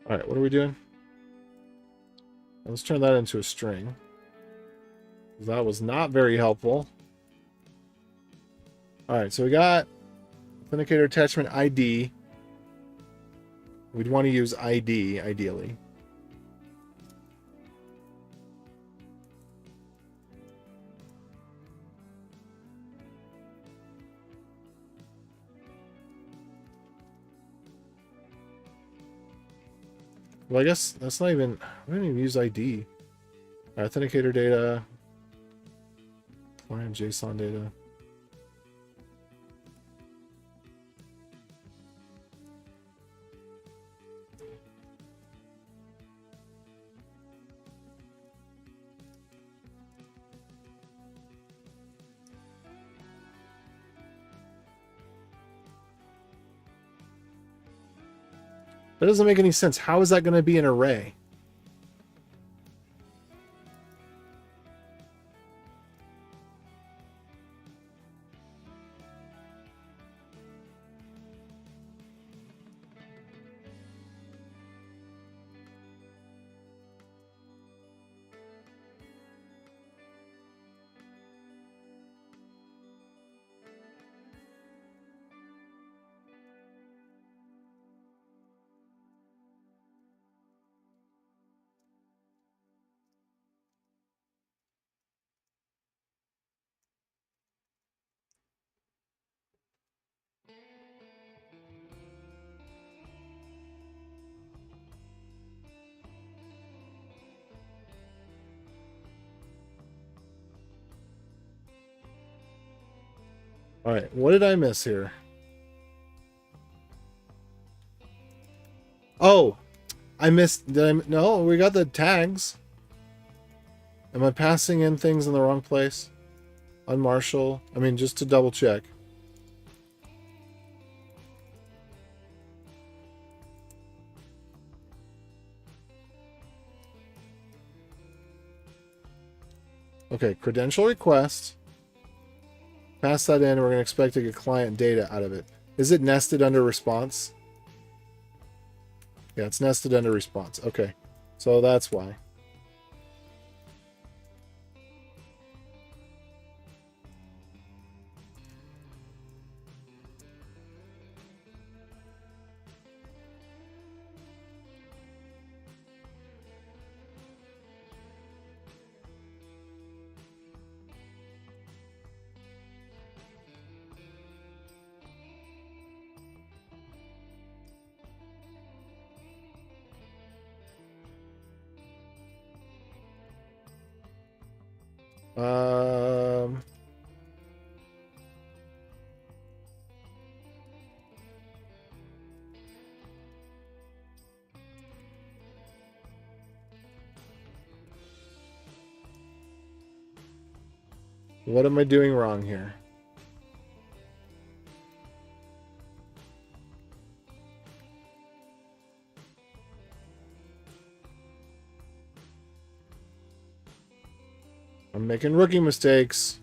All right, what are we doing? Let's turn that into a string. That was not very helpful. All right, so we got authenticator attachment ID. We'd want to use ID, ideally. Well, I guess that's not even... we don't even use ID. Authenticator data. Client JSON data. That doesn't make any sense. How is that going to be an array? All right, what did I miss here? Oh, I missed... no, we got the tags. Am I passing in things in the wrong place? Unmarshal. I mean, just to double check. Okay, credential request. Pass that in, and we're going to expect to get client data out of it. Is it nested under response? Yeah, it's nested under response. Okay, so that's why. What am I doing wrong here? I'm making rookie mistakes.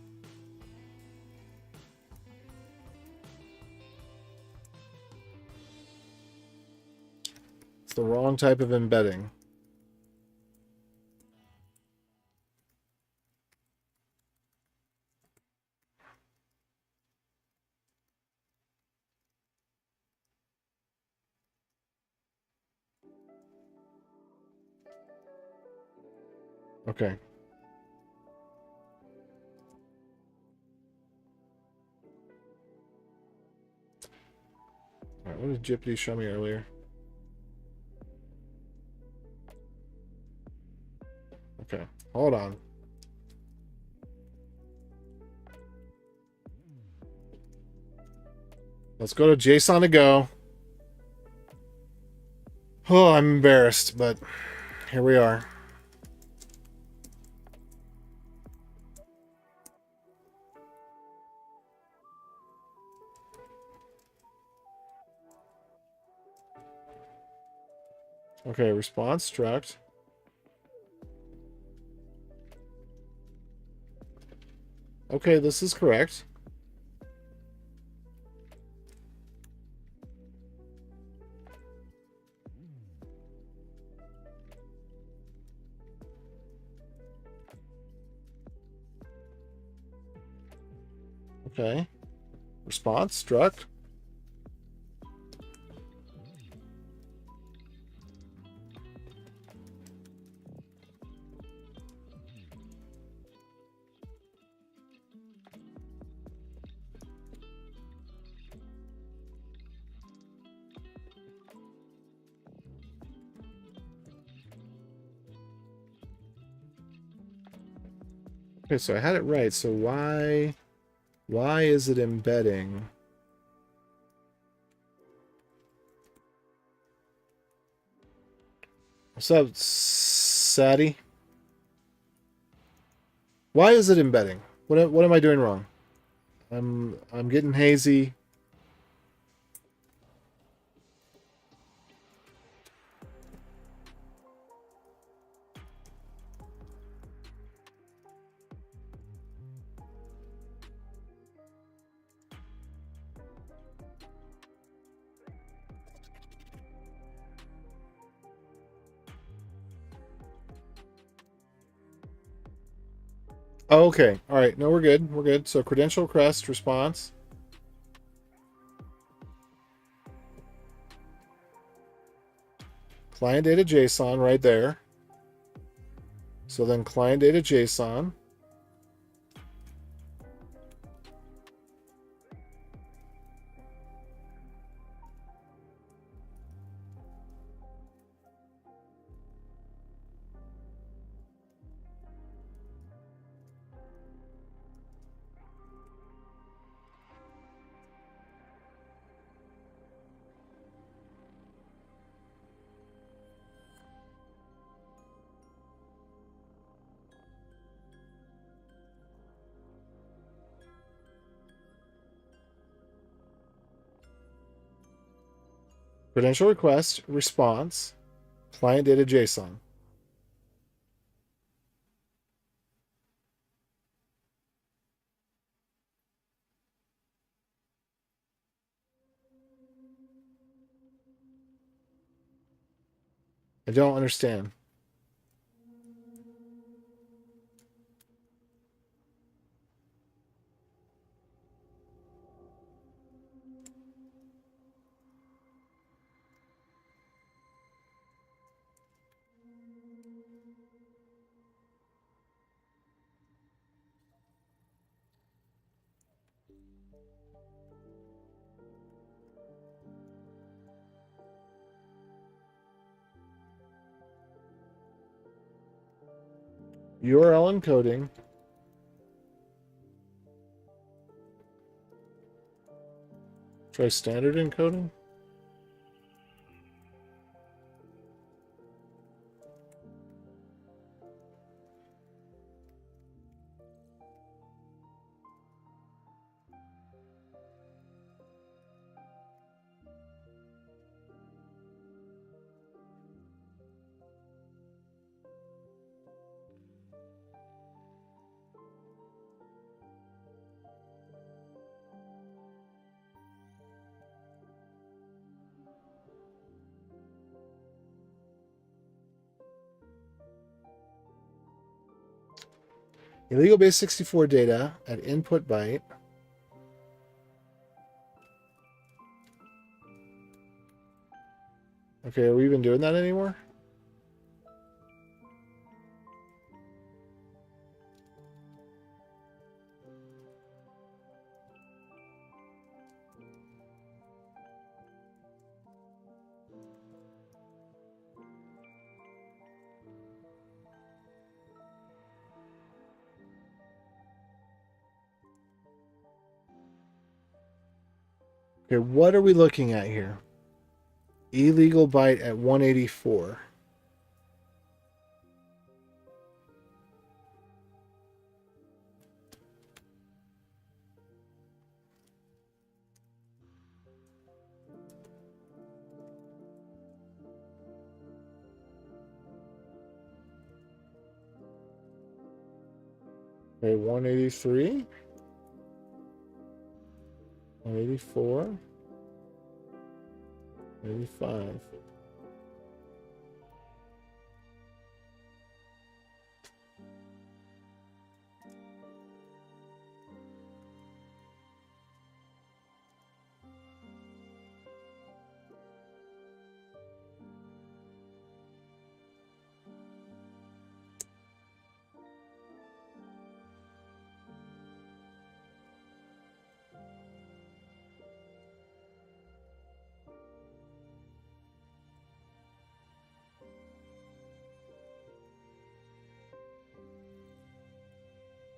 It's the wrong type of embedding. Okay. All right, what did Gypsy show me earlier? Okay, hold on. Let's go to JSON to go. Oh, I'm embarrassed, but here we are. Okay, response struct. Okay, this is correct. Okay. Response struct. Okay, so I had it right. So why is it embedding? What's up, Sadie? Why is it embedding? What am I doing wrong? I'm getting hazy. Oh, okay. All right. No, we're good. We're good. So credential request response. Client data JSON right there. So then client data JSON. Credential request response. Client data JSON. I don't understand. URL encoding. Try standard encoding. Illegal base 64 data at input byte. Okay, are we even doing that anymore? Okay, what are we looking at here? Illegal byte at 184. Okay, 183. 184. 85.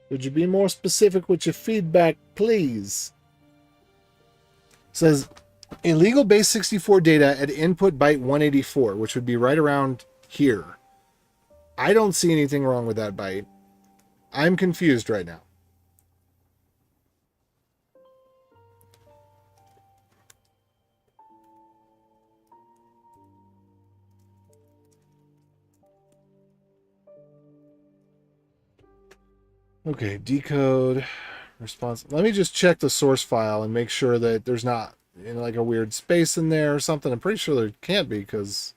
Would you be more specific with your feedback, please? It says illegal base 64 data at input byte 184, which would be right around here. I don't see anything wrong with that byte. I'm confused right now. Okay, decode response. Let me just check the source file and make sure that there's not like a weird space in there or something. I'm pretty sure there can't be because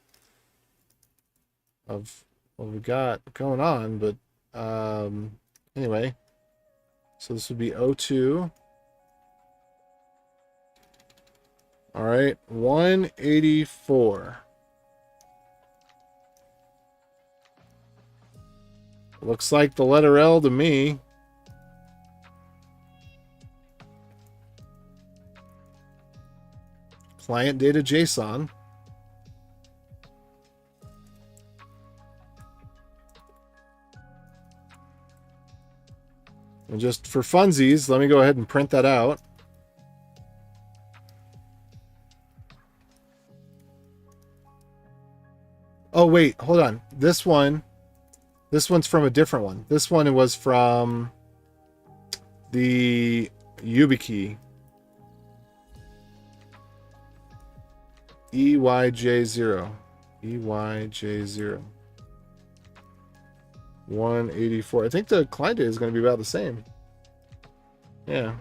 of what we got going on. But anyway, so this would be O2. All right, 184. Looks like the letter L to me. Client data JSON. And just for funsies, let me go ahead and print that out. Oh, wait, hold on. This one's from a different one. This one was from the YubiKey. EYJ0. EYJ0. 184. I think the client data is going to be about the same. Yeah.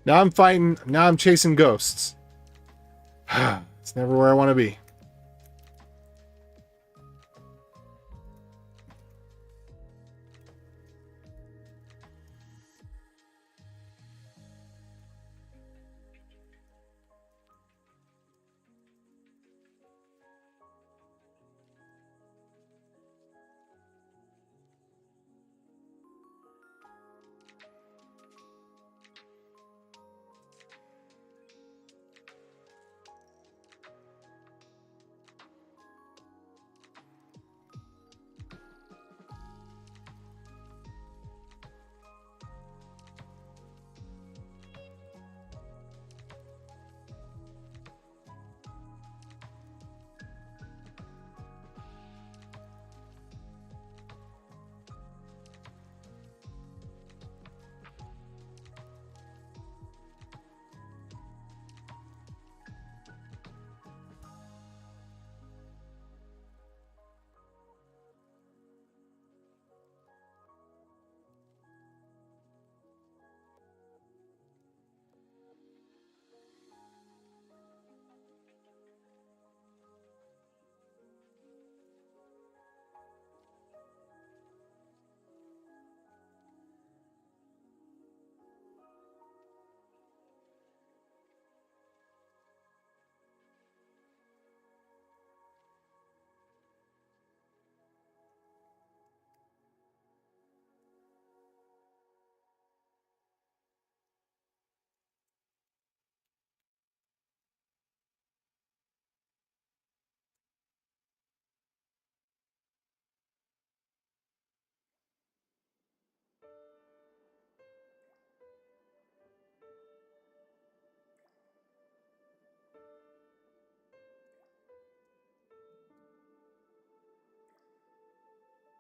Now I'm fighting. Now I'm chasing ghosts. It's never where I want to be.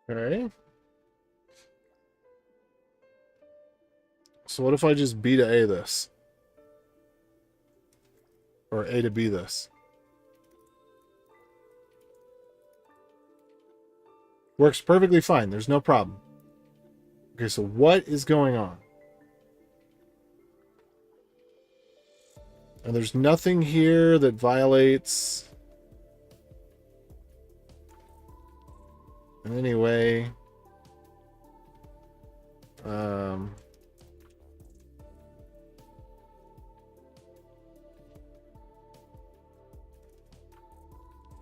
Okay. So what if I just B to A this? Or A to B this? Works perfectly fine. There's no problem. Okay, so what is going on? And there's nothing here that violates in any way.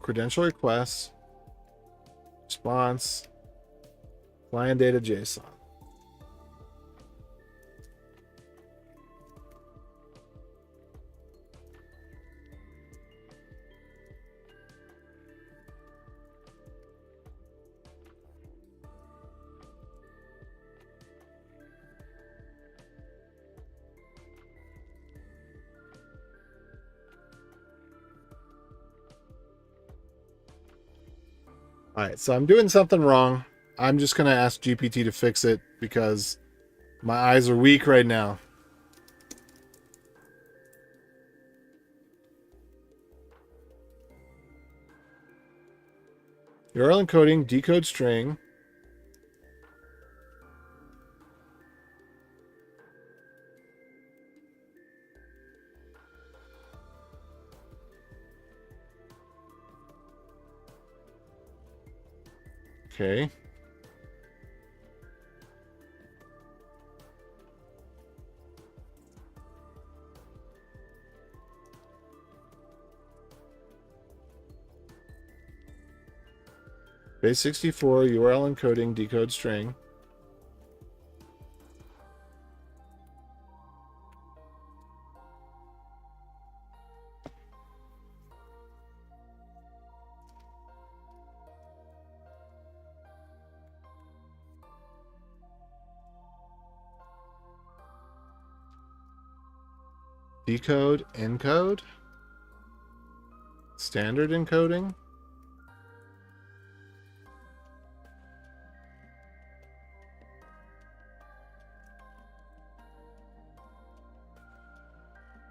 Credential requests, response, client data JSON. All right, so I'm doing something wrong. I'm just going to ask GPT to fix it because my eyes are weak right now. URL encoding, decode string. Okay. Base 64 URL encoding decode string. Decode encode. Standard encoding.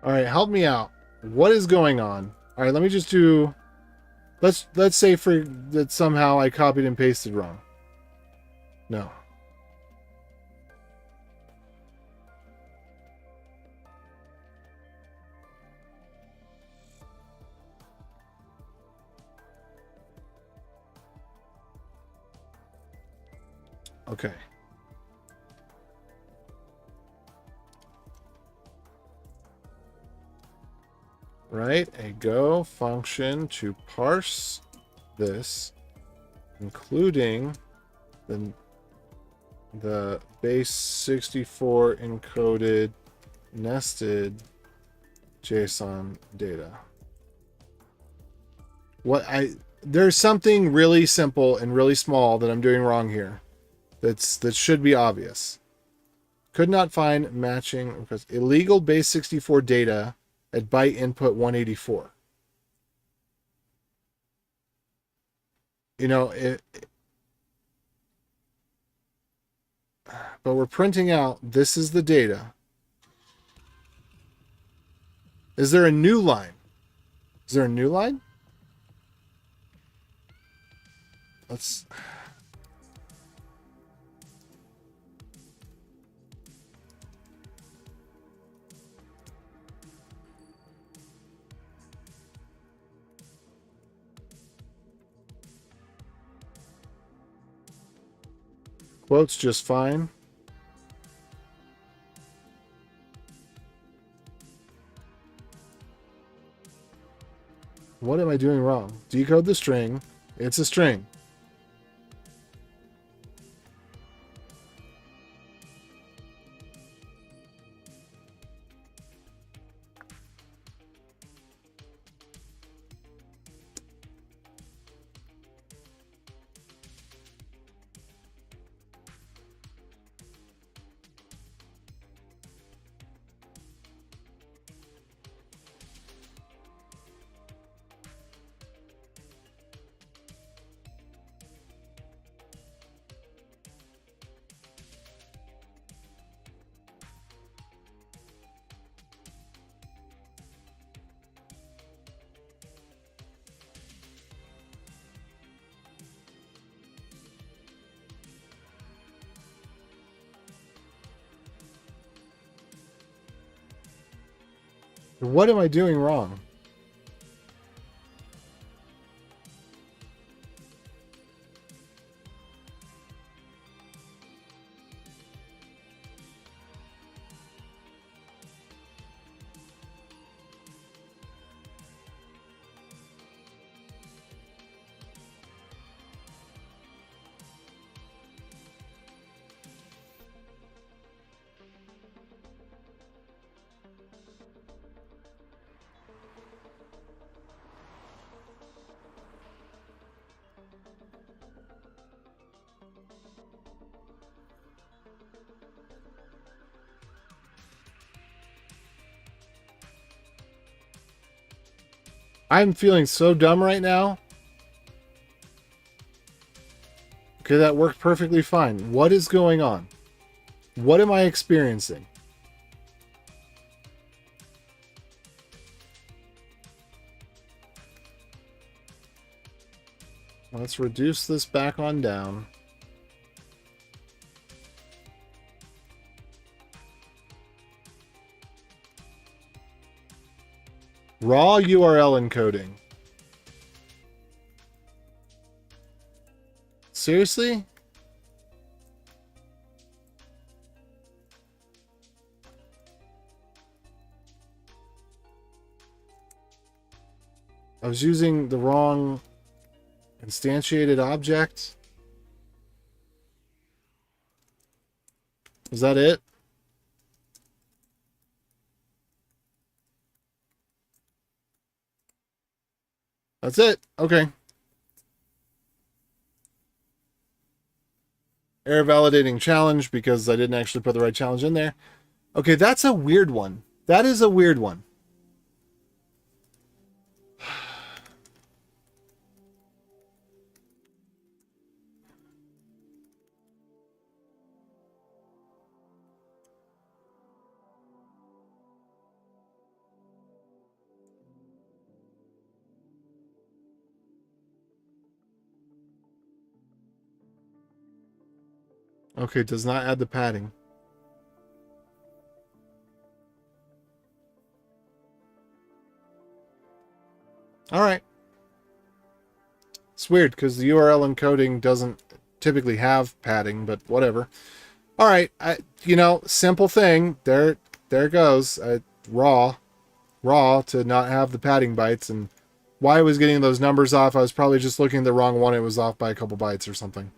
All right, help me out. What is going on? All right, let me just do. Let's say for that somehow I copied and pasted wrong. No. Okay. Right, a go function to parse this, including the base 64 encoded nested JSON data. There's something really simple and really small that I'm doing wrong here. That should be obvious. Could not find matching because illegal base 64 data at byte input 184. You know, but we're printing out, this is the data. Is there a new line? Is there a new line? Let's... Quotes just fine. What am I doing wrong? Decode the string. It's a string. What am I doing wrong? I'm feeling so dumb right now. Okay, that worked perfectly fine. What is going on? What am I experiencing? Let's reduce this back on down. Raw URL encoding. Seriously? I was using the wrong instantiated object. Is that it? That's it. Okay. Error validating challenge because I didn't actually put the right challenge in there. Okay, that's a weird one. That is a weird one. Okay, does not add the padding. All right. It's weird because the URL encoding doesn't typically have padding, but whatever. All right, simple thing. There goes. Raw to not have the padding bytes, and why I was getting those numbers off, I was probably just looking at the wrong one. It was off by a couple bytes or something.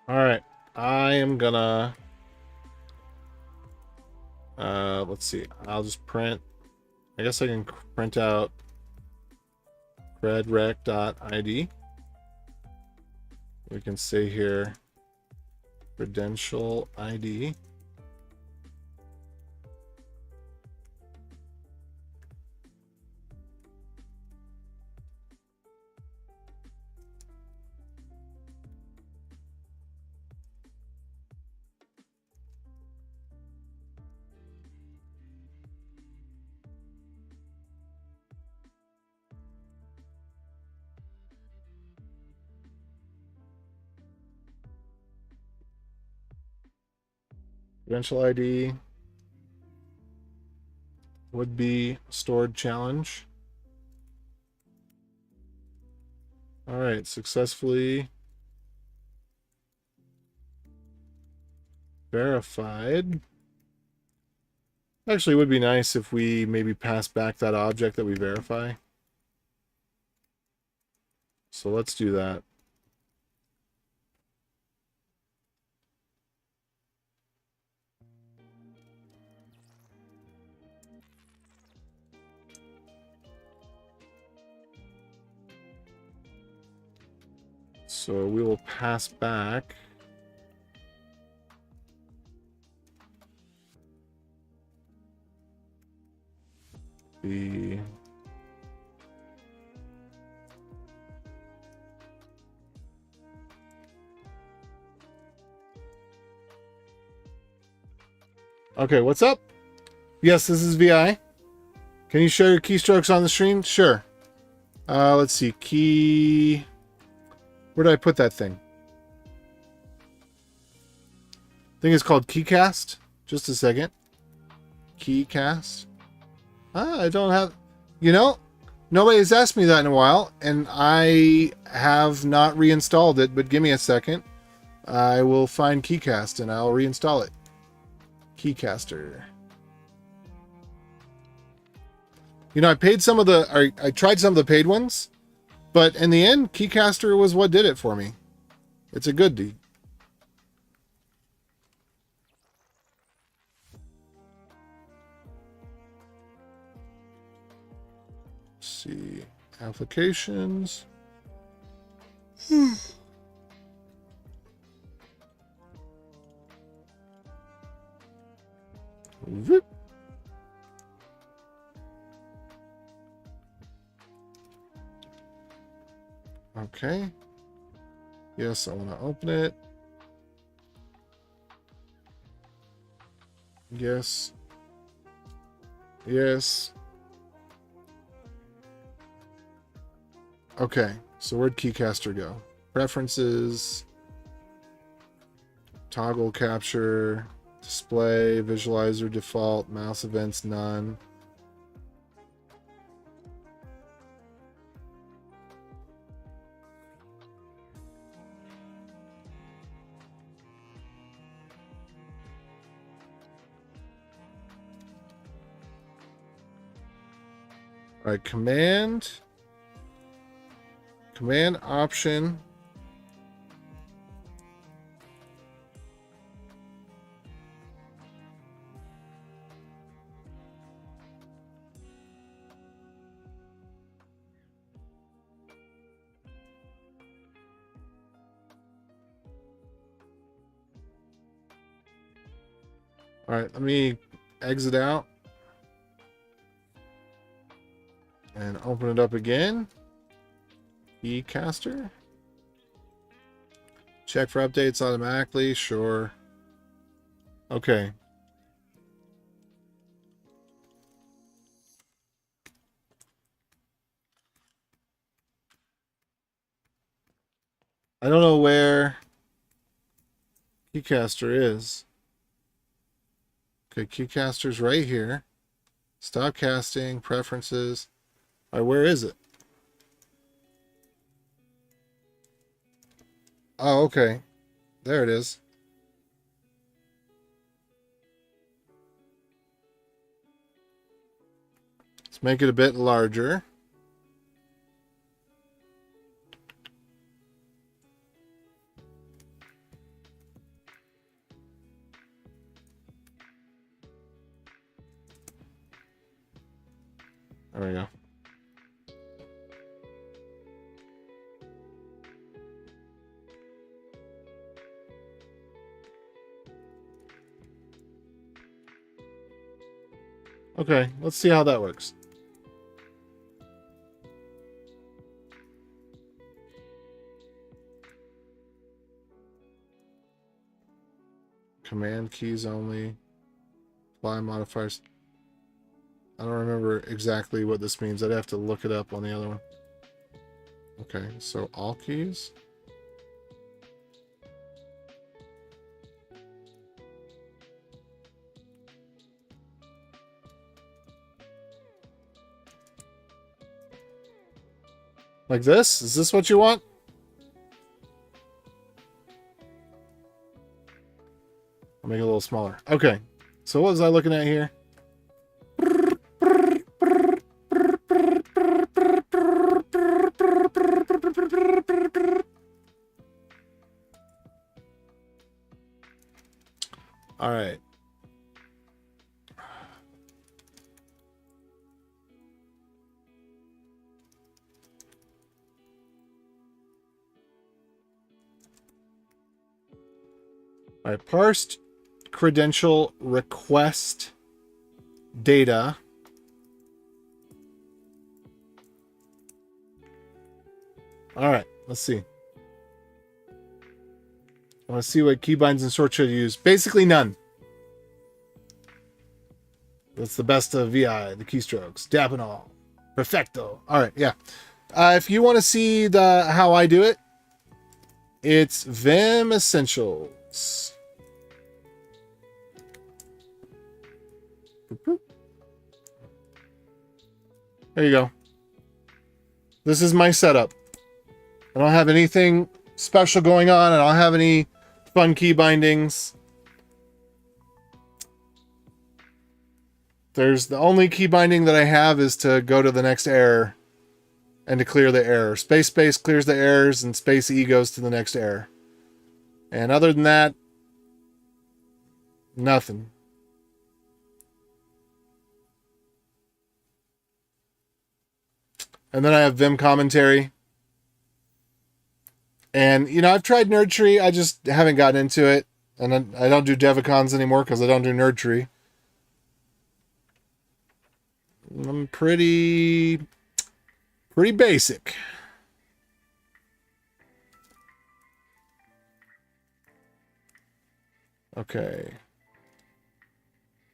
All right, I am gonna. Let's see. I'll just print. I guess I can print out credrec.id. We can say here credential ID. Credential ID would be stored challenge. All right, successfully verified. Actually, it would be nice if we maybe pass back that object that we verify. So let's do that. So we will pass back the Okay, what's up? Yes, this is VI. Can you show your keystrokes on the screen? Sure. Let's see. Key. Where did I put that thing? I think it's called KeyCast. Just a second. KeyCast. I don't have... You know, nobody has asked me that in a while, and I have not reinstalled it, but give me a second. I will find KeyCast, and I'll reinstall it. Keycaster. You know, I paid some of the... I tried some of the paid ones, but in the end, Keycaster was what did it for me. It's a good deed. Let's see. Applications. Whoop. Okay. Yes, I want to open it. Yes. Yes. Okay, so where'd Keycaster go? Preferences, toggle capture, display, visualizer default, mouse events none. All right, command option. All right, let me exit out and open it up again. Keycaster. Check for updates automatically. Sure. Okay. I don't know where Keycaster is. Okay, Keycaster's right here. Stop casting, preferences. All right, where is it? Oh, okay. There it is. Let's make it a bit larger. There we go. Okay, let's see how that works. Command keys only. Apply modifiers. I don't remember exactly what this means. I'd have to look it up on the other one. Okay, so all keys. Like this? Is this what you want? I'll make it a little smaller. Okay. So what was I looking at here? All right. All right, parsed credential request data. All right, let's see. I want to see what keybinds and sort should use. Basically none. That's the best of VI, the keystrokes. Dap and all. Perfecto. All right, yeah. If you want to see how I do it, it's Vim Essentials. There you go. This is my setup. I don't have anything special going on. I don't have any fun key bindings. There's the only key binding that I have is to go to the next error and to clear the error. Space clears the errors and space E goes to the next error. And other than that, nothing. And then I have Vim commentary. And, you know, I've tried Nerdtree. I just haven't gotten into it. And I don't do Devicons anymore because I don't do Nerdtree. I'm pretty basic. Okay.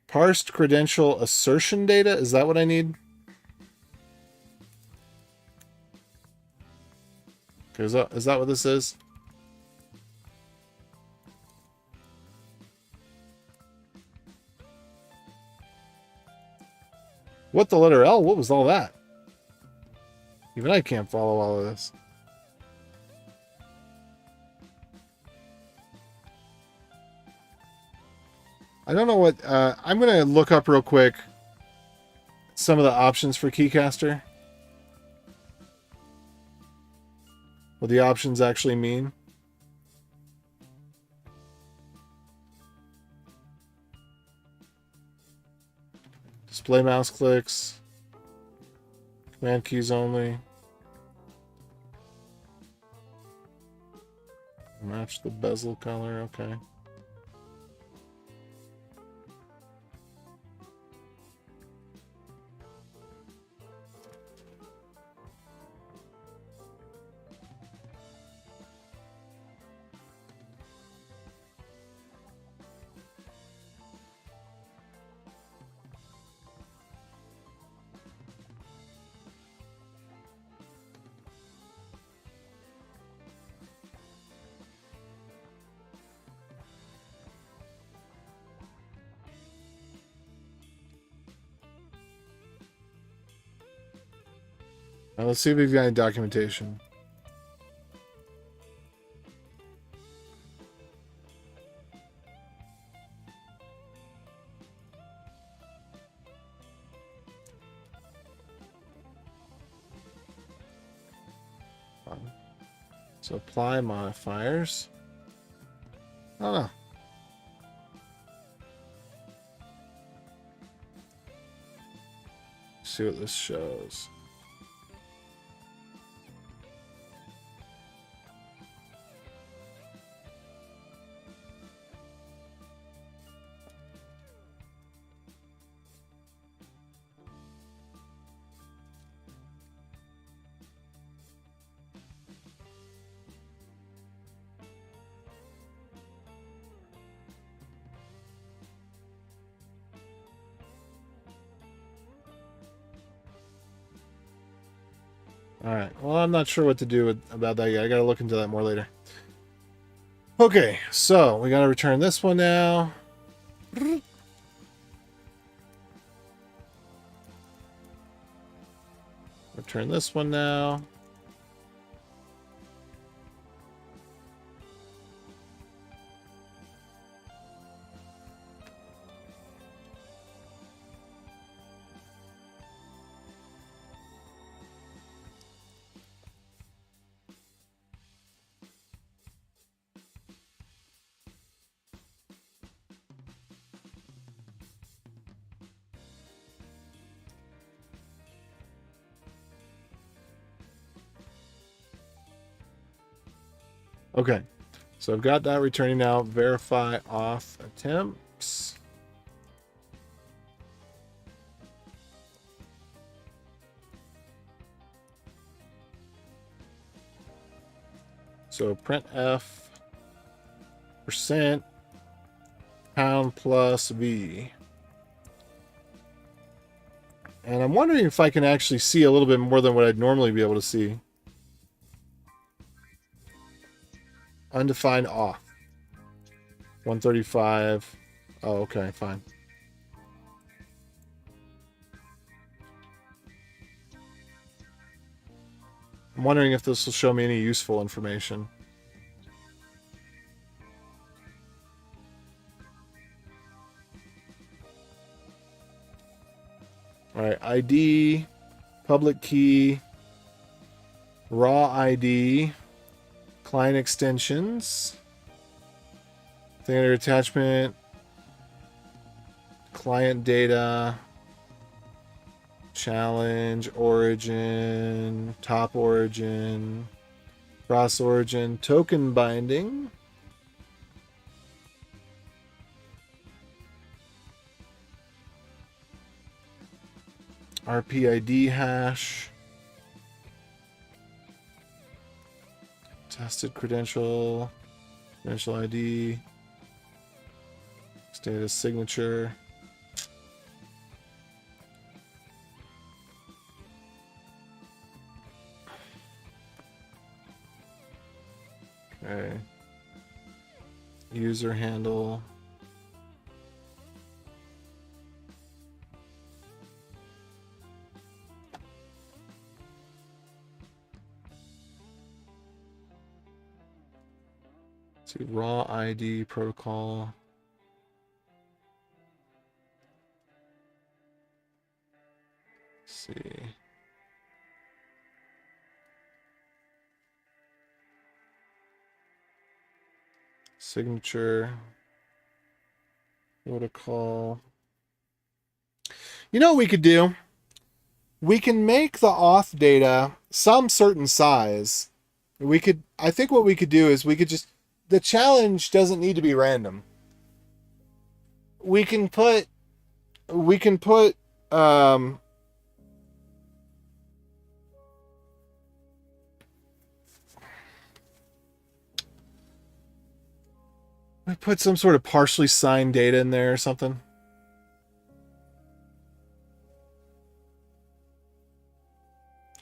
Parsed credential assertion data. Is that what I need? Okay, is that what this is? What the letter L? What was all that? Even I can't follow all of this. I don't know what... I'm going to look up real quick some of the options for Keycaster. What the options actually mean. Display mouse clicks. Command keys only. Match the bezel color, okay. Now let's see if we've got any documentation. So apply modifiers. I don't know. See what this shows. All right. Well, I'm not sure what to do about that yet. I got to look into that more later. Okay, so we got to return this one now. Return this one now. Okay, so I've got that returning now. Verify auth attempts. So printf percent pound plus v. And I'm wondering if I can actually see a little bit more than what I'd normally be able to see. Undefined auth. 135. Oh, okay, fine. I'm wondering if this will show me any useful information. All right, ID, public key, raw ID, client extensions, standard attachment, client data, challenge, origin, top origin, cross origin, token binding. RPID hash. Tested credential. Credential ID. Status signature. Okay. User handle. Let's see, raw ID protocol. Let's see. Signature. Protocol. You know what we could do? We can make the auth data some certain size. I think what we could do is we could just, the challenge doesn't need to be random. We can put we put some sort of partially signed data in there or something.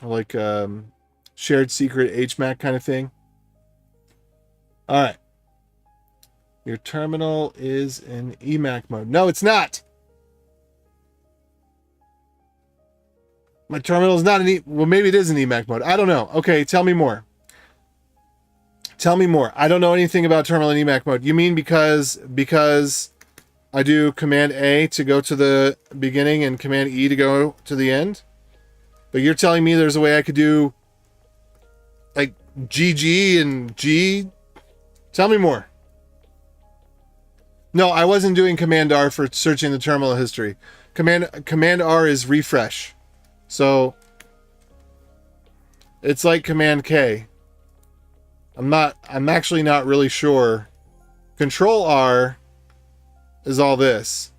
Like shared secret HMAC kind of thing. All right. Your terminal is in EMAC mode. No, it's not. My terminal is not in well, maybe it is in EMAC mode. I don't know. Okay, tell me more. Tell me more. I don't know anything about terminal in EMAC mode. You mean because I do Command A to go to the beginning and Command E to go to the end? But you're telling me there's a way I could do like GG and G? Tell me more. No, I wasn't doing Command R for searching the terminal history. Command R is refresh. So it's like Command K. I'm actually not really sure. Control R is all this.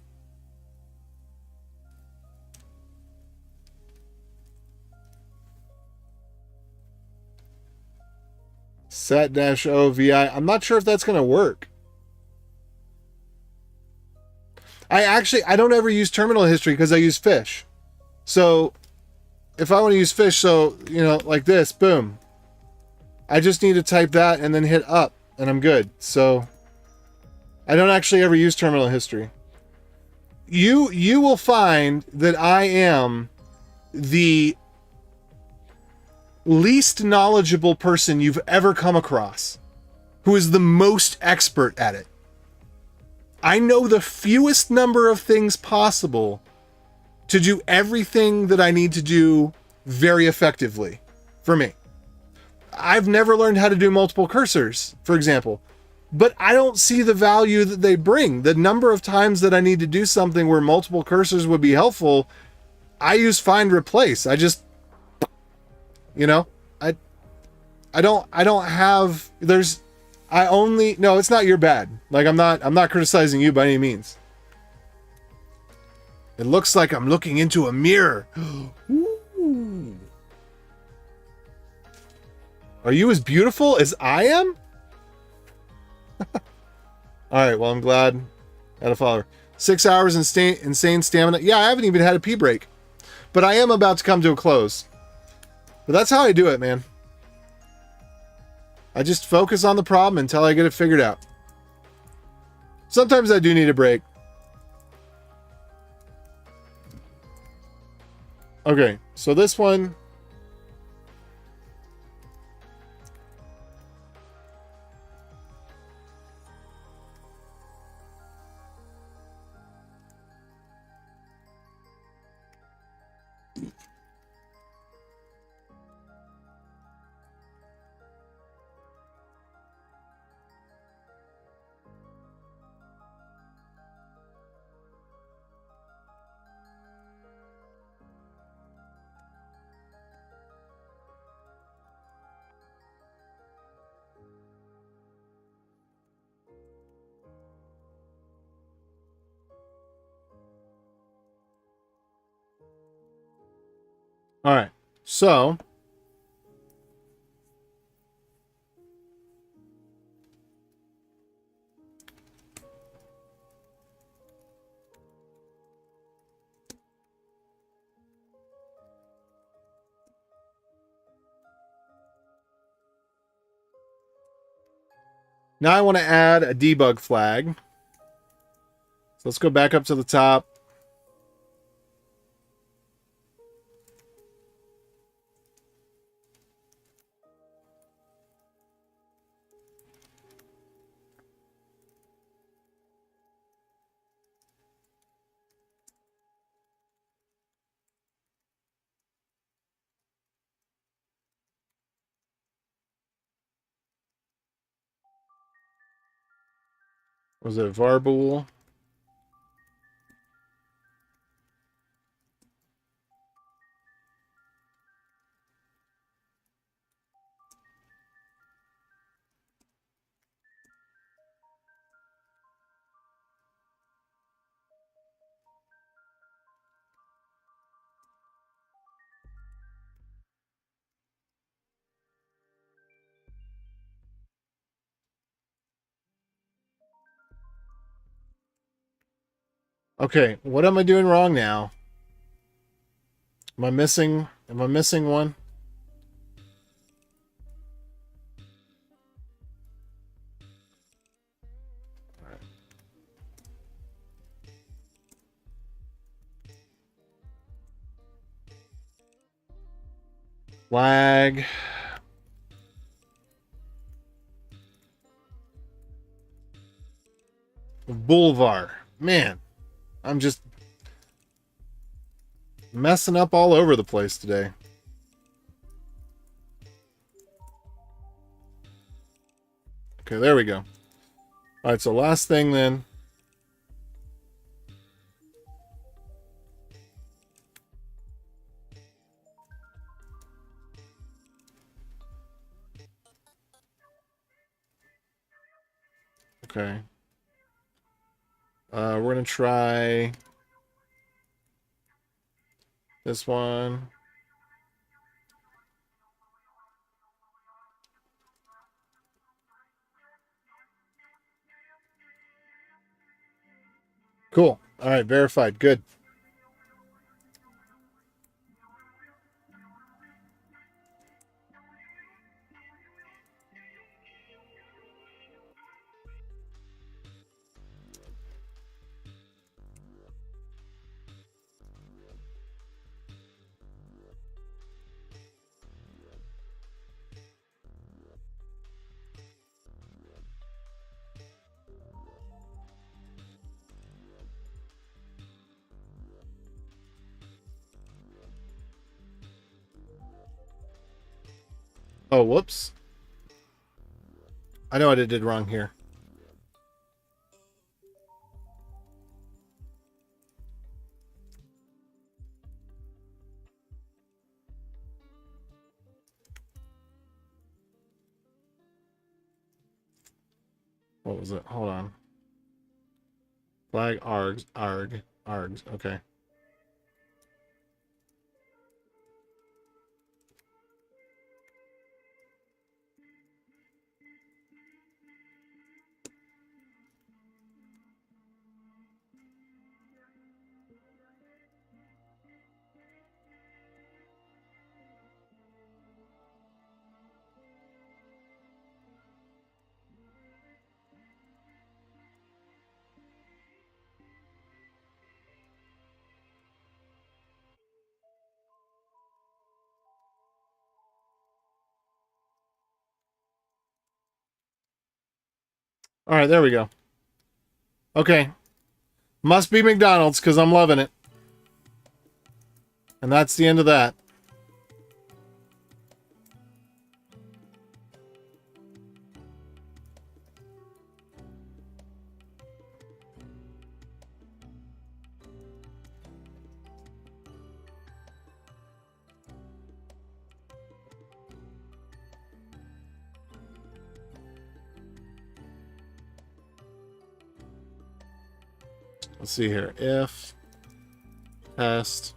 Set-O VI. I'm not sure if that's going to work. I don't ever use terminal history because I use fish. So if I want to use fish, so, you know, like this, boom. I just need to type that and then hit up, and I'm good. So I don't actually ever use terminal history. You will find that I am the least knowledgeable person you've ever come across who is the most expert at it. I know the fewest number of things possible to do everything that I need to do very effectively for me. I've never learned how to do multiple cursors, for example, but I don't see the value that they bring. The number of times that I need to do something where multiple cursors would be helpful, I use find replace. I just, you know, I don't have, there's, I only, no, it's not your bad. Like I'm not criticizing you by any means. It looks like I'm looking into a mirror. Ooh. Are you as beautiful as I am? All right, well, I'm glad I had a follower. 6 hours insane stamina. Yeah, I haven't even had a pee break. But I am about to come to a close. But that's how I do it, man. I just focus on the problem until I get it figured out. Sometimes I do need a break. Okay, so this one... All right, so... Now I want to add a debug flag. So let's go back up to the top. Was it a varbool? Okay, what am I doing wrong now? Am I missing one? Flag. Boulevard. Man, I'm just messing up all over the place today. Okay, there we go. All right, so last thing then. Okay. We're going to try this one. Cool. All right, verified. Good. Oh, whoops. I know what I did wrong here. What was it? Hold on. Flag args, args. Okay. All right, there we go. Okay. Must be McDonald's because I'm loving it. And that's the end of that. Let's see here. If test.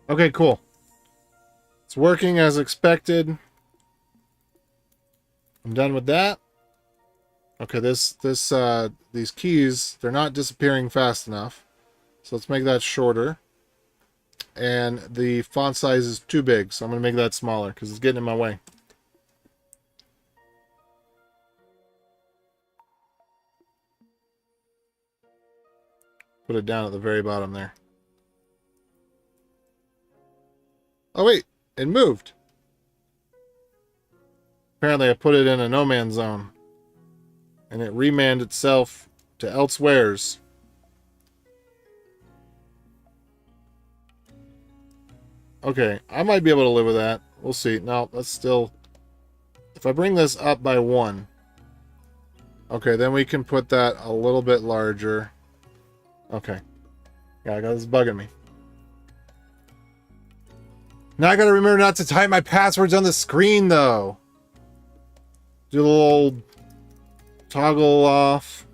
Okay, cool. It's working as expected. I'm done with that. Okay, these keys, they're not disappearing fast enough. So let's make that shorter. And the font size is too big, so I'm going to make that smaller because it's getting in my way. Put it down at the very bottom there. Oh wait, it moved. Apparently I put it in a no man's zone. And it remanned itself to elsewheres. Okay, I might be able to live with that. We'll see. No, that's still... If I bring this up by 1... Okay, then we can put that a little bit larger. Okay. Yeah, this is bugging me. Now I gotta remember not to type my passwords on the screen, though. Do a little toggle off.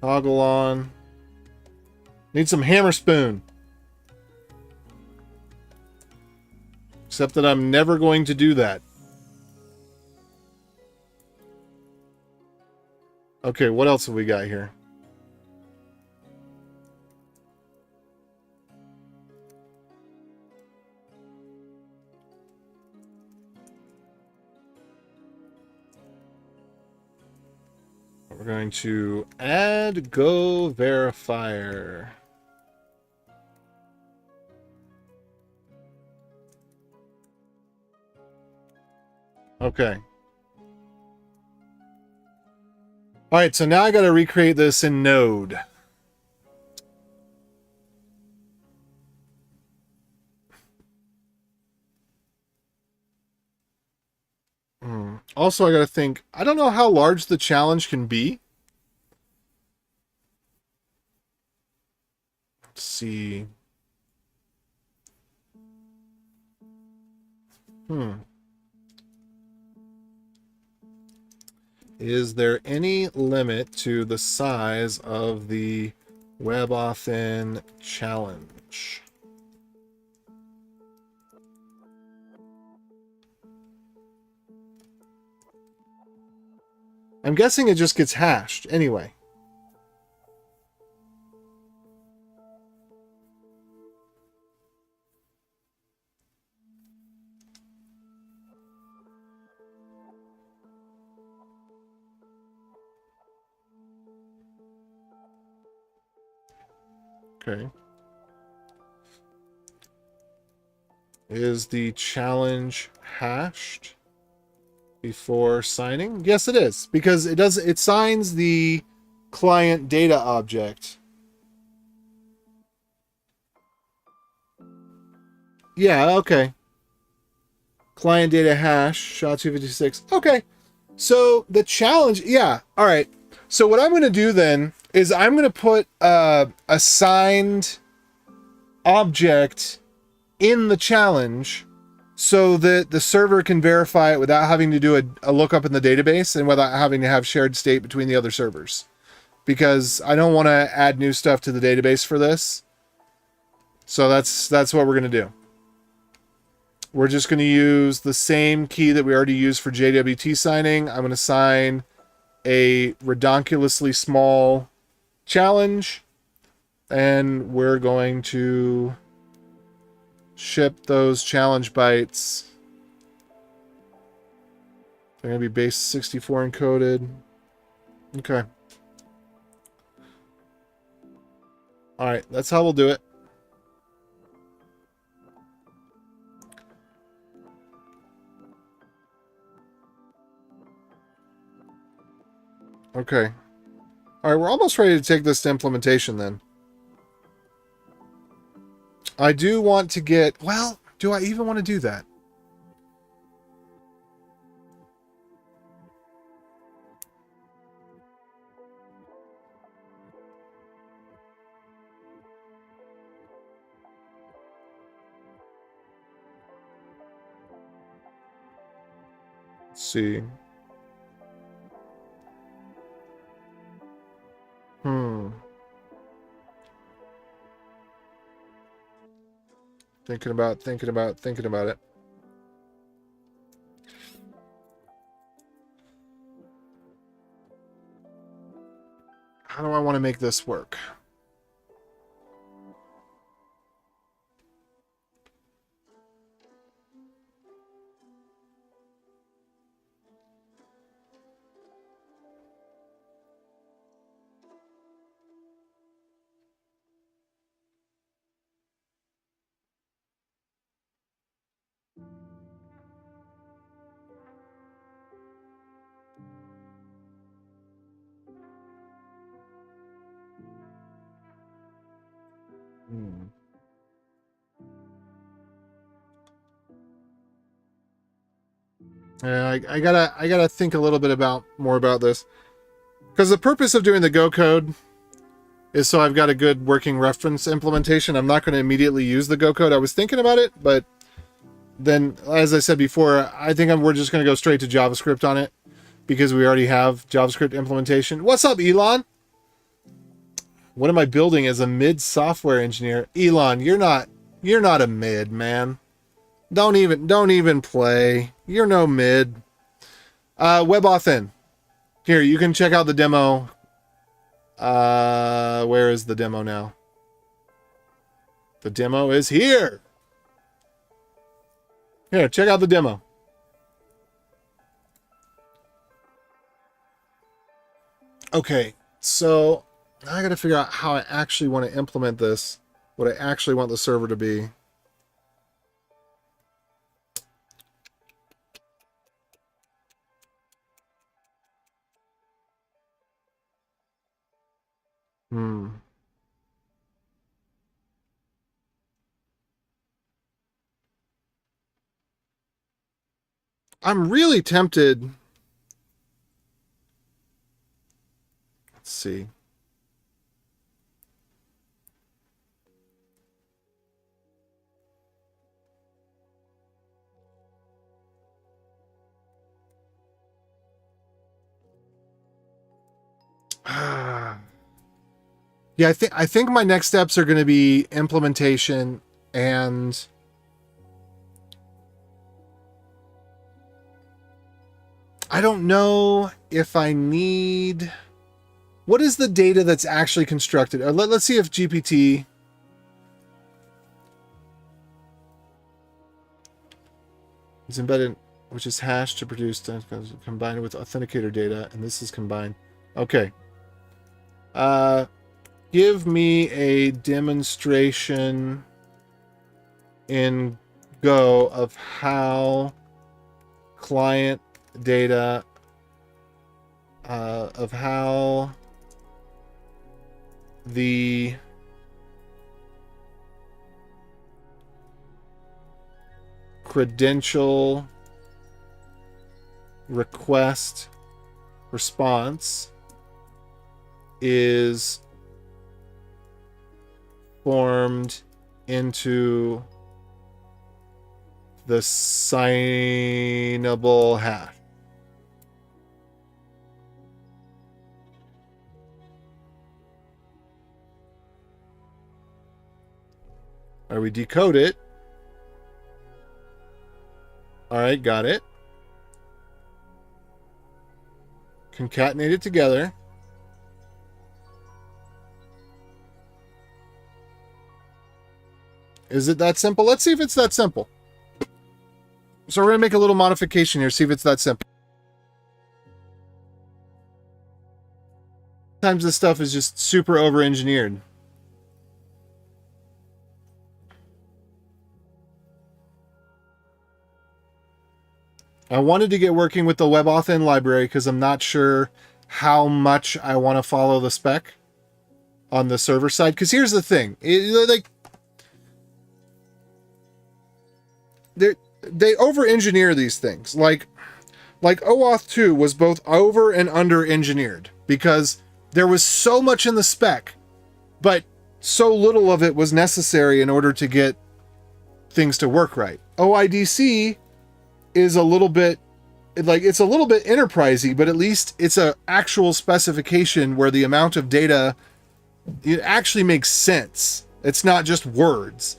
Toggle on. Need some hammer spoon. Except that I'm never going to do that. Okay, what else have we got here? We're going to add Go Verifier. Okay. All right, so now I got to recreate this in Node. Also, I got to think, I don't know how large the challenge can be. Let's see. Is there any limit to the size of the WebAuthn challenge? I'm guessing it just gets hashed anyway. Okay. Is the challenge hashed before signing? Yes, it is, because it signs the client data object. Yeah, okay. Client data hash, SHA-256. Okay. So the challenge, yeah, all right. So what I'm going to do then is I'm going to put a signed object in the challenge so that the server can verify it without having to do a lookup in the database and without having to have shared state between the other servers. Because I don't want to add new stuff to the database for this. So that's what we're going to do. We're just going to use the same key that we already used for JWT signing. I'm going to sign a redonkulously small challenge, and we're going to ship those challenge bytes. They're going to be base 64 encoded. Okay. All right, that's how we'll do it. Okay. All right, we're almost ready to take this to implementation then. I do want to get, well, do I even want to do that? Let's see. Thinking about it. How do I want to make this work? I gotta think a little bit more about this, because the purpose of doing the Go code is so I've got a good working reference implementation. I'm not going to immediately use the Go code. I was thinking about it, but then, as I said before, I think we're just going to go straight to JavaScript on it because we already have JavaScript implementation. What's up, Elon? What am I building as a mid software engineer? Elon, you're not a mid, man. Don't even play. You're no mid. WebAuthn. Here, you can check out the demo. Where is the demo now? The demo is here. Here, check out the demo. Okay, so I got to figure out how I actually want to implement this. What I actually want the server to be. I'm really tempted. Let's see. Yeah, I think my next steps are going to be implementation, and I don't know if I need... What is the data that's actually constructed? Let's see if GPT... is embedded, which is hashed to produce combined with authenticator data, and this is combined. Okay. Give me a demonstration in Go of how client data, of how the credential request response is formed into the signable hash. All right, we decode it. All right, got it. Concatenate it together. Is it that simple? Let's see if it's that simple. So we're going to make a little modification here, see if it's that simple. Sometimes this stuff is just super over-engineered. I wanted to get working with the WebAuthn library because I'm not sure how much I want to follow the spec on the server side. Because here's the thing. They over-engineer these things. Like OAuth 2 was both over and under-engineered because there was so much in the spec, but so little of it was necessary in order to get things to work right. OIDC is a little bit, it's a little bit enterprisey, but at least it's an actual specification where the amount of data, it actually makes sense. It's not just words.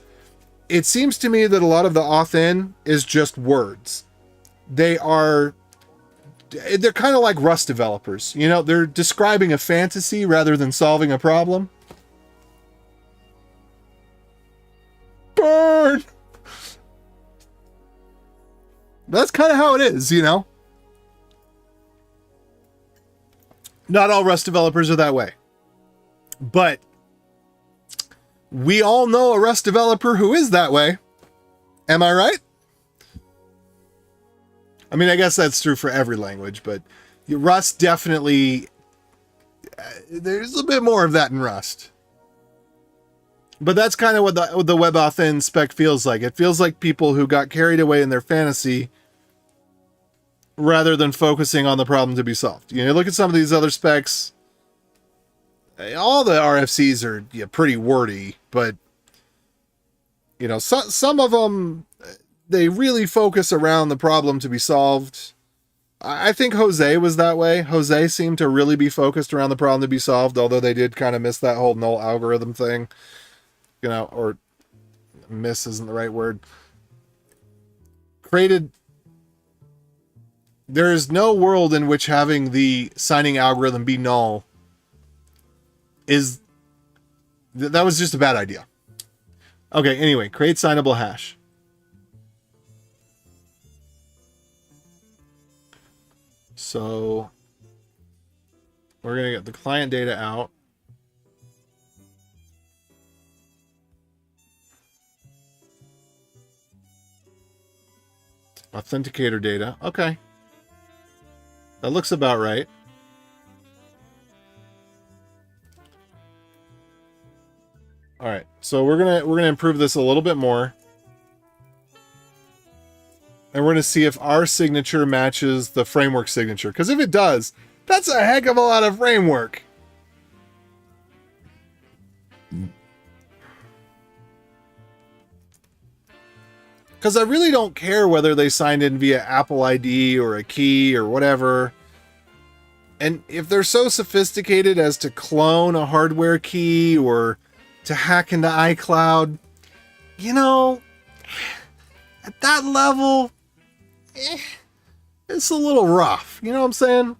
It seems to me that a lot of the authn is just words. They're kind of like Rust developers. You know, they're describing a fantasy rather than solving a problem. Burn! That's kind of how it is, you know? Not all Rust developers are that way. But we all know a Rust developer who is that way. Am I right? I mean, I guess that's true for every language, but Rust definitely... there's a bit more of that in Rust. But that's kind of what the WebAuthn spec feels like. It feels like people who got carried away in their fantasy rather than focusing on the problem to be solved. You know, look at some of these other specs. All the RFCs are pretty wordy, but you know, some of them, they really focus around the problem to be solved. I think Jose was that way. Jose seemed to really be focused around the problem to be solved, although they did kind of miss that whole null algorithm thing. You know, or miss isn't the right word. There is no world in which having the signing algorithm be null that was just a bad idea. Okay, anyway, create signable hash. So we're going to get the client data out. Authenticator data. Okay. That looks about right. All right. So we're going to improve this a little bit more. And we're going to see if our signature matches the framework signature, because if it does, that's a heck of a lot of framework. Because I really don't care whether they signed in via Apple ID or a key or whatever. And if they're so sophisticated as to clone a hardware key or to hack into iCloud, you know, at that level, it's a little rough. You know what I'm saying?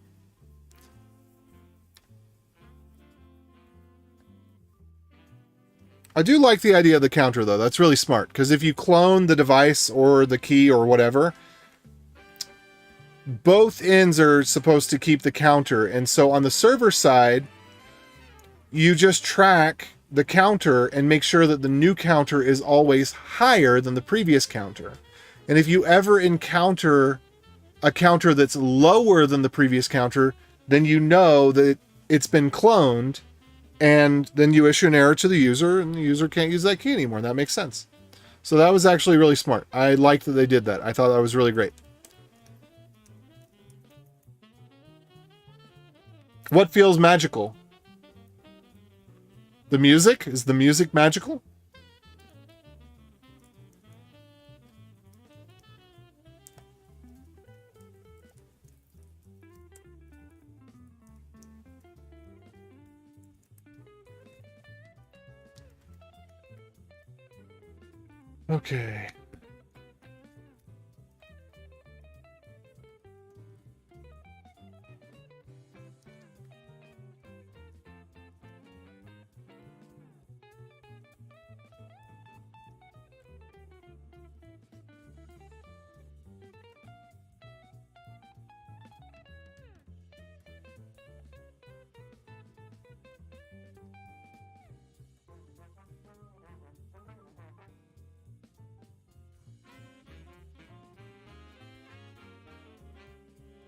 I do like the idea of the counter, though. That's really smart, because if you clone the device or the key or whatever, both ends are supposed to keep the counter. And so on the server side, you just track the counter and make sure that the new counter is always higher than the previous counter. And if you ever encounter a counter that's lower than the previous counter, then you know that it's been cloned, and then you issue an error to the user, and the user can't use that key anymore. That makes sense. So that was actually really smart. I liked that they did that. I thought that was really great. What feels magical? The music? Is the music magical? Okay.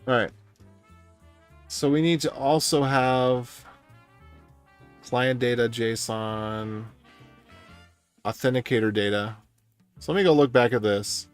All right. So we need to also have client data, JSON, authenticator data. So let me go look back at this.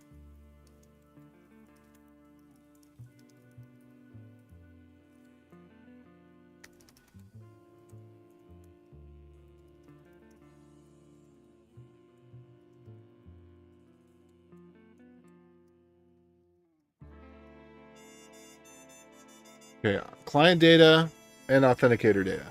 Okay, client data and authenticator data.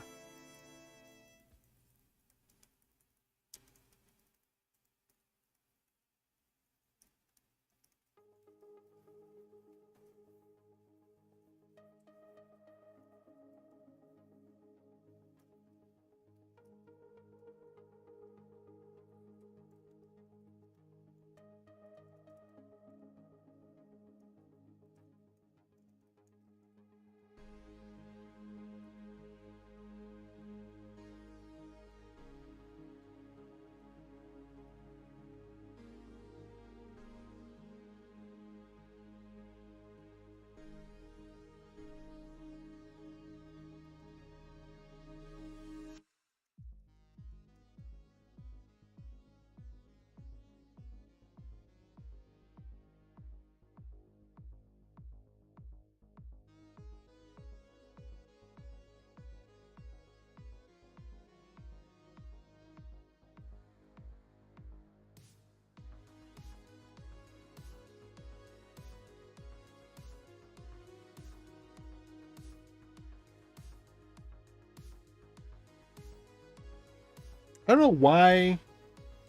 I don't know why.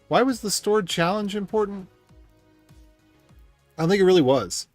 Why was the stored challenge important? I don't think it really was.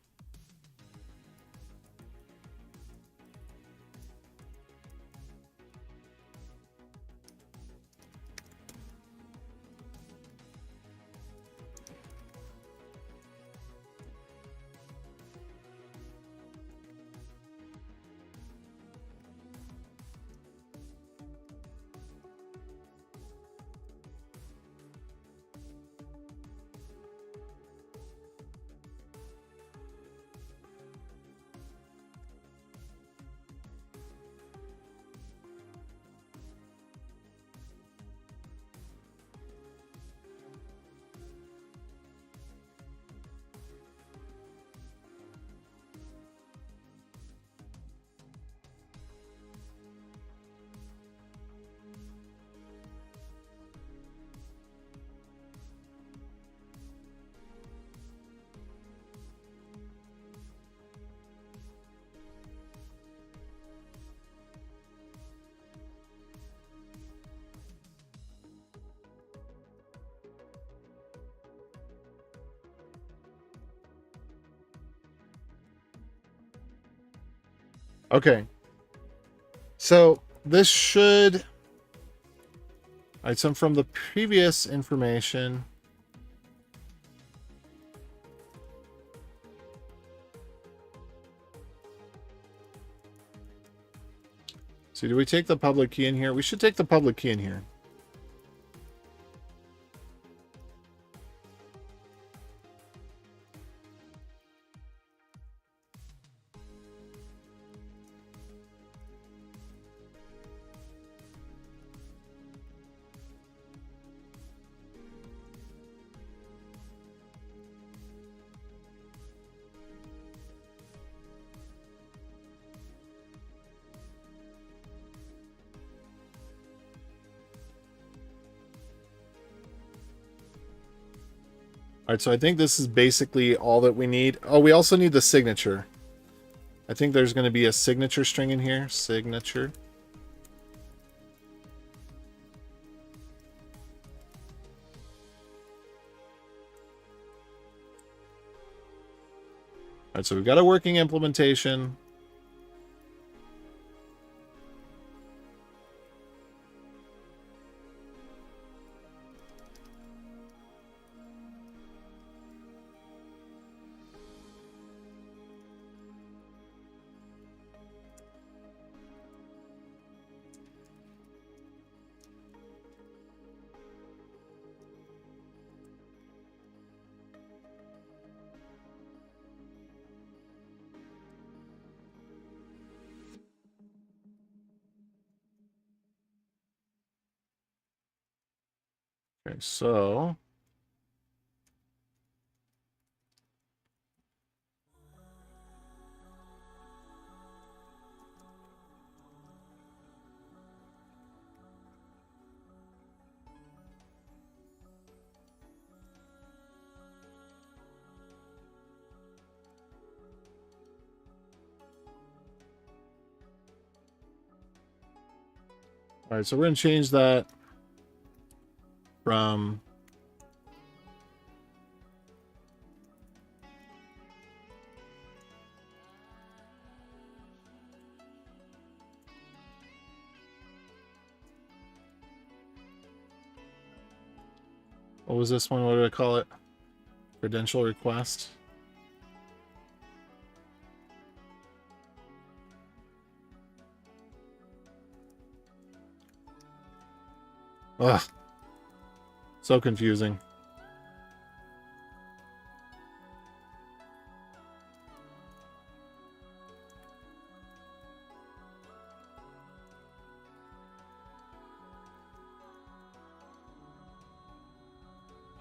Okay. So this should... All right, so from the previous information... So do we take the public key in here? We should take the public key in here. All right, so I think this is basically all that we need. Oh, we also need the signature. I think there's going to be a signature string in here. Signature. All right, so we've got a working implementation. Okay, so all right, so we're going to change that from what was this one? What did I call it? Credential request. Ugh. So confusing.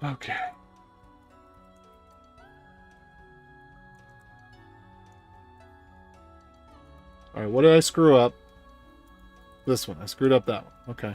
Okay. All right, what did I screw up? This one. I screwed up that one. Okay.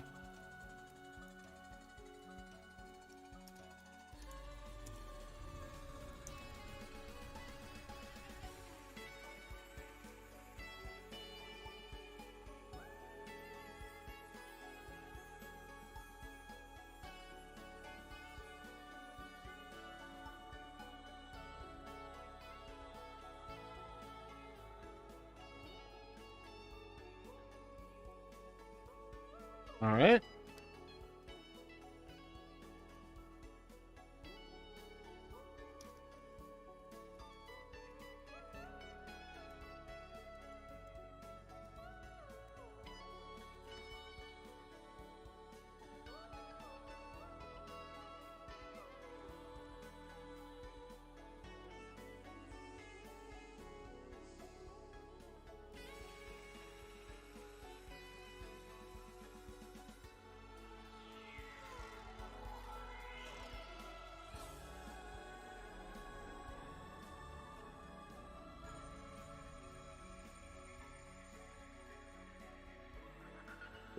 All right.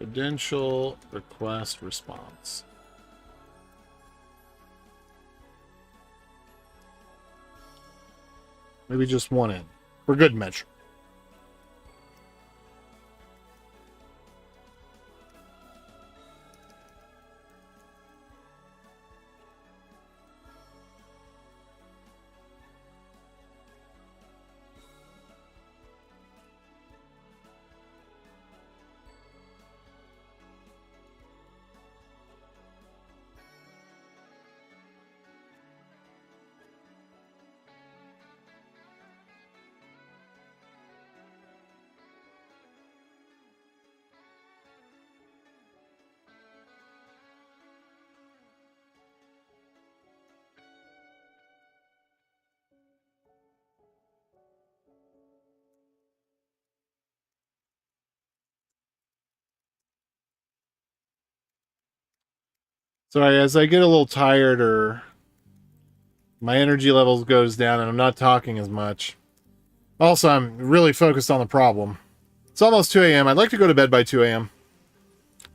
Credential request response. Maybe just one in. For good measure. Sorry, as I get a little tired or my energy levels goes down and I'm not talking as much. Also, I'm really focused on the problem. It's almost 2 a.m. I'd like to go to bed by 2 a.m.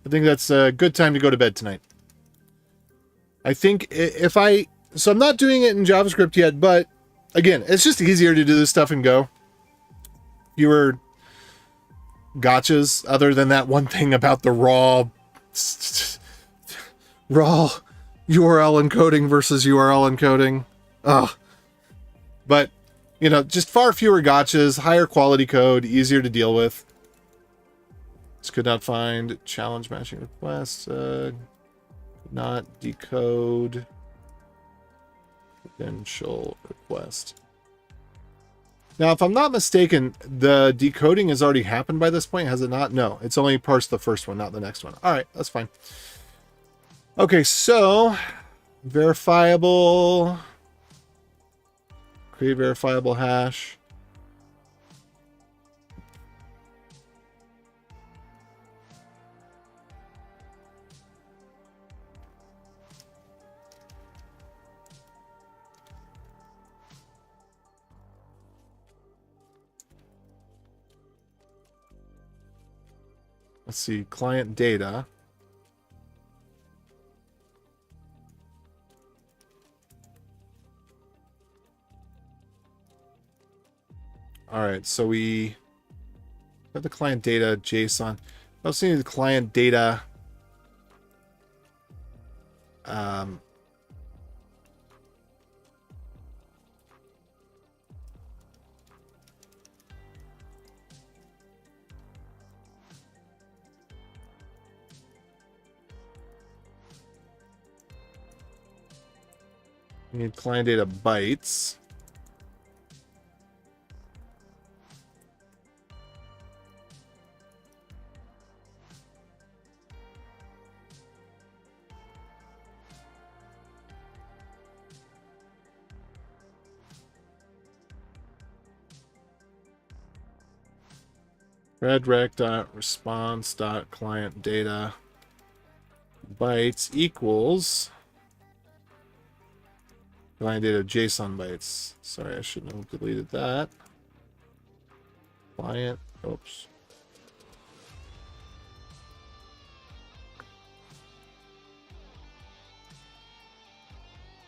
I think that's a good time to go to bed tonight. I think if I... So I'm not doing it in JavaScript yet, but again, it's just easier to do this stuff in Go. Fewer gotchas, other than that one thing about the raw URL encoding versus URL encoding. Ugh. But, you know, just far fewer gotchas, higher quality code, easier to deal with. Just could not find challenge matching requests. Not decode credential request. Now, if I'm not mistaken, the decoding has already happened by this point, has it not? No, it's only parsed the first one, not the next one. All right, that's fine. Okay, so verifiable, create verifiable hash. Let's see, client data. All right, so we have the client data JSON. I was seeing the client data. We need client data bytes. redrec.response.client data bytes equals client data JSON bytes. Sorry, I shouldn't have deleted that. Client, oops.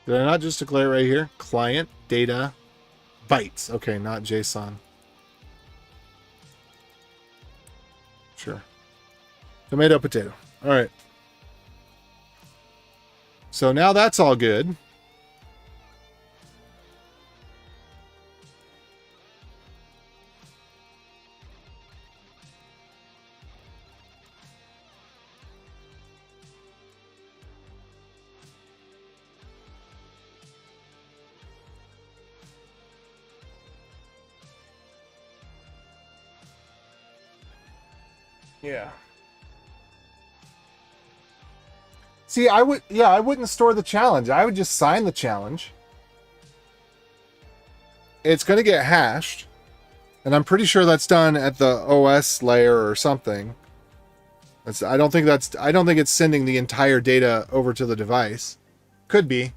Did I not just declare right here? Client data bytes. Okay, not JSON. Sure. Tomato, potato. All right. So now that's all good. Yeah. See, I wouldn't store the challenge. I would just sign the challenge. It's going to get hashed. And I'm pretty sure that's done at the OS layer or something. I don't think it's sending the entire data over to the device. Could be.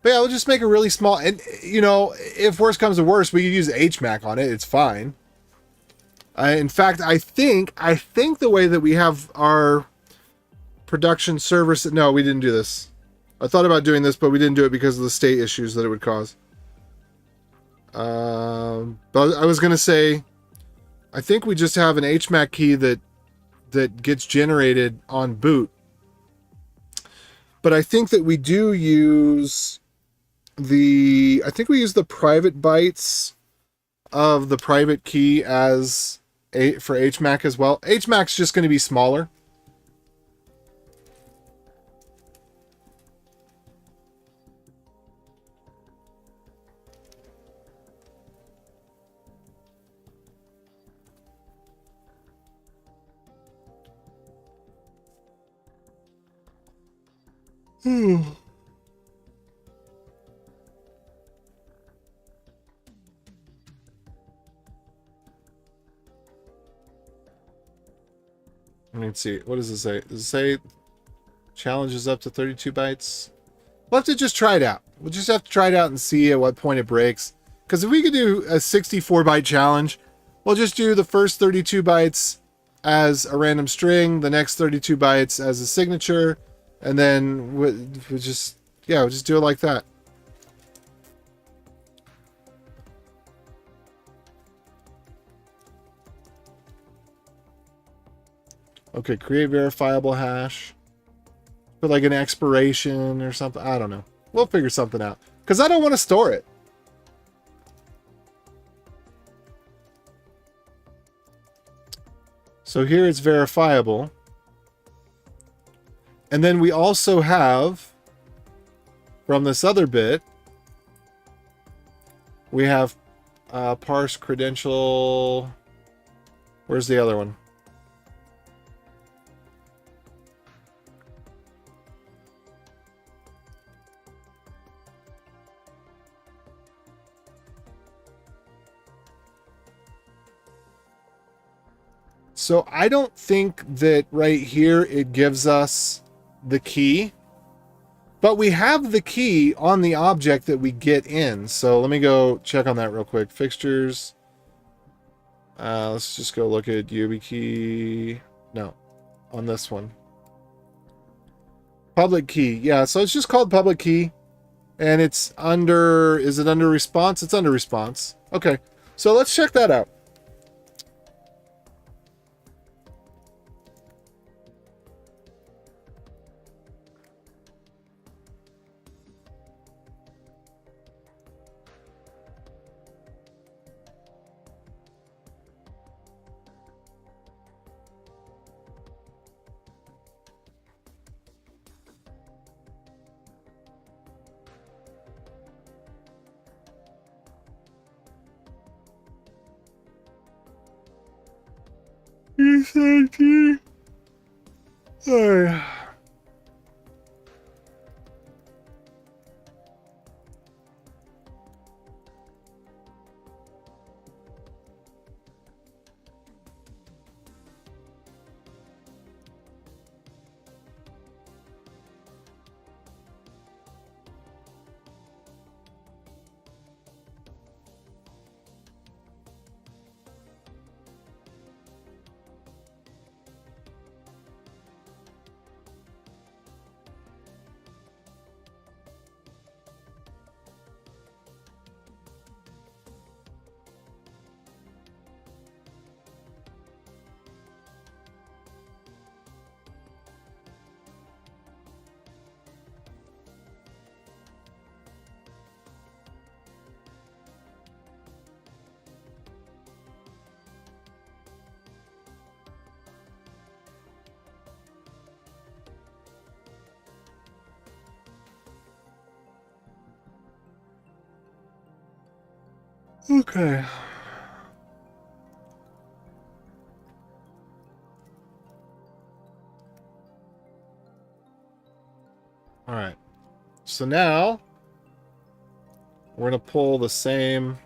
But yeah, we'll just make a really small, and you know, if worse comes to worse, we could use HMAC on it. It's fine. In fact, I think the way that we have our production service, no, we didn't do this. I thought about doing this, but we didn't do it because of the state issues that it would cause. But I was going to say, I think we just have an HMAC key that gets generated on boot. But I think that we do use I think we use the private bytes of the private key as for HMAC as well. HMAC's just going to be smaller. Let's see. What does it say? Does it say Challenge is up to 32 bytes. We'll have to just try it out. We'll just have to try it out and see at what point it breaks. Because if we could do a 64 byte challenge, we'll just do the first 32 bytes as a random string, the next 32 bytes as a signature, and then we'll just do it like that. Okay, create verifiable hash. Put like an expiration or something. I don't know. We'll figure something out. Because I don't want to store it. So here it's verifiable. And then we also have, from this other bit, we have parse credential. Where's the other one? So I don't think that right here it gives us the key, but we have the key on the object that we get in. So let me go check on that real quick. Fixtures. Let's just go look at YubiKey. No, on this one. Public key. Yeah, so it's just called public key. And it's under, is it under response? It's under response. Okay, so let's check that out. Okay. All right. So now we're going to pull the same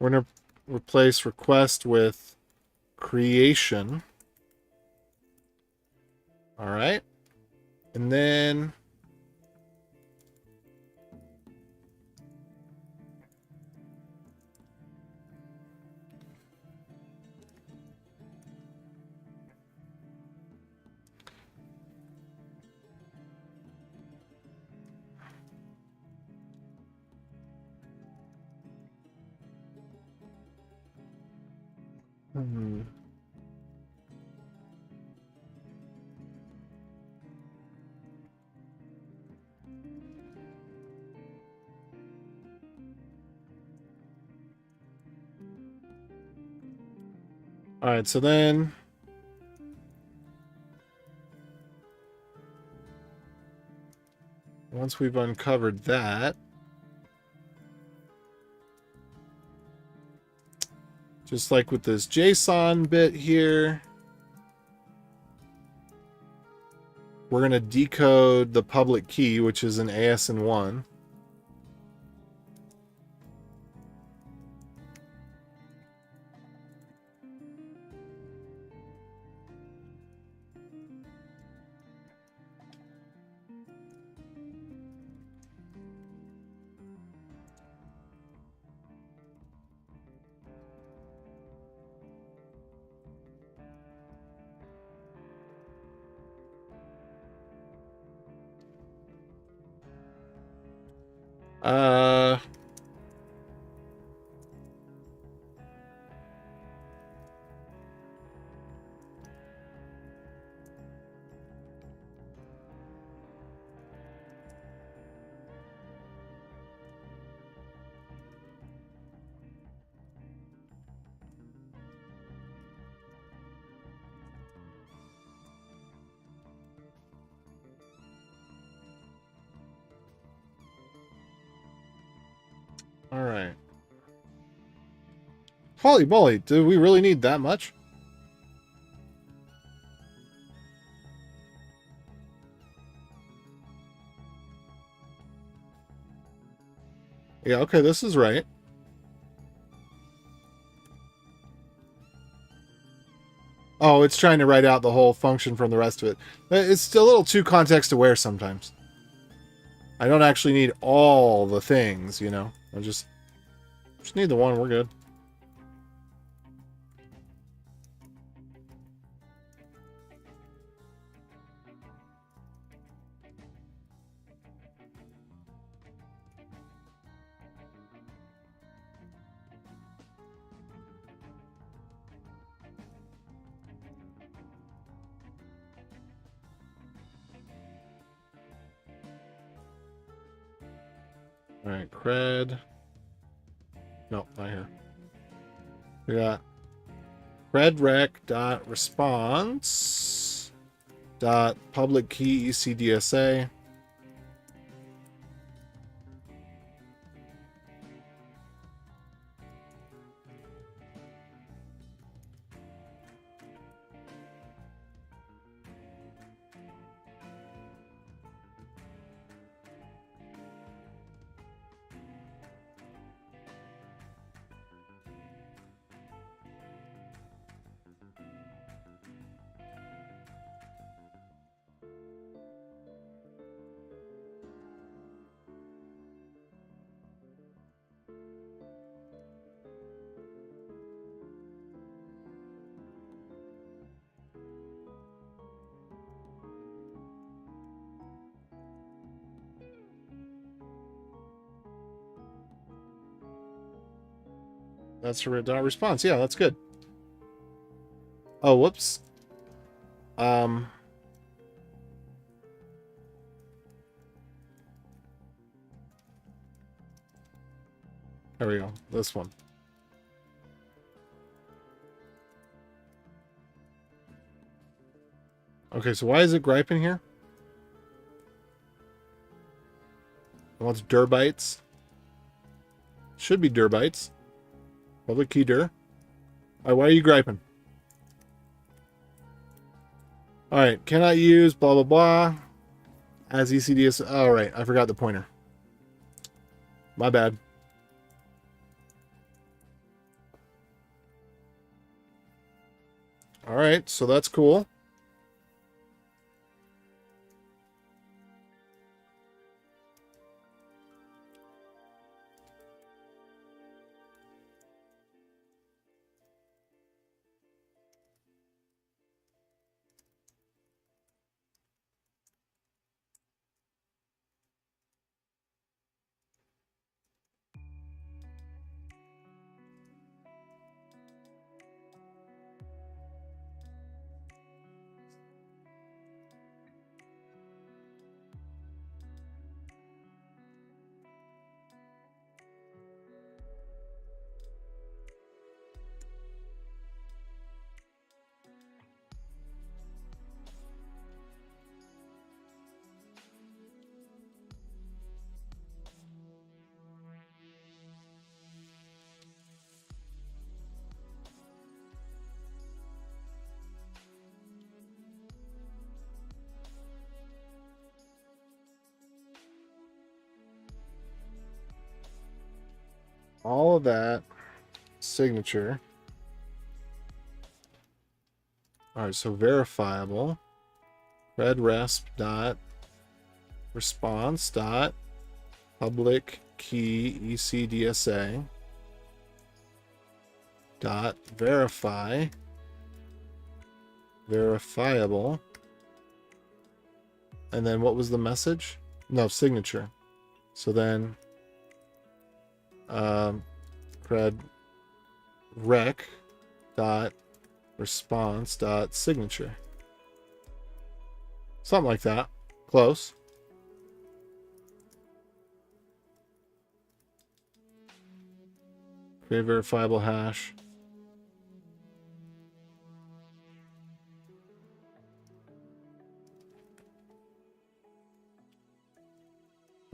we're going to replace request with creation. All right. And then all right, so then once we've uncovered that, just like with this JSON bit here, We're going to decode the public key, which is an ASN1. Uh, all right. Holy moly, do we really need that much? Yeah, okay, this is right. Oh, it's trying to write out the whole function from the rest of it. It's a little too context aware sometimes. I don't actually need all the things, you know. I just need the one, we're good. All right, cred. No, not here. We got credrec.response dot public key ECDSA. That's for dot response. Yeah, that's good. Oh, whoops. There we go. This one. Okay, so why is it griping here? It wants dir-bytes. Should be dir-bytes. Public key dir. Alright, why are you griping? Alright, cannot use blah blah blah as ECDS. Alright, I forgot the pointer. My bad. Alright, so that's cool. all of that signature. All right, so verifiable red resp dot response dot public key ECDSA dot verify verifiable, and then what was the message? No, signature. So then cred rec dot response dot signature, something like that. Close. Create verifiable hash.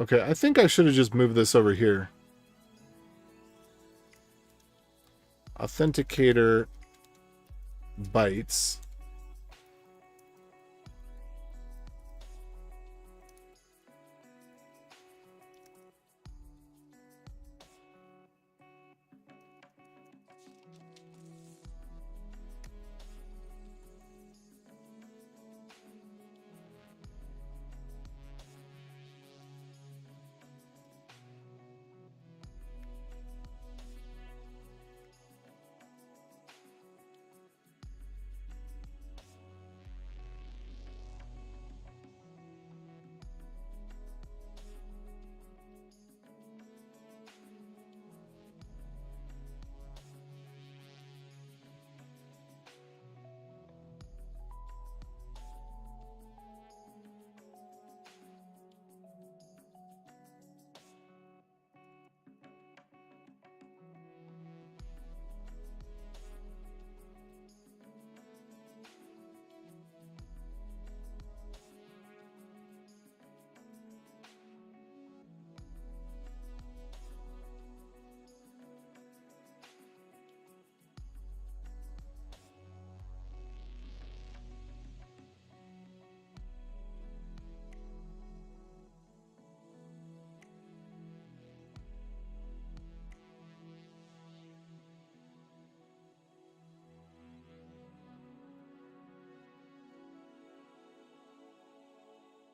Okay, I think I should have just moved this over here. Authenticator bytes.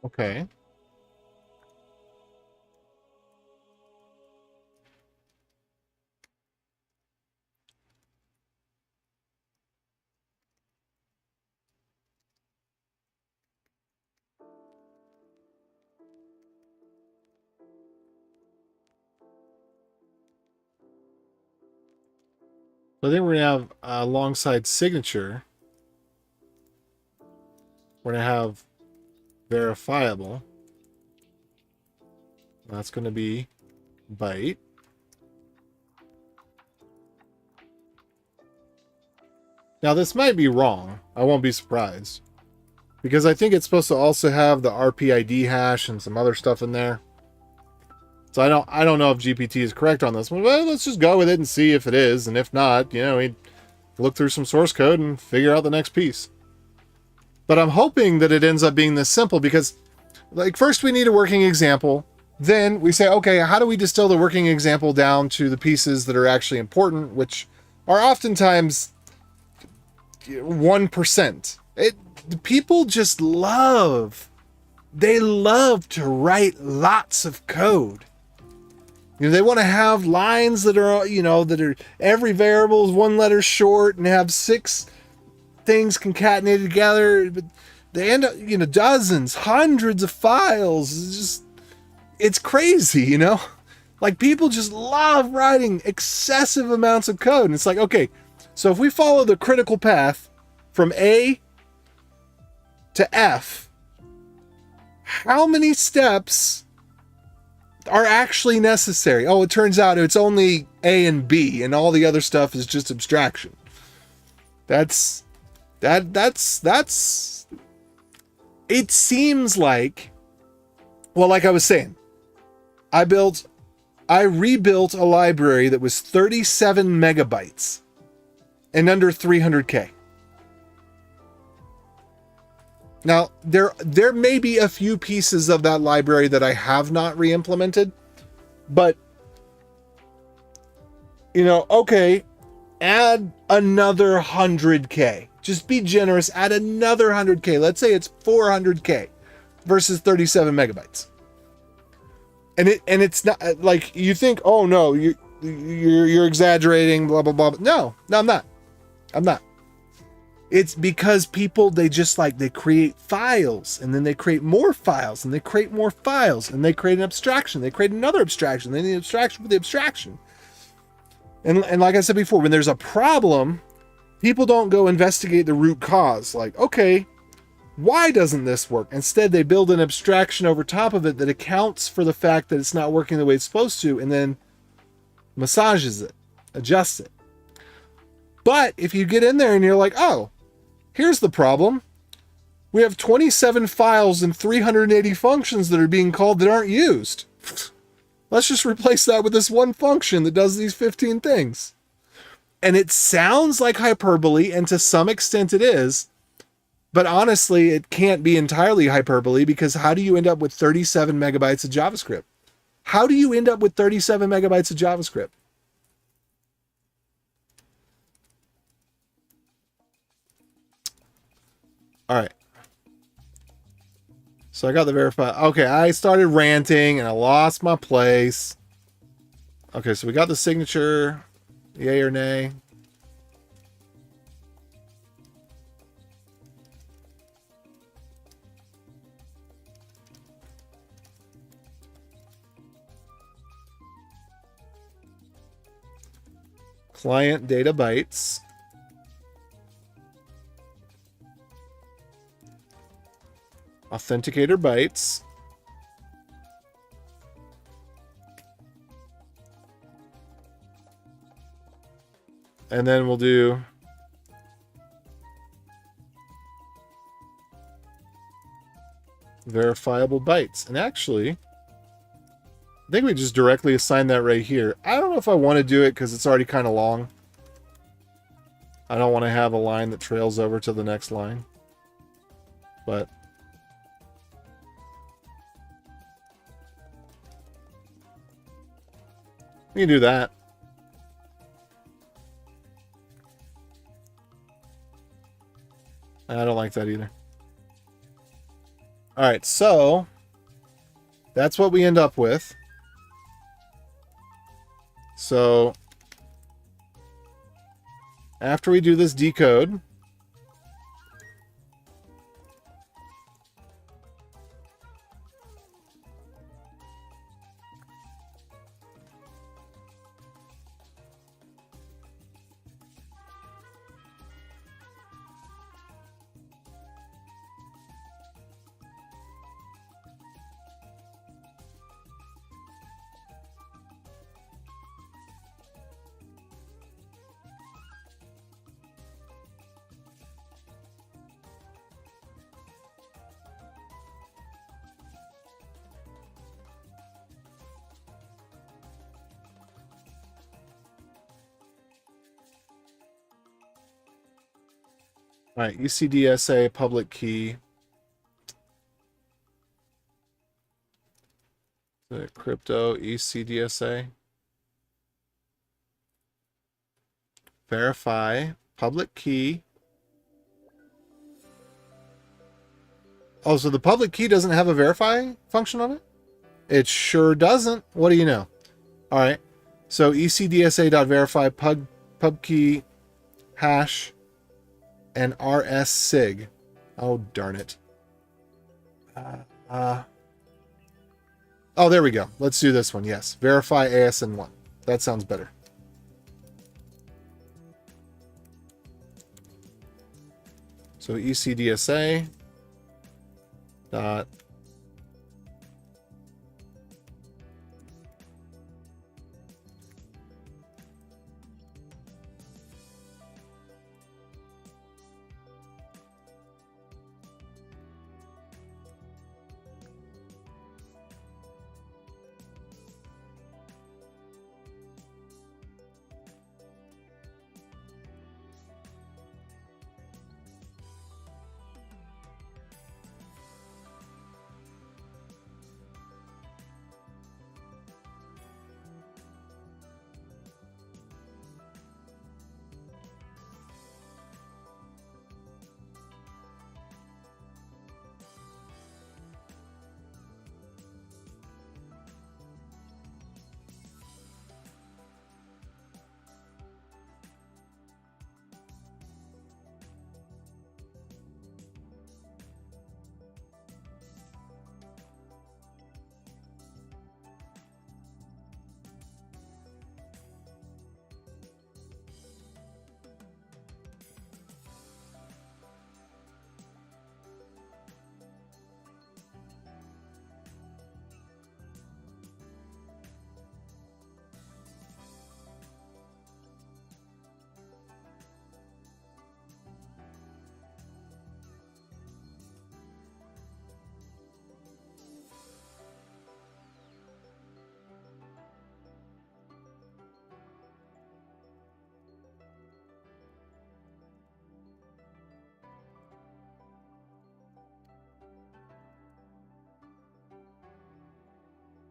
Okay. So I think we're going to have alongside signature, we're going to have verifiable. That's going to be byte. Now this might be wrong. I won't be surprised. Because I think it's supposed to also have the RPID hash and some other stuff in there. So I don't know if GPT is correct on this one. Well, let's just go with it and see if it is. And if not, you know, we look through some source code and figure out the next piece. But I'm hoping that it ends up being this simple because, like, first we need a working example. Then we say, okay, how do we distill the working example down to the pieces that are actually important, which are oftentimes 1%. People just they love to write lots of code. You know, they want to have lines that are, you know, that are every variable is one letter short and have 6 things concatenated together. But they end up, you know, dozens, hundreds of files. It's crazy, you know? Like, people just love writing excessive amounts of code. And it's like, okay, so if we follow the critical path from A to F, how many steps are actually necessary? Oh, it turns out it's only A and B, and all the other stuff is just abstraction. That's it seems like, well, like I was saying, I rebuilt a library that was 37 megabytes and under 300K. Now, there may be a few pieces of that library that I have not re-implemented, but Okay, add another 100K. Just be generous, add another 100K. Let's say it's 400K versus 37 megabytes. And it's not like you think, oh no, you're exaggerating, blah blah blah. No, I'm not. I'm not. It's because people, they create files, and then they create more files, and they create more files, and they create an abstraction. They create another abstraction. They need an abstraction for the abstraction. And like I said before, when there's a problem, people don't go investigate the root cause. Like, okay, why doesn't this work? Instead, they build an abstraction over top of it that accounts for the fact that it's not working the way it's supposed to, and then massages it, adjusts it. But if you get in there and you're like, oh, here's the problem. We have 27 files and 380 functions that are being called that aren't used. Let's just replace that with this one function that does these 15 things. And it sounds like hyperbole, and to some extent it is, but honestly, it can't be entirely hyperbole, because how do you end up with 37 megabytes of JavaScript? How do you end up with 37 megabytes of JavaScript? All right. So I got the verify. Okay, I started ranting and I lost my place. Okay, so we got the signature. Yay or nay? Client data bytes. Authenticator bytes. And then we'll do verifiable bytes. And actually, I think we just directly assign that right here. I don't know if I want to do it because it's already kind of long. I don't want to have a line that trails over to the next line. But we can do that. I don't like that either. All right, so that's what we end up with. So after we do this decode, all right, ECDSA public key. The crypto ECDSA. Verify public key. Oh, so the public key doesn't have a verify function on it? It sure doesn't. What do you know? All right. So ECDSA.verify pub key hash and rsig. Oh, darn it. Oh, there we go. Let's do this one. Yes. Verify ASN1. That sounds better. So ECDSA dot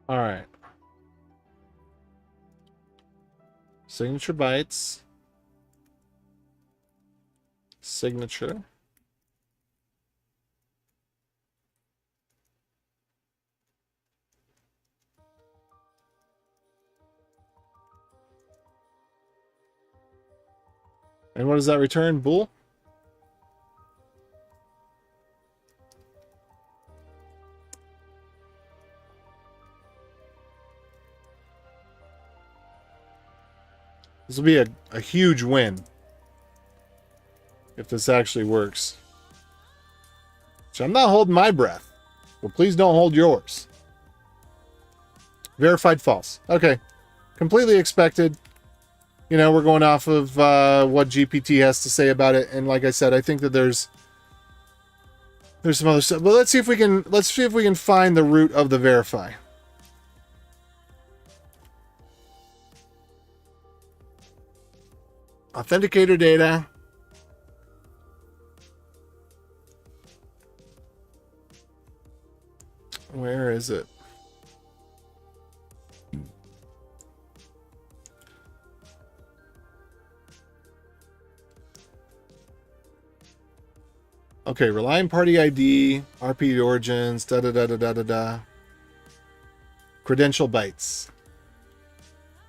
All right. Signature bytes. Signature. And what does that return? Bool? This will be a huge win if this actually works. So I'm not holding my breath. Well, please don't hold yours. Verified false. Okay. Completely expected. You know, we're going off of what GPT has to say about it. And like I said, I think that there's some other stuff. But let's see if we can find the root of the verify. Authenticator data. Where is it? Okay, relying party ID, RP origins, da da da da da da da. Credential bytes.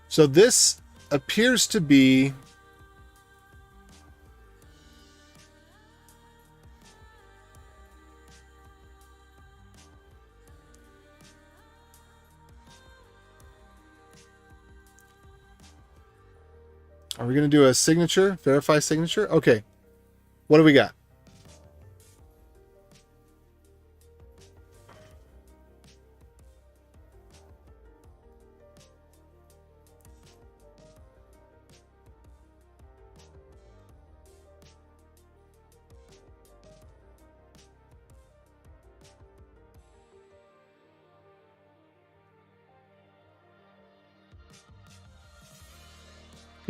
So this appears to be Are we going to do a signature? Verify signature? Okay. What do we got?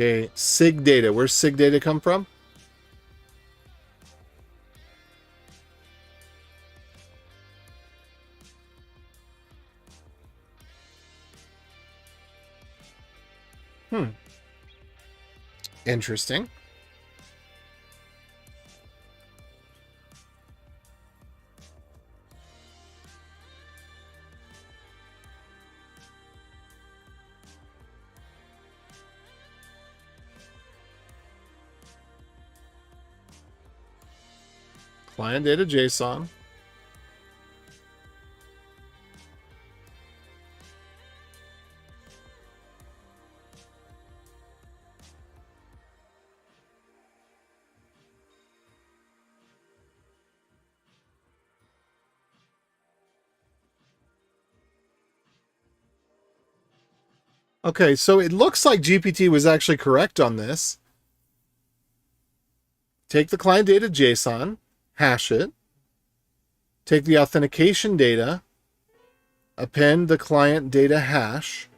Okay, SIG data. Where's SIG data come from? Interesting. Client data JSON. Okay, so it looks like GPT was actually correct on this. Take the client data JSON, hash it, take the authentication data, append the client data hash,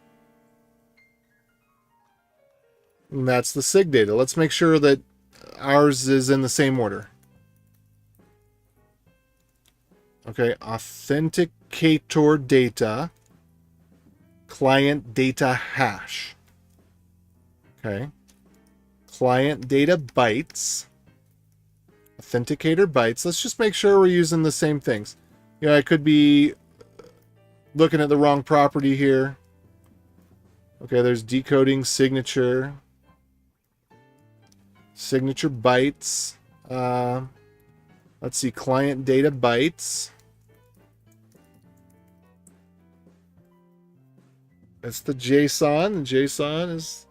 and that's the SIG data. Let's make sure that ours is in the same order. Okay, authenticator data, client data hash. Okay. Client data bytes, authenticator bytes. Let's just make sure we're using the same things. You know, I could be looking at the wrong property here. Okay, there's decoding signature. Signature bytes. Let's see, client data bytes. That's the JSON. And JSON is...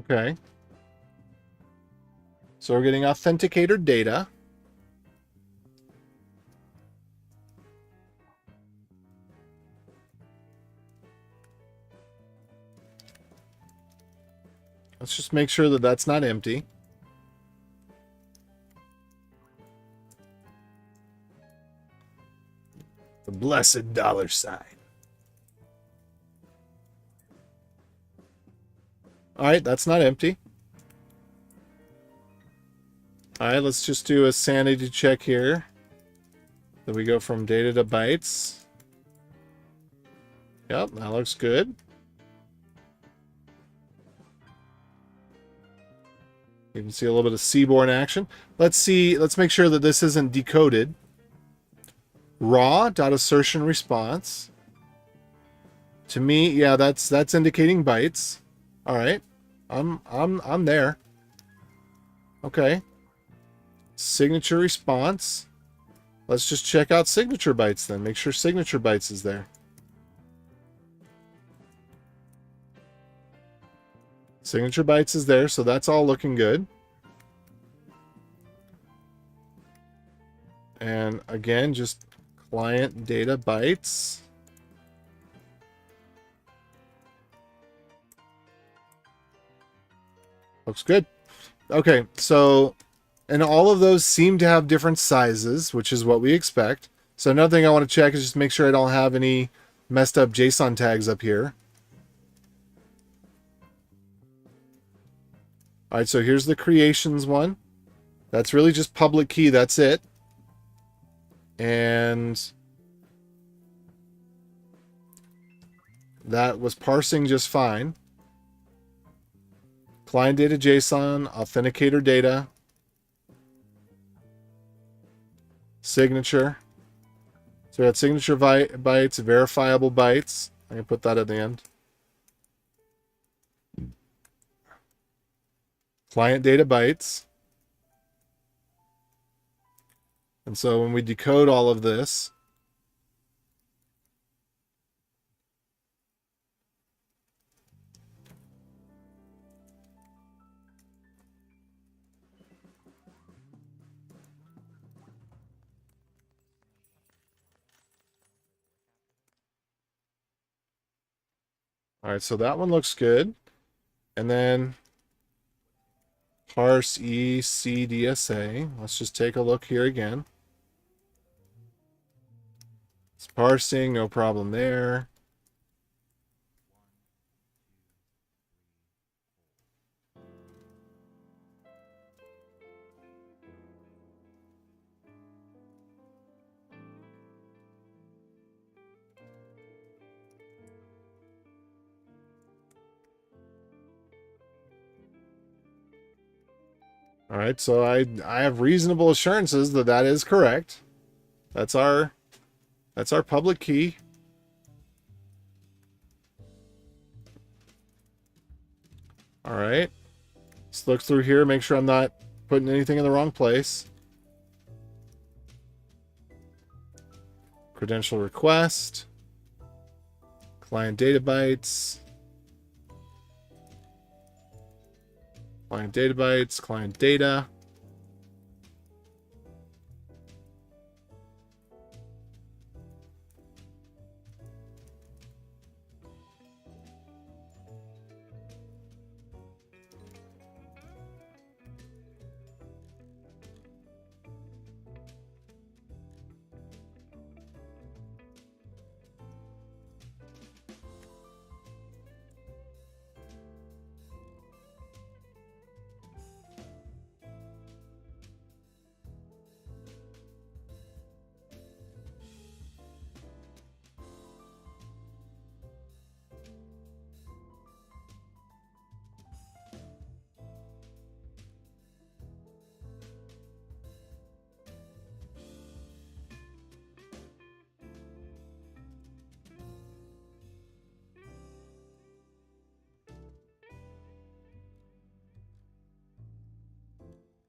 Okay. So we're getting authenticator data. Let's just make sure that that's not empty. The blessed $sign. All right, that's not empty. All right, let's just do a sanity check here. Then we go from data to bytes. Yep, that looks good. You can see a little bit of CBOR in action. Let's see, let's make sure that this isn't decoded. Raw dot assertion response. To me, yeah, that's indicating bytes. All right. I'm there. Okay. Signature response. Let's just check out signature bytes then. Make sure signature bytes is there. Signature bytes is there, so that's all looking good. And again, just client data bytes. Looks good. Okay, so, and all of those seem to have different sizes, which is what we expect. So another thing I want to check is just make sure I don't have any messed up JSON tags up here. All right, so here's the creations one. That's really just public key, that's it. And that was parsing just fine. Client data JSON, authenticator data, signature. So we had signature bytes, verifiable bytes. I can put that at the end. Client data bytes. And so when we decode all of this, all right, so that one looks good. And then parse ECDSA. Let's just take a look here again. It's parsing, no problem there. All right, so I have reasonable assurances that that is correct. That's our public key. All right. Let's look through here, make sure I'm not putting anything in the wrong place. Credential request. Client data bytes. Client data bytes, client data.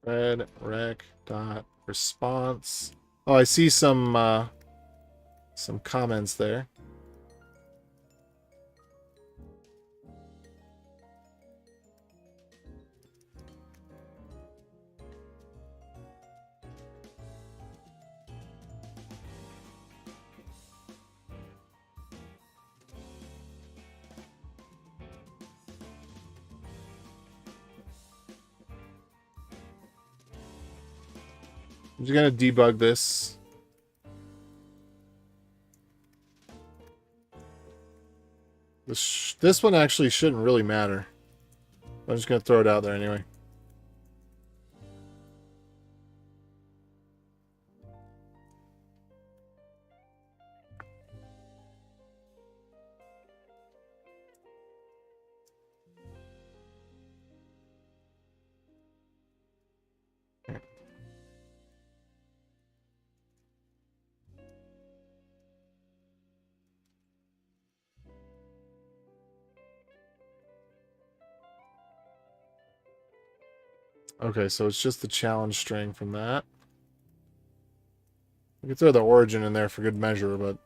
Red rec dot response. Oh, I see some comments there. I'm just gonna debug this. This one actually shouldn't really matter. I'm just going to throw it out there anyway. Okay, so it's just the challenge string from that. We could throw the origin in there for good measure, but...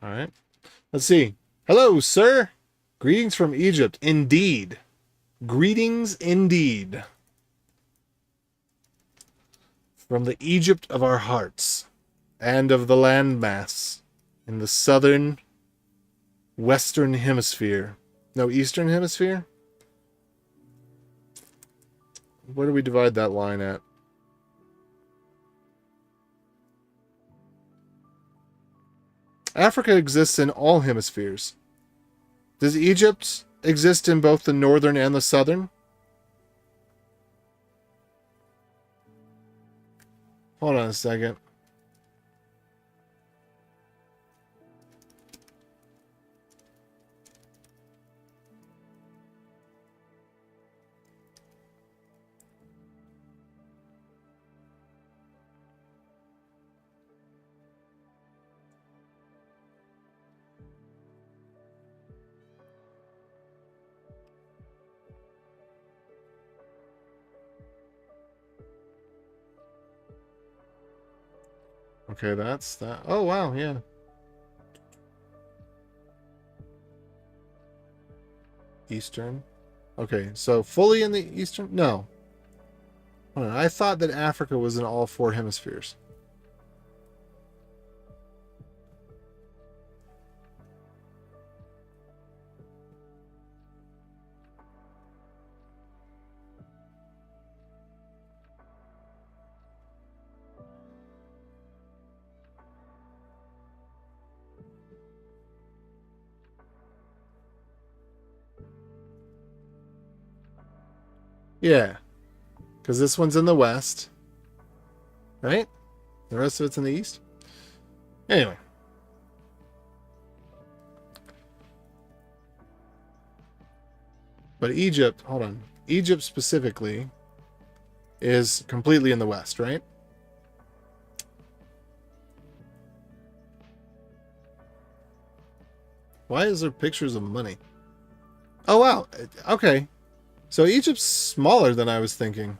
Alright. Let's see. Hello, sir! Greetings from Egypt. Indeed. Greetings indeed. From the Egypt of our hearts, and of the landmass, in the southern, western hemisphere. No, eastern hemisphere? Where do we divide that line at? Africa exists in all hemispheres. Does Egypt exist in both the northern and the southern? Hold on a second. Okay, that's that. Oh, wow, yeah. Eastern. Okay, so fully in the eastern? No. Hold on, I thought that Africa was in all four hemispheres. Yeah, because this one's in the west, right? The rest of it's in the east. Anyway. But Egypt, hold on. Egypt specifically is completely in the west, right? Why is there pictures of money? Oh, wow. Okay. So Egypt's smaller than I was thinking.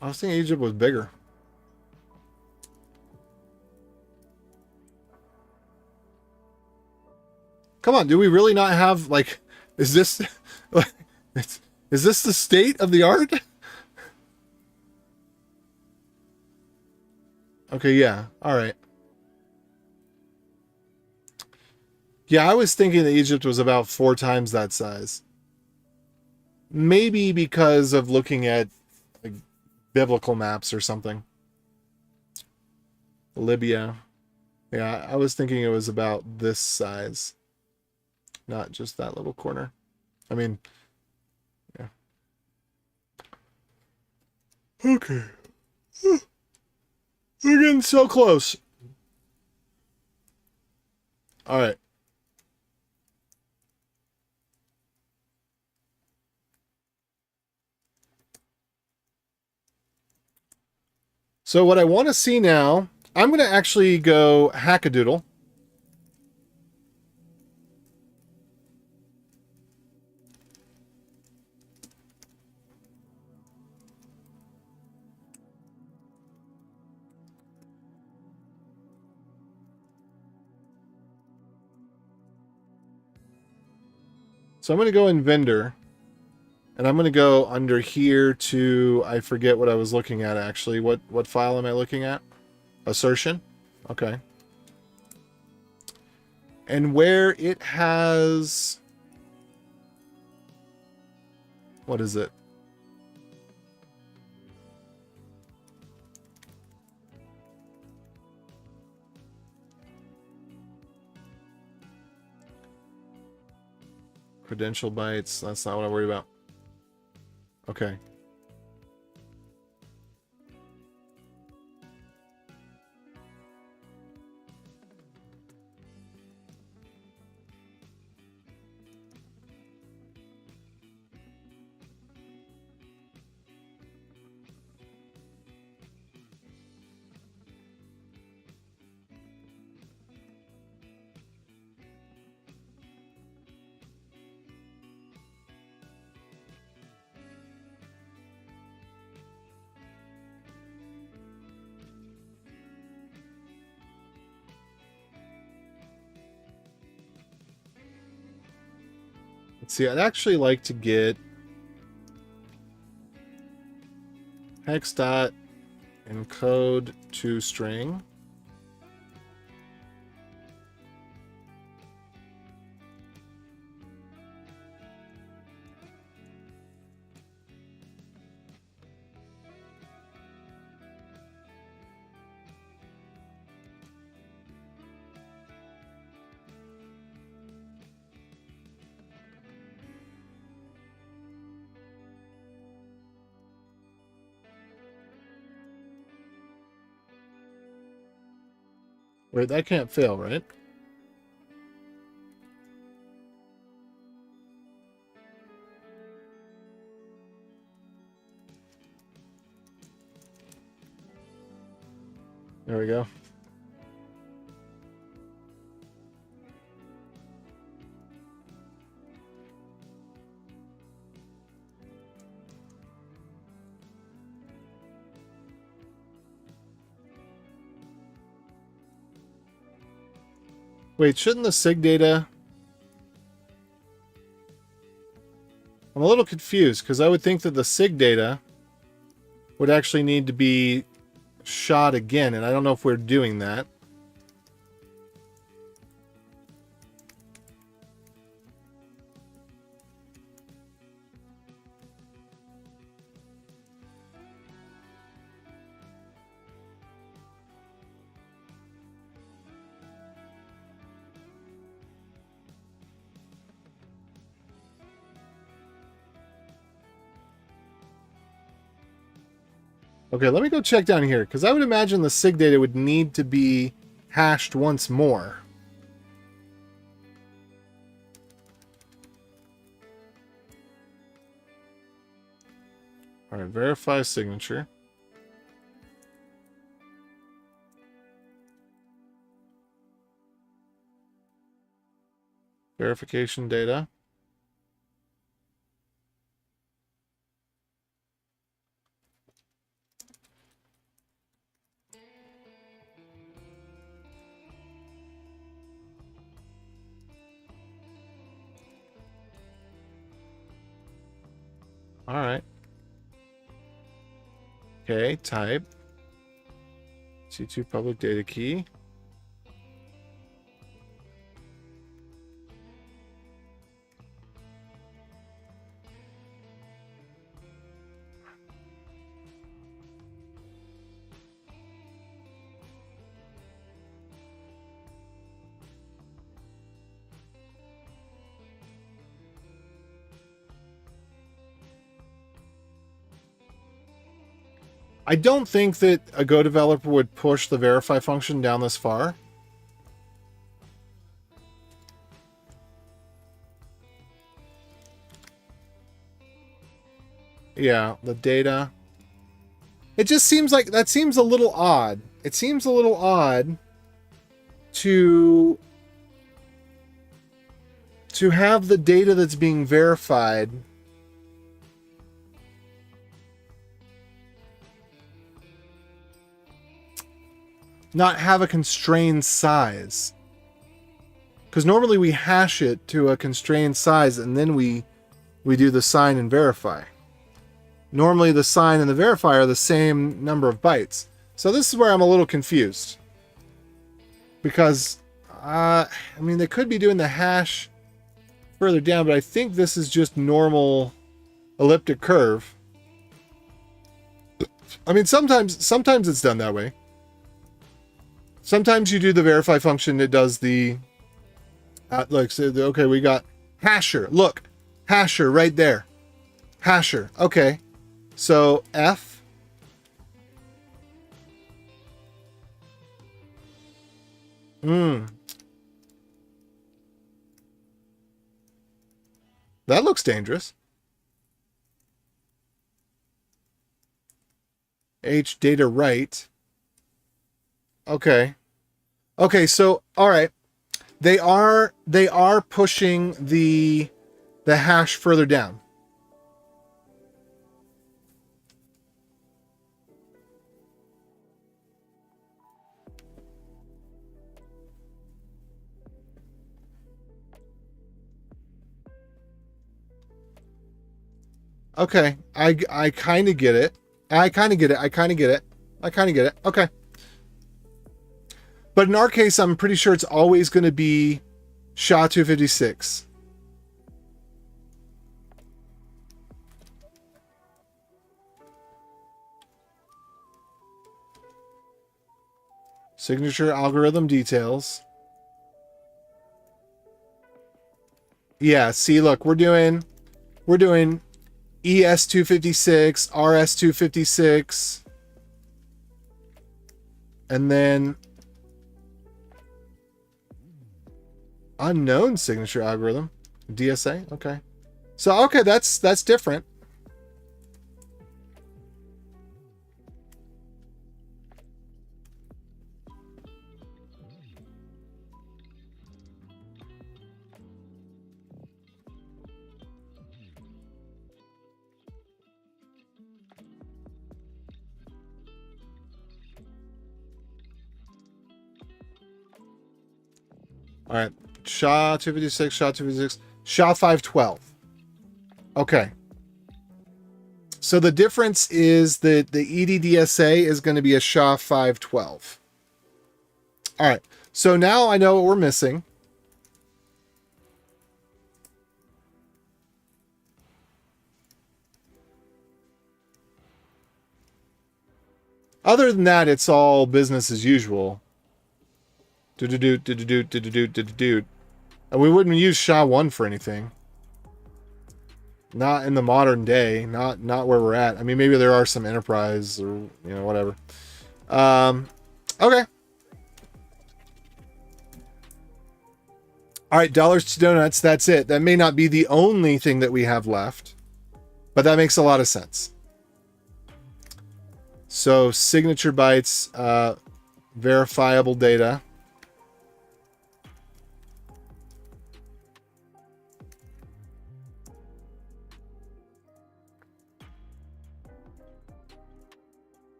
I was thinking Egypt was bigger. Come on, do we really not have, like, is this, is this the state of the art? Okay, yeah, alright. Yeah, I was thinking that Egypt was about 4 times that size. Maybe because of looking at like, biblical maps or something. Libya. Yeah, I was thinking it was about this size. Not just that little corner. I mean, yeah. Okay. We're getting so close. Alright. So what I want to see now, I'm going to actually go hackadoodle. So I'm going to go in vendor. And I'm going to go under here to, I forget what I was looking at actually. What file am I looking at? Assertion? Okay. And where it has... What is it? Credential bytes. That's not what I worry about. Okay. Let's see, I'd actually like to get hex dot encode to string. Wait, that can't fail, right? There we go. Wait, shouldn't the sig data... I'm a little confused, because I would think that the sig data would actually need to be shot again, and I don't know if we're doing that. Okay, let me go check down here, because I would imagine the sig data would need to be hashed once more. All right, verify signature. Verification data. All right. Okay, type. C2 public data key. I don't think that a Go developer would push the verify function down this far. Yeah, the data. It just seems like that seems a little odd. It seems a little odd to have the data that's being verified not have a constrained size. Because normally we hash it to a constrained size and then we do the sign and verify. Normally the sign and the verify are the same number of bytes. So this is where I'm a little confused. Because, I mean, they could be doing the hash further down, but I think this is just normal elliptic curve. I mean, sometimes it's done that way. Sometimes you do the verify function. It does the, like, say, okay, we got hasher. Look, hasher right there. Hasher. Okay. So F. That looks dangerous. H data right. Okay. Okay, so all right. They are pushing the hash further down. Okay, I kind of get it. I kind of get it. Okay. But in our case, I'm pretty sure it's always going to be SHA-256. Signature algorithm details. Yeah, see, look, we're doing ES-256, RS-256, and then unknown signature algorithm, DSA. Okay, so okay, that's different. All right, SHA-256, SHA-256, SHA-512. Okay. So the difference is that the EDDSA is going to be a SHA-512. All right. So now I know what we're missing. Other than that, it's all business as usual. And we wouldn't use SHA-1 for anything. Not in the modern day. Not where we're at. I mean, maybe there are some enterprise or, you know, whatever. Okay. All right, dollars to donuts. That's it. That may not be the only thing that we have left, but that makes a lot of sense. So signature bytes, verifiable data.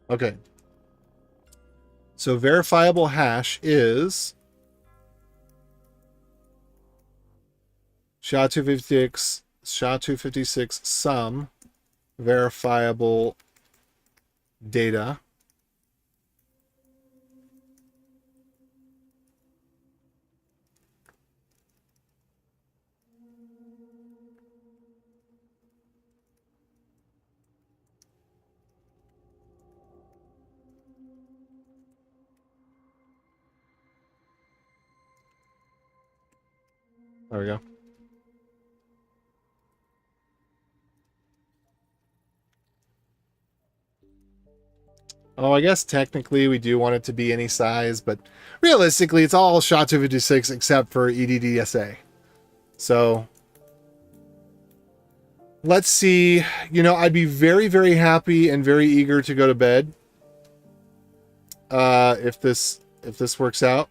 Okay. So verifiable hash is SHA-256 sum verifiable data. There we go. Oh, I guess technically we do want it to be any size, but realistically it's all SHA-256 except for EDDSA. So let's see. You know, I'd be very, very happy and very eager to go to bed if this works out.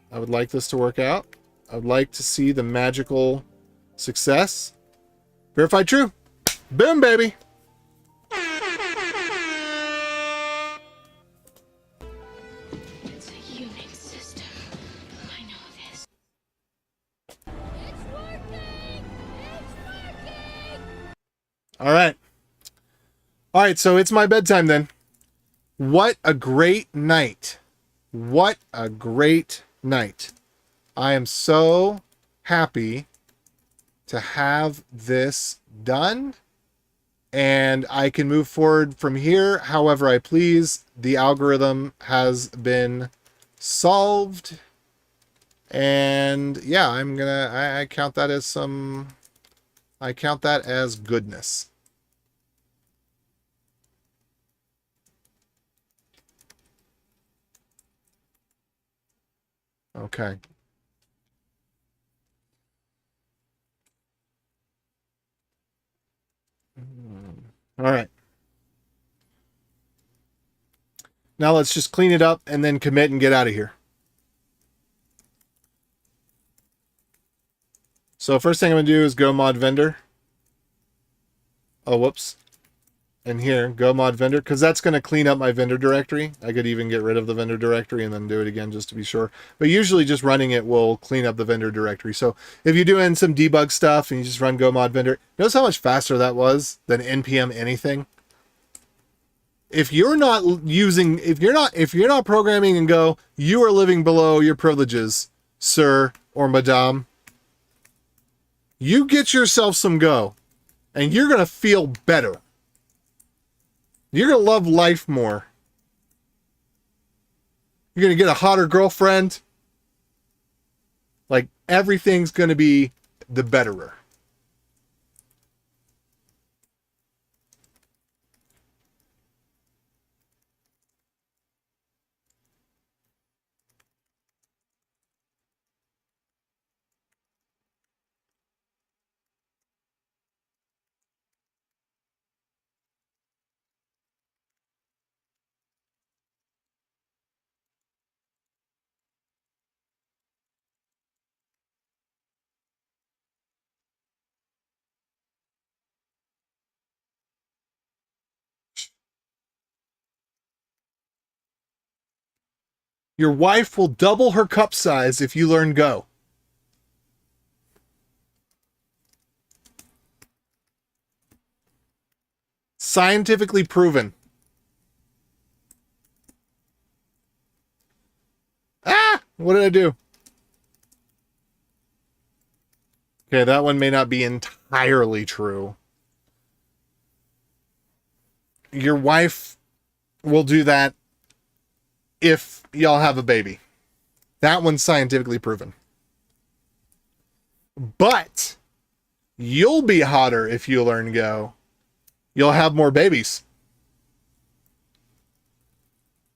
I would like this to work out. I would like to see the magical success. Verified true. Boom, baby. It's a unit system. I know this. It's working! It's working! All right. All right, so it's my bedtime then. What a great night. What a great night. I am so happy to have this done, and I can move forward from here however I please. The algorithm has been solved, and yeah, I count that as goodness. Okay. All right. Now let's just clean it up and then commit and get out of here. So first thing I'm going to do is go mod vendor. Oh, whoops. And here, go mod vendor, because that's going to clean up my vendor directory. I could even get rid of the vendor directory and then do it again just to be sure. But usually just running it will clean up the vendor directory. So if you're doing some debug stuff and you just run go mod vendor, notice how much faster that was than npm anything. If you're not programming in Go, you are living below your privileges, sir or madame. You get yourself some Go, and you're going to feel better. You're going to love life more. You're going to get a hotter girlfriend. Like, everything's going to be the betterer. Your wife will double her cup size if you learn Go. Scientifically proven. Ah! What did I do? Okay, that one may not be entirely true. Your wife will do that if y'all have a baby. That one's scientifically proven. But you'll be hotter if you learn Go. You'll have more babies.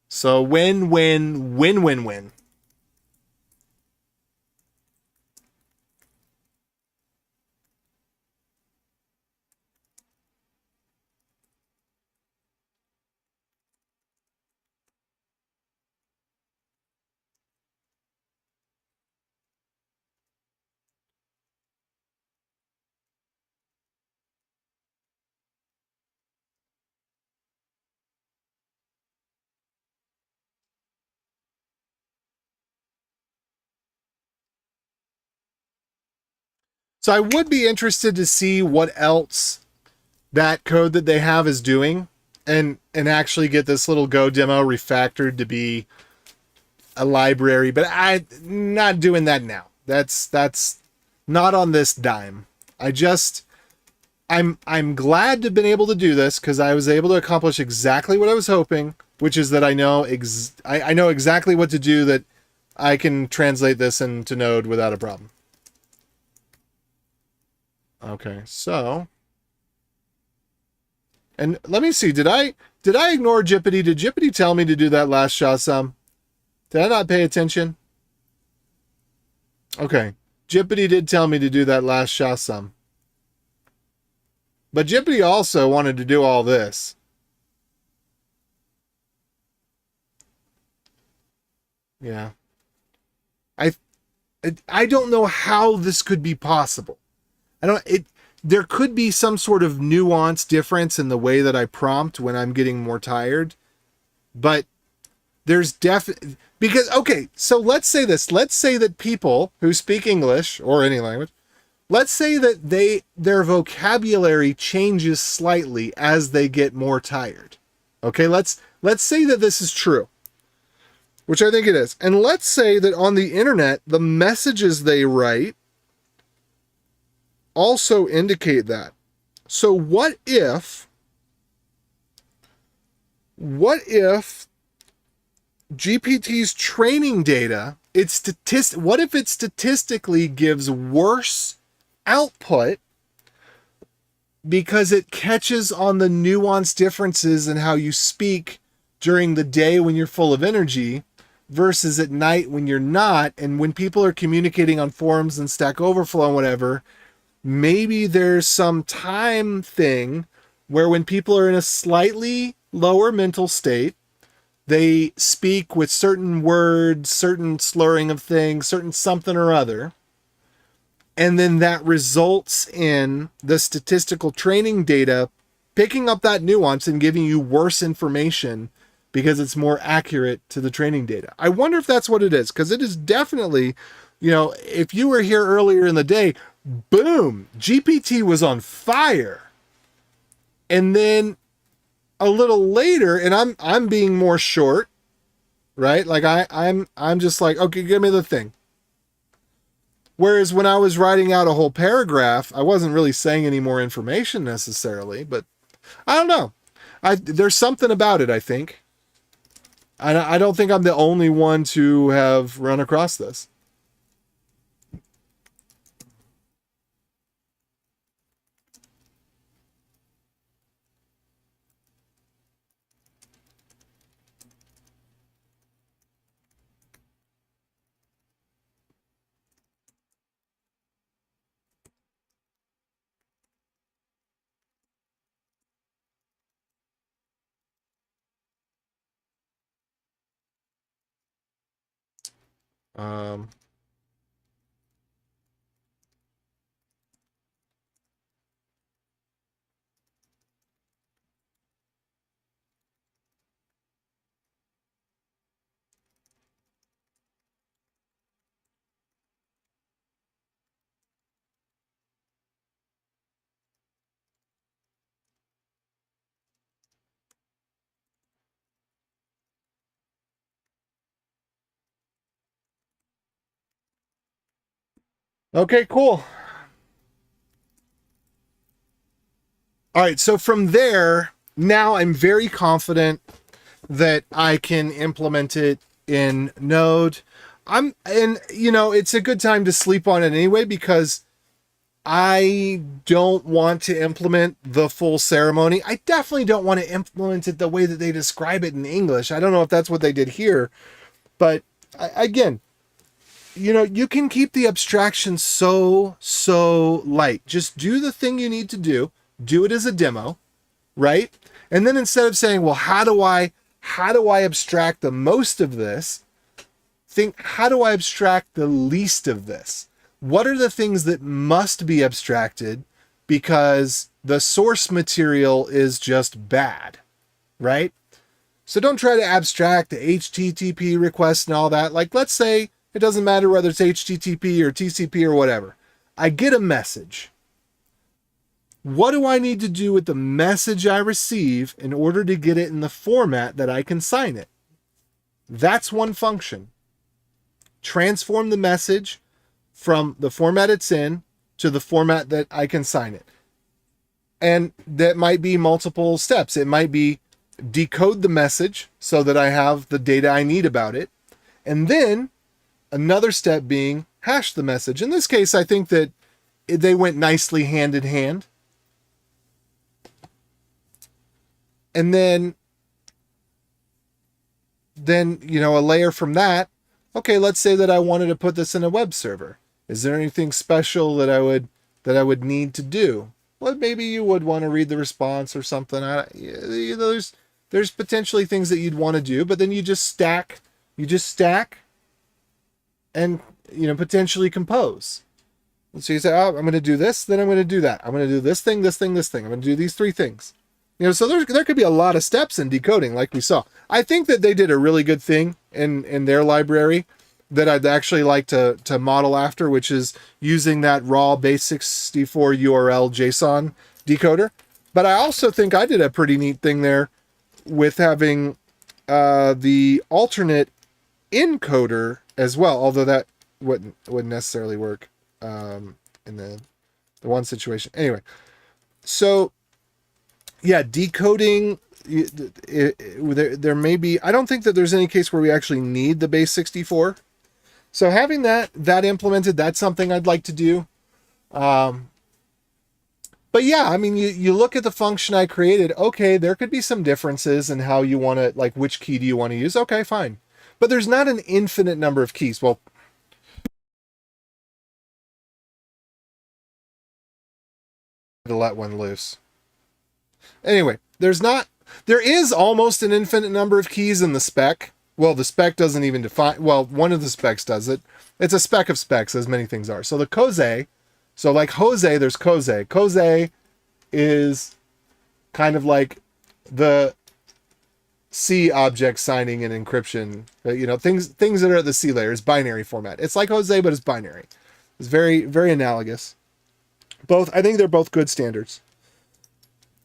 So win, win, win, win, win. So I would be interested to see what else that code that they have is doing, and actually get this little Go demo refactored to be a library, but I'm not doing that now. That's not on this dime. I'm glad to have been able to do this because I was able to accomplish exactly what I was hoping, which is that I know I know exactly what to do, that I can translate this into Node without a problem. Okay, so, and let me see, did I ignore Jippity? Did Jippity tell me to do that last SHA-SUM? Did I not pay attention? Okay, Jippity did tell me to do that last SHA-SUM. But Jippity also wanted to do all this. Yeah. I don't know how this could be possible. there could be some sort of nuance difference in the way that I prompt when I'm getting more tired. But there's definitely, because, okay, so let's say this. Let's say that people who speak English or any language, let's say that their vocabulary changes slightly as they get more tired. Okay, let's say that this is true, which I think it is. And let's say that on the internet, the messages they write also indicate that. So what if GPT's training data, what if it statistically gives worse output because it catches on the nuanced differences in how you speak during the day when you're full of energy versus at night when you're not, and when people are communicating on forums and Stack Overflow and whatever, maybe there's some time thing where when people are in a slightly lower mental state, they speak with certain words, certain slurring of things, certain something or other. And then that results in the statistical training data picking up that nuance and giving you worse information because it's more accurate to the training data. I wonder if that's what it is, because it is definitely, if you were here earlier in the day, boom, GPT was on fire. And then a little later, and I'm being more short, right? Like I'm just like, okay, give me the thing. Whereas when I was writing out a whole paragraph, I wasn't really saying any more information necessarily, but I don't know. There's something about it, I think. I don't think I'm the only one to have run across this. Um, okay, cool. All right, so from there, now I'm very confident that I can implement it in Node. It's a good time to sleep on it anyway, because I don't want to implement the full ceremony. I definitely don't want to implement it the way that they describe it in English. I don't know if that's what they did here, but again, you can keep the abstraction so light. Just do the thing you need to do it as a demo, right? And then instead of saying, well, how do I abstract the most of this? Think, how do I abstract the least of this? What are the things that must be abstracted because the source material is just bad, right? So don't try to abstract the HTTP request and all that. Like, let's say it doesn't matter whether it's HTTP or TCP or whatever. I get a message. What do I need to do with the message I receive in order to get it in the format that I can sign it? That's one function. Transform the message from the format it's in to the format that I can sign it. And that might be multiple steps. It might be decode the message so that I have the data I need about it. And then another step being hash the message. In this case, I think that they went nicely hand in hand. And then a layer from that. Okay, let's say that I wanted to put this in a web server. Is there anything special that I would need to do? Well, maybe you would want to read the response or something. There's potentially things that you'd want to do, but then you just stack and potentially compose. So you say, oh, I'm going to do this, then I'm going to do that. I'm going to do this thing, this thing, this thing. I'm going to do these 3 things. So there could be a lot of steps in decoding, like we saw. I think that they did a really good thing in their library that I'd actually like to model after, which is using that raw base64 URL JSON decoder. But I also think I did a pretty neat thing there with having the alternate encoder as well, although that wouldn't necessarily work in the one situation. Anyway, so yeah, decoding, there may be, I don't think that there's any case where we actually need the base 64. So having that implemented, that's something I'd like to do. But yeah, I mean, you look at the function I created. Okay, there could be some differences in how you want to, like, which key do you want to use? Okay, fine. But there's not an infinite number of keys. Well, to let one loose. Anyway, there is almost an infinite number of keys in the spec. Well, the spec doesn't even define, well, one of the specs does it. It's a spec of specs, as many things are. So the Jose, so like Jose, there's Jose. Jose is kind of like the C object signing and encryption, things that are at the C layer. It's binary format. It's like Jose, but it's binary. It's very, very analogous. I think they're both good standards.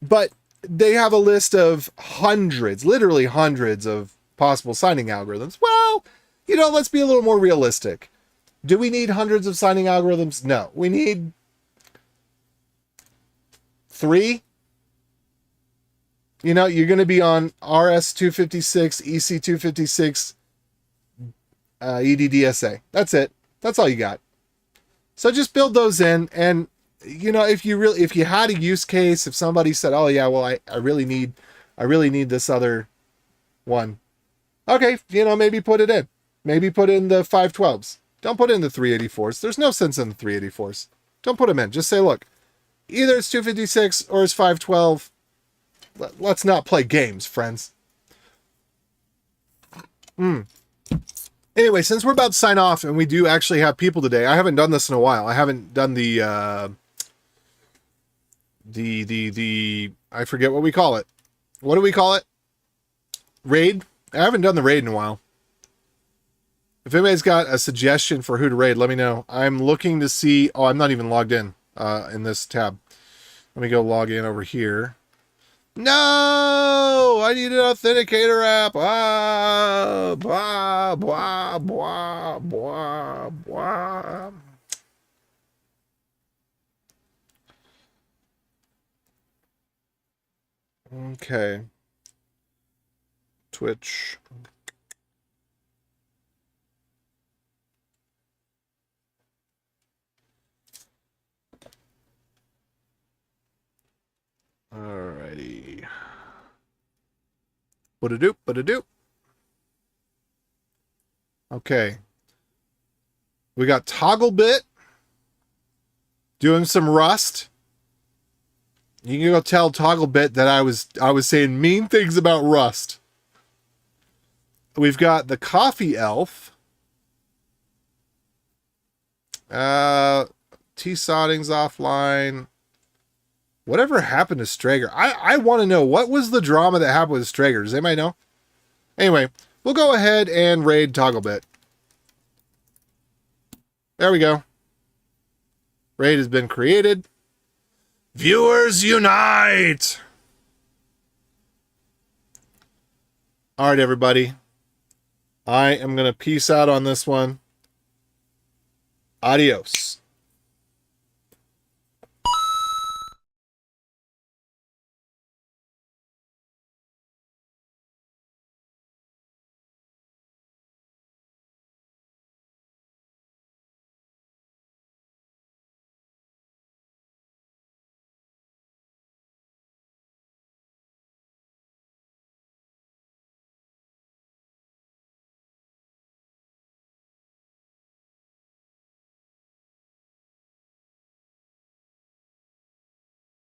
But they have a list of hundreds, literally hundreds of possible signing algorithms. Well, let's be a little more realistic. Do we need hundreds of signing algorithms? No. We need 3. You're going to be on RS-256, EC-256, EDDSA. That's it. That's all you got. So just build those in, and if you had a use case, if somebody said, oh yeah, well, I really need this other one. Okay, maybe put it in. Maybe put in the 512s. Don't put in the 384s. There's no sense in the 384s. Don't put them in. Just say, look, either it's 256 or it's 512. Let's not play games, friends. Anyway, since we're about to sign off and we do actually have people today, I haven't done this in a while. I haven't done the I forget what we call it. What do we call it? Raid? I haven't done the raid in a while. If anybody's got a suggestion for who to raid, let me know. I'm looking to see... Oh, I'm not even logged in this tab. Let me go log in over here. No! I need an authenticator app. Ah, blah, blah, blah, blah, blah. Okay. Twitch. Alrighty. Ba-da-doop, ba-da-doop. Okay. We got Togglebit doing some Rust. You can go tell Togglebit that I was saying mean things about Rust. We've got the Coffee Elf. T-Sodding's offline. Whatever happened to Strager? I want to know, what was the drama that happened with Strager? Does anybody know? Anyway, we'll go ahead and raid Togglebit. There we go. Raid has been created. Viewers unite! All right, everybody. I am going to peace out on this one. Adios.